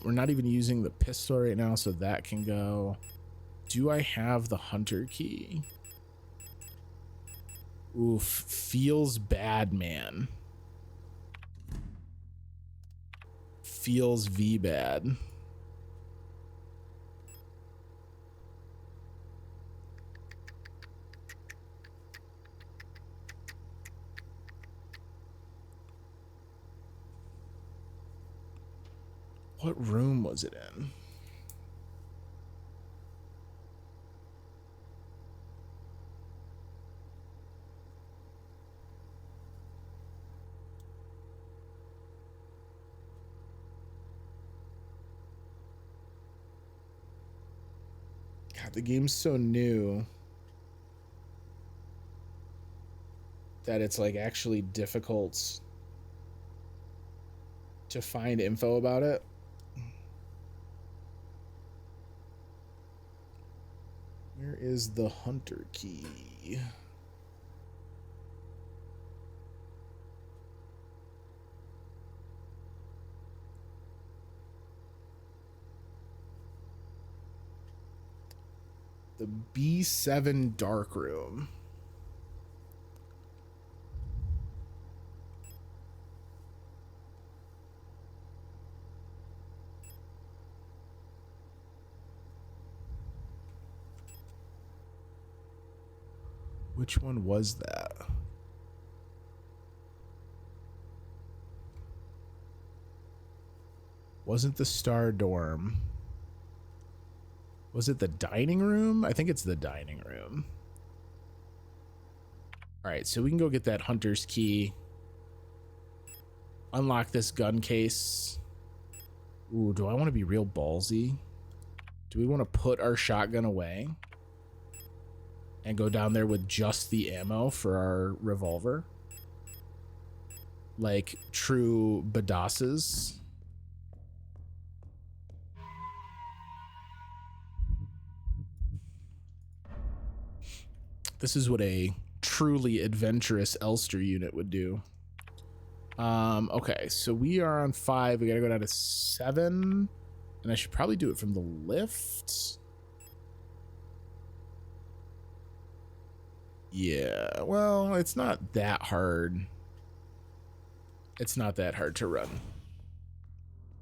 We're not even using the pistol right now, so that can go. Do I have the hunter key? Oof, feels bad, man. Feels V bad. What room was it in? God, the game's so new that it's like actually difficult to find info about it. Where is the hunter key? The B7 dark room. Which one was that? Wasn't the Star Dorm? Was it the dining room? I think it's the dining room. All right, so we can go get that hunter's key. Unlock this gun case. Ooh, do I want to be real ballsy? Do we want to put our shotgun away and go down there with just the ammo for our revolver? Like true badasses. This is what a truly adventurous Elster unit would do. Okay, so we are on 5. We gotta go down to 7. And I should probably do it from the lift. Yeah, well, it's not that hard. It's not that hard to run.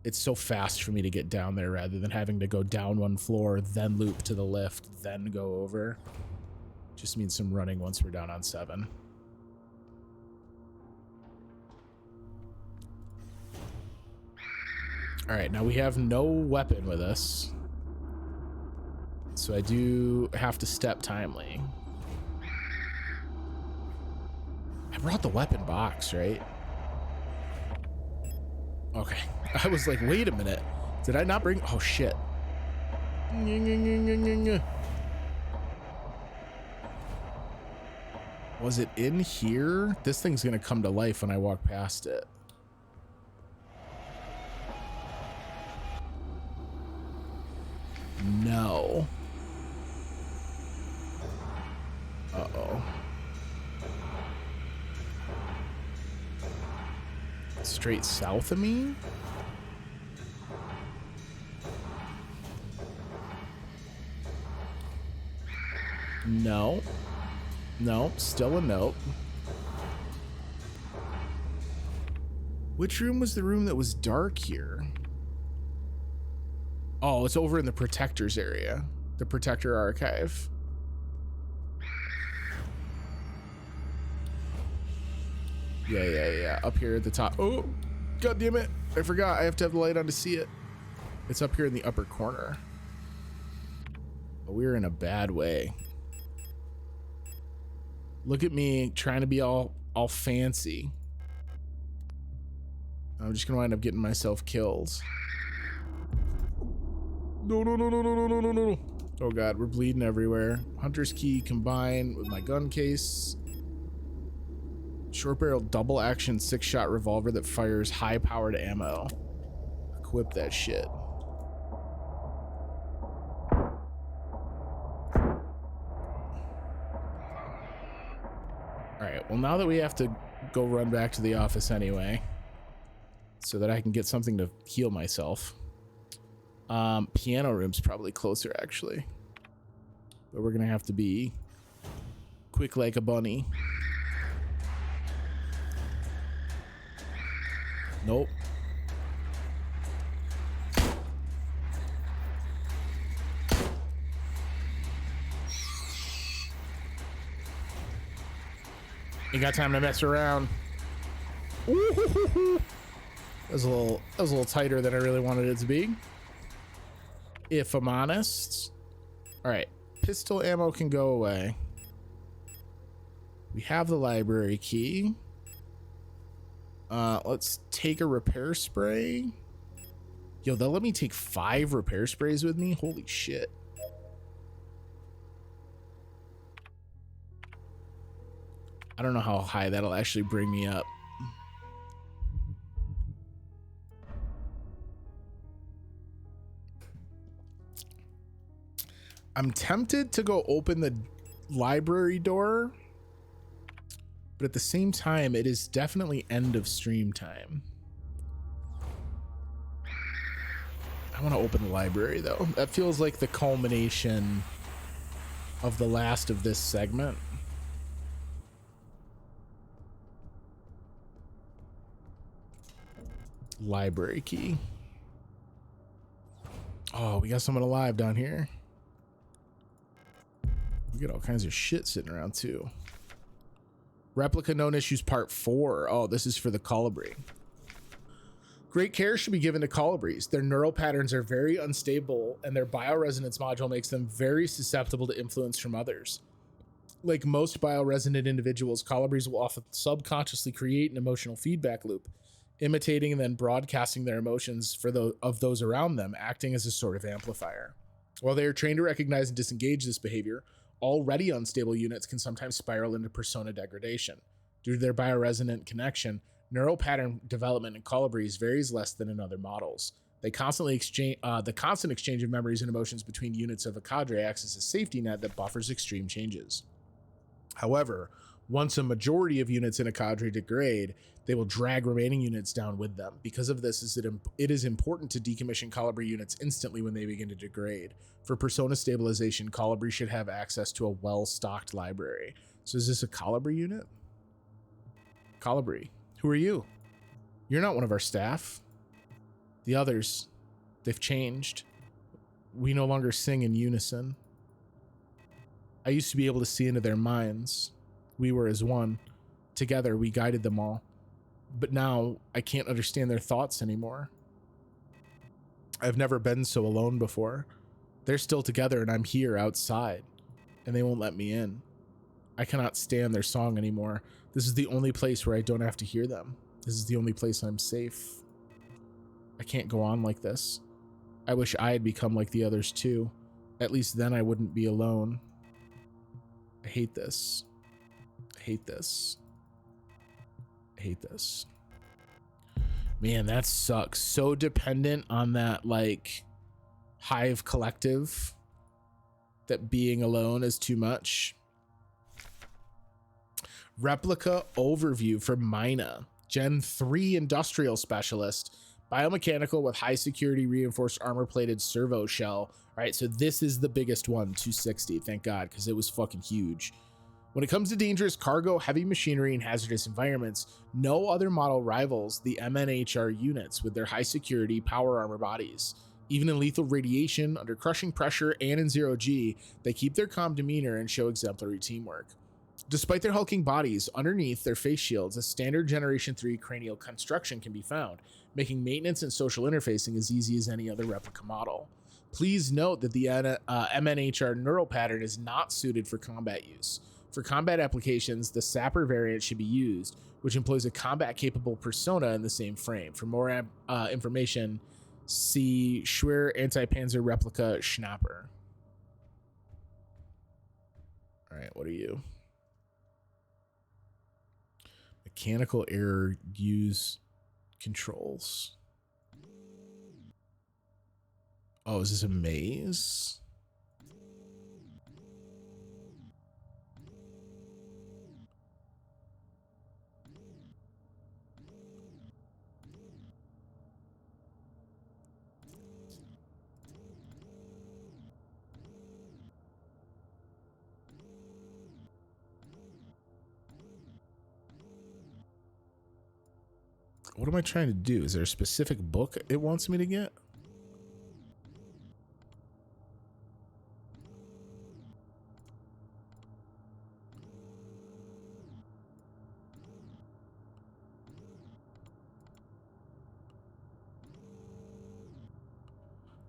It's so fast for me to get down there rather than having to go down one floor, then loop to the lift, then go over. Just means some running once we're down on 7. All right, now we have no weapon with us. So I do have to step timely. I brought the weapon box, right? Okay. I was like, wait a minute. Did I not bring... Oh, shit. Was it in here? This thing's gonna come to life when I walk past it. No. Uh-oh. Straight south of me? No. No, still a note. Which room was the room that was dark here? Oh, it's over in the Protector's area. The Protector Archive. Yeah. Up here at the top. Oh, God damn it. I forgot. I have to have the light on to see it. It's up here in the upper corner. But we're in a bad way. Look at me trying to be all fancy. I'm just gonna wind up getting myself killed. No. Oh God, we're bleeding everywhere. Hunter's key combined with my gun case. Short barrel double action 6-shot revolver that fires high powered ammo. Equip that shit. Alright, well now that we have to go run back to the office anyway, so that I can get something to heal myself. Piano room's probably closer actually. But we're gonna have to be quick like a bunny. Nope. You got time to mess around. That was a little tighter than I really wanted it to be, if I'm honest. All right, pistol ammo can go away. We have the library key. Let's take a repair spray. Yo, they'll let me take 5 repair sprays with me. Holy shit. I don't know how high that'll actually bring me up. I'm tempted to go open the library door, but at the same time, it is definitely end of stream time. I want to open the library though. That feels like the culmination of the last of this segment. Library key. Oh, we got someone alive down here. We got all kinds of shit sitting around too. Replica known issues part 4. Oh, this is for the colibri. Great care should be given to colibris. Their neural patterns are very unstable, and their bioresonance module makes them very susceptible to influence from others. Like most bioresonant individuals, colibris will often subconsciously create an emotional feedback loop, imitating and then broadcasting their emotions for those around them, acting as a sort of amplifier. While they are trained to recognize and disengage this behavior, already unstable units can sometimes spiral into persona degradation. Due to their bioresonant connection, neural pattern development in colibris varies less than in other models. The constant exchange of memories and emotions between units of a cadre acts as a safety net that buffers extreme changes. However, once a majority of units in a cadre degrade, they will drag remaining units down with them. Because of this, it is important to decommission colibri units instantly when they begin to degrade. For persona stabilization, colibri should have access to a well-stocked library. So is this a colibri unit? Colibri, who are you? You're not one of our staff. The others, they've changed. We no longer sing in unison. I used to be able to see into their minds. We were as one. Together, we guided them all. But now, I can't understand their thoughts anymore. I've never been so alone before. They're still together and I'm here outside, and they won't let me in. I cannot stand their song anymore. This is the only place where I don't have to hear them. This is the only place I'm safe. I can't go on like this. I wish I had become like the others too. At least then I wouldn't be alone. I hate this. I hate this. I hate this. Man, that sucks. So dependent on that, like, hive collective, that being alone is too much. Replica overview for Mina. Gen 3 industrial specialist. Biomechanical with high security reinforced armor plated servo shell. All right, so this is the biggest one, 260. Thank God, because it was fucking huge. When it comes to dangerous cargo, heavy machinery, and hazardous environments, no other model rivals the MNHR units with their high security power armor bodies. Even in lethal radiation, under crushing pressure, and in zero G, they keep their calm demeanor and show exemplary teamwork. Despite their hulking bodies, underneath their face shields, a standard Generation 3 cranial construction can be found, making maintenance and social interfacing as easy as any other replica model. Please note that the MNHR neural pattern is not suited for combat use. For combat applications, the Sapper variant should be used, which employs a combat-capable persona in the same frame. For more information, see Schwer Anti-Panzer Replica Schnapper. All right, what are you? Mechanical error, use controls. Oh, is this a maze? What am I trying to do? Is there a specific book it wants me to get?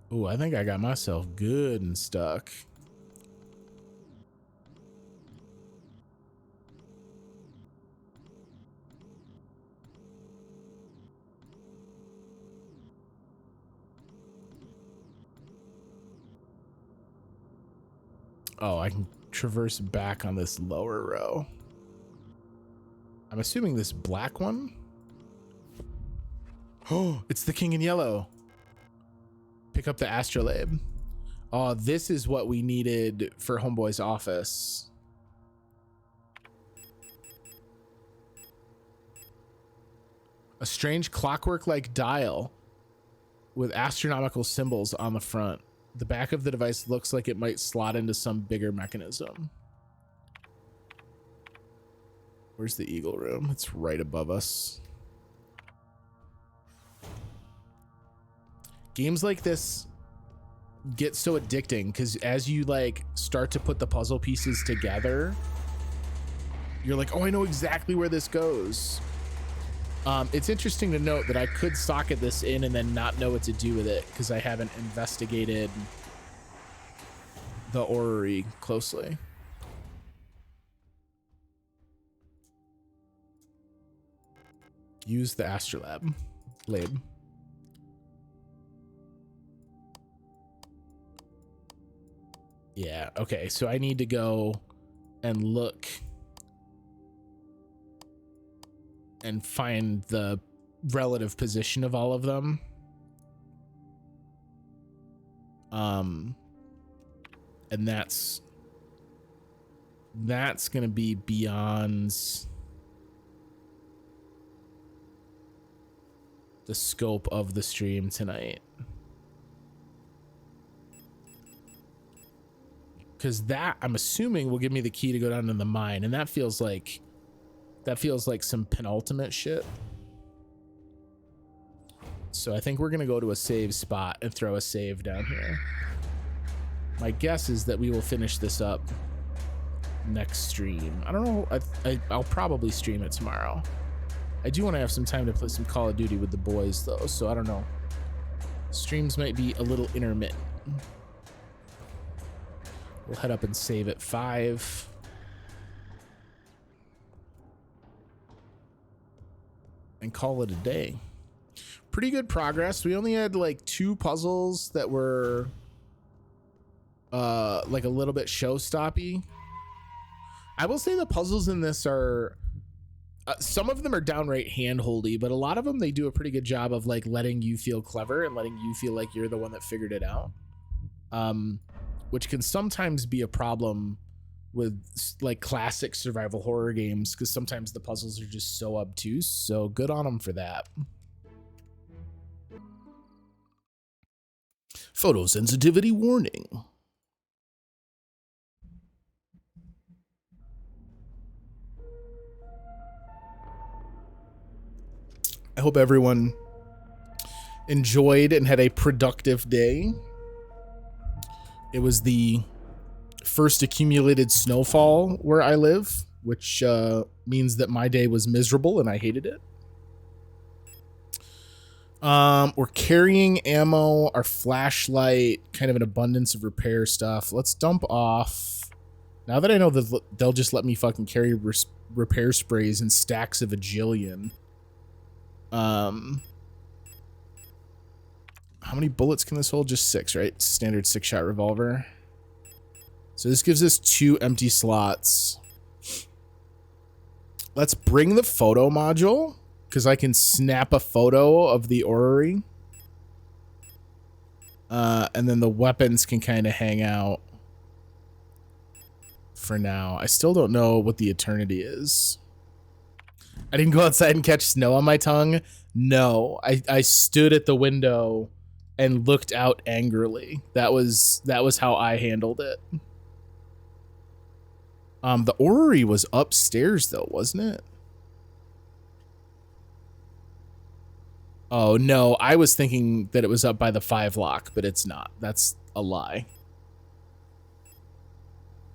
Oh, I think I got myself good and stuck. Oh, I can traverse back on this lower row. I'm assuming this black one. Oh, it's the king in yellow. Pick up the astrolabe. Oh, this is what we needed for Homeboy's office. A strange clockwork-like dial with astronomical symbols on the front. The back of the device looks like it might slot into some bigger mechanism. Where's the eagle room? It's right above us. Games like this get so addicting because as you like start to put the puzzle pieces together, you're like, oh, I know exactly where this goes. It's interesting to note that I could socket this in and then not know what to do with it because I haven't investigated the orrery closely. Use the astrolabe. Labe. Yeah, okay, so I need to go and look and find the relative position of all of them. And that's gonna be beyond the scope of the stream tonight. Because that, I'm assuming, will give me the key to go down to the mine, and that feels like some penultimate shit. So I think we're gonna go to a save spot and throw a save down here. My guess is that we will finish this up next stream. I don't know. I'll probably stream it tomorrow. I do want to have some time to play some Call of Duty with the boys, though, so I don't know. Streams might be a little intermittent. We'll head up and save at 5. And call it a day. Pretty good progress. We only had like 2 puzzles that were like a little bit showstoppy. I will say the puzzles in this are some of them are downright handholdy, but a lot of them they do a pretty good job of like letting you feel clever and letting you feel like you're the one that figured it out. Which can sometimes be a problem with like classic survival horror games because sometimes the puzzles are just so obtuse. So good on them for that. Photosensitivity warning. I hope everyone enjoyed and had a productive day. It was the first accumulated snowfall where I live, which means that my day was miserable and I hated it. We're carrying ammo, our flashlight, kind of an abundance of repair stuff. Let's dump off. Now that I know that they'll just let me fucking carry repair sprays in stacks of a jillion. How many bullets can this hold? Just 6, right? Standard 6-shot revolver. So this gives us 2 empty slots. Let's bring the photo module because I can snap a photo of the orrery. And then the weapons can kind of hang out for now. I still don't know what the eternity is. I didn't go outside and catch snow on my tongue. No, I stood at the window and looked out angrily. That was how I handled it. The orrery was upstairs though, wasn't it? Oh no, I was thinking that it was up by the 5 lock, but it's not. That's a lie.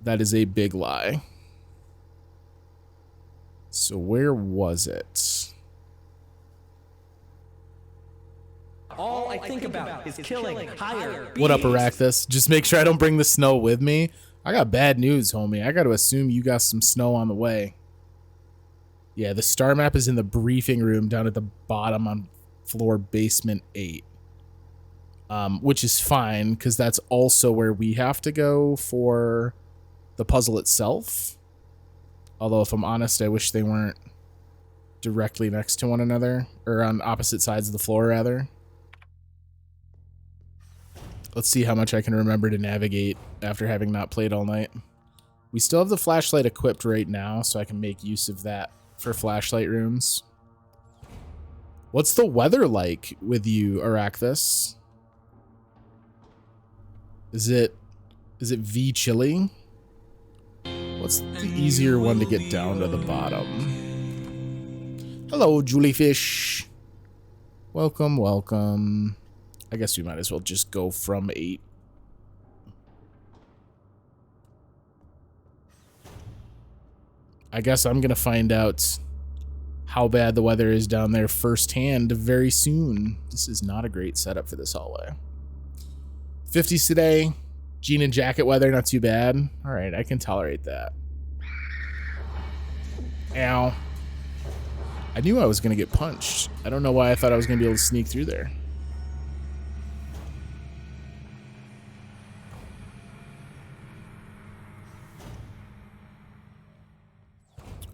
That is a big lie. So where was it? All I think about is killing higher. What up, Arachnus? Just make sure I don't bring the snow with me. I got bad news, homie. I got to assume you got some snow on the way. Yeah, the star map is in the briefing room down at the bottom on floor basement 8. Which is fine, because that's also where we have to go for the puzzle itself. Although, if I'm honest, I wish they weren't directly next to one another, or on opposite sides of the floor, rather. Let's see how much I can remember to navigate after having not played all night. We still have the flashlight equipped right now, so I can make use of that for flashlight rooms. What's the weather like with you, Arachthus? Is it V chilly? What's the easier one to get down to the bottom? Hello, Juliefish. Welcome, welcome. I guess we might as well just go from 8. I guess I'm gonna find out how bad the weather is down there firsthand very soon. This is not a great setup for this hallway. 50s today. Jean and jacket weather, not too bad. All right, I can tolerate that. Ow. I knew I was gonna get punched. I don't know why I thought I was gonna be able to sneak through there.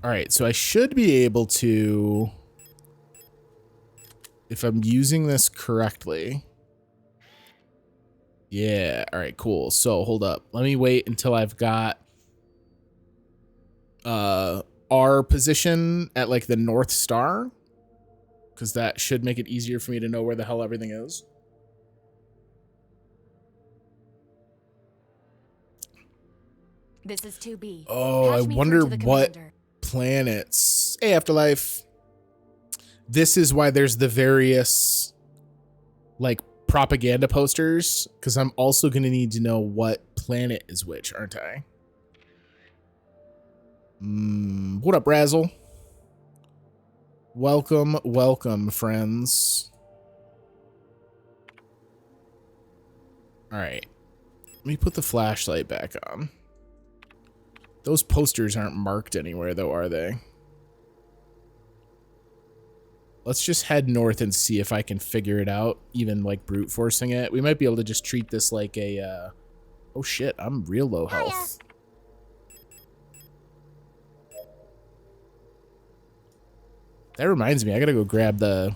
All right, so I should be able to, if I'm using this correctly. Yeah, all right, cool. So hold up. Let me wait until I've got our position at like the North Star, because that should make it easier for me to know where the hell everything is. This is 2B. Oh, I wonder what planets. Hey, Afterlife. This is why there's the various like propaganda posters, because I'm also going to need to know what planet is which, aren't I? What up, Razzle? Welcome, welcome, friends. All right. Let me put the flashlight back on. Those posters aren't marked anywhere, though, are they? Let's just head north and see if I can figure it out, even like brute forcing it. We might be able to just treat this like a, oh shit, I'm real low health. That reminds me, I gotta go grab the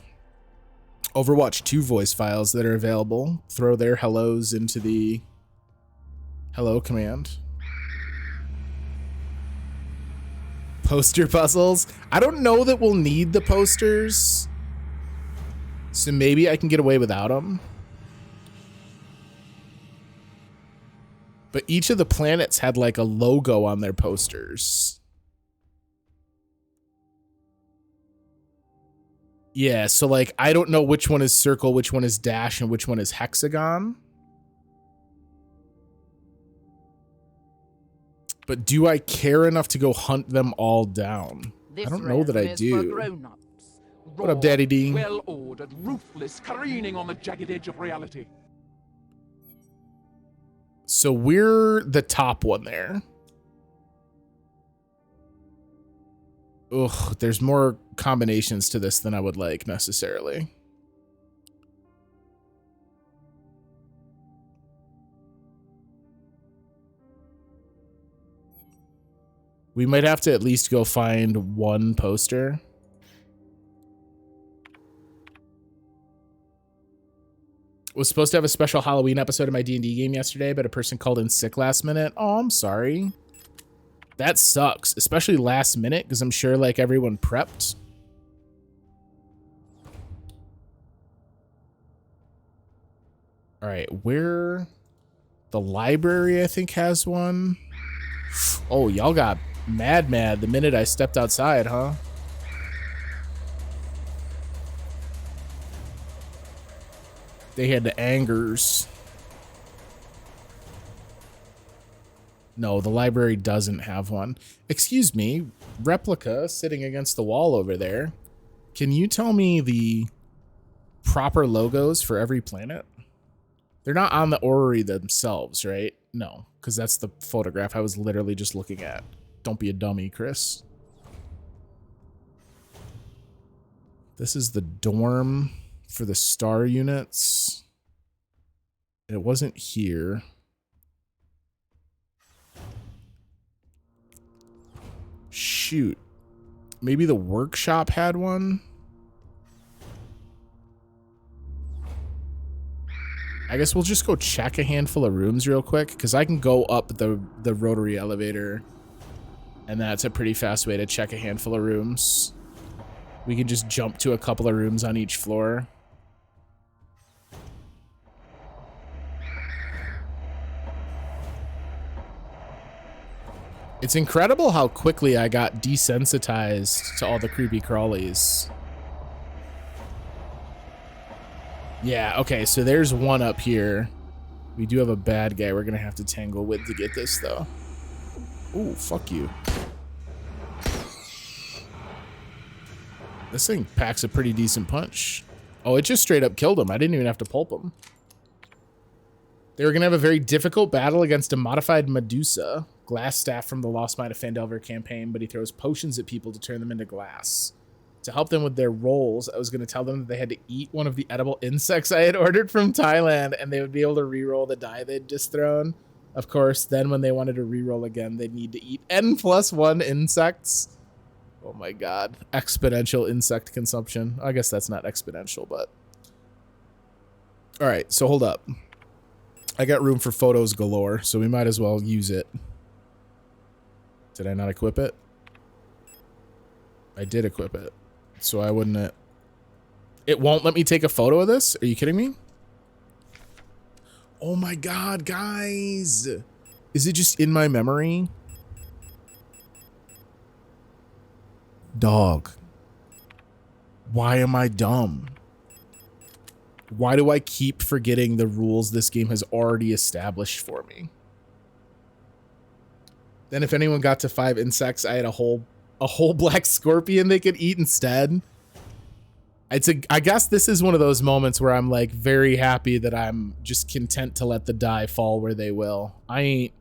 Overwatch 2 voice files that are available. Throw their hellos into the hello command. Poster puzzles. I don't know that we'll need the posters, so maybe I can get away without them. But each of the planets had like a logo on their posters. Yeah, so like I don't know which one is circle, which one is dash, and which one is hexagon. But do I care enough to go hunt them all down? I don't know that I do. What up, Daddy D? Well-ordered, ruthless, careening on the jagged edge of reality. So we're the top one there. Ugh, there's more combinations to this than I would like necessarily. We might have to at least go find one poster. Was supposed to have a special Halloween episode of my D&D game yesterday, but a person called in sick last minute. Oh, I'm sorry. That sucks, especially last minute, because I'm sure like everyone prepped. All right, where? The library, I think, has one. Oh, y'all got mad the minute I stepped outside, huh? They had the angers. No, the library doesn't have one. Excuse me, replica sitting against the wall over there. Can you tell me the proper logos for every planet? They're not on the orrery themselves, right? No, because that's the photograph I was literally just looking at. Don't be a dummy, Chris. This is the dorm for the star units. It wasn't here. Shoot. Maybe the workshop had one. I guess we'll just go check a handful of rooms real quick, because I can go up the rotary elevator, and that's a pretty fast way to check a handful of rooms. We can just jump to a couple of rooms on each floor. It's incredible how quickly I got desensitized to all the creepy crawlies. Yeah, okay, so there's one up here. We do have a bad guy we're gonna have to tangle with to get this, though. Ooh, fuck you. This thing packs a pretty decent punch. Oh, it just straight up killed him. I didn't even have to pulp him. They were gonna have a very difficult battle against a modified Medusa, glass staff from the Lost Mine of Phandelver campaign, but he throws potions at people to turn them into glass. To help them with their rolls, I was going to tell them that they had to eat one of the edible insects I had ordered from Thailand, and they would be able to re-roll the die they'd just thrown. Of course, then when they wanted to re-roll again, they'd need to eat N+1 insects. Oh my god. Exponential insect consumption. I guess that's not exponential, but... Alright, so hold up. I got room for photos galore, so we might as well use it. Did I not equip it? I did equip it. So I wouldn't... It won't let me take a photo of this? Are you kidding me? Oh my god, guys! Is it just in my memory? Dog. Why am I dumb? Why do I keep forgetting the rules this game has already established for me? Then if anyone got to 5 insects, I had a whole black scorpion they could eat instead. I guess this is one of those moments where I'm like very happy that I'm just content to let the die fall where they will. I'm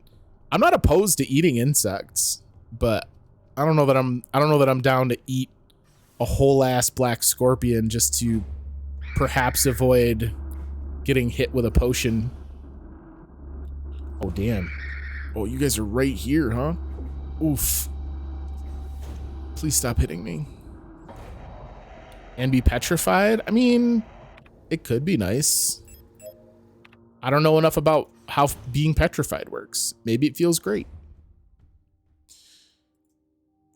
not opposed to eating insects, but I don't know that I'm down to eat a whole ass black scorpion just to perhaps avoid getting hit with a potion. Oh damn. Oh, you guys are right here, huh? Oof. Please stop hitting me. And be petrified? I mean, it could be nice. I don't know enough about how being petrified works. Maybe it feels great.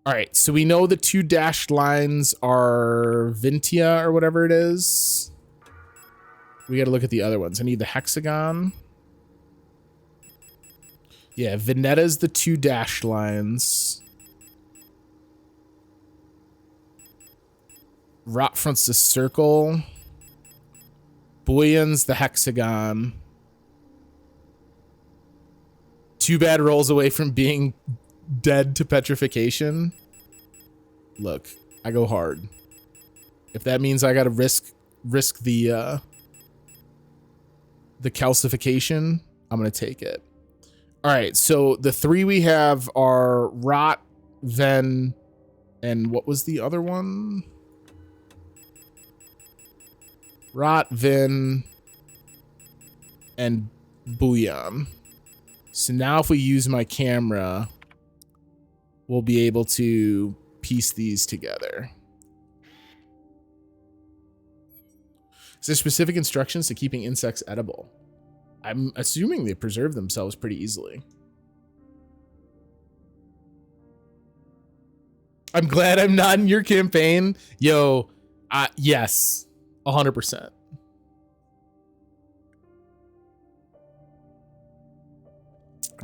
All right, so we know the 2 dashed lines are Vintia or whatever it is. We got to look at the other ones. I need the hexagon. Yeah, Venetta's the 2 dashed lines. Rotfront's the circle. Buoyan's the hexagon. Too bad rolls away from being dead to petrification. Look, I go hard. If that means I gotta risk the calcification, I'm gonna take it. All right, so the 3 we have are Rot, Ven, and what was the other one? Rot, Vin, and Buoyan. So now if we use my camera, we'll be able to piece these together. Is there specific instructions to keeping insects edible? I'm assuming they preserve themselves pretty easily. I'm glad I'm not in your campaign. Yo, yes. 100%.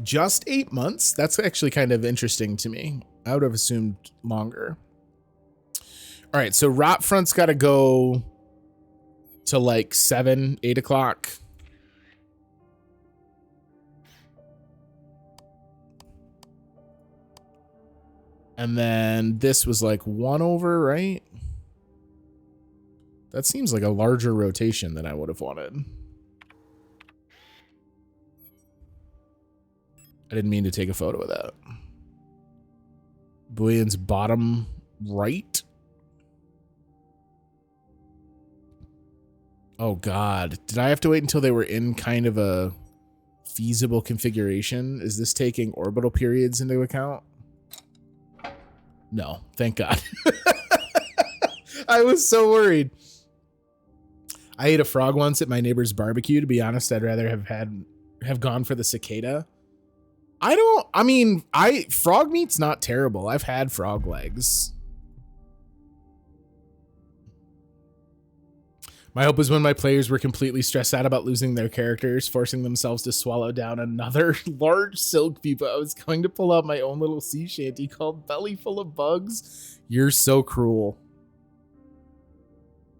Just 8 months? That's actually kind of interesting to me. I would have assumed longer. All right, so Rotfront's got to go to like 7, 8 o'clock. And then this was like 1 over, right? That seems like a larger rotation than I would have wanted. I didn't mean to take a photo of that. Buoyan's bottom right. Oh God, did I have to wait until they were in kind of a feasible configuration? Is this taking orbital periods into account? No, thank God. I was so worried. I ate a frog once at my neighbor's barbecue. To be honest, I'd rather have gone for the cicada. Frog meat's not terrible. I've had frog legs. My hope was when my players were completely stressed out about losing their characters, forcing themselves to swallow down another large silk pupa, I was going to pull out my own little sea shanty called Belly Full of Bugs. You're so cruel.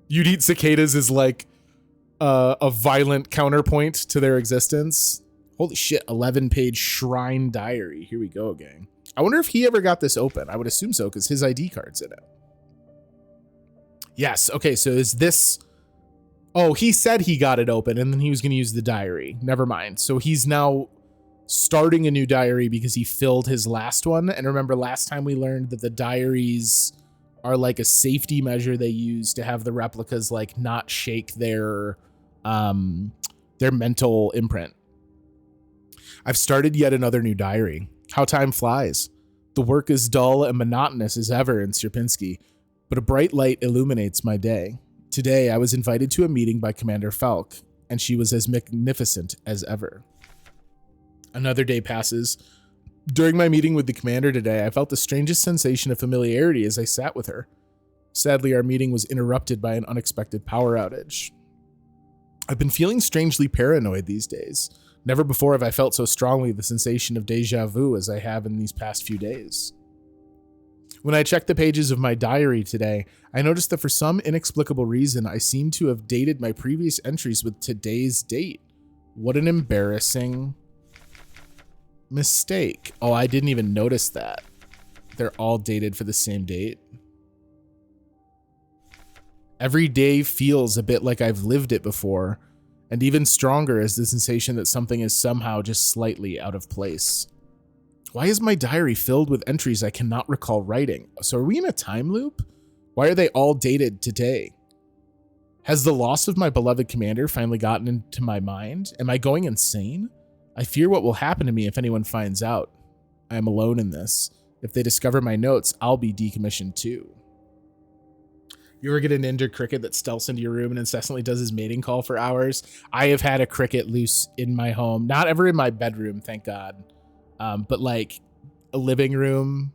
You'd eat cicadas as like a violent counterpoint to their existence. Holy shit, 11-page shrine diary. Here we go, gang. I wonder if he ever got this open. I would assume so, because his ID card's in it. Yes, okay, so is this... Oh, he said he got it open and then he was going to use the diary. Never mind. So he's now starting a new diary because he filled his last one. And remember, last time we learned that the diaries are like a safety measure they use to have the replicas like not shake their mental imprint. I've started yet another new diary. How time flies. The work is dull and monotonous as ever in Sierpinski, but a bright light illuminates my day. Today, I was invited to a meeting by Commander Falk, and she was as magnificent as ever. Another day passes. During my meeting with the commander today, I felt the strangest sensation of familiarity as I sat with her. Sadly, our meeting was interrupted by an unexpected power outage. I've been feeling strangely paranoid these days. Never before have I felt so strongly the sensation of déjà vu as I have in these past few days. When I checked the pages of my diary today, I noticed that for some inexplicable reason, I seem to have dated my previous entries with today's date. What an embarrassing mistake. Oh, I didn't even notice that. They're all dated for the same date. Every day feels a bit like I've lived it before, and even stronger is the sensation that something is somehow just slightly out of place. Why is my diary filled with entries I cannot recall writing? So are we in a time loop? Why are they all dated today? Has the loss of my beloved commander finally gotten into my mind? Am I going insane? I fear what will happen to me if anyone finds out. I am alone in this. If they discover my notes, I'll be decommissioned too. You ever get an injured cricket that stealths into your room and incessantly does his mating call for hours? I have had a cricket loose in my home. Not ever in my bedroom, thank God. But like a living room,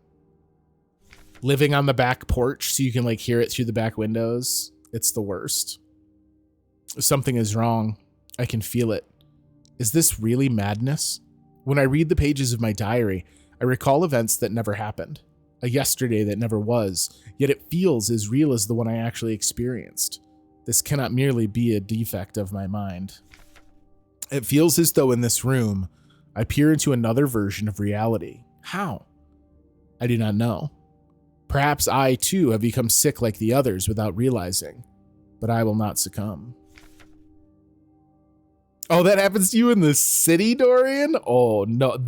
living on the back porch so you can like hear it through the back windows. It's the worst. Something is wrong. I can feel it. Is this really madness? When I read the pages of my diary, I recall events that never happened, a yesterday that never was, yet it feels as real as the one I actually experienced. This cannot merely be a defect of my mind. It feels as though in this room, I peer into another version of reality. How? I do not know. Perhaps I, too, have become sick like the others without realizing, but I will not succumb. Oh, that happens to you in the city, Dorian? Oh, no.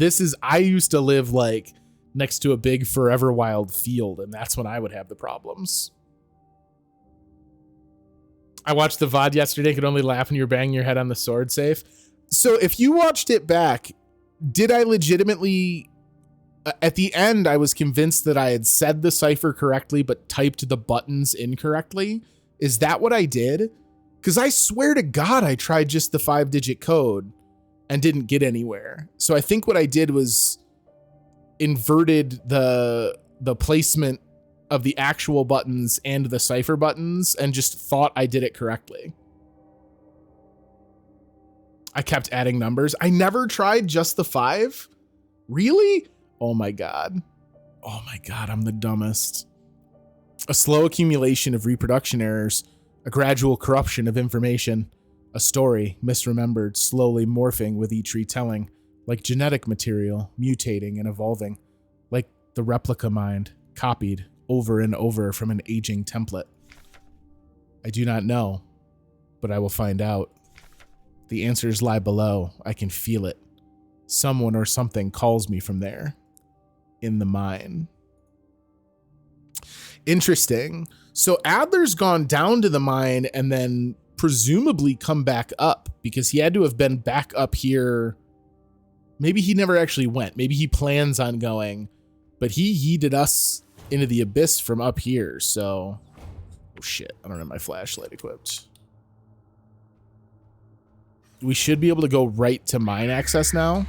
I used to live, like, next to a big Forever Wild field, and that's when I would have the problems. I watched the VOD yesterday, could only laugh when you were banging your head on the sword safe. So if you watched it back, did I legitimately, at the end, I was convinced that I had said the cipher correctly, but typed the buttons incorrectly? Is that what I did? Because I swear to God, I tried just the 5-digit code and didn't get anywhere. So I think what I did was inverted the placement of the actual buttons and the cipher buttons and just thought I did it correctly. I kept adding numbers. I never tried just the 5. Really? Oh my God. Oh my God, I'm the dumbest. A slow accumulation of reproduction errors, a gradual corruption of information, a story misremembered, slowly morphing with each retelling, like genetic material, mutating and evolving, like the replica mind, copied over and over from an aging template. I do not know, but I will find out. The answers lie below. I can feel it. Someone or something calls me from there. In the mine. Interesting. So Adler's gone down to the mine and then presumably come back up because he had to have been back up here. Maybe he never actually went. Maybe he plans on going, but he yeeted us into the abyss from up here, so... Oh shit, I don't have my flashlight equipped. We should be able to go right to mine access now.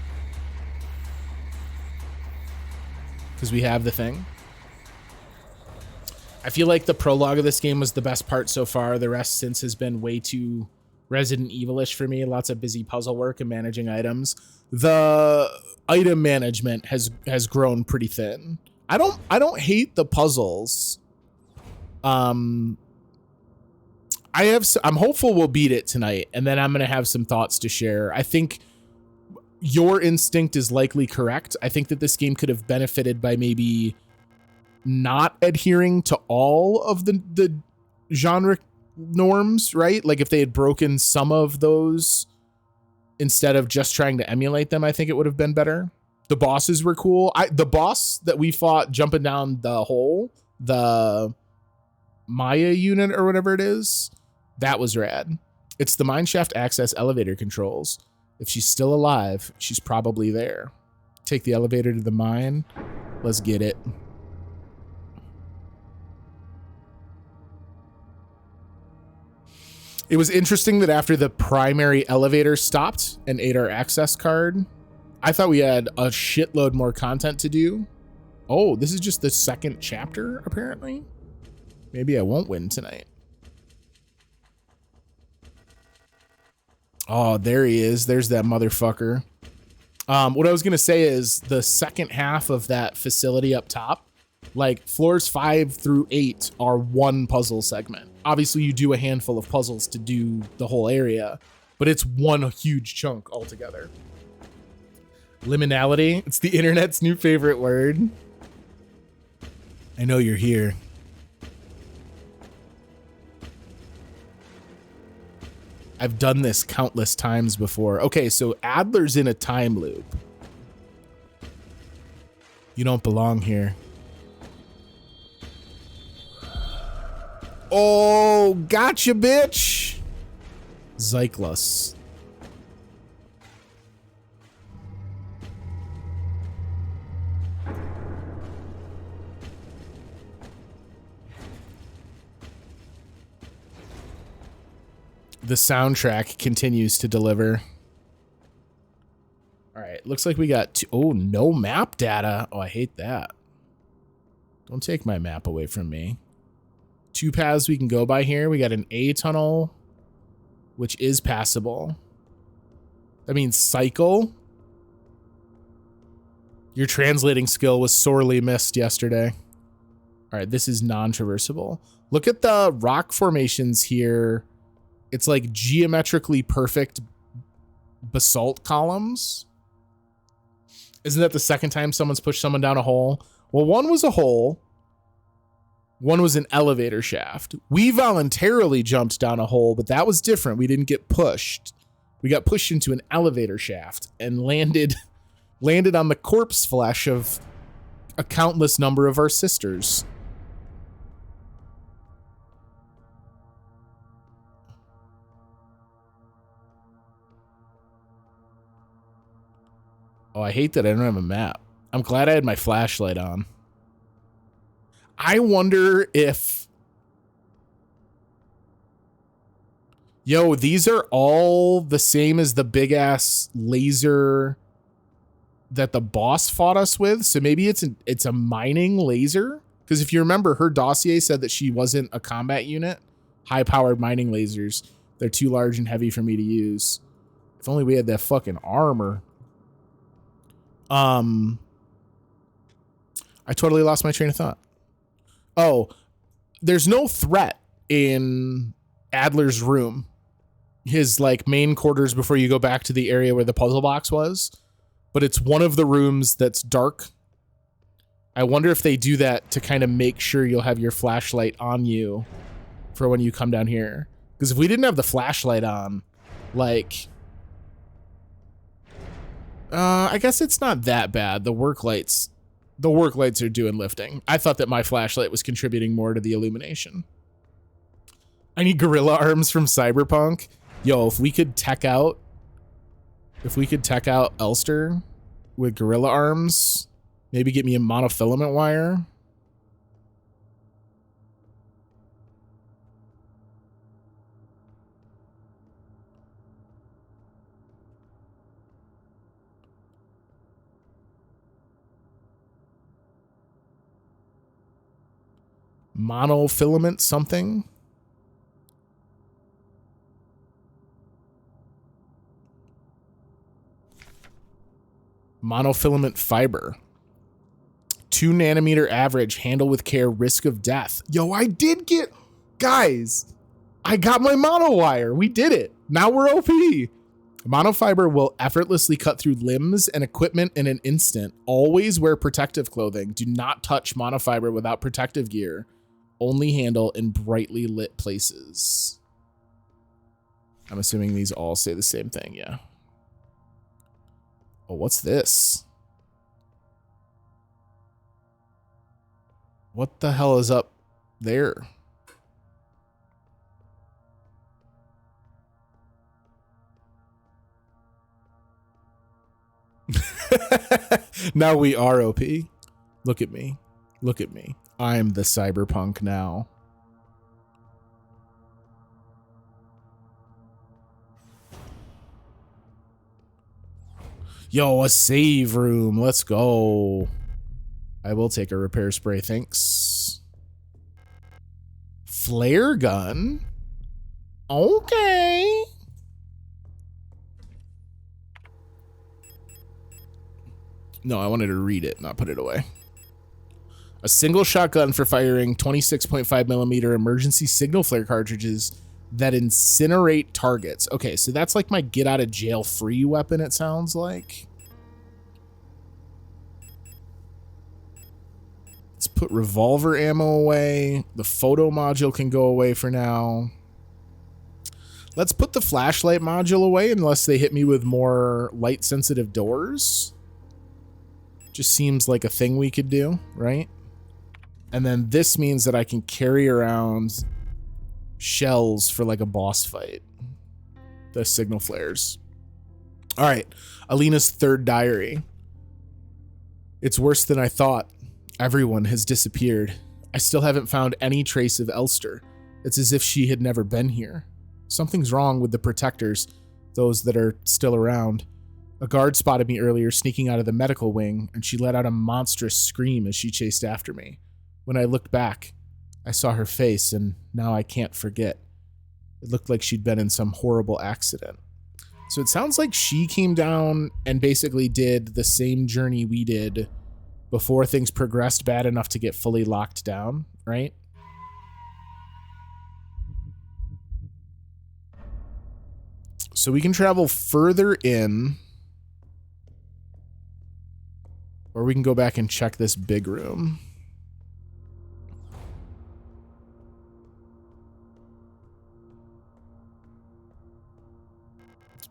Because we have the thing. I feel like the prologue of this game was the best part so far. The rest since has been way too Resident Evil-ish for me. Lots of busy puzzle work and managing items. The item management has grown pretty thin. I don't hate the puzzles. I'm hopeful we'll beat it tonight, and then I'm gonna have some thoughts to share. I think your instinct is likely correct. I think that this game could have benefited by maybe not adhering to all of the genre norms, right? Like if they had broken some of those instead of just trying to emulate them, I think it would have been better. The bosses were cool. The boss that we fought jumping down the hole, the Maya unit or whatever it is, that was rad. It's the mineshaft access elevator controls. If she's still alive, she's probably there. Take the elevator to the mine. Let's get it. It was interesting that after the primary elevator stopped and ate our access card, I thought we had a shitload more content to do. Oh, this is just the second chapter, apparently. Maybe I won't win tonight. Oh, there he is. There's that motherfucker. What I was going to say is the second half of that facility up top, like floors 5 through 8 are one puzzle segment. Obviously, you do a handful of puzzles to do the whole area, but it's one huge chunk altogether. Liminality. It's the internet's new favorite word. I know you're here. I've done this countless times before. Okay, so Adler's in a time loop. You don't belong here. Oh, gotcha, bitch. SIGNALIS. The soundtrack continues to deliver. All right, looks like we got two. Oh, no map data. Oh, I hate that. Don't take my map away from me. 2 paths we can go by here. We got an A tunnel, which is passable. That means cycle. Your translating skill was sorely missed yesterday. All right, this is non-traversable. Look at the rock formations here. It's like geometrically perfect basalt columns. Isn't that the second time someone's pushed someone down a hole? Well, one was a hole. One was an elevator shaft. We voluntarily jumped down a hole, but that was different. We didn't get pushed. We got pushed into an elevator shaft and landed on the corpse flesh of a countless number of our sisters. Oh, I hate that I don't have a map. I'm glad I had my flashlight on. I wonder if... Yo, these are all the same as the big-ass laser that the boss fought us with. So maybe it's a mining laser? Because if you remember, her dossier said that she wasn't a combat unit. High-powered mining lasers. They're too large and heavy for me to use. If only we had that fucking armor. I totally lost my train of thought. Oh, there's no threat in Adler's room. His like main quarters before you go back to the area where the puzzle box was. But it's one of the rooms that's dark. I wonder if they do that to kind of make sure you'll have your flashlight on you for when you come down here. Because if we didn't have the flashlight on, like... I guess it's not that bad. The work lights are doing lifting. I thought that my flashlight was contributing more to the illumination. I need gorilla arms from Cyberpunk. Yo, if we could tech out Elster with gorilla arms, maybe get me a monofilament wire. monofilament something. Monofilament fiber. 2 nanometer average, handle with care, risk of death. Yo, I did get, guys, I got my monowire. We did it. Now we're OP. Monofiber will effortlessly cut through limbs and equipment in an instant. Always wear protective clothing. Do not touch monofiber without protective gear. Only handle in brightly lit places. I'm assuming these all say the same thing, yeah. Oh, what's this? What the hell is up there? Now we are OP. Look at me. Look at me. I'm the cyberpunk now. Yo, a save room. Let's go. I will take a repair spray, thanks. Flare gun? Okay. No, I wanted to read it, not put it away. A single shotgun for firing 26.5 millimeter emergency signal flare cartridges that incinerate targets. Okay, so that's like my get out of jail free weapon, it sounds like. Let's put revolver ammo away. The photo module can go away for now. Let's put the flashlight module away unless they hit me with more light sensitive doors. Just seems like a thing we could do, right? And then this means that I can carry around shells for like a boss fight. The signal flares. All right, Alina's third diary. It's worse than I thought. Everyone has disappeared. I still haven't found any trace of Elster. It's as if she had never been here. Something's wrong with the protectors, those that are still around. A guard spotted me earlier sneaking out of the medical wing, and she let out a monstrous scream as she chased after me. When I looked back, I saw her face, and now I can't forget. It looked like she'd been in some horrible accident. So it sounds like she came down and basically did the same journey we did before things progressed bad enough to get fully locked down, right? So we can travel further in, or we can go back and check this big room.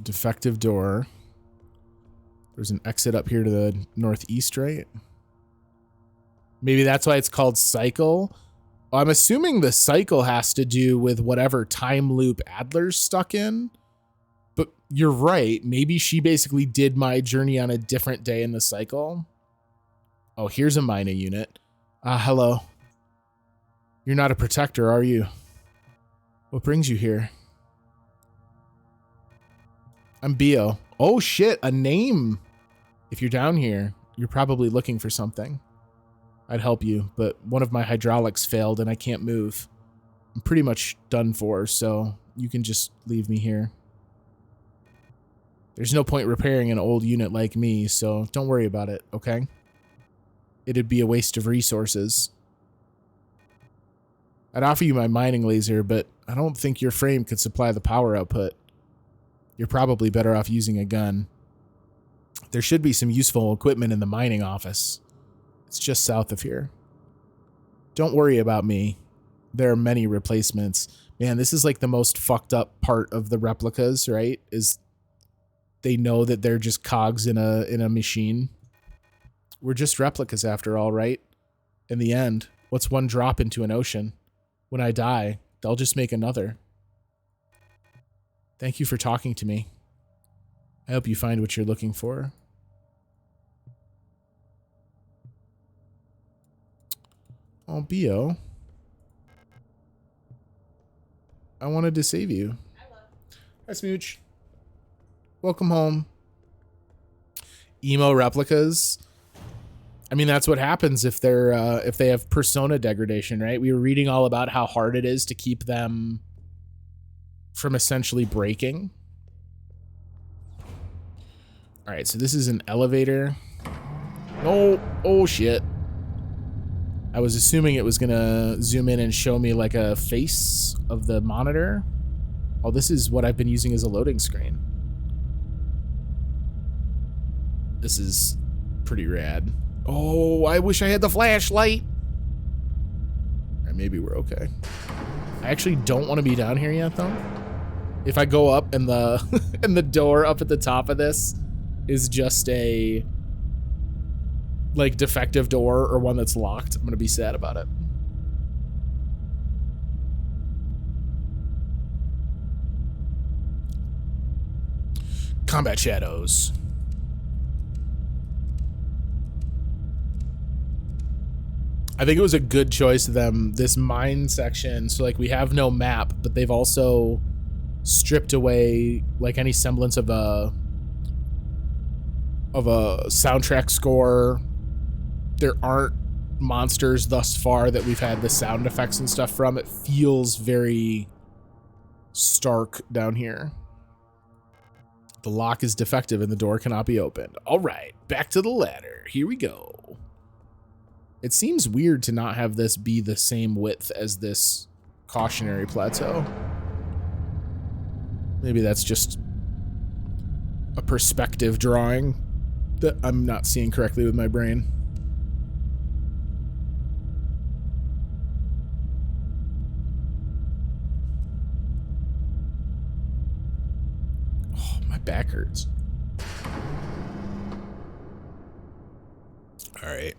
Defective door. There's an exit up here to the northeast, right? Maybe that's why it's called cycle. I'm assuming the cycle has to do with whatever time loop Adler's stuck in. But you're right. Maybe she basically did my journey on a different day in the cycle. Oh, here's a Mina unit. Hello. You're not a protector, are you? What brings you here? I'm Bio. Oh shit, a name. If you're down here, you're probably looking for something. I'd help you, but one of my hydraulics failed and I can't move. I'm pretty much done for, so you can just leave me here. There's no point repairing an old unit like me, so don't worry about it, okay? It'd be a waste of resources. I'd offer you my mining laser, but I don't think your frame could supply the power output. You're probably better off using a gun. There should be some useful equipment in the mining office. It's just south of here. Don't worry about me. There are many replacements. Man, this is like the most fucked up part of the replicas, right? Is they know that they're just cogs in a machine. We're just replicas after all, right? In the end, what's one drop into an ocean? When I die, they'll just make another. Thank you for talking to me. I hope you find what you're looking for. Oh, Bio. I wanted to save you. Hi, Smooch. Welcome home. Emo replicas. I mean, that's what happens if they have persona degradation, right? We were reading all about how hard it is to keep them from essentially breaking. All right, so this is an elevator. Oh shit. I was assuming it was gonna zoom in and show me like a face of the monitor. Oh, this is what I've been using as a loading screen. This is pretty rad. Oh, I wish I had the flashlight. All right, maybe we're okay. I actually don't want to be down here yet, though. If I go up and the and the door up at the top of this is just a like defective door or one that's locked, I'm gonna be sad about it. Combat shadows. I think it was a good choice of them, this mine section. So like we have no map, but they've also stripped away like any semblance of a soundtrack score. There aren't monsters thus far that we've had the sound effects and stuff from. It feels very stark down here. The lock is defective and the door cannot be opened. All right, back to the ladder. Here we go. It seems weird to not have this be the same width as this cautionary plateau. Maybe that's just a perspective drawing that I'm not seeing correctly with my brain. Oh, my back hurts. All right.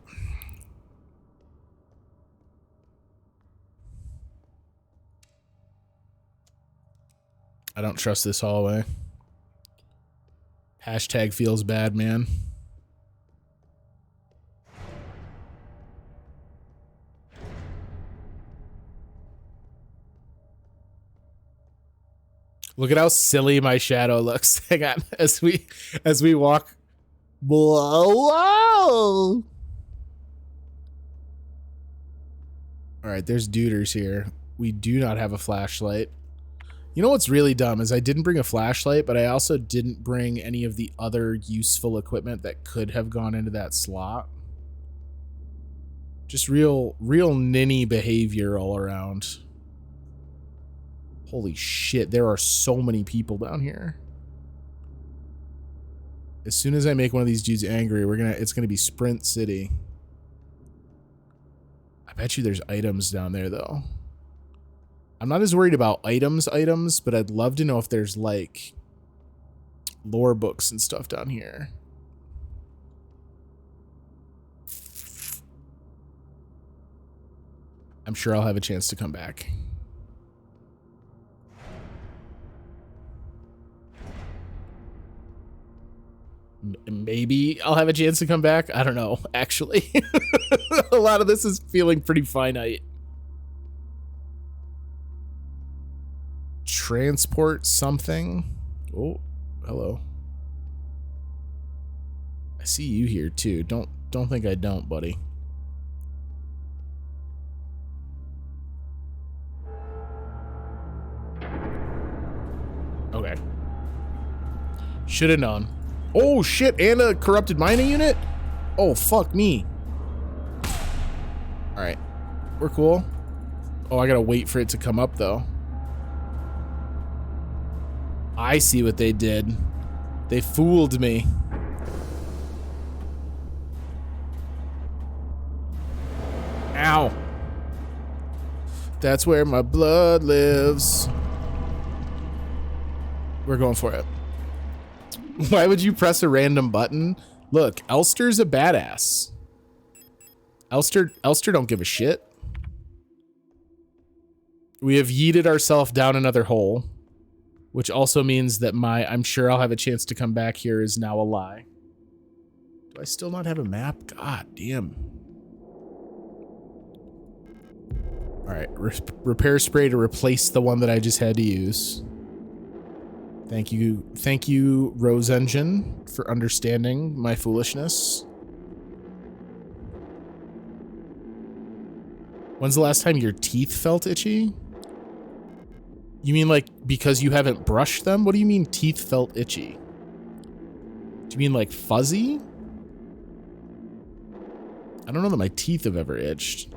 I don't trust this hallway. Hashtag feels bad, man. Look at how silly my shadow looks. Hang on, as we walk. Whoa! All right, there's duders here. We do not have a flashlight. You know what's really dumb is I didn't bring a flashlight, but I also didn't bring any of the other useful equipment that could have gone into that slot. Just real ninny behavior all around. Holy shit, there are so many people down here. As soon as I make one of these dudes angry, it's gonna be Sprint City. I bet you there's items down there though. I'm not as worried about items, but I'd love to know if there's like lore books and stuff down here. I'm sure I'll have a chance to come back. Maybe I'll have a chance to come back. I don't know, actually. A lot of this is feeling pretty finite. Transport something. Oh, hello. I see you here too. Don't think I don't, buddy. Okay. Should have known. Oh shit, and a corrupted mining unit? Oh fuck me. Alright. We're cool. Oh, I gotta wait for it to come up though. I see what they did. They fooled me. Ow. That's where my blood lives. We're going for it. Why would you press a random button? Look, Elster's a badass. Elster don't give a shit. We have yeeted ourselves down another hole. Which also means that I'm sure I'll have a chance to come back here is now a lie. Do I still not have a map? God damn. All right, repair spray to replace the one that I just had to use. Thank you, Rose Engine, for understanding my foolishness. When's the last time your teeth felt itchy? You mean like because you haven't brushed them? What do you mean teeth felt itchy? Do you mean like fuzzy? I don't know that my teeth have ever itched.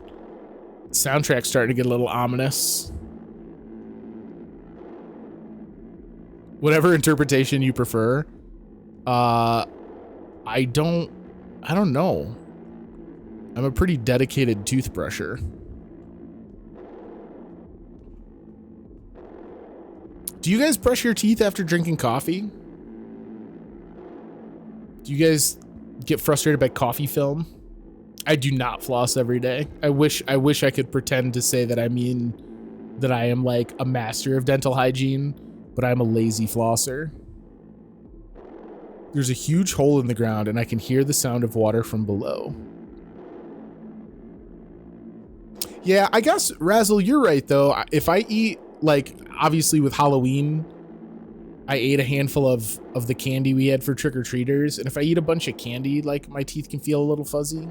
Soundtrack's starting to get a little ominous. Whatever interpretation you prefer. I don't know. I'm a pretty dedicated toothbrusher. Do you guys brush your teeth after drinking coffee? Do you guys get frustrated by coffee film? I do not floss every day. I wish I could pretend to say that I mean that I am like a master of dental hygiene, but I'm a lazy flosser. There's a huge hole in the ground and I can hear the sound of water from below. Yeah, I guess, Razzle, you're right though. If I eat, like, obviously with Halloween, I ate a handful of the candy we had for trick-or-treaters, and if I eat a bunch of candy, like, my teeth can feel a little fuzzy.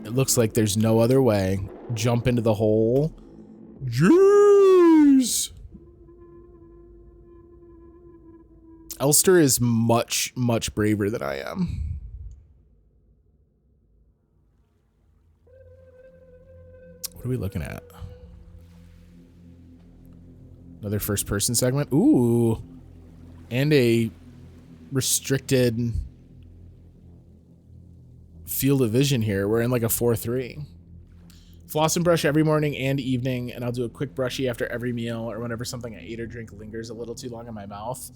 It looks like there's no other way. Jump into the hole. Jeez! Elster is much, much braver than I am. What are we looking at? Another first person segment. Ooh. And a restricted field of vision here. We're in like a 4-3. Floss and brush every morning and evening, and I'll do a quick brushy after every meal or whenever something I ate or drink lingers a little too long in my mouth.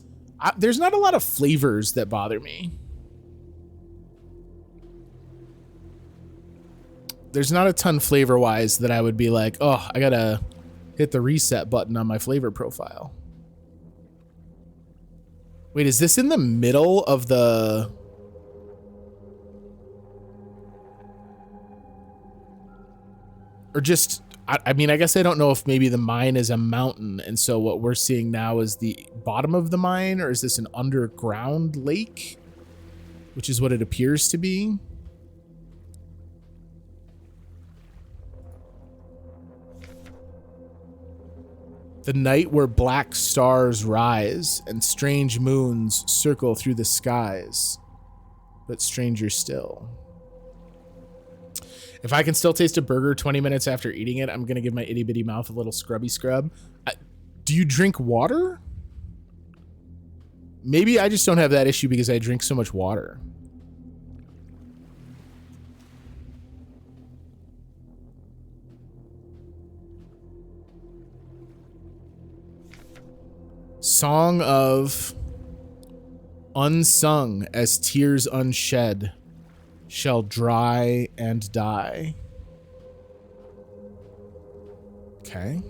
There's not a lot of flavors that bother me. There's not a ton flavor-wise that I would be like, oh, I gotta hit the reset button on my flavor profile. Wait, is this in the middle of the... Or just, I mean, I guess I don't know if maybe the mine is a mountain, and so what we're seeing now is the bottom of the mine, or is this an underground lake? Which is what it appears to be. The night where black stars rise and strange moons circle through the skies, but stranger still. If I can still taste a burger 20 minutes after eating it, I'm going to give my itty bitty mouth a little scrubby scrub. Do you drink water? Maybe I just don't have that issue because I drink so much water. Song of unsung as tears unshed shall dry and die. Okay.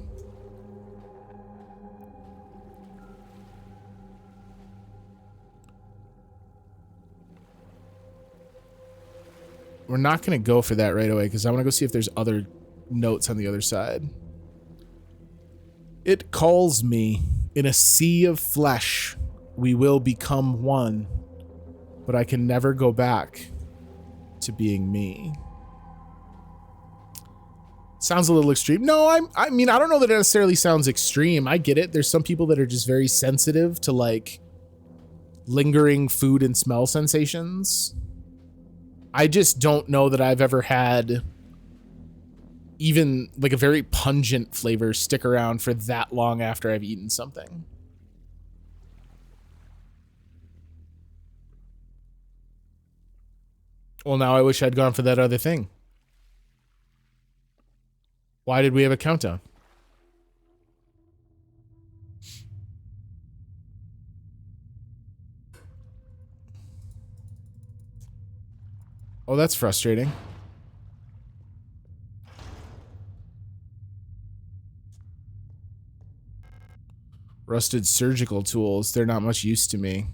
We're not going to go for that right away because I want to go see if there's other notes on the other side. It calls me in a sea of flesh. We will become one, but I can never go back to being me. Sounds a little extreme. No, I mean, I don't know that it necessarily sounds extreme. I get it. There's some people that are just very sensitive to like lingering food and smell sensations. I just don't know that I've ever had even like a very pungent flavor stick around for that long after I've eaten something. Well, now I wish I'd gone for that other thing. Why did we have a countdown? Oh, that's frustrating. Rusted surgical tools. They're not much use to me.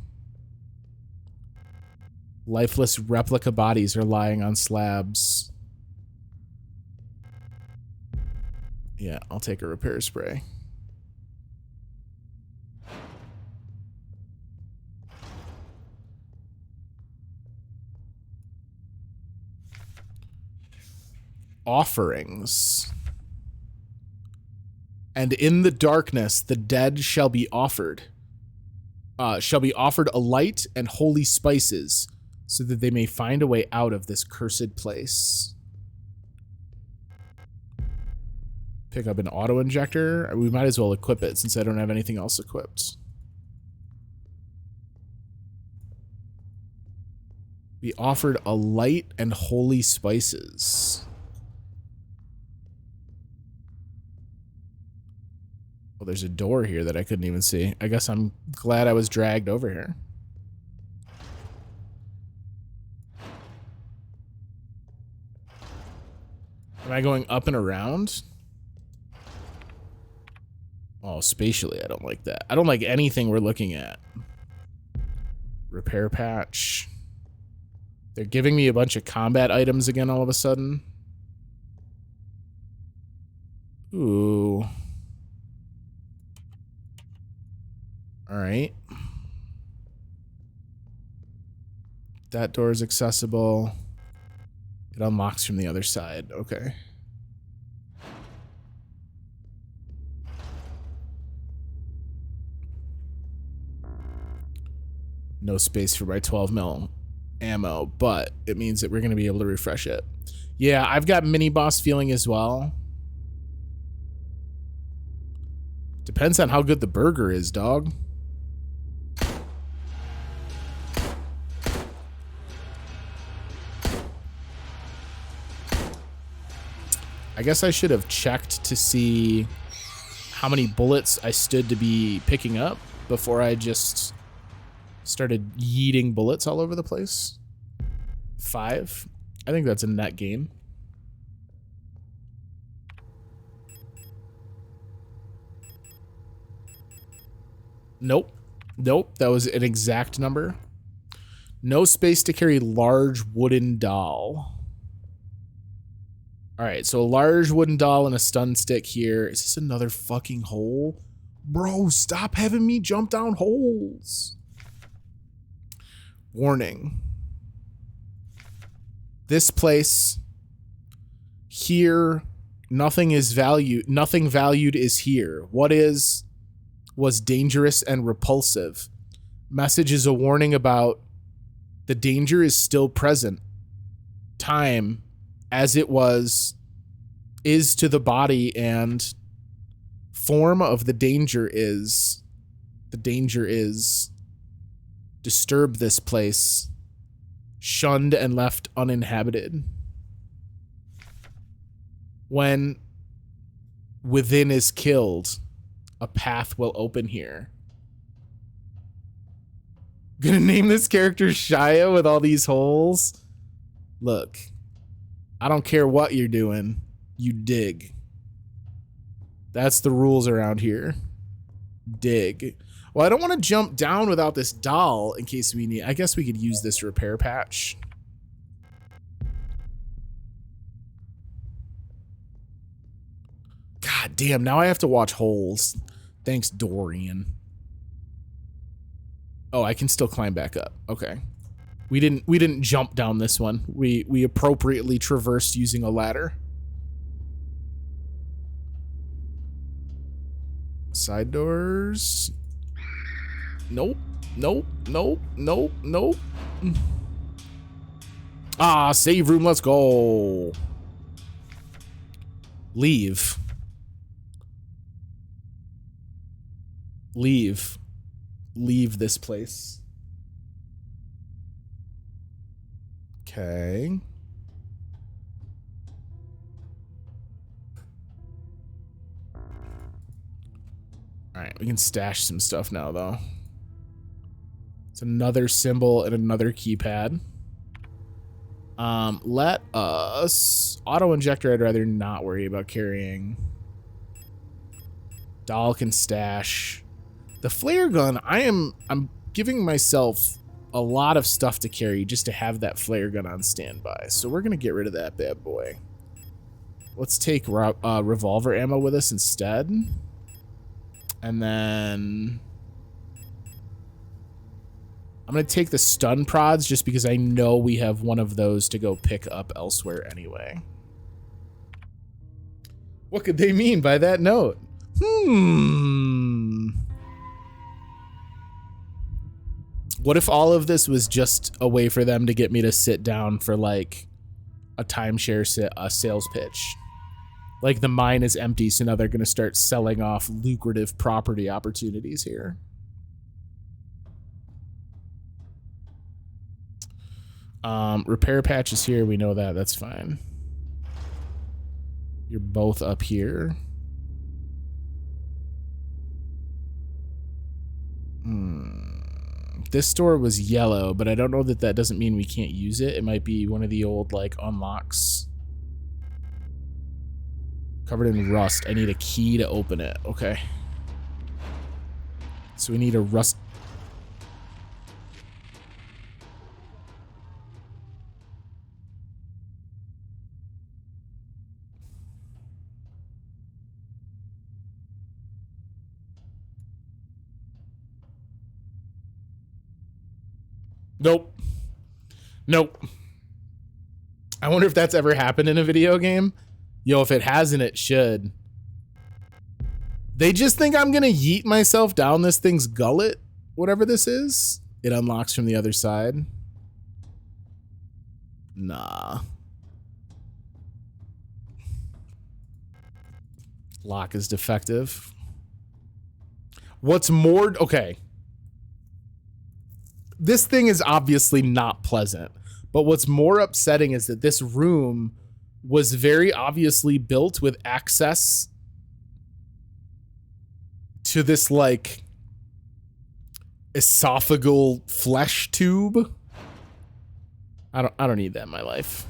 Lifeless replica bodies are lying on slabs. Yeah, I'll take a repair spray. offerings. And in the darkness, the dead shall be offered a light and holy spices, so that they may find a way out of this cursed place. Pick up an auto injector. We might as well equip it since I don't have anything else equipped. Be offered a light and holy spices. Well, there's a door here that I couldn't even see. I guess I'm glad I was dragged over here. Am I going up and around? Oh, spatially, I don't like that. I don't like anything we're looking at. Repair patch. They're giving me a bunch of combat items again all of a sudden. Ooh. All right. That door is accessible. It unlocks from the other side. Okay. No space for my 12 mil ammo, but it means that we're going to be able to refresh it. Yeah, I've got mini boss feeling as well. Depends on how good the burger is, dog. I guess I should have checked to see how many bullets I stood to be picking up before I just started yeeting bullets all over the place. 5. I think that's a net gain. Nope. Nope. That was an exact number. No space to carry large wooden doll. All right, so a large wooden doll and a stun stick here. Is this another fucking hole? Bro, stop having me jump down holes. Warning. This place here, nothing valued is here. What was dangerous and repulsive. Message is a warning about the danger is still present. Time as it is to the body, and form of the danger is disturb this place, shunned and left uninhabited. When within is killed, a path will open here. Gonna name this character Shia with all these holes? Look, I don't care what you're doing, you dig. That's the rules around here. Dig. Well, I don't want to jump down without this doll in case we need. I guess we could use this repair patch. God damn, now I have to watch holes. Thanks, Dorian. Oh, I can still climb back up. Okay. We didn't jump down this one. We appropriately traversed using a ladder. Side doors. Nope. Nope. Nope. Nope. Nope. Ah, save room. Let's go. Leave. Leave. Leave this place. Okay. All right, we can stash some stuff now, though. It's another symbol and another keypad. Let us... Auto injector, I'd rather not worry about carrying. Doll can stash. The flare gun, I'm giving myself a lot of stuff to carry just to have that flare gun on standby. So we're going to get rid of that bad boy. Let's take revolver ammo with us instead. And then I'm going to take the stun prods just because I know we have one of those to go pick up elsewhere anyway. What could they mean by that note? What if all of this was just a way for them to get me to sit down for like a timeshare sales pitch? Like the mine is empty, so now they're going to start selling off lucrative property opportunities here. Repair patch is here. We know that. That's fine. You're both up here. This store was yellow, but I don't know that that doesn't mean we can't use it. It might be one of the old, like, unlocks. Covered in rust. I need a key to open it. Okay. So we need a rust... Nope. Nope. I wonder if that's ever happened in a video game. Yo, if it hasn't, it should. They just think I'm gonna yeet myself down this thing's gullet, whatever this is. It unlocks from the other side. Nah. Lock is defective. What's more... Okay. This thing is obviously not pleasant, but what's more upsetting is that this room was very obviously built with access to this like esophageal flesh tube. I don't need that in my life.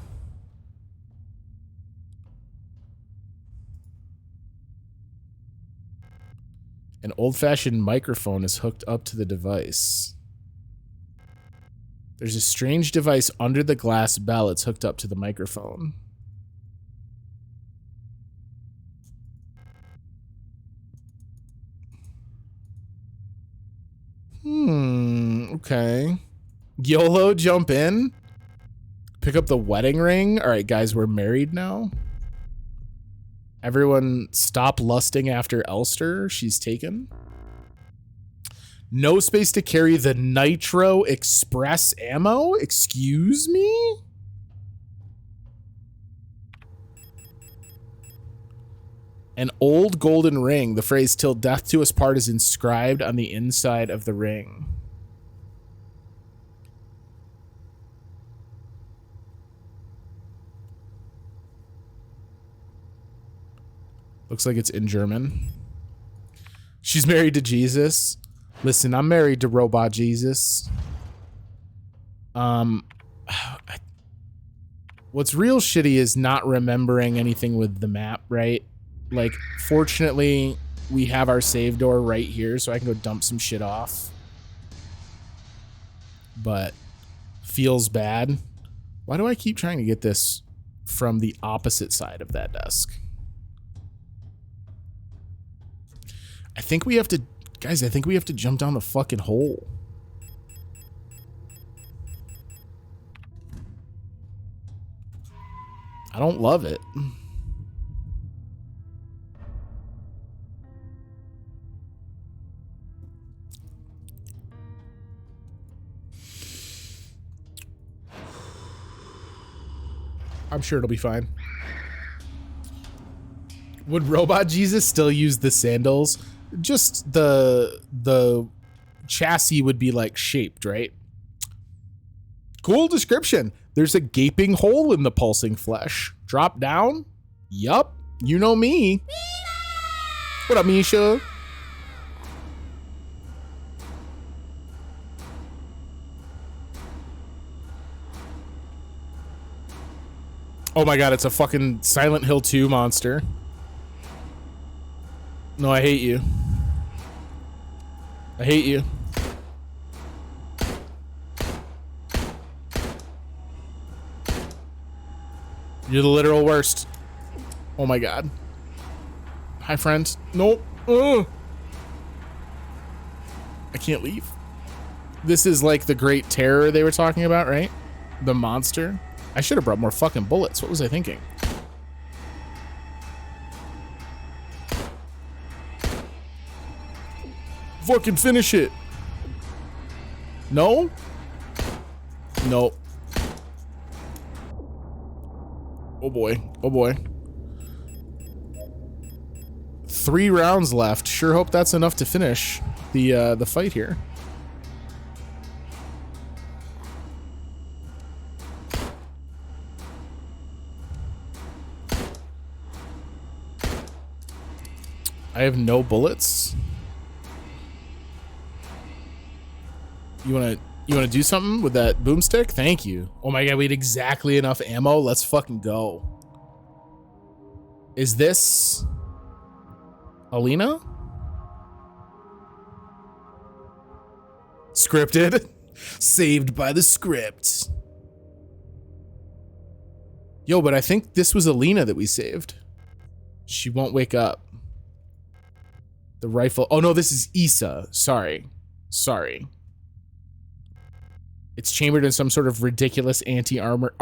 An old-fashioned microphone is hooked up to the device. There's a strange device under the glass bell. It's hooked up to the microphone. Okay. YOLO, jump in. Pick up the wedding ring. All right, guys, we're married now. Everyone stop lusting after Elster. She's taken. No space to carry the Nitro Express ammo? Excuse me? An old golden ring. The phrase "till death do us part" is inscribed on the inside of the ring. Looks like it's in German. She's married to Jesus. Listen, I'm married to Robot Jesus. What's real shitty is not remembering anything with the map, right? Like, fortunately, we have our save door right here, so I can go dump some shit off. But feels bad. Why do I keep trying to get this from the opposite side of that desk? I think we have to... Guys, I think we have to jump down the fucking hole. I don't love it. I'm sure it'll be fine. Would Robot Jesus still use the sandals? Just the chassis would be like shaped, right? Cool description. There's a gaping hole in the pulsing flesh. Drop down? Yup. You know me. What up, Misha? Oh my god, it's a fucking Silent Hill 2 monster. No, I hate you. I hate you. You're the literal worst. Oh my god. Hi, friends. Nope. I can't leave. This is like the Great Terror they were talking about, right? The monster. I should have brought more fucking bullets. What was I thinking? Fucking finish it. No? Nope. Oh boy. Oh boy. 3 rounds left. Sure hope that's enough to finish the fight here. I have no bullets. You wanna do something with that boomstick? Thank you. Oh my god, we had exactly enough ammo. Let's fucking go. Is this Alina? Scripted. Saved by the script. Yo, but I think this was Alina that we saved. She won't wake up. The rifle. Oh no, this is Issa. Sorry. It's chambered in some sort of ridiculous anti-armor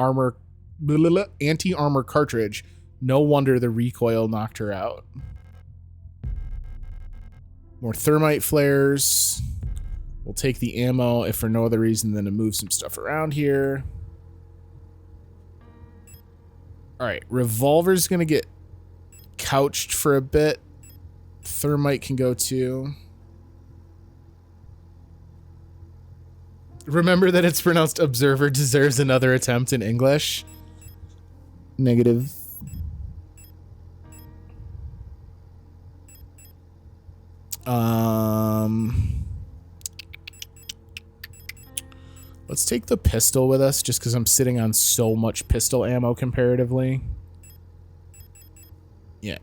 cartridge. No wonder the recoil knocked her out. More thermite flares. We'll take the ammo if for no other reason than to move some stuff around here. All right, revolver's gonna get couched for a bit. Thermite can go too. Remember that it's pronounced observer deserves another attempt in English. Negative. Let's take the pistol with us just because I'm sitting on so much pistol ammo comparatively. Yeah.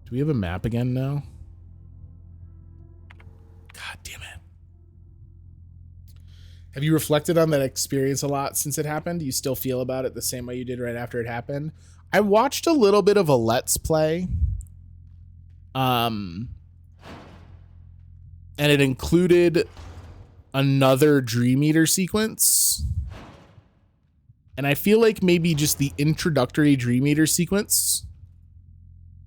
Do we have a map again now? God damn it. Have you reflected on that experience a lot since it happened? Do you still feel about it the same way you did right after it happened? I watched a little bit of a Let's Play. And it included another Dream Eater sequence. And I feel like maybe just the introductory Dream Eater sequence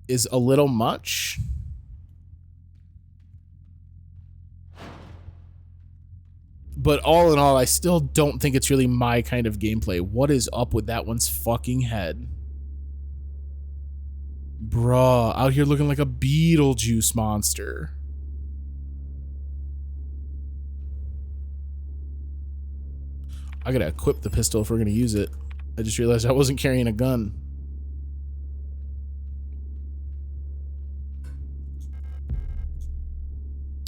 is a little much. But all in all, I still don't think it's really my kind of gameplay. What is up with that one's fucking head? Bruh, out here looking like a Beetlejuice monster. I gotta equip the pistol if we're gonna use it. I just realized I wasn't carrying a gun.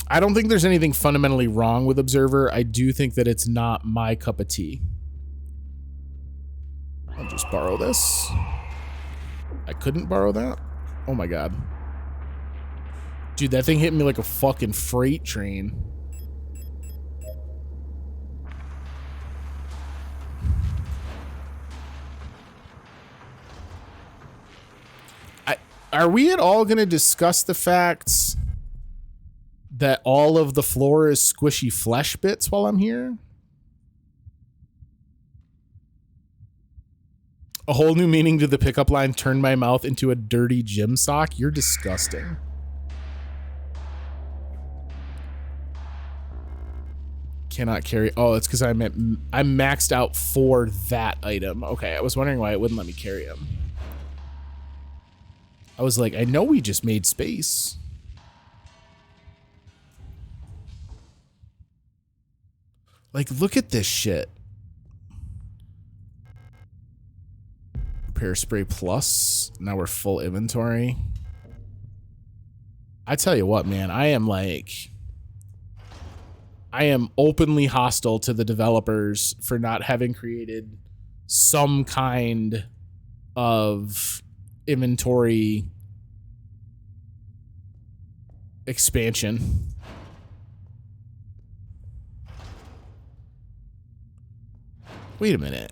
I don't think there's anything fundamentally wrong with Observer. I do think that it's not my cup of tea. I'll just borrow this. I couldn't borrow that? Oh my god. Dude, that thing hit me like a fucking freight train. Are we at all going to discuss the facts that all of the floor is squishy flesh bits while I'm here? A whole new meaning to the pickup line, turn my mouth into a dirty gym sock. You're disgusting. Cannot carry. Oh, it's because I'm maxed out for that item. Okay, I was wondering why it wouldn't let me carry him. I was like, I know we just made space. Like, look at this shit. Repair spray plus. Now we're full inventory. I tell you what, man, I am openly hostile to the developers for not having created some kind of inventory expansion. Wait a minute.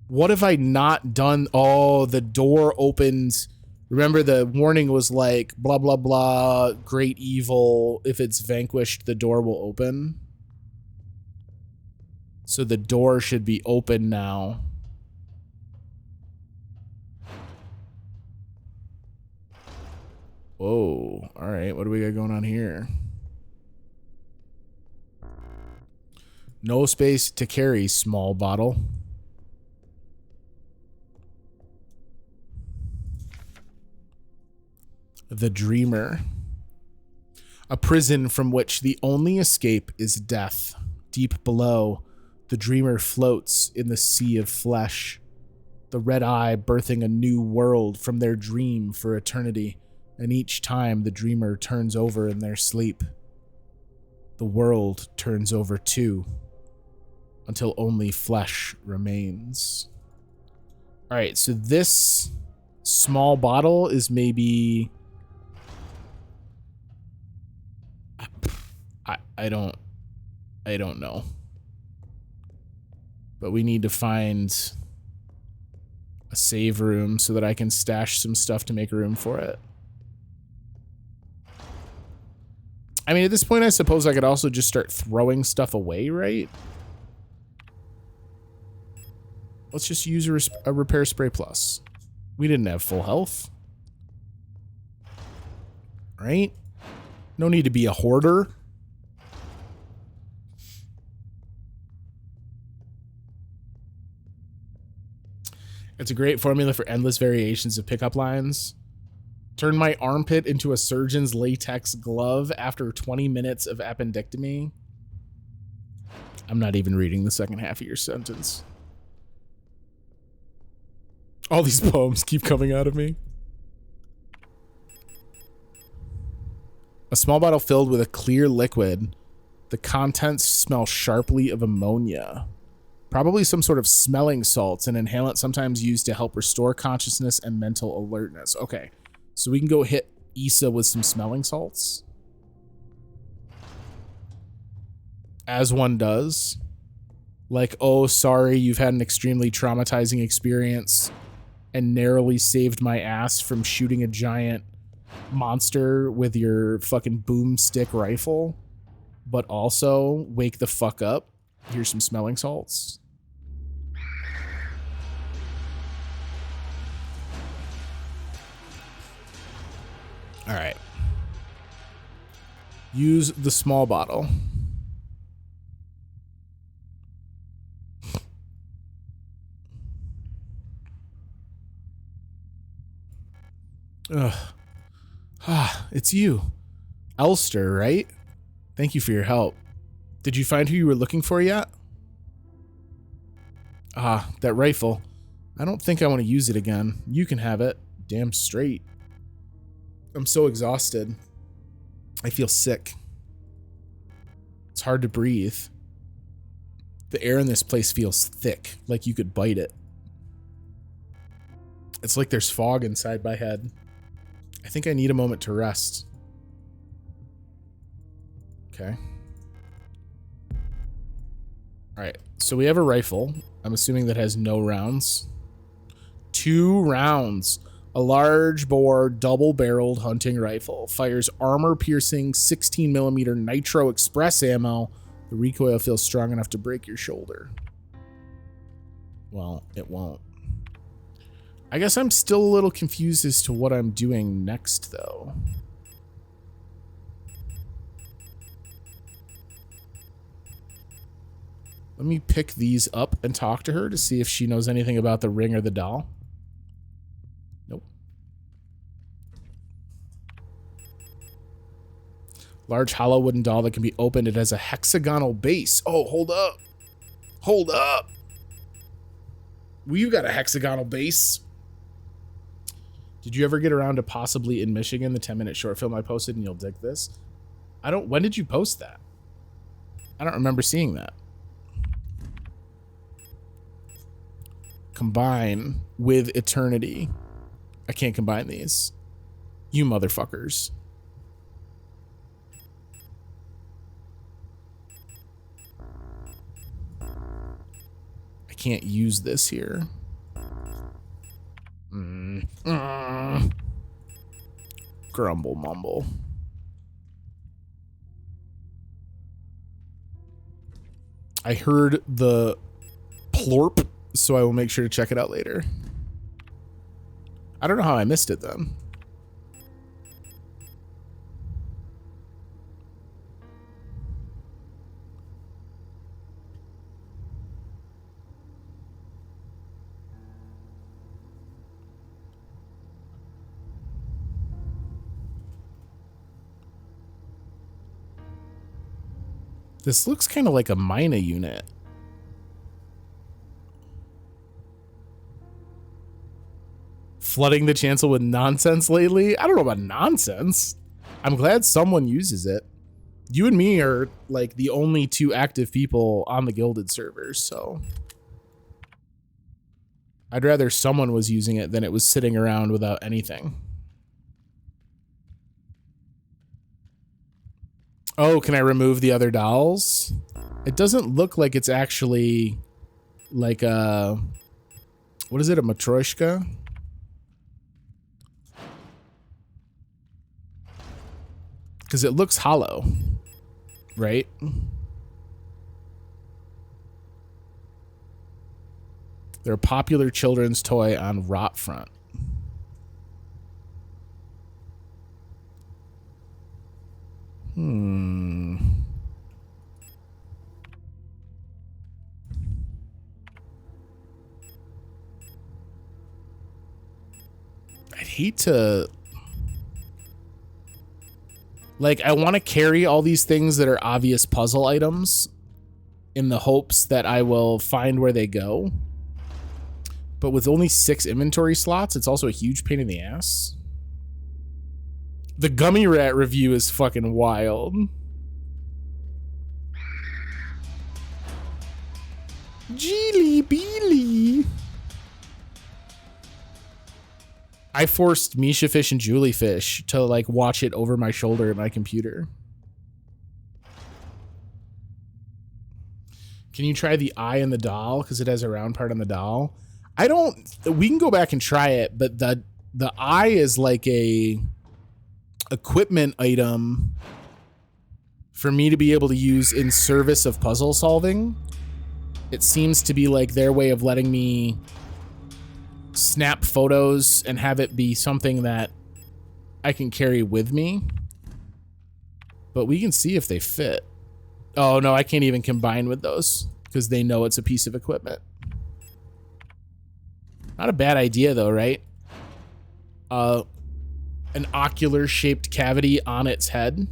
What have I not done? Oh, the door opens. Remember the warning was like, blah, blah, blah, great evil. If it's vanquished, the door will open. So the door should be open now. Whoa. All right. What do we got going on here? No space to carry, small bottle. The Dreamer. A prison from which the only escape is death. Deep below, the Dreamer floats in the sea of flesh. The red eye birthing a new world from their dream for eternity. And each time the Dreamer turns over in their sleep, the world turns over too. Until only flesh remains. All right, so this small bottle is maybe... I don't know. But we need to find a save room so that I can stash some stuff to make room for it. I mean, at this point, I suppose I could also just start throwing stuff away, right? Let's just use a repair spray plus. We didn't have full health. Right? No need to be a hoarder. It's a great formula for endless variations of pickup lines. Turn my armpit into a surgeon's latex glove after 20 minutes of appendectomy. I'm not even reading the second half of your sentence. All these poems keep coming out of me. A small bottle filled with a clear liquid. The contents smell sharply of ammonia. Probably some sort of smelling salts, an inhalant sometimes used to help restore consciousness and mental alertness. Okay, so we can go hit Issa with some smelling salts. As one does. Like, oh, sorry, you've had an extremely traumatizing experience and narrowly saved my ass from shooting a giant monster with your fucking boomstick rifle, but also wake the fuck up. Here's some smelling salts. All right. Use the small bottle. Ugh. Ah, it's you. Elster, right? Thank you for your help. Did you find who you were looking for yet? Ah, that rifle. I don't think I want to use it again. You can have it. Damn straight. I'm so exhausted. I feel sick. It's hard to breathe. The air in this place feels thick, like you could bite it. It's like there's fog inside my head. I think I need a moment to rest. Okay. Alright, so we have a rifle. I'm assuming that has no rounds. 2 rounds. A large bore, double-barreled hunting rifle. Fires armor-piercing 16mm nitro express ammo. The recoil feels strong enough to break your shoulder. Well, it won't. I guess I'm still a little confused as to what I'm doing next, though. Let me pick these up and talk to her to see if she knows anything about the ring or the doll. Nope. Large hollow wooden doll that can be opened. It has a hexagonal base. Oh, hold up. Hold up. Well, you got a hexagonal base. Did you ever get around to Possibly in Michigan, the 10-minute short film I posted, and you'll dig this? When did you post that? I don't remember seeing that. Combine with eternity. I can't combine these. You motherfuckers. I can't use this here. Grumble mumble. I heard the plorp, so I will make sure to check it out later. I don't know how I missed it then. This looks kind of like a Mina unit. Flooding the chancel with nonsense lately? I don't know about nonsense. I'm glad someone uses it. You and me are like the only two active people on the Gilded servers, so I'd rather someone was using it than it was sitting around without anything. Oh, can I remove the other dolls? It doesn't look like it's actually like a, what is it, a Matryoshka? Because it looks hollow, right? They're a popular children's toy on Rotfront. I'd hate to... Like, I want to carry all these things that are obvious puzzle items in the hopes that I will find where they go. But with only 6 inventory slots, it's also a huge pain in the ass. The Gummy Rat review is fucking wild. Geely Beely. I forced Misha Fish and Julie Fish to like watch it over my shoulder at my computer. Can you try the eye in the doll? Because it has a round part on the doll. I don't, we can go back and try it, but the eye is like a equipment item for me to be able to use in service of puzzle solving. It seems to be like their way of letting me snap photos and have it be something that I can carry with me. But we can see if they fit. Oh no, I can't even combine with those because they know it's a piece of equipment. Not a bad idea though, right? An ocular shaped cavity on its head.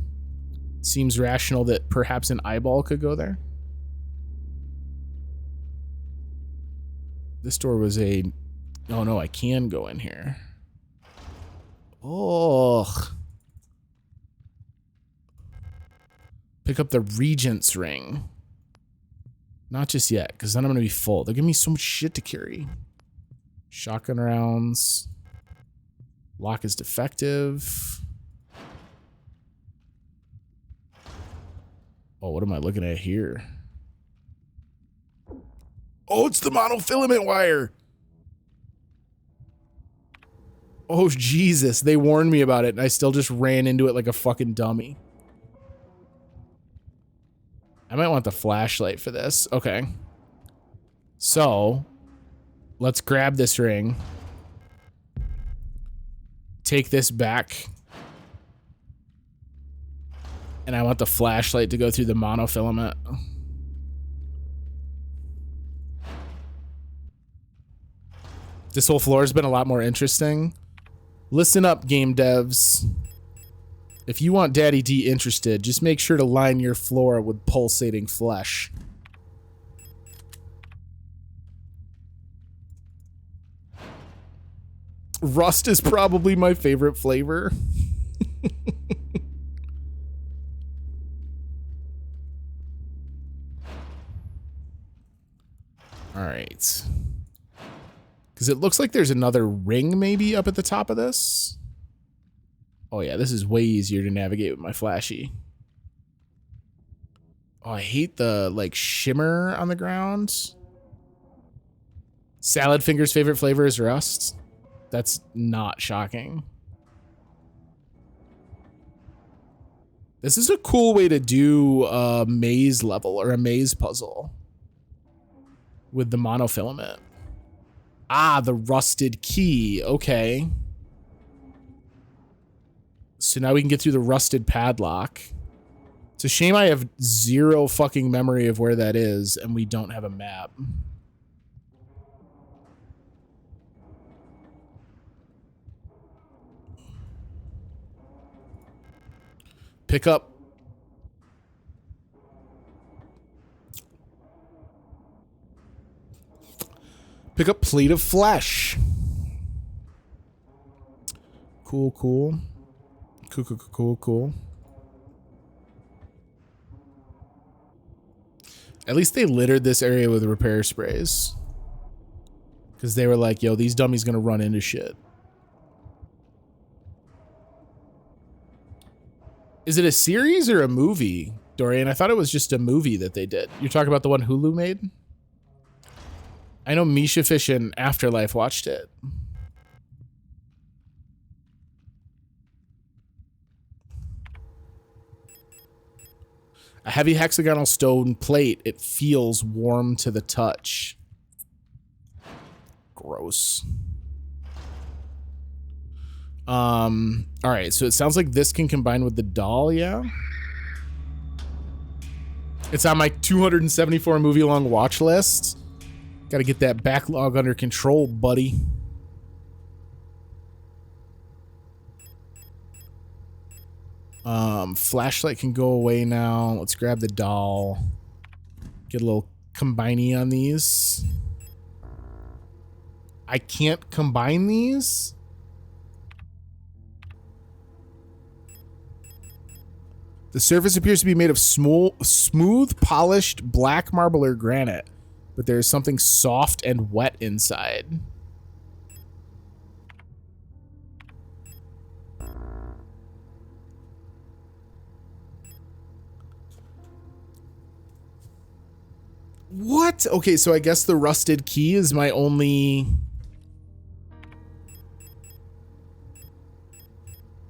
Seems rational that perhaps an eyeball could go there. This door was a... Oh no, I can go in here. Oh. Pick up the Regent's ring. Not just yet, because then I'm going to be full. They're giving me so much shit to carry. Shotgun rounds. Lock is defective. Oh, what am I looking at here? Oh, it's the monofilament wire. Oh, Jesus. They warned me about it, and I still just ran into it like a fucking dummy. I might want the flashlight for this. Okay. So, let's grab this ring. Take this back. And I want the flashlight to go through the monofilament. This whole floor has been a lot more interesting. Listen up, game devs. If you want Daddy D interested, just make sure to line your floor with pulsating flesh. Rust is probably my favorite flavor. All right. Because it looks like there's another ring maybe up at the top of this. Oh yeah, this is way easier to navigate with my flashy. Oh, I hate the like shimmer on the ground. Salad Finger's favorite flavor is rust. That's not shocking. This is a cool way to do a maze level or a maze puzzle. with the monofilament. Ah, the rusted key. Okay. So now we can get through the rusted padlock. It's a shame I have zero fucking memory of where that is, and we don't have a map. Pick up. Pick up plate of flesh. Cool, cool. Cool, cool, cool, cool. At least they littered this area with repair sprays. Because they were like, yo, these dummies gonna run into shit. Is it a series or a movie, Dorian? I thought it was just a movie that they did. You're talking about the one Hulu made? I know Misha Fish and Afterlife watched it. A heavy hexagonal stone plate. It feels warm to the touch. Gross. All right, so it sounds like this can combine with the doll, yeah? It's on my 274 movie long watch list. Gotta get that backlog under control, buddy. Flashlight can go away now. Let's grab the doll. Get a little combiney on these. I can't combine these? The surface appears to be made of smooth, polished black marble or granite, but there is something soft and wet inside. What? Okay, so I guess the rusted key is my only...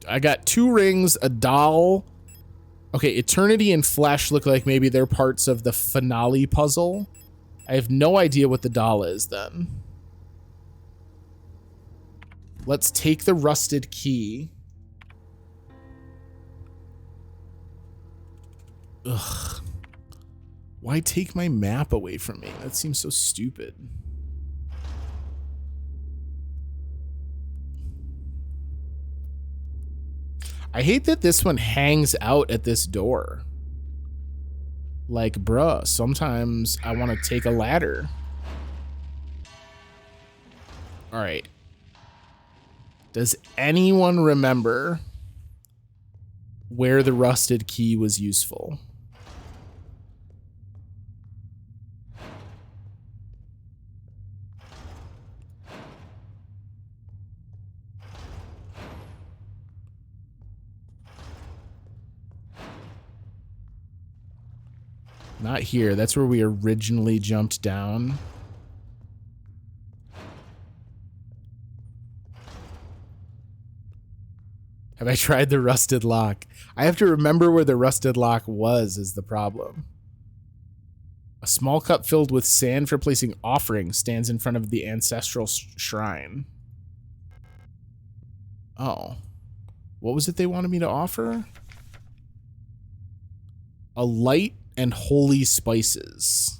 I got 2 rings, a doll. Okay, Eternity and Flesh look like maybe they're parts of the finale puzzle. I have no idea what the doll is then. Let's take the rusted key. Ugh. Why take my map away from me? That seems so stupid. I hate that this one hangs out at this door. Like, bruh, sometimes I want to take a ladder. All right. Does anyone remember where the rusted key was useful? Not here. That's where we originally jumped down. Have I tried the rusted lock? I have to remember where the rusted lock was is the problem. A small cup filled with sand for placing offerings stands in front of the ancestral shrine. Oh. What was it they wanted me to offer? A light and holy spices.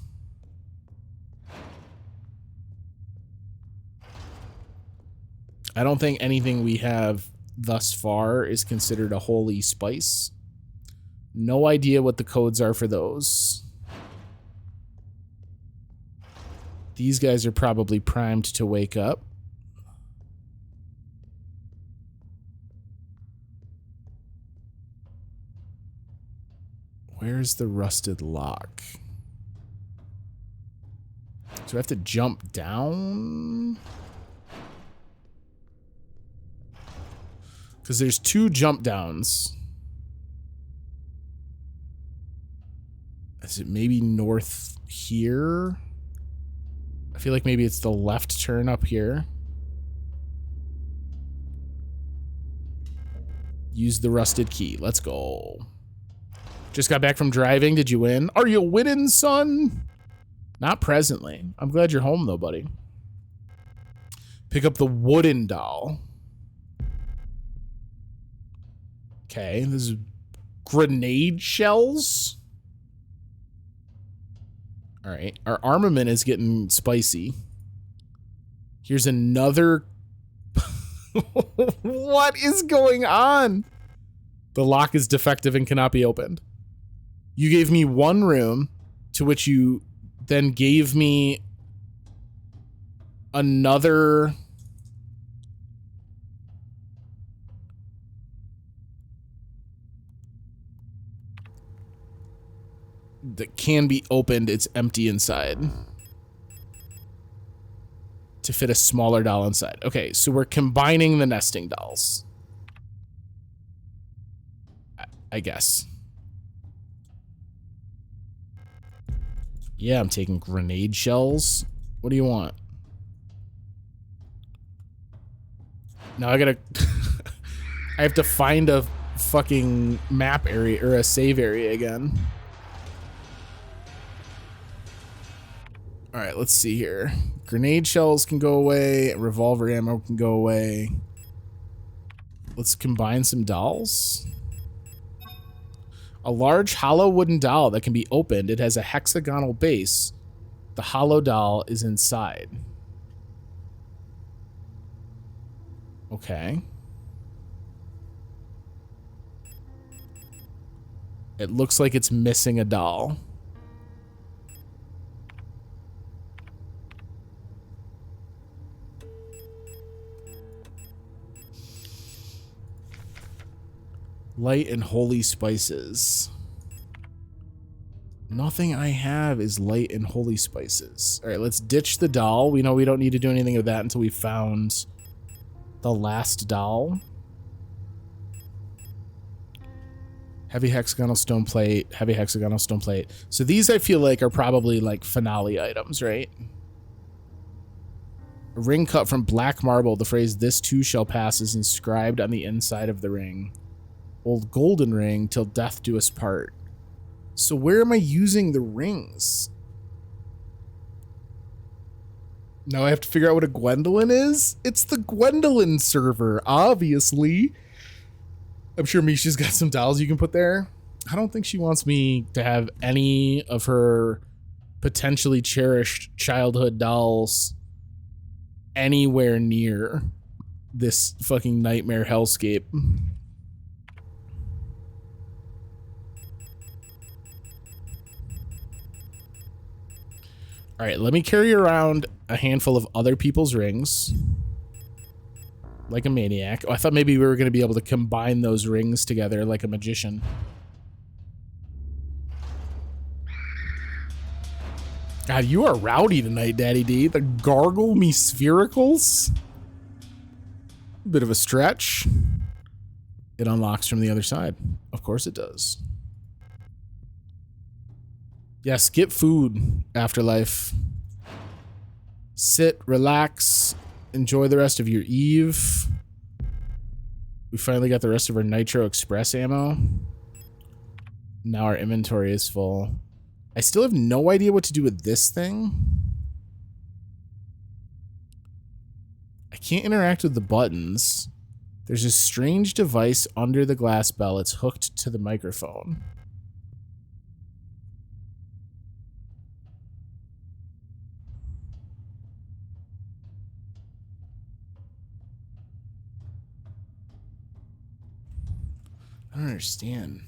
I don't think anything we have thus far is considered a holy spice. No idea what the codes are for those. These guys are probably primed to wake up. Where's the rusted lock? Do I have to jump down? Because there's 2 jump downs. Is it maybe north here? I feel like maybe it's the left turn up here. Use the rusted key. Let's go. Just got back from driving. Did you win? Are you winning, son? Not presently. I'm glad you're home, though, buddy. Pick up the wooden doll. Okay, this is grenade shells. All right, our armament is getting spicy. Here's another. What is going on? The lock is defective and cannot be opened. You gave me one room, to which you then gave me another. That can be opened. It's empty inside. To fit a smaller doll inside. Okay, so we're combining the nesting dolls. I guess. Yeah, I'm taking grenade shells. What do you want? Now I gotta... I have to find a fucking map area, or a save area again. Alright, let's see here. Grenade shells can go away. Revolver ammo can go away. Let's combine some dolls. A large hollow wooden doll that can be opened. It has a hexagonal base. The hollow doll is inside. Okay. It looks like it's missing a doll. Light and holy spices. Nothing I have is light and holy spices. All right, let's ditch the doll. We know we don't need to do anything with that until we found the last doll. Heavy hexagonal stone plate, heavy hexagonal stone plate. So these I feel like are probably like finale items, right? A ring cut from black marble. The phrase "this too shall pass" is inscribed on the inside of the ring. Old golden ring, till death do us part. So where am I using the rings? Now I have to figure out what a Gwendolyn is? It's the Gwendolyn server, obviously. I'm sure Misha's got some dolls you can put there. I don't think she wants me to have any of her potentially cherished childhood dolls anywhere near this fucking nightmare hellscape. All right, let me carry around a handful of other people's rings. Like a maniac. Oh, I thought maybe we were going to be able to combine those rings together like a magician. God, you are rowdy tonight, Daddy D. The gargle me sphericals. Bit of a stretch. It unlocks from the other side. Of course it does. Yes, get food, Afterlife. Sit, relax, enjoy the rest of your eve. We finally got the rest of our Nitro Express ammo. Now our inventory is full. I still have no idea what to do with this thing. I can't interact with the buttons. There's a strange device under the glass bell. It's hooked to the microphone. I don't understand.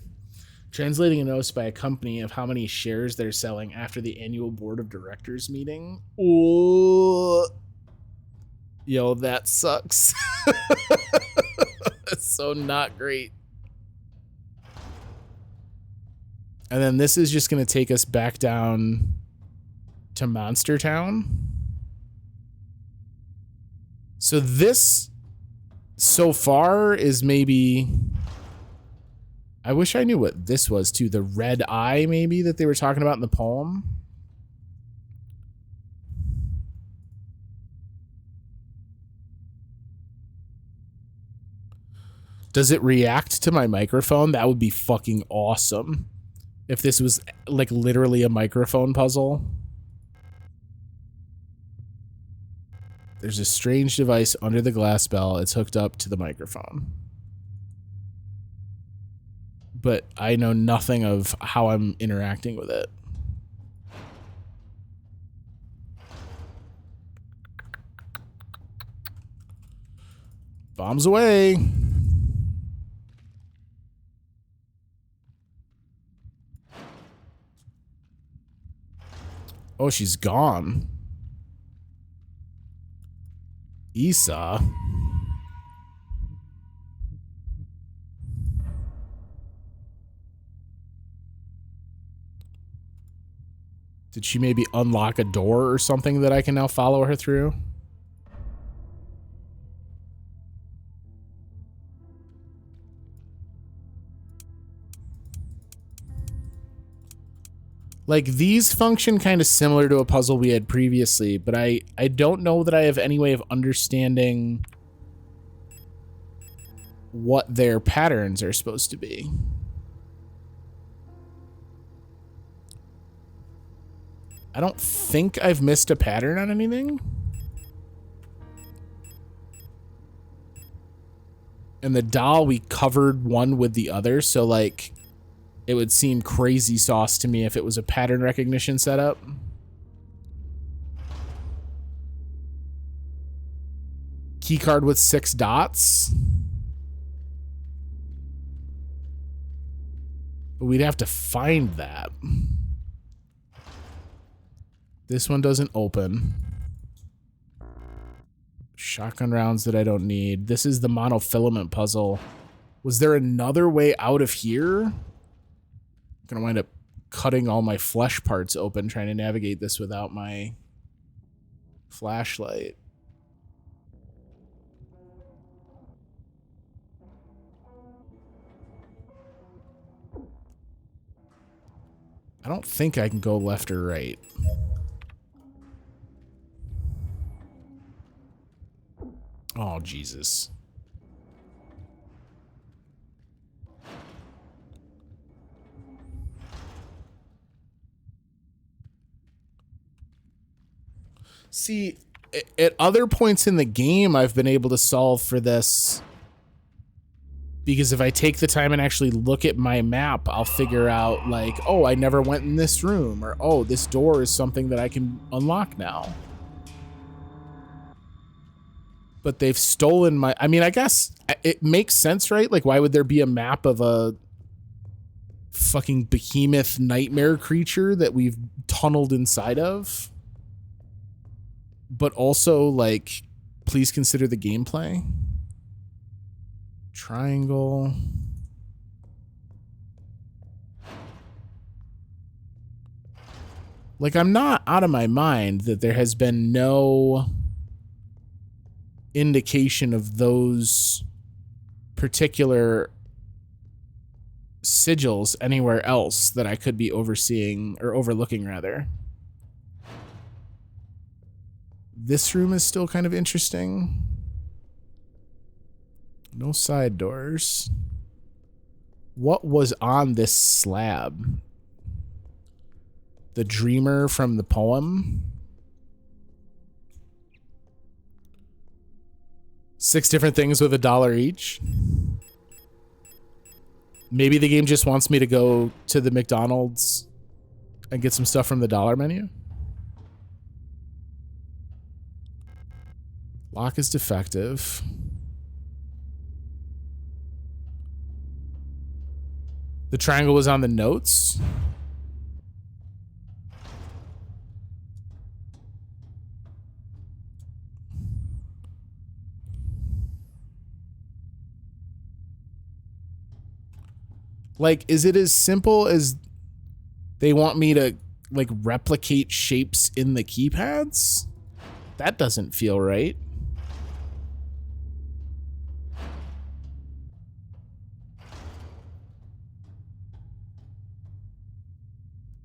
Translating a notice by a company of how many shares they're selling after the annual board of directors meeting. Oh, yo, that sucks. That's so not great. And then this is just going to take us back down to Monster Town. So this so far is maybe... I wish I knew what this was too. The red eye, maybe, that they were talking about in the poem. Does it react to my microphone? That would be fucking awesome. If this was like literally a microphone puzzle. There's a strange device under the glass bell. It's hooked up to the microphone. But I know nothing of how I'm interacting with it. Bombs away. Oh, she's gone. Esau. Did she maybe unlock a door or something that I can now follow her through? Like, these function kind of similar to a puzzle we had previously, but I don't know that I have any way of understanding what their patterns are supposed to be. I don't think I've missed a pattern on anything. And the doll, we covered one with the other, so like... it would seem crazy sauce to me if it was a pattern recognition setup. Keycard with 6 dots. But we'd have to find that. This one doesn't open. Shotgun rounds that I don't need. This is the monofilament puzzle. Was there another way out of here? Gonna wind up cutting all my flesh parts open trying to navigate this without my flashlight. I don't think I can go left or right. Oh, Jesus. See, at other points in the game, I've been able to solve for this because if I take the time and actually look at my map, I'll figure out like, oh, I never went in this room, or oh, this door is something that I can unlock now. But they've stolen my, I mean, I guess it makes sense, right? Like, why would there be a map of a fucking behemoth nightmare creature that we've tunneled inside of? But also, like, please consider the gameplay. Triangle. Like, I'm not out of my mind that there has been no indication of those particular sigils anywhere else that I could be overseeing, or overlooking, rather. This room is still kind of interesting. No side doors. What was on this slab? The dreamer from the poem? 6 different things with $1 each. Maybe the game just wants me to go to the McDonald's and get some stuff from the dollar menu. Lock is defective. The triangle was on the notes. Like, is it as simple as they want me to, like, replicate shapes in the keypads? That doesn't feel right.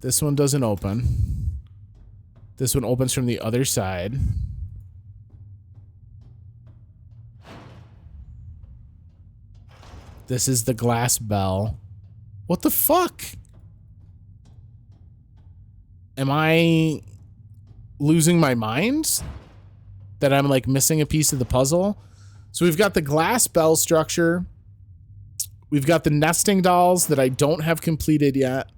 This one doesn't open. This one opens from the other side. This is the glass bell. What the fuck? Am I losing my mind? that I'm like missing a piece of the puzzle. So we've got the glass bell structure. We've got the nesting dolls that I don't have completed yet.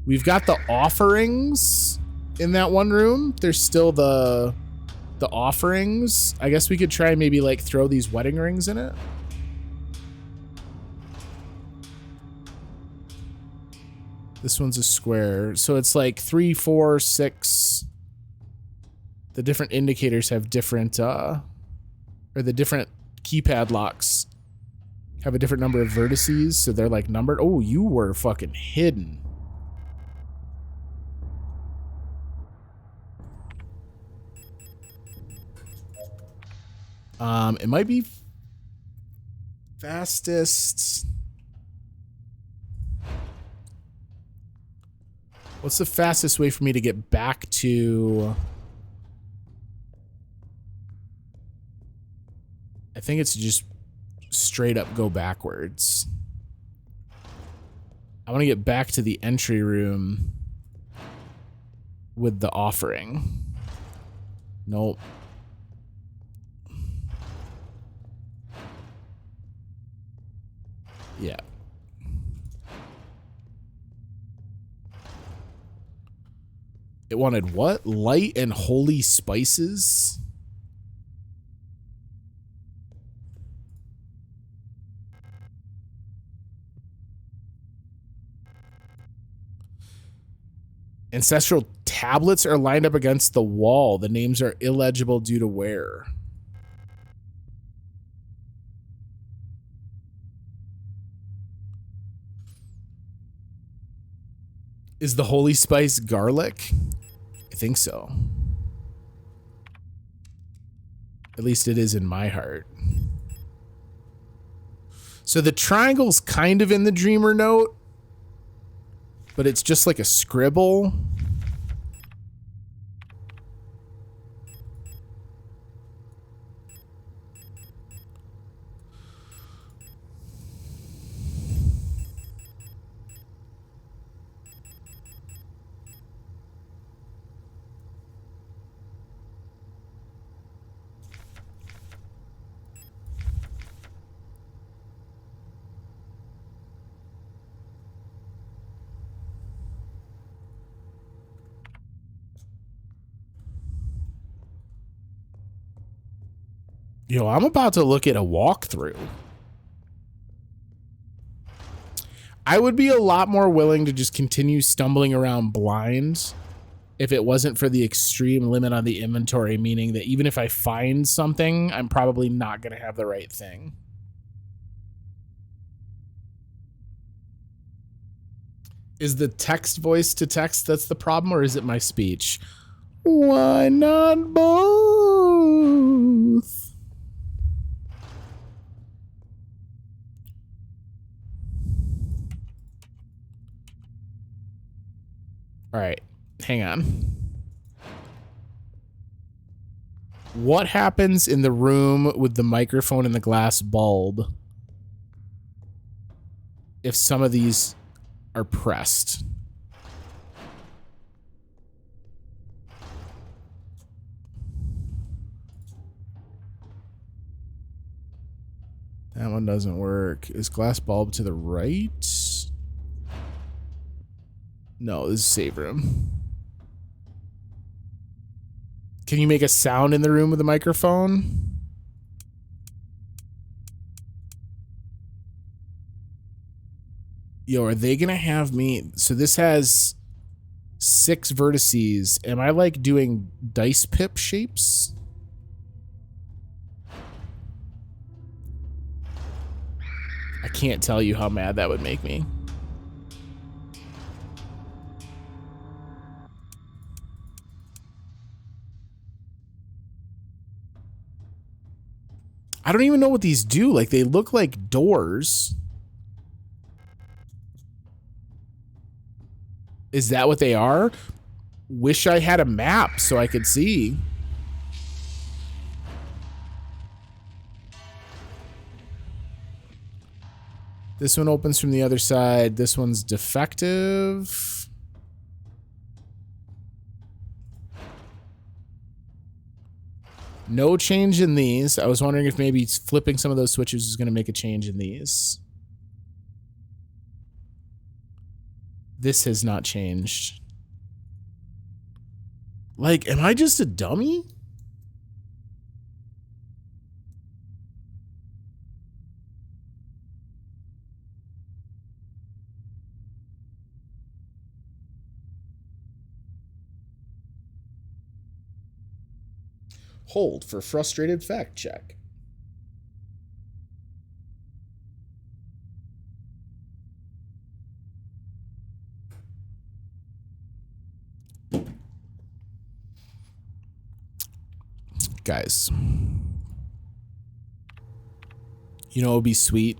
We've got the offerings in that one room. There's still the offerings. I guess we could try and maybe like throw these wedding rings in it. This one's a square. So it's like 3, 4, 6. The different indicators have different, or the different keypad locks have a different number of vertices. So they're like numbered. Oh, you were fucking hidden. It might be fastest. What's the fastest way for me to get back to... I think it's just straight up go backwards. I want to get back to the entry room with the offering. Nope. Yeah. It wanted what? Light and holy spices? Ancestral tablets are lined up against the wall. The names are illegible due to wear. Is the holy spice garlic? I think so. At least it is in my heart. So the triangle's kind of in the dreamer note, but it's just like a scribble. Yo, I'm about to look at a walkthrough. I would be a lot more willing to just continue stumbling around blind if it wasn't for the extreme limit on the inventory, meaning that even if I find something, I'm probably not going to have the right thing. Is the text voice to text that's the problem, or is it my speech? Why not both? All right, hang on. What happens in the room with the microphone and the glass bulb if some of these are pressed? That one doesn't work. Is glass bulb to the right? No, this is save room. Can you make a sound in the room with a microphone? Yo, are they gonna have me? So this has 6 vertices. Am I like doing dice pip shapes? I can't tell you how mad that would make me. I don't even know what these do. Like, they look like doors. Is that what they are? Wish I had a map so I could see. This one opens from the other side. This one's defective. No change in these. I was wondering if maybe flipping some of those switches is going to make a change in these. This has not changed. Like, am I just a dummy? Hold for frustrated fact check. Guys, you know what would be sweet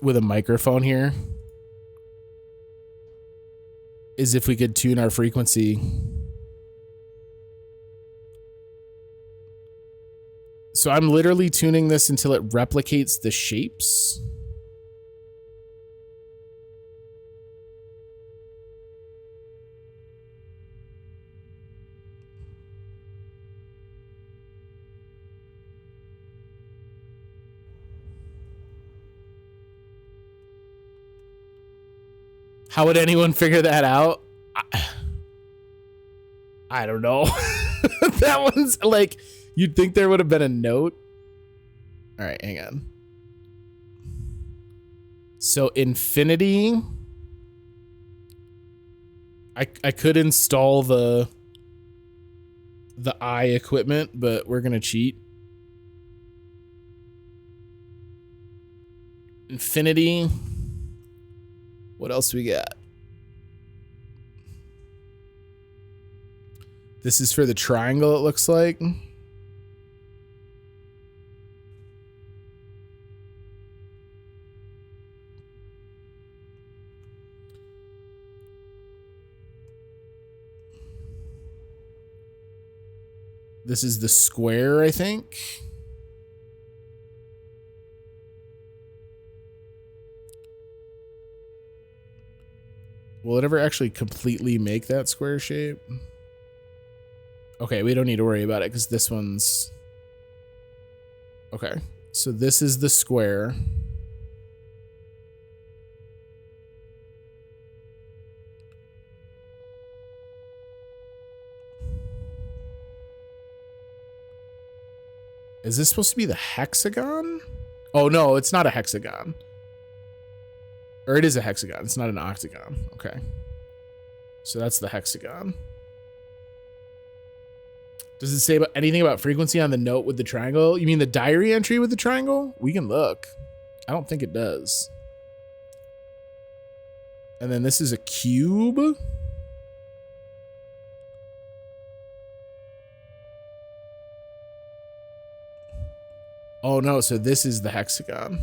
with a microphone here is if we could tune our frequency. So I'm literally tuning this until it replicates the shapes. How would anyone figure that out? I don't know. That one's like, you'd think there would have been a note. All right, hang on. So infinity. I could install the eye equipment, but we're gonna cheat. Infinity. What else we got? This is for the triangle, it looks like. This is the square, I think. Will it ever actually completely make that square shape? Okay, we don't need to worry about it because this one's... Okay, so this is the square. Is this supposed to be the hexagon? Oh, no, it's not a hexagon. Or it is a hexagon. It's not an octagon. Okay. So that's the hexagon. Does it say anything about frequency on the note with the triangle? You mean the diary entry with the triangle? We can look. I don't think it does. And then this is a cube. Oh no, so this is the hexagon.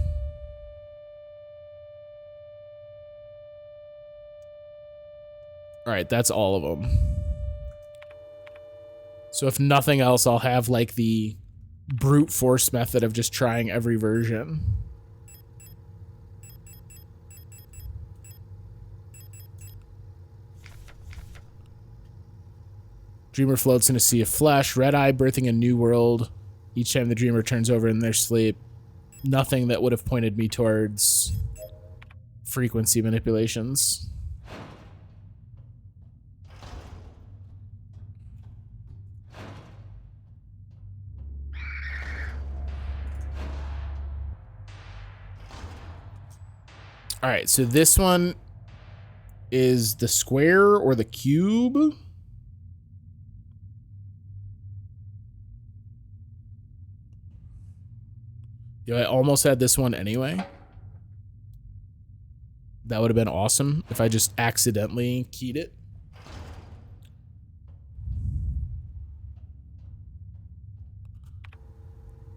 All right, that's all of them. So if nothing else, I'll have like the brute force method of just trying every version. Dreamer floats in a sea of flesh, red eye birthing a new world. Each time the dreamer turns over in their sleep. Nothing that would have pointed me towards frequency manipulations. All right, so this one is the square or the cube. Yo, I almost had this one anyway. That would have been awesome if I just accidentally keyed it.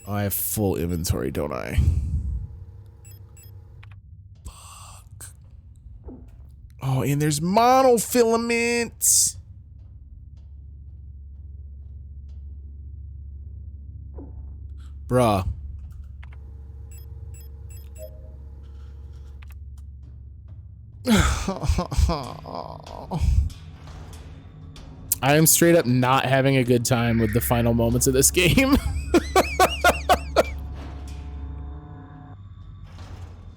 I have full inventory, don't I? Fuck. Oh, and there's monofilament. Bruh. I am straight up not having a good time with the final moments of this game.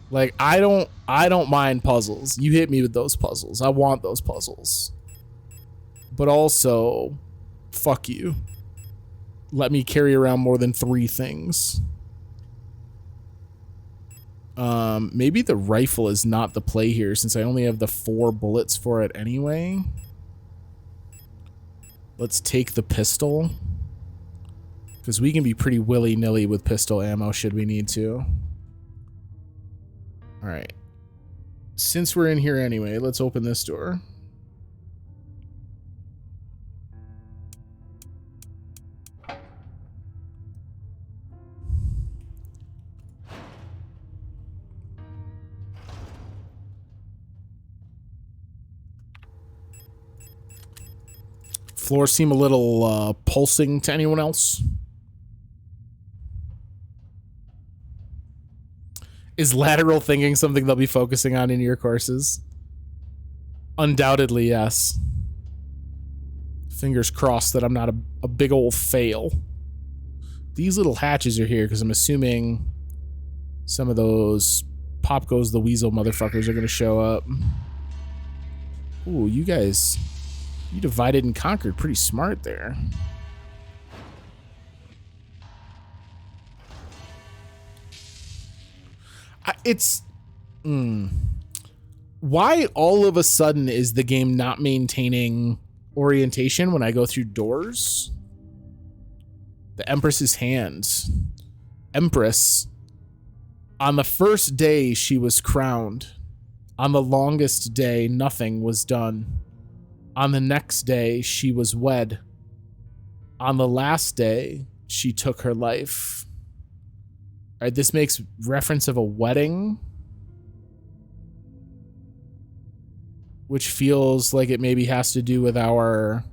Like, I don't mind puzzles. You hit me with those puzzles. I want those puzzles. But also, fuck you. Let me carry around more than 3 things. Maybe the rifle is not the play here since I only have the 4 bullets for it anyway. Let's take the pistol. Because we can be pretty willy-nilly with pistol ammo should we need to. Alright. Since we're in here anyway, let's open this door. Floors seem a little pulsing to anyone else. Is lateral thinking something they'll be focusing on in your courses? Undoubtedly, yes. Fingers crossed that I'm not a big old fail. These little hatches are here because I'm assuming some of those Pop Goes the Weasel motherfuckers are going to show up. Ooh, you guys... You divided and conquered pretty smart there. Why all of a sudden is the game not maintaining orientation when I go through doors? The Empress's hand. Empress. On the first day she was crowned. On the longest day, nothing was done. On the next day, she was wed. On the last day, she took her life. All right, this makes reference of a wedding, which feels like it maybe has to do with our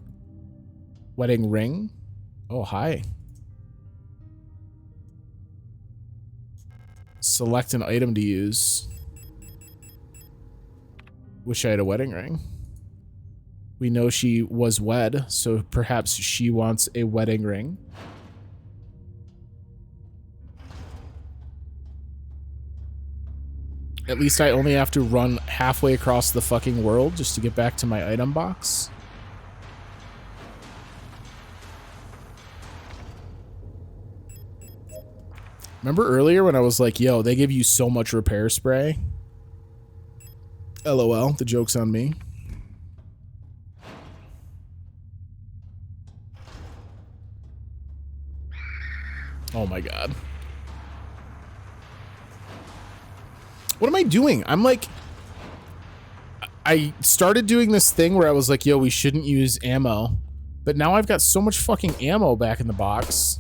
wedding ring. Oh, hi. Select an item to use. Wish I had a wedding ring. We know she was wed, so perhaps she wants a wedding ring. At least I only have to run halfway across the fucking world just to get back to my item box. Remember earlier when I was like, yo, they give you so much repair spray? LOL, the joke's on me. Oh my god. What am I doing? I'm like... I started doing this thing where I was like, yo, we shouldn't use ammo. But now I've got so much fucking ammo back in the box.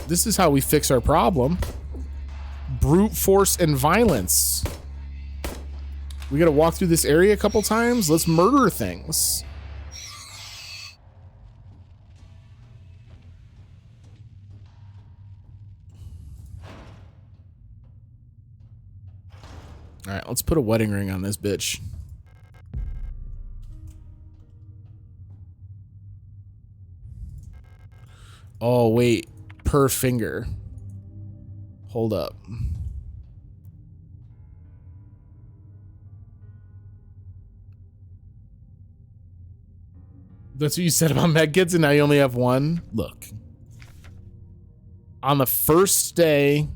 This is how we fix our problem. Brute force and violence. We gotta walk through this area a couple times? Let's murder things. Alright, let's put a wedding ring on this bitch. Oh, wait. Per finger. Hold up. That's what you said about medkits and now you only have one? Look. On the first day,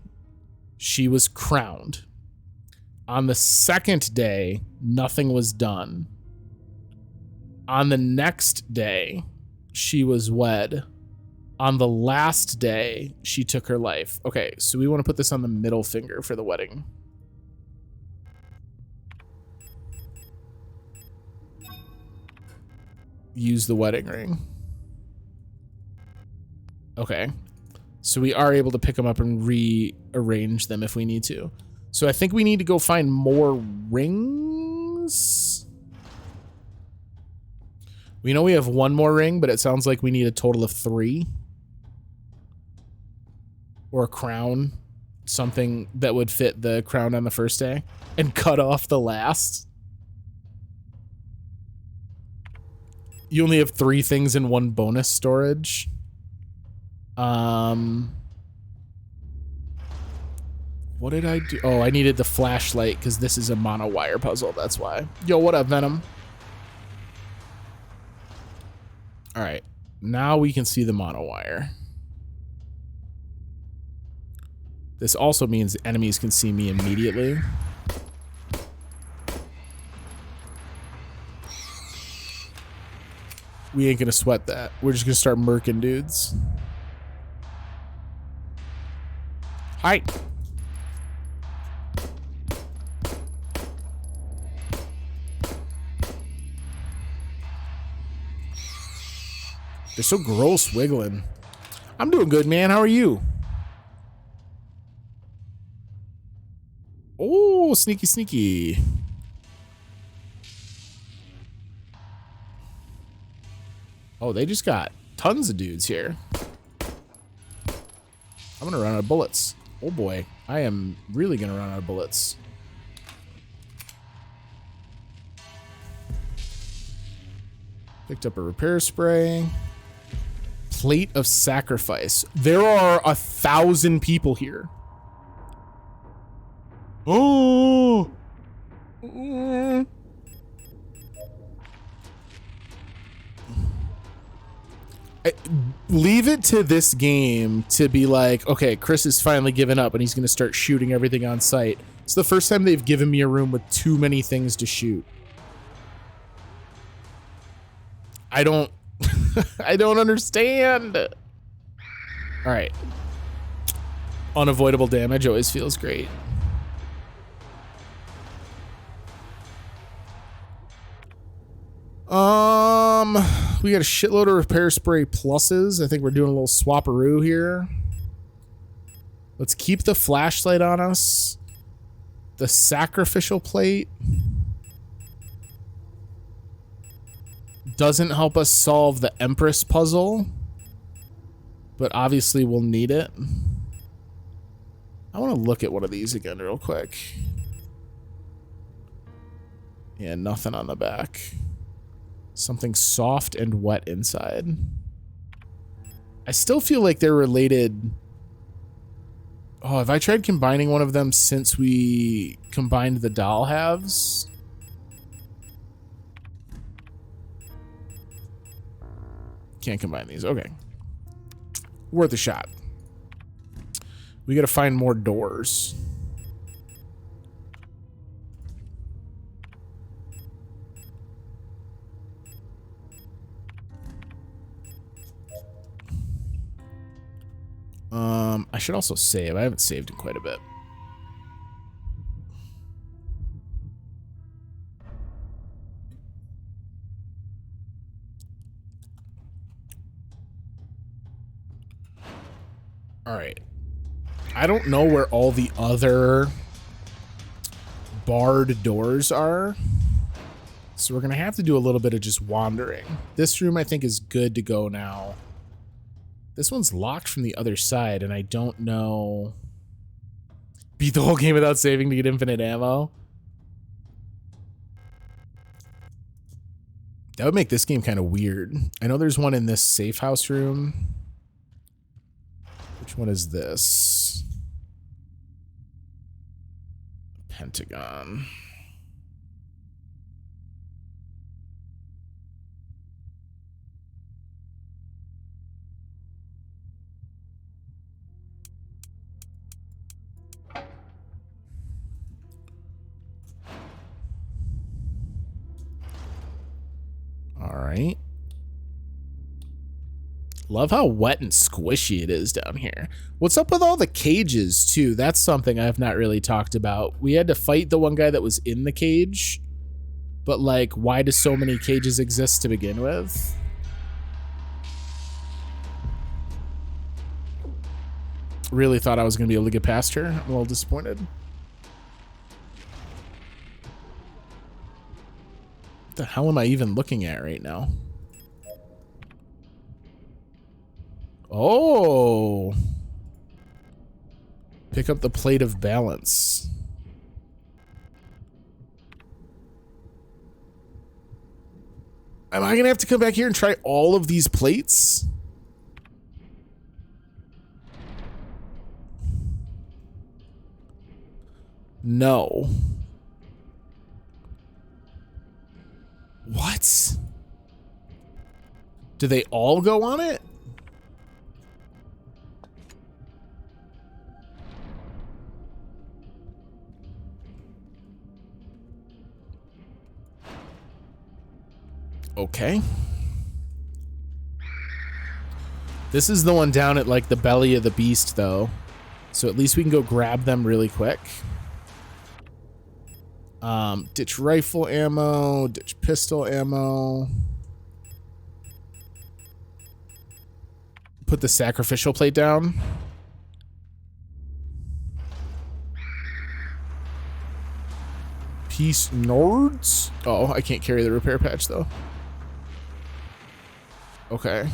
she was crowned. On the second day, nothing was done. On the next day, she was wed. On the last day, she took her life. Okay, so we want to put this on the middle finger for the wedding. Use the wedding ring. Okay. So we are able to pick them up and rearrange them if we need to. So I think we need to go find more rings. We know we have one more ring, but it sounds like we need a total of 3. Or a crown. Something that would fit the crown on the first day. And cut off the last. You only have 3 things in one bonus storage. What did I do? Oh, I needed the flashlight because this is a mono wire puzzle. That's why. Yo, what up, Venom? All right. Now we can see the mono wire. This also means enemies can see me immediately. We ain't gonna sweat that. We're just gonna start murking dudes. Hi. They're so gross wiggling. I'm doing good, man. How are you? Oh, sneaky, sneaky. Oh, they just got tons of dudes here. I'm gonna run out of bullets. Oh boy, I am really gonna run out of bullets. Picked up a repair spray. Plate of sacrifice. There are 1,000 people here. Oh. Leave it to this game to be like, okay, Chris has finally given up and he's going to start shooting everything on sight. It's the first time they've given me a room with too many things to shoot. I don't I don't understand. All right. Unavoidable damage always feels great. We got a shitload of repair spray pluses. I think we're doing a little swapperoo here. Let's keep the flashlight on us. The sacrificial plate doesn't help us solve the Empress puzzle, but obviously we'll need it. I want to look at one of these again real quick. Yeah, nothing on the back. Something soft and wet inside. I still feel like they're related. Oh, have I tried combining one of them since we combined the doll halves? Can't combine these. Okay. Worth a shot. We gotta find more doors. I should also save. I haven't saved in quite a bit. All right. I don't know where all the other barred doors are. So we're going to have to do a little bit of just wandering. This room, I think, is good to go now. This one's locked from the other side, and I don't know. Beat the whole game without saving to get infinite ammo. That would make this game kind of weird. I know there's one in this safe house room. Which one is this? Pentagon. All right. Love how wet and squishy it is down here. What's up with all the cages, too? That's something I have not really talked about. We had to fight the one guy that was in the cage. But, like, why do so many cages exist to begin with? Really thought I was going to be able to get past her. I'm a little disappointed. What the hell am I even looking at right now? Oh. Pick up the plate of balance. Am I gonna have to come back here and try all of these plates? No. What? Do they all go on it? Okay. This is the one down at like the belly of the beast though. So at least we can go grab them really quick. Ditch rifle ammo, ditch pistol ammo. Put the sacrificial plate down. Peace Nords? Oh, I can't carry the repair patch though. Okay.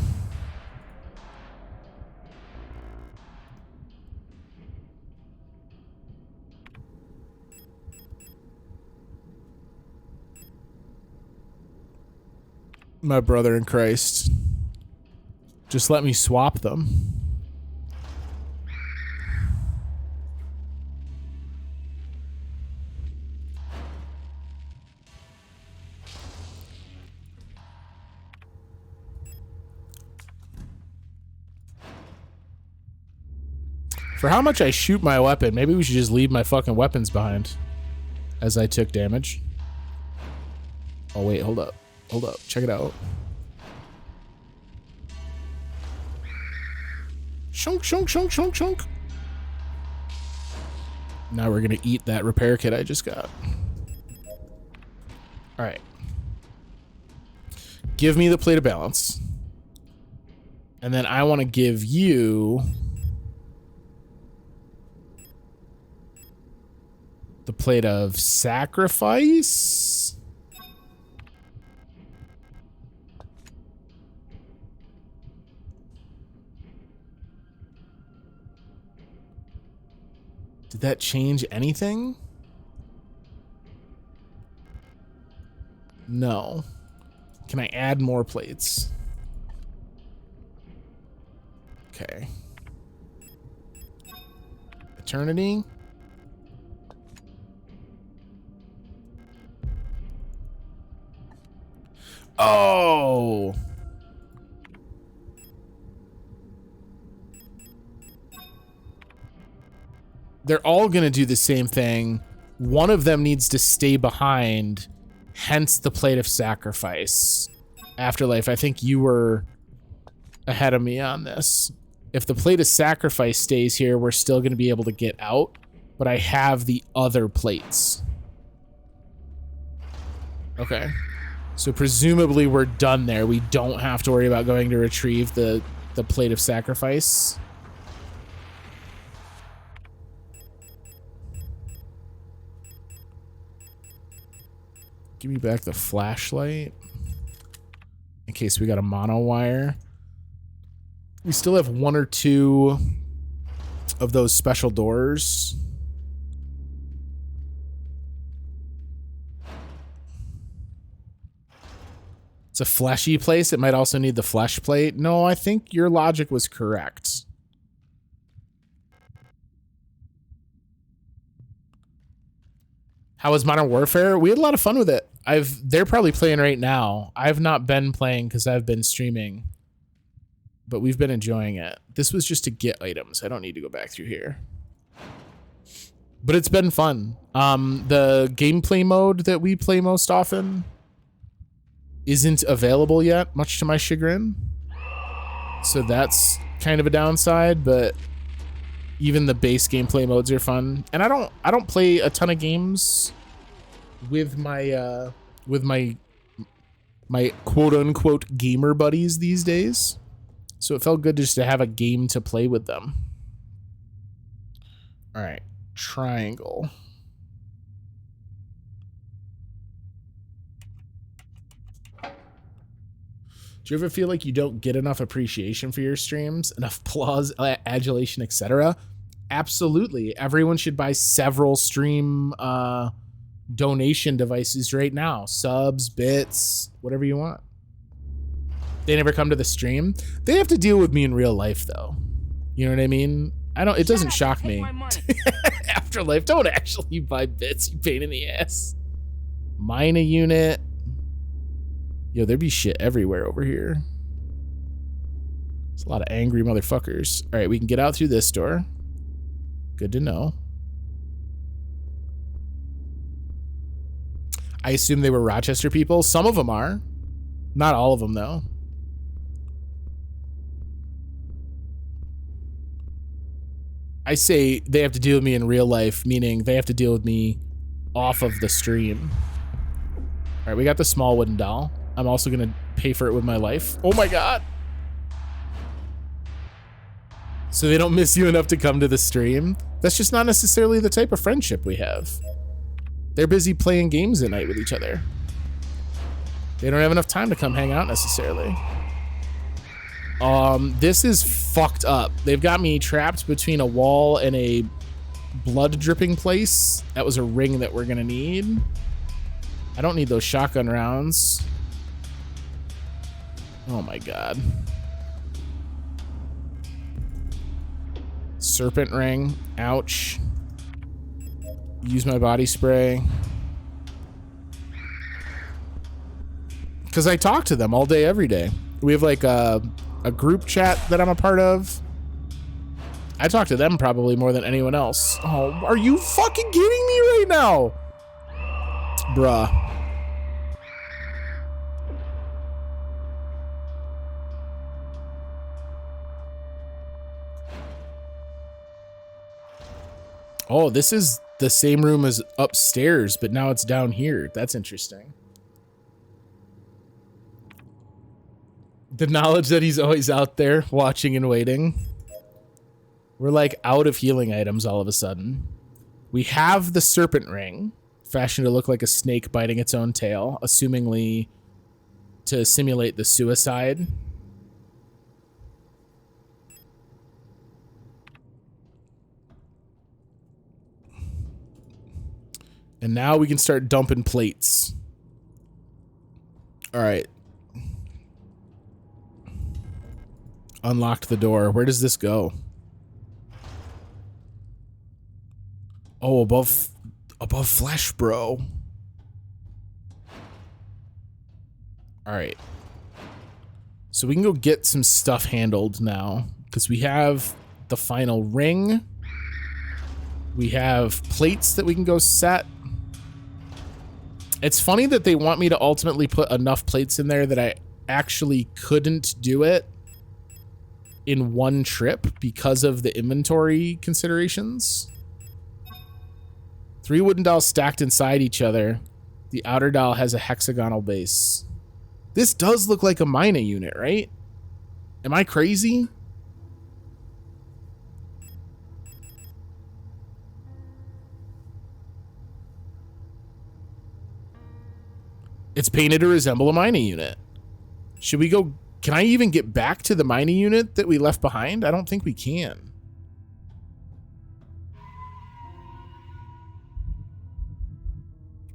My brother in Christ. Just let me swap them. For how much I shoot my weapon, maybe we should just leave my fucking weapons behind as I took damage. Oh wait, hold up. Hold up, check it out. Shunk, shunk, shunk, shunk, shunk. Now we're gonna eat that repair kit I just got. All right. Give me the plate of balance. And then I want to give you the plate of sacrifice. Did that change anything? No. Can I add more plates? Okay. Eternity. Oh. They're all going to do the same thing. One of them needs to stay behind, hence the plate of sacrifice. Afterlife, I think you were ahead of me on this. If the plate of sacrifice stays here, we're still going to be able to get out, but I have the other plates. Okay. So presumably we're done there. We don't have to worry about going to retrieve the plate of sacrifice. Give me back the flashlight in case we got a mono wire. We still have one or two of those special doors. It's a fleshy place. It might also need the flesh plate. No, I think your logic was correct. How was Modern Warfare? We had a lot of fun with it. They're probably playing right now. I've not been playing because I've been streaming, but we've been enjoying it. This was just to get items. I don't need to go back through here. But it's been fun. The gameplay mode that we play most often isn't available yet, much to my chagrin. So that's kind of a downside, but even the base gameplay modes are fun. And I don't play a ton of games with my quote unquote gamer buddies these days. So it felt good just to have a game to play with them. All right, triangle. Do you ever feel like you don't get enough appreciation for your streams, enough applause, adulation, etc.? Absolutely. Everyone should buy several stream donation devices right now. Subs, bits, whatever you want. They never come to the stream. They have to deal with me in real life, though. You know what I mean? It doesn't shock me. Afterlife, don't actually buy bits, you pain in the ass. Mine a unit. Yo, there'd be shit everywhere over here. There's a lot of angry motherfuckers. All right, we can get out through this door. Good to know. I assume they were Rochester people. Some of them are. Not all of them, though. I say they have to deal with me in real life, meaning they have to deal with me off of the stream. All right, we got the small wooden doll. I'm also going to pay for it with my life. Oh my God. So they don't miss you enough to come to the stream? That's just not necessarily the type of friendship we have. They're busy playing games at night with each other. They don't have enough time to come hang out necessarily. This is fucked up. They've got me trapped between a wall and a blood dripping place. That was a ring that we're gonna need. I don't need those shotgun rounds. Oh my God. Serpent ring. Ouch. Use my body spray. Because I talk to them all day, every day. We have like a group chat that I'm a part of. I talk to them probably more than anyone else. Oh, are you fucking kidding me right now? Bruh. Oh, this is the same room as upstairs, but now it's down here. That's interesting. The knowledge that he's always out there watching and waiting. We're like out of healing items all of a sudden. We have the serpent ring, fashioned to look like a snake biting its own tail, assumingly to simulate the suicide. And now we can start dumping plates. All right. Unlocked the door. Where does this go? Oh, above flesh, bro. All right. So we can go get some stuff handled now because we have the final ring. We have plates that we can go set. It's funny that they want me to ultimately put enough plates in there that I actually couldn't do it in one trip because of the inventory considerations. 3 wooden dolls stacked inside each other. The outer doll has a hexagonal base. This does look like a Mina unit, right? Am I crazy? It's painted to resemble a Mina unit. Should we go? Can I even get back to the Mina unit that we left behind? I don't think we can.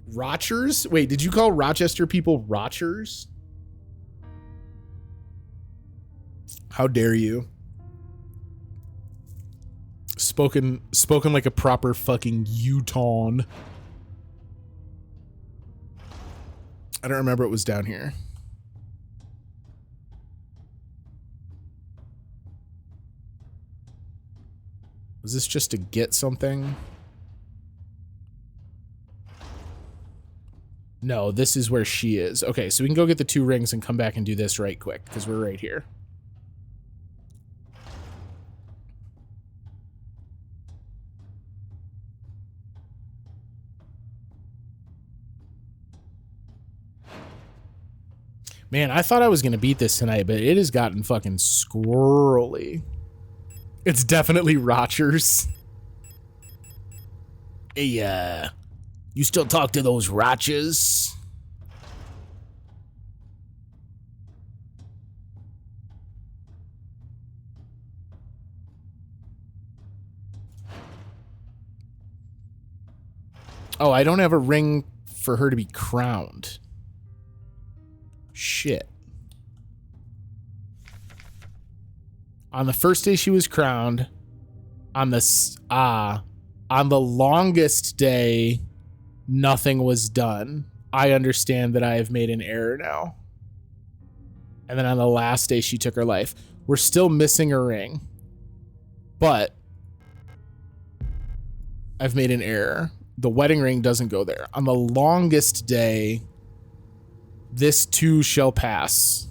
Rochers? Wait, did you call Rochester people Rochers? How dare you? Spoken like a proper fucking Utah. I don't remember it was down here. Was this just to get something? No, this is where she is. Okay, so we can go get the 2 rings and come back and do this right quick because we're right here. Man, I thought I was going to beat this tonight, but it has gotten fucking squirrely. It's definitely Rochers. Hey, you still talk to those Rochers? Oh, I don't have a ring for her to be crowned. Shit. On the first day she was crowned, on the longest day, nothing was done. I understand that I have made an error now. And then on the last day, she took her life. We're still missing a ring, but I've made an error. The wedding ring doesn't go there. On the longest day, this too shall pass.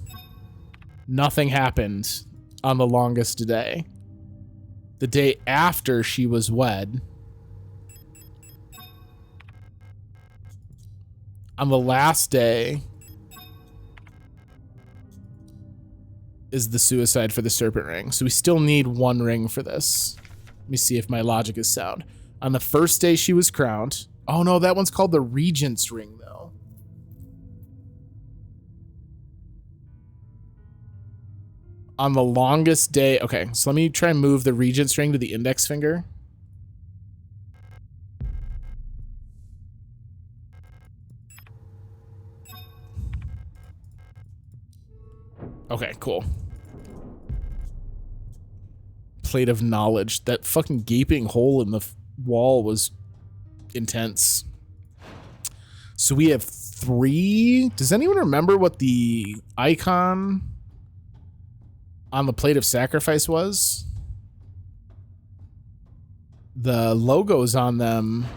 Nothing happened on the longest day. The day after she was wed, on the last day, is the suicide for the serpent ring. So we still need one ring for this. Let me see if my logic is sound. On the first day she was crowned. Oh no, that one's called the regent's ring though. On the longest day. Okay, so let me try and move the regent's ring to the index finger. Okay, cool. Plate of knowledge. That fucking gaping hole in the wall was intense. So we have 3. Does anyone remember what the icon on the plate of sacrifice was? The logos on them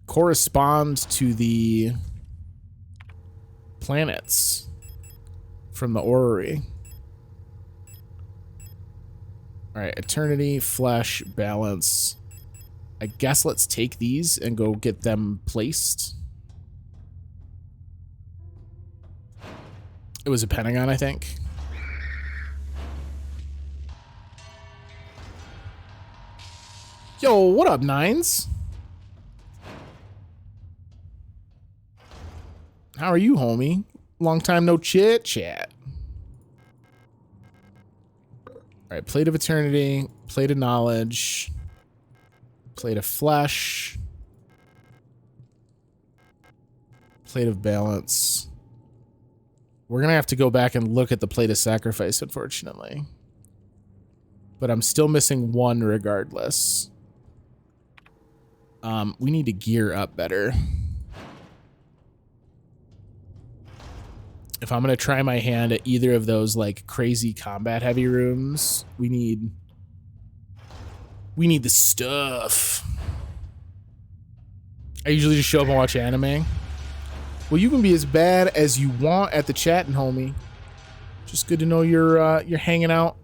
correspond to the planets from the orrery. All right, eternity, flesh, balance. I guess let's take these and go get them placed. It was a pentagon, I think. Yo, what up, Nines? How are you, homie? Long time no chit chat. All right, plate of eternity, plate of knowledge, plate of flesh, plate of balance. We're gonna have to go back and look at the plate of sacrifice, unfortunately. But I'm still missing one regardless. We need to gear up better. If I'm going to try my hand at either of those like crazy combat heavy rooms, we need the stuff. I usually just show up and watch anime. Well, you can be as bad as you want at the chatting, homie. Just good to know you're hanging out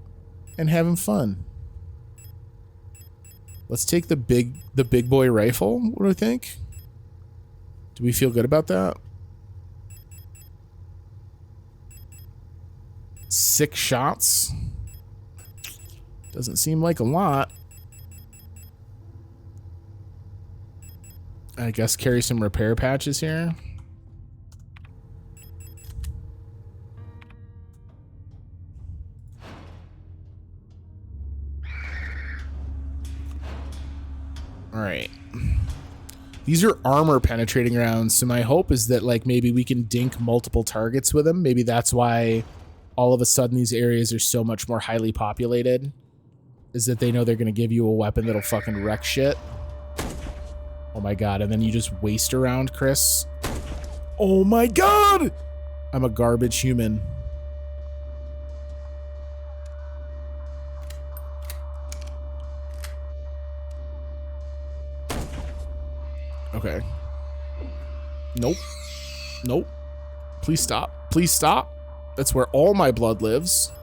and having fun. Let's take the big boy rifle. What do I think? Do we feel good about that? 6 shots. Doesn't seem like a lot. I guess carry some repair patches here. All right. These are armor penetrating rounds, so my hope is that like maybe we can dink multiple targets with them. Maybe that's why all of a sudden these areas are so much more highly populated, is that they know they're going to give you a weapon that'll fucking wreck shit. Oh my god, and then you just waste around, Chris. Oh my god! I'm a garbage human. Okay. Nope. Nope. Please stop. Please stop. That's where all my blood lives.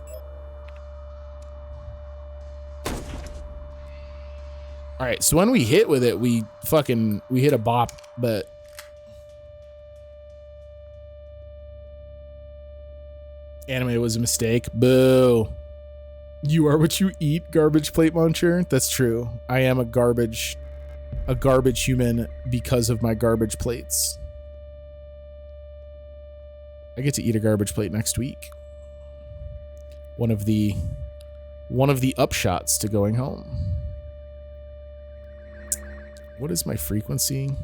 All right, so when we hit with it, we hit a bop, but anime was a mistake. Boo. You are what you eat, garbage plate muncher. That's true. I am a garbage human because of my garbage plates. I get to eat a garbage plate next week. One of the upshots to going home. What is my frequency?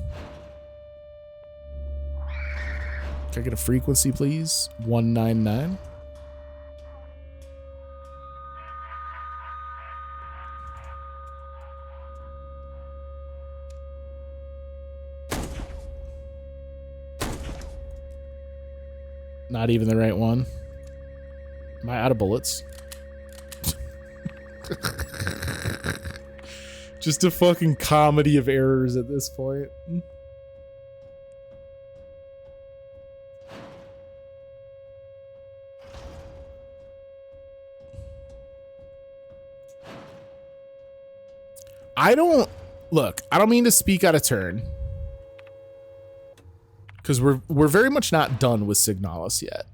Can I get a frequency, please? 199. Not even the right one. Am I out of bullets? Just a fucking comedy of errors at this point. I don't mean to speak out of turn, because we're very much not done with Signalis yet.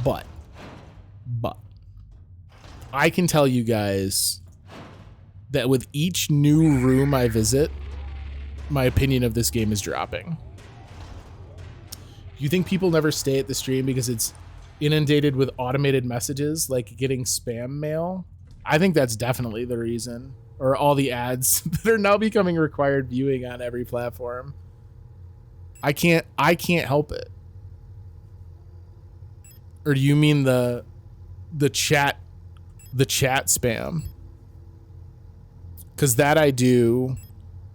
But I can tell you guys that with each new room I visit, my opinion of this game is dropping. You think people never stay at the stream because it's inundated with automated messages, like getting spam mail? I think that's definitely the reason. Or all the ads that are now becoming required viewing on every platform. I can't help it. Or do you mean the chat spam? Because that I do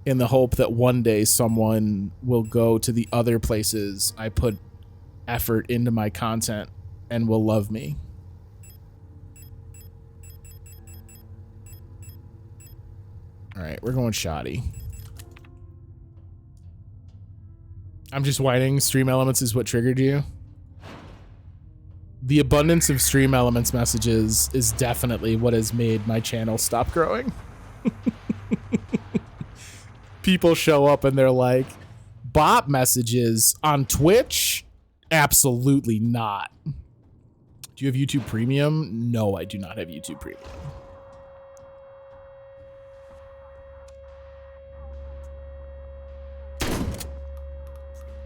in the hope that one day someone will go to the other places I put effort into my content and will love me. All right, we're going shoddy. I'm just whining. Stream Elements is what triggered you. The abundance of Stream Elements messages is definitely what has made my channel stop growing. People show up and they're like, bot messages on Twitch? Absolutely not. Do you have YouTube Premium? No, I do not have YouTube Premium.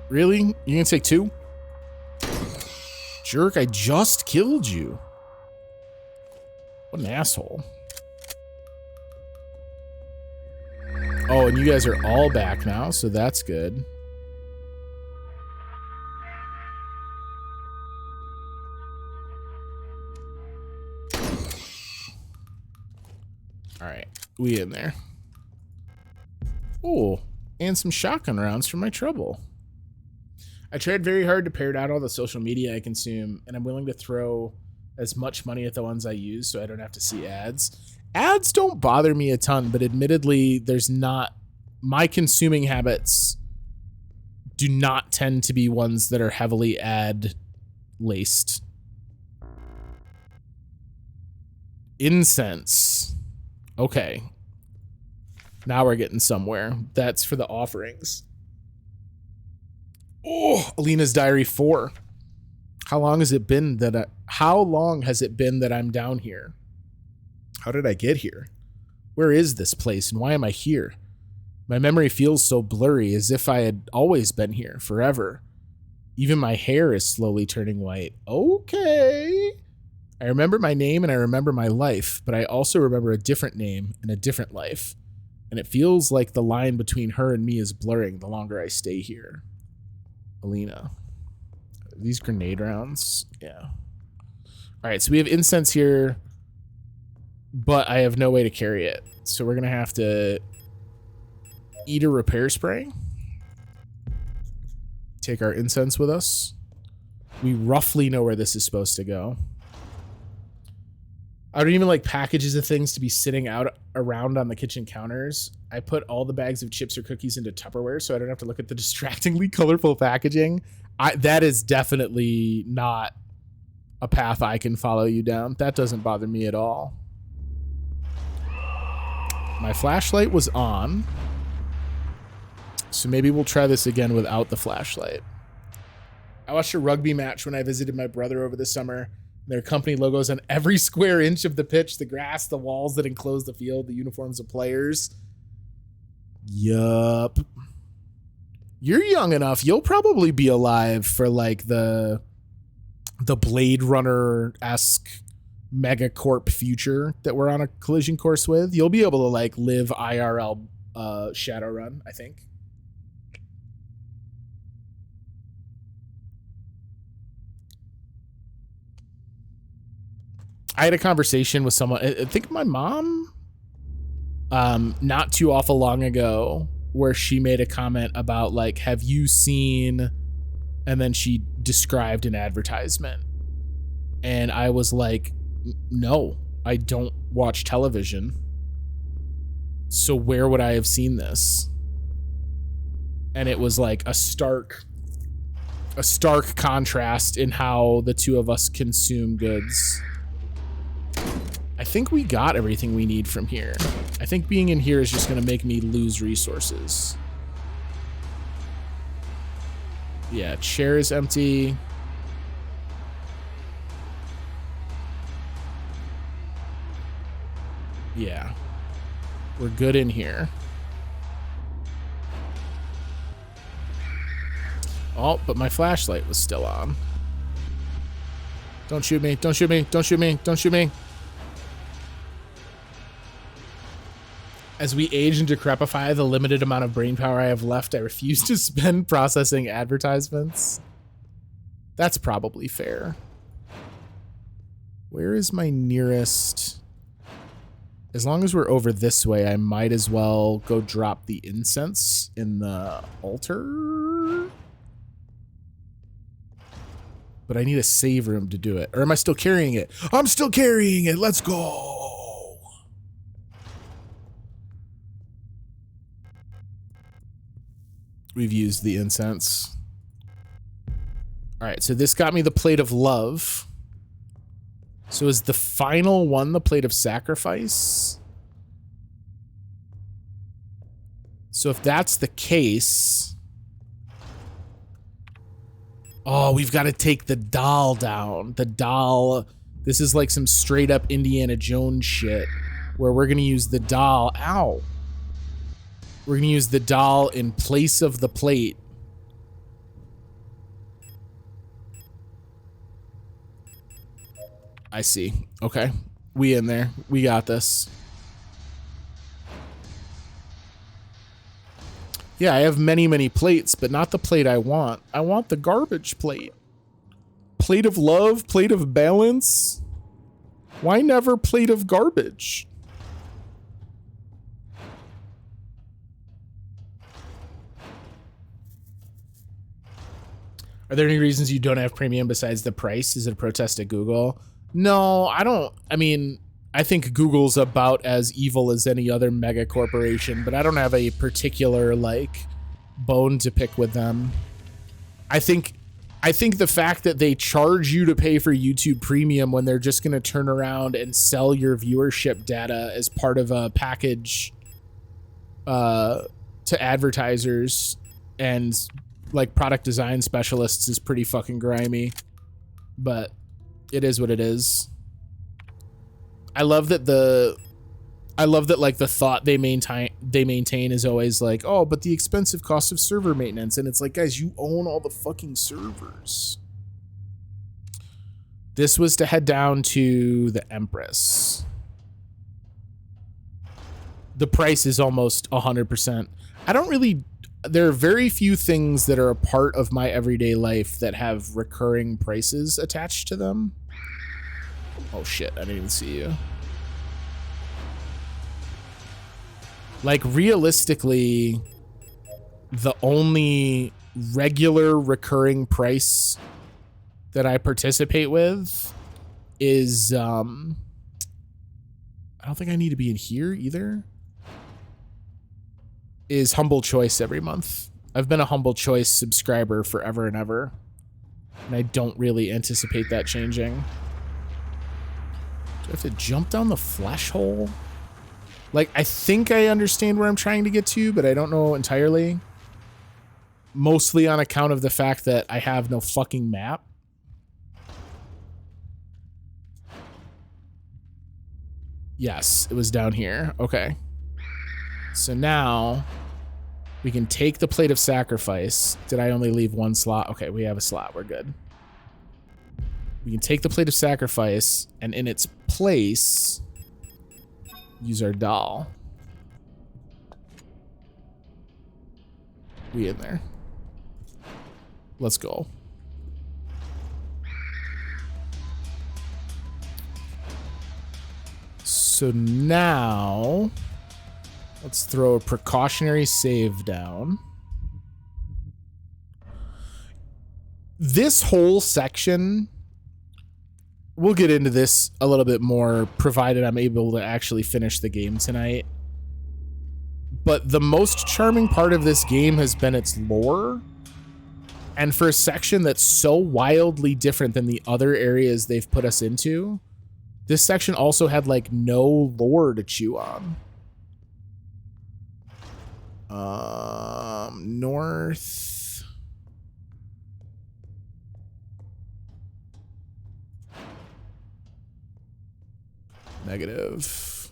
Really? You're gonna take two? Jerk, I just killed you. What an asshole. Oh, and you guys are all back now, so that's good. All right, we in there. Oh, and some shotgun rounds for my trouble. I tried very hard to pare down all the social media I consume, and I'm willing to throw as much money at the ones I use so I don't have to see ads. Ads don't bother me a ton, but admittedly, my consuming habits do not tend to be ones that are heavily ad-laced. Incense. Okay. Now we're getting somewhere. That's for the offerings. Oh, Alina's Diary 4. How long has it been that I'm down here? How did I get here? Where is this place and why am I here? My memory feels so blurry, as if I had always been here forever. Even my hair is slowly turning white. Okay. I remember my name and I remember my life, but I also remember a different name and a different life. And it feels like the line between her and me is blurring the longer I stay here. Alina. These grenade rounds? Yeah. All right, so we have incense here, but I have no way to carry it. So we're going to have to eat a repair spray. Take our incense with us. We roughly know where this is supposed to go. I don't even like packages of things to be sitting out around on the kitchen counters. I put all the bags of chips or cookies into Tupperware so I don't have to look at the distractingly colorful packaging. That is definitely not a path I can follow you down. That doesn't bother me at all. My flashlight was on. So maybe we'll try this again without the flashlight. I watched a rugby match when I visited my brother over the summer. Their company logos on every square inch of the pitch, the grass, the walls that enclose the field, the uniforms of players. Yup. You're young enough. You'll probably be alive for like the Blade Runner-esque megacorp future that we're on a collision course with. You'll be able to like live IRL Shadowrun, I think. I had a conversation with someone, I think my mom, not too awful long ago, where she made a comment about like, have you seen, and then she described an advertisement. And I was like, no, I don't watch television. So where would I have seen this? And it was like a stark contrast in how the two of us consume goods. I think we got everything we need from here. I think being in here is just going to make me lose resources. Yeah, chair is empty. Yeah. We're good in here. Oh, but my flashlight was still on. Don't shoot me. Don't shoot me. Don't shoot me. Don't shoot me. As we age and decrepify the limited amount of brain power I have left, I refuse to spend processing advertisements. That's probably fair. Where is my nearest... As long as we're over this way, I might as well go drop the incense in the altar. But I need a save room to do it. Or am I still carrying it? I'm still carrying it. Let's go. We've used the incense. All right, so this got me the plate of love. So is the final one the plate of sacrifice? So if that's the case... Oh, we've got to take the doll down. The doll... This is like some straight up Indiana Jones shit. Where we're going to use the doll... Ow! We're going to use the doll in place of the plate. I see. Okay. We in there. We got this. Yeah, I have many, many plates, but not the plate I want. I want the garbage plate. Plate of love, plate of balance. Why never plate of garbage? Are there any reasons you don't have premium besides the price? Is it a protest at Google? No, I don't. I mean, I think Google's about as evil as any other mega corporation, but I don't have a particular, like, bone to pick with them. I think the fact that they charge you to pay for YouTube Premium when they're just going to turn around and sell your viewership data as part of a package to advertisers and, like, product design specialists is pretty fucking grimy. But... it is what it is. I love that like the thought they maintain is always like, oh, but the expensive cost of server maintenance, and it's like, guys, you own all the fucking servers. This was to head down to the Empress. The price is almost 100%. I don't really... There are very few things that are a part of my everyday life that have recurring prices attached to them. Oh shit, I didn't even see you. Like, realistically, the only regular recurring price that I participate with is, I don't think I need to be in here either. Is Humble Choice every month. I've been a Humble Choice subscriber forever and ever. And I don't really anticipate that changing. Do I have to jump down the flesh hole? Like, I think I understand where I'm trying to get to, but I don't know entirely. Mostly on account of the fact that I have no fucking map. Yes, it was down here. Okay. So now we can take the plate of sacrifice. Did I only leave one slot? Okay, we have a slot. We're good. We can take the plate of sacrifice and in its place use our doll. We in there. Let's go. So now let's throw a precautionary save down. This whole section, we'll get into this a little bit more, provided I'm able to actually finish the game tonight. But the most charming part of this game has been its lore. And for a section that's so wildly different than the other areas they've put us into, this section also had like no lore to chew on. North. Negative.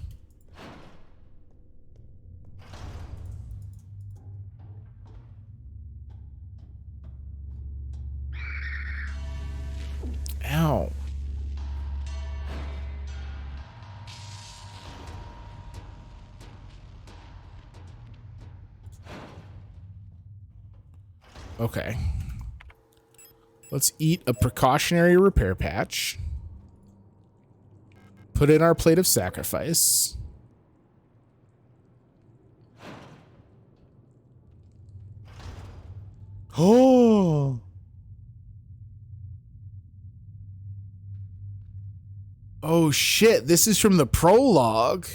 Ow. Okay. Let's eat a precautionary repair patch. Put in our plate of sacrifice. Oh. Oh shit, this is from the prologue.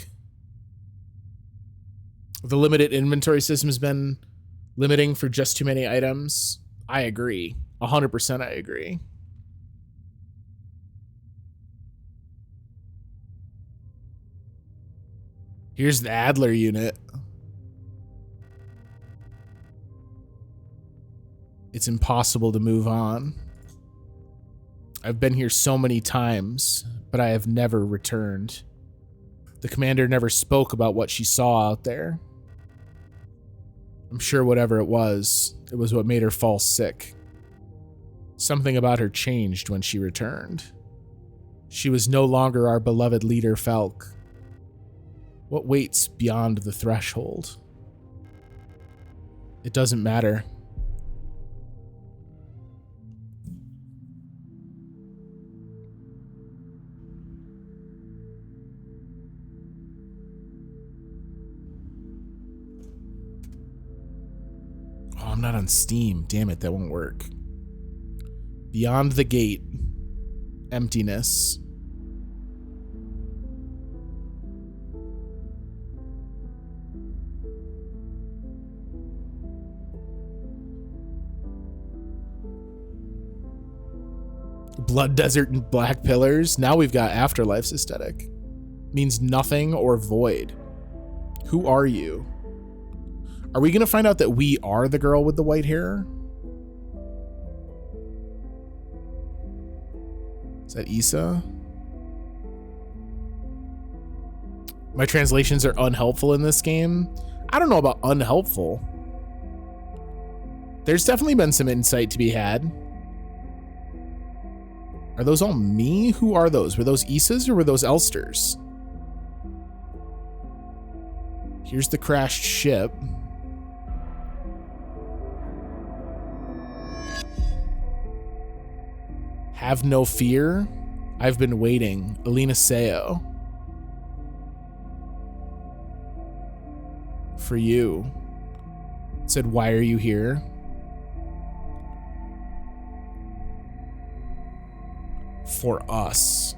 The limited inventory system has been limiting for just too many items. I agree. 100% I agree. Here's the Adler unit. It's impossible to move on. I've been here so many times, but I have never returned. The commander never spoke about what she saw out there. I'm sure whatever it was what made her fall sick. Something about her changed when she returned. She was no longer our beloved leader, Falk. What waits beyond the threshold? It doesn't matter. Oh, I'm not on Steam. Damn it, that won't work. Beyond the gate. Emptiness. Blood Desert and Black Pillars. Now we've got Afterlife's aesthetic. Means nothing or void. Who are you? Are we gonna find out that we are the girl with the white hair? Is that Issa? My translations are unhelpful in this game. I don't know about unhelpful. There's definitely been some insight to be had. Are those all me? Who are those? Were those Issas or were those Elsters? Here's the crashed ship. Have no fear. I've been waiting. Alina Seo. For you. It said, why are you here? For us.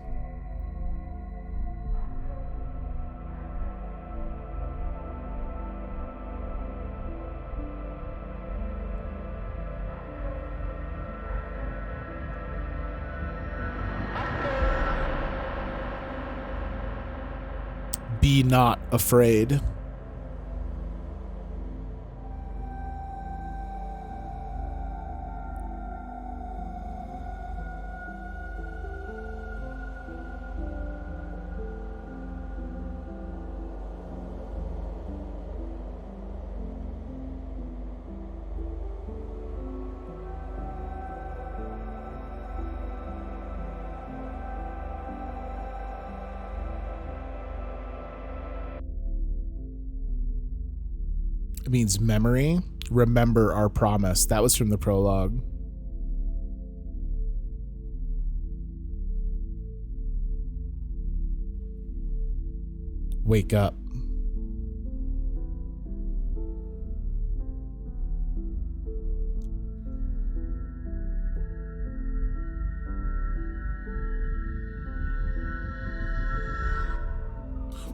Be not afraid. It means memory. Remember our promise. That was from the prologue. Wake up.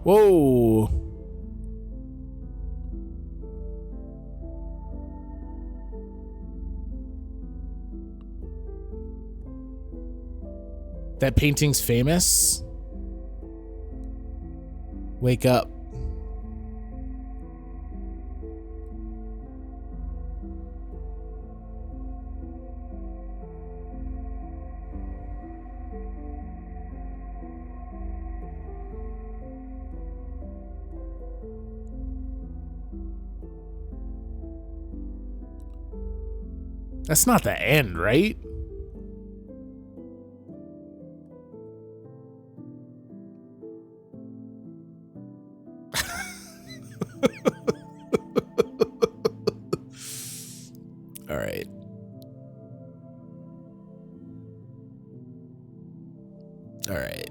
Whoa. That painting's famous? Wake up. That's not the end, right? All right. All right.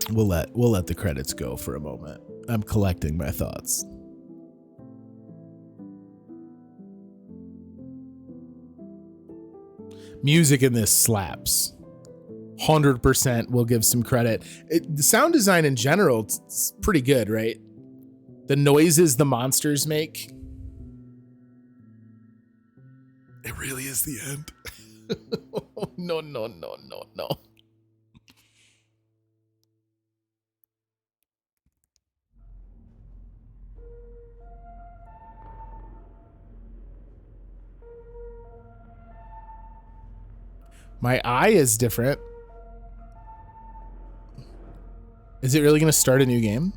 We'll let the credits go for a moment. I'm collecting my thoughts. Music in this slaps. 100% will give some credit. The sound design in general, it's pretty good, right? The noises the monsters make. It really is the end. No, no, no, no, no. My eye is different. Is it really going to start a new game?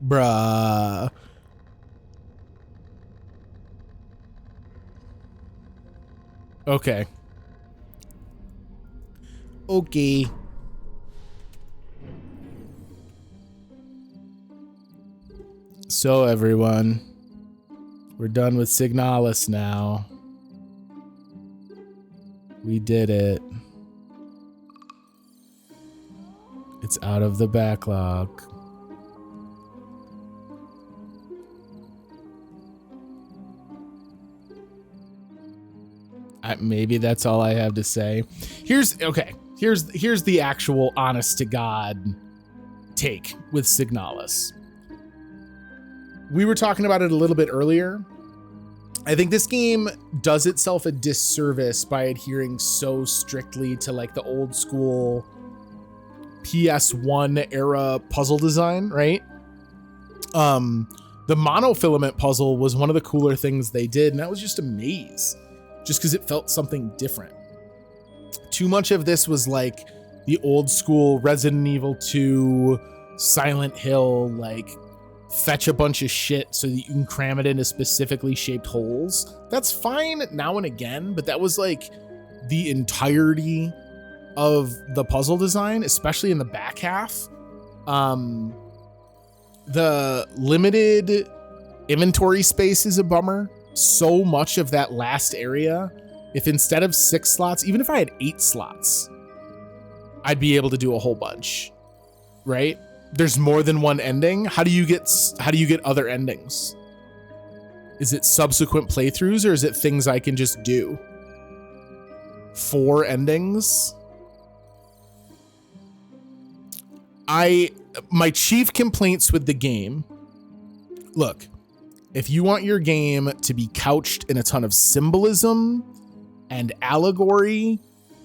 Bruh. Okay. Okay. So everyone, we're done with Signalis now. We did it. It's out of the backlog. Maybe that's all I have to say. Here's the actual honest to God take with Signalis. We were talking about it a little bit earlier. I think this game does itself a disservice by adhering so strictly to like the old school PS1 era puzzle design, right? The monofilament puzzle was one of the cooler things they did, and that was just a maze, just because it felt something different. Too much of this was like the old school Resident Evil 2, Silent Hill, like fetch a bunch of shit so that you can cram it into specifically shaped holes. That's fine now and again, but that was like the entirety of the puzzle design, especially in the back half. The limited inventory space is a bummer. So much of that last area, if instead of 6 slots, even if I had 8 slots, I'd be able to do a whole bunch, right? There's more than one ending. How do you get other endings? Is it subsequent playthroughs or is it things I can just do? 4 endings? My chief complaints with the game, look, if you want your game to be couched in a ton of symbolism and allegory,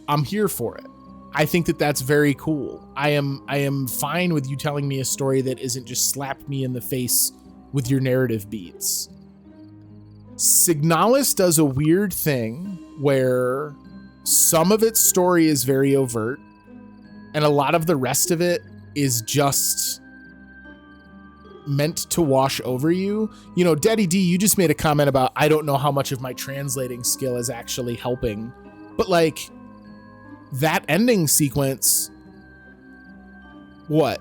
I'm here for it. I think that that's very cool. I am fine with you telling me a story that isn't just slap me in the face with your narrative beats. Signalis does a weird thing where some of its story is very overt and a lot of the rest of it is just meant to wash over you. You know, Daddy D, you just made a comment about, I don't know how much of my translating skill is actually helping, but like that ending sequence, what,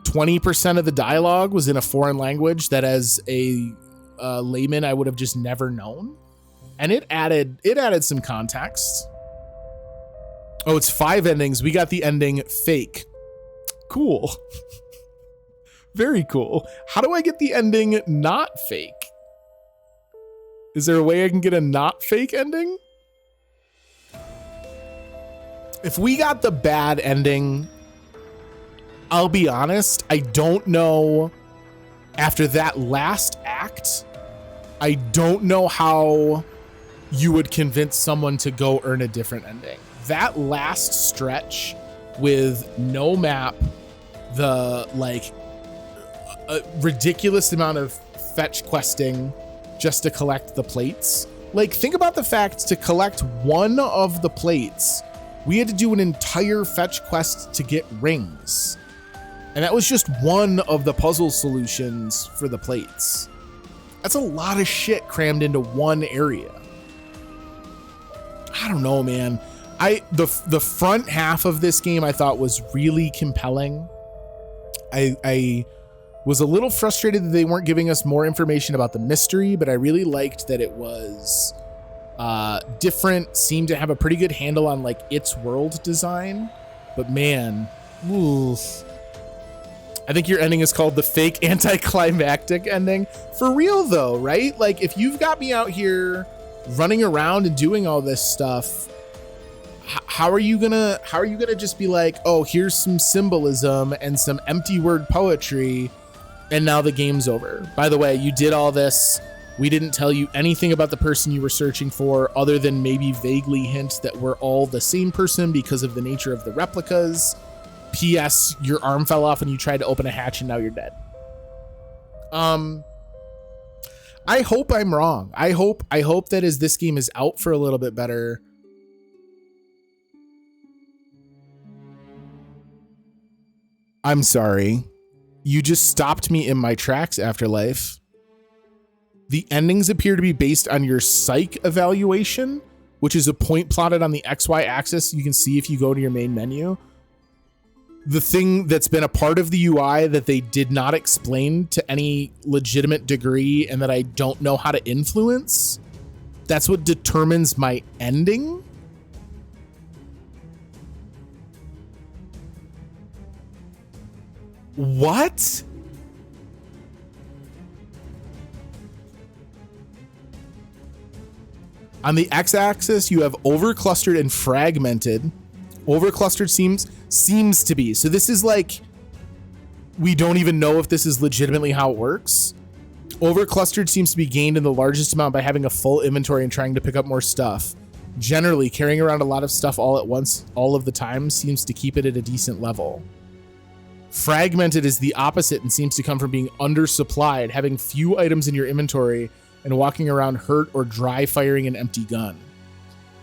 20% of the dialogue was in a foreign language that as a layman I would have just never known, and it added some context. Oh, it's 5 endings. We got the ending fake. Cool. Very cool. How do I get the ending not fake? Is there a way I can get a not fake ending? If we got the bad ending, I'll be honest, I don't know. After that last act, I don't know how you would convince someone to go earn a different ending. That last stretch with no map, the like a ridiculous amount of fetch questing just to collect the plates. Like, think about the fact to collect one of the plates, we had to do an entire fetch quest to get rings. And that was just one of the puzzle solutions for the plates. That's a lot of shit crammed into one area. I don't know, man. The front half of this game I thought was really compelling. I was a little frustrated that they weren't giving us more information about the mystery, but I really liked that it was different, seemed to have a pretty good handle on like its world design. But man, oof. I think your ending is called the fake anticlimactic ending. For real though, right? Like, if you've got me out here running around and doing all this stuff, how are you gonna just be like, oh, here's some symbolism and some empty word poetry, and now the game's over? By the way, you did all this. We didn't tell you anything about the person you were searching for, other than maybe vaguely hint that we're all the same person because of the nature of the replicas. P.S. Your arm fell off when you tried to open a hatch and now you're dead. I hope I'm wrong. I hope that as this game is out for a little bit better, I'm sorry. You just stopped me in my tracks, Afterlife. The endings appear to be based on your psych evaluation, which is a point plotted on the XY axis. You can see if you go to your main menu. The thing that's been a part of the UI that they did not explain to any legitimate degree and that I don't know how to influence, that's what determines my ending. What? On the x-axis, you have overclustered and fragmented. Overclustered seems to be. So this is like, we don't even know if this is legitimately how it works. Overclustered seems to be gained in the largest amount by having a full inventory and trying to pick up more stuff. Generally, carrying around a lot of stuff all at once, all of the time, seems to keep it at a decent level. Fragmented is the opposite and seems to come from being undersupplied, having few items in your inventory and walking around hurt or dry firing an empty gun.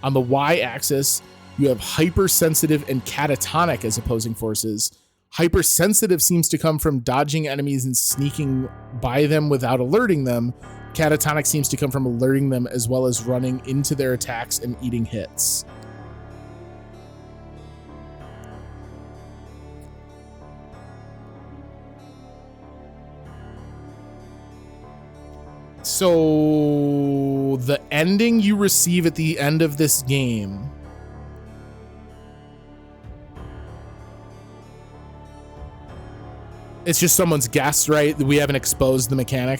On the y-axis, you have hypersensitive and catatonic as opposing forces. Hypersensitive seems to come from dodging enemies and sneaking by them without alerting them. Catatonic seems to come from alerting them as well as running into their attacks and eating hits. So the ending you receive at the end of this game it's just someone's guess, right? We haven't exposed the mechanic,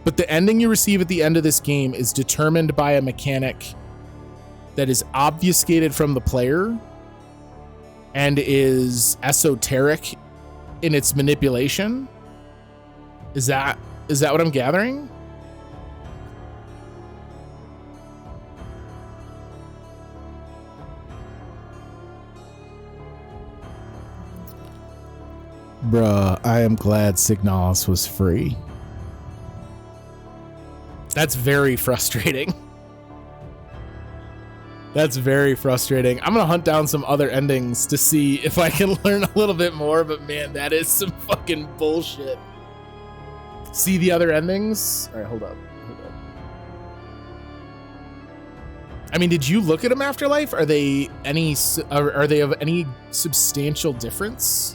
but the ending you receive at the end of this game is determined by a mechanic that is obfuscated from the player and is esoteric in its manipulation. Is that what I'm gathering? Bruh, I am glad SIGNALIS was free. That's very frustrating. That's very frustrating. I'm gonna hunt down some other endings to see if I can learn a little bit more, but man, that is some fucking bullshit. See the other endings? All right, hold up. I mean, did you look at them, Afterlife? Are they of any substantial difference?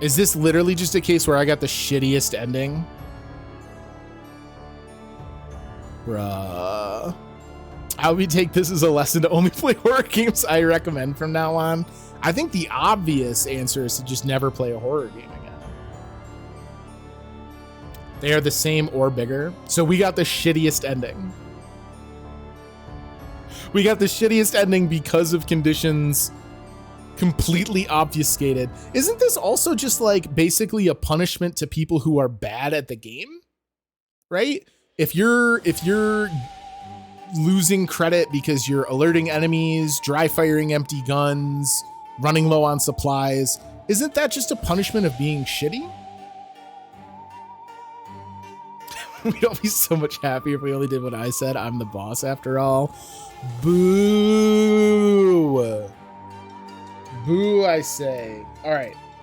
Is this literally just a case where I got the shittiest ending? Bruh. How we take this as a lesson to only play horror games I recommend from now on. I think the obvious answer is to just never play a horror game again. They are the same or bigger. So we got the shittiest ending. We got the shittiest ending because of conditions completely obfuscated. Isn't this also just like basically a punishment to people who are bad at the game? Right? If you're losing credit because you're alerting enemies, dry firing empty guns, running low on supplies, isn't that just a punishment of being shitty? We'd all be so much happier if we only did what I said. I'm the boss after all. Boo. Boo, I say. All right.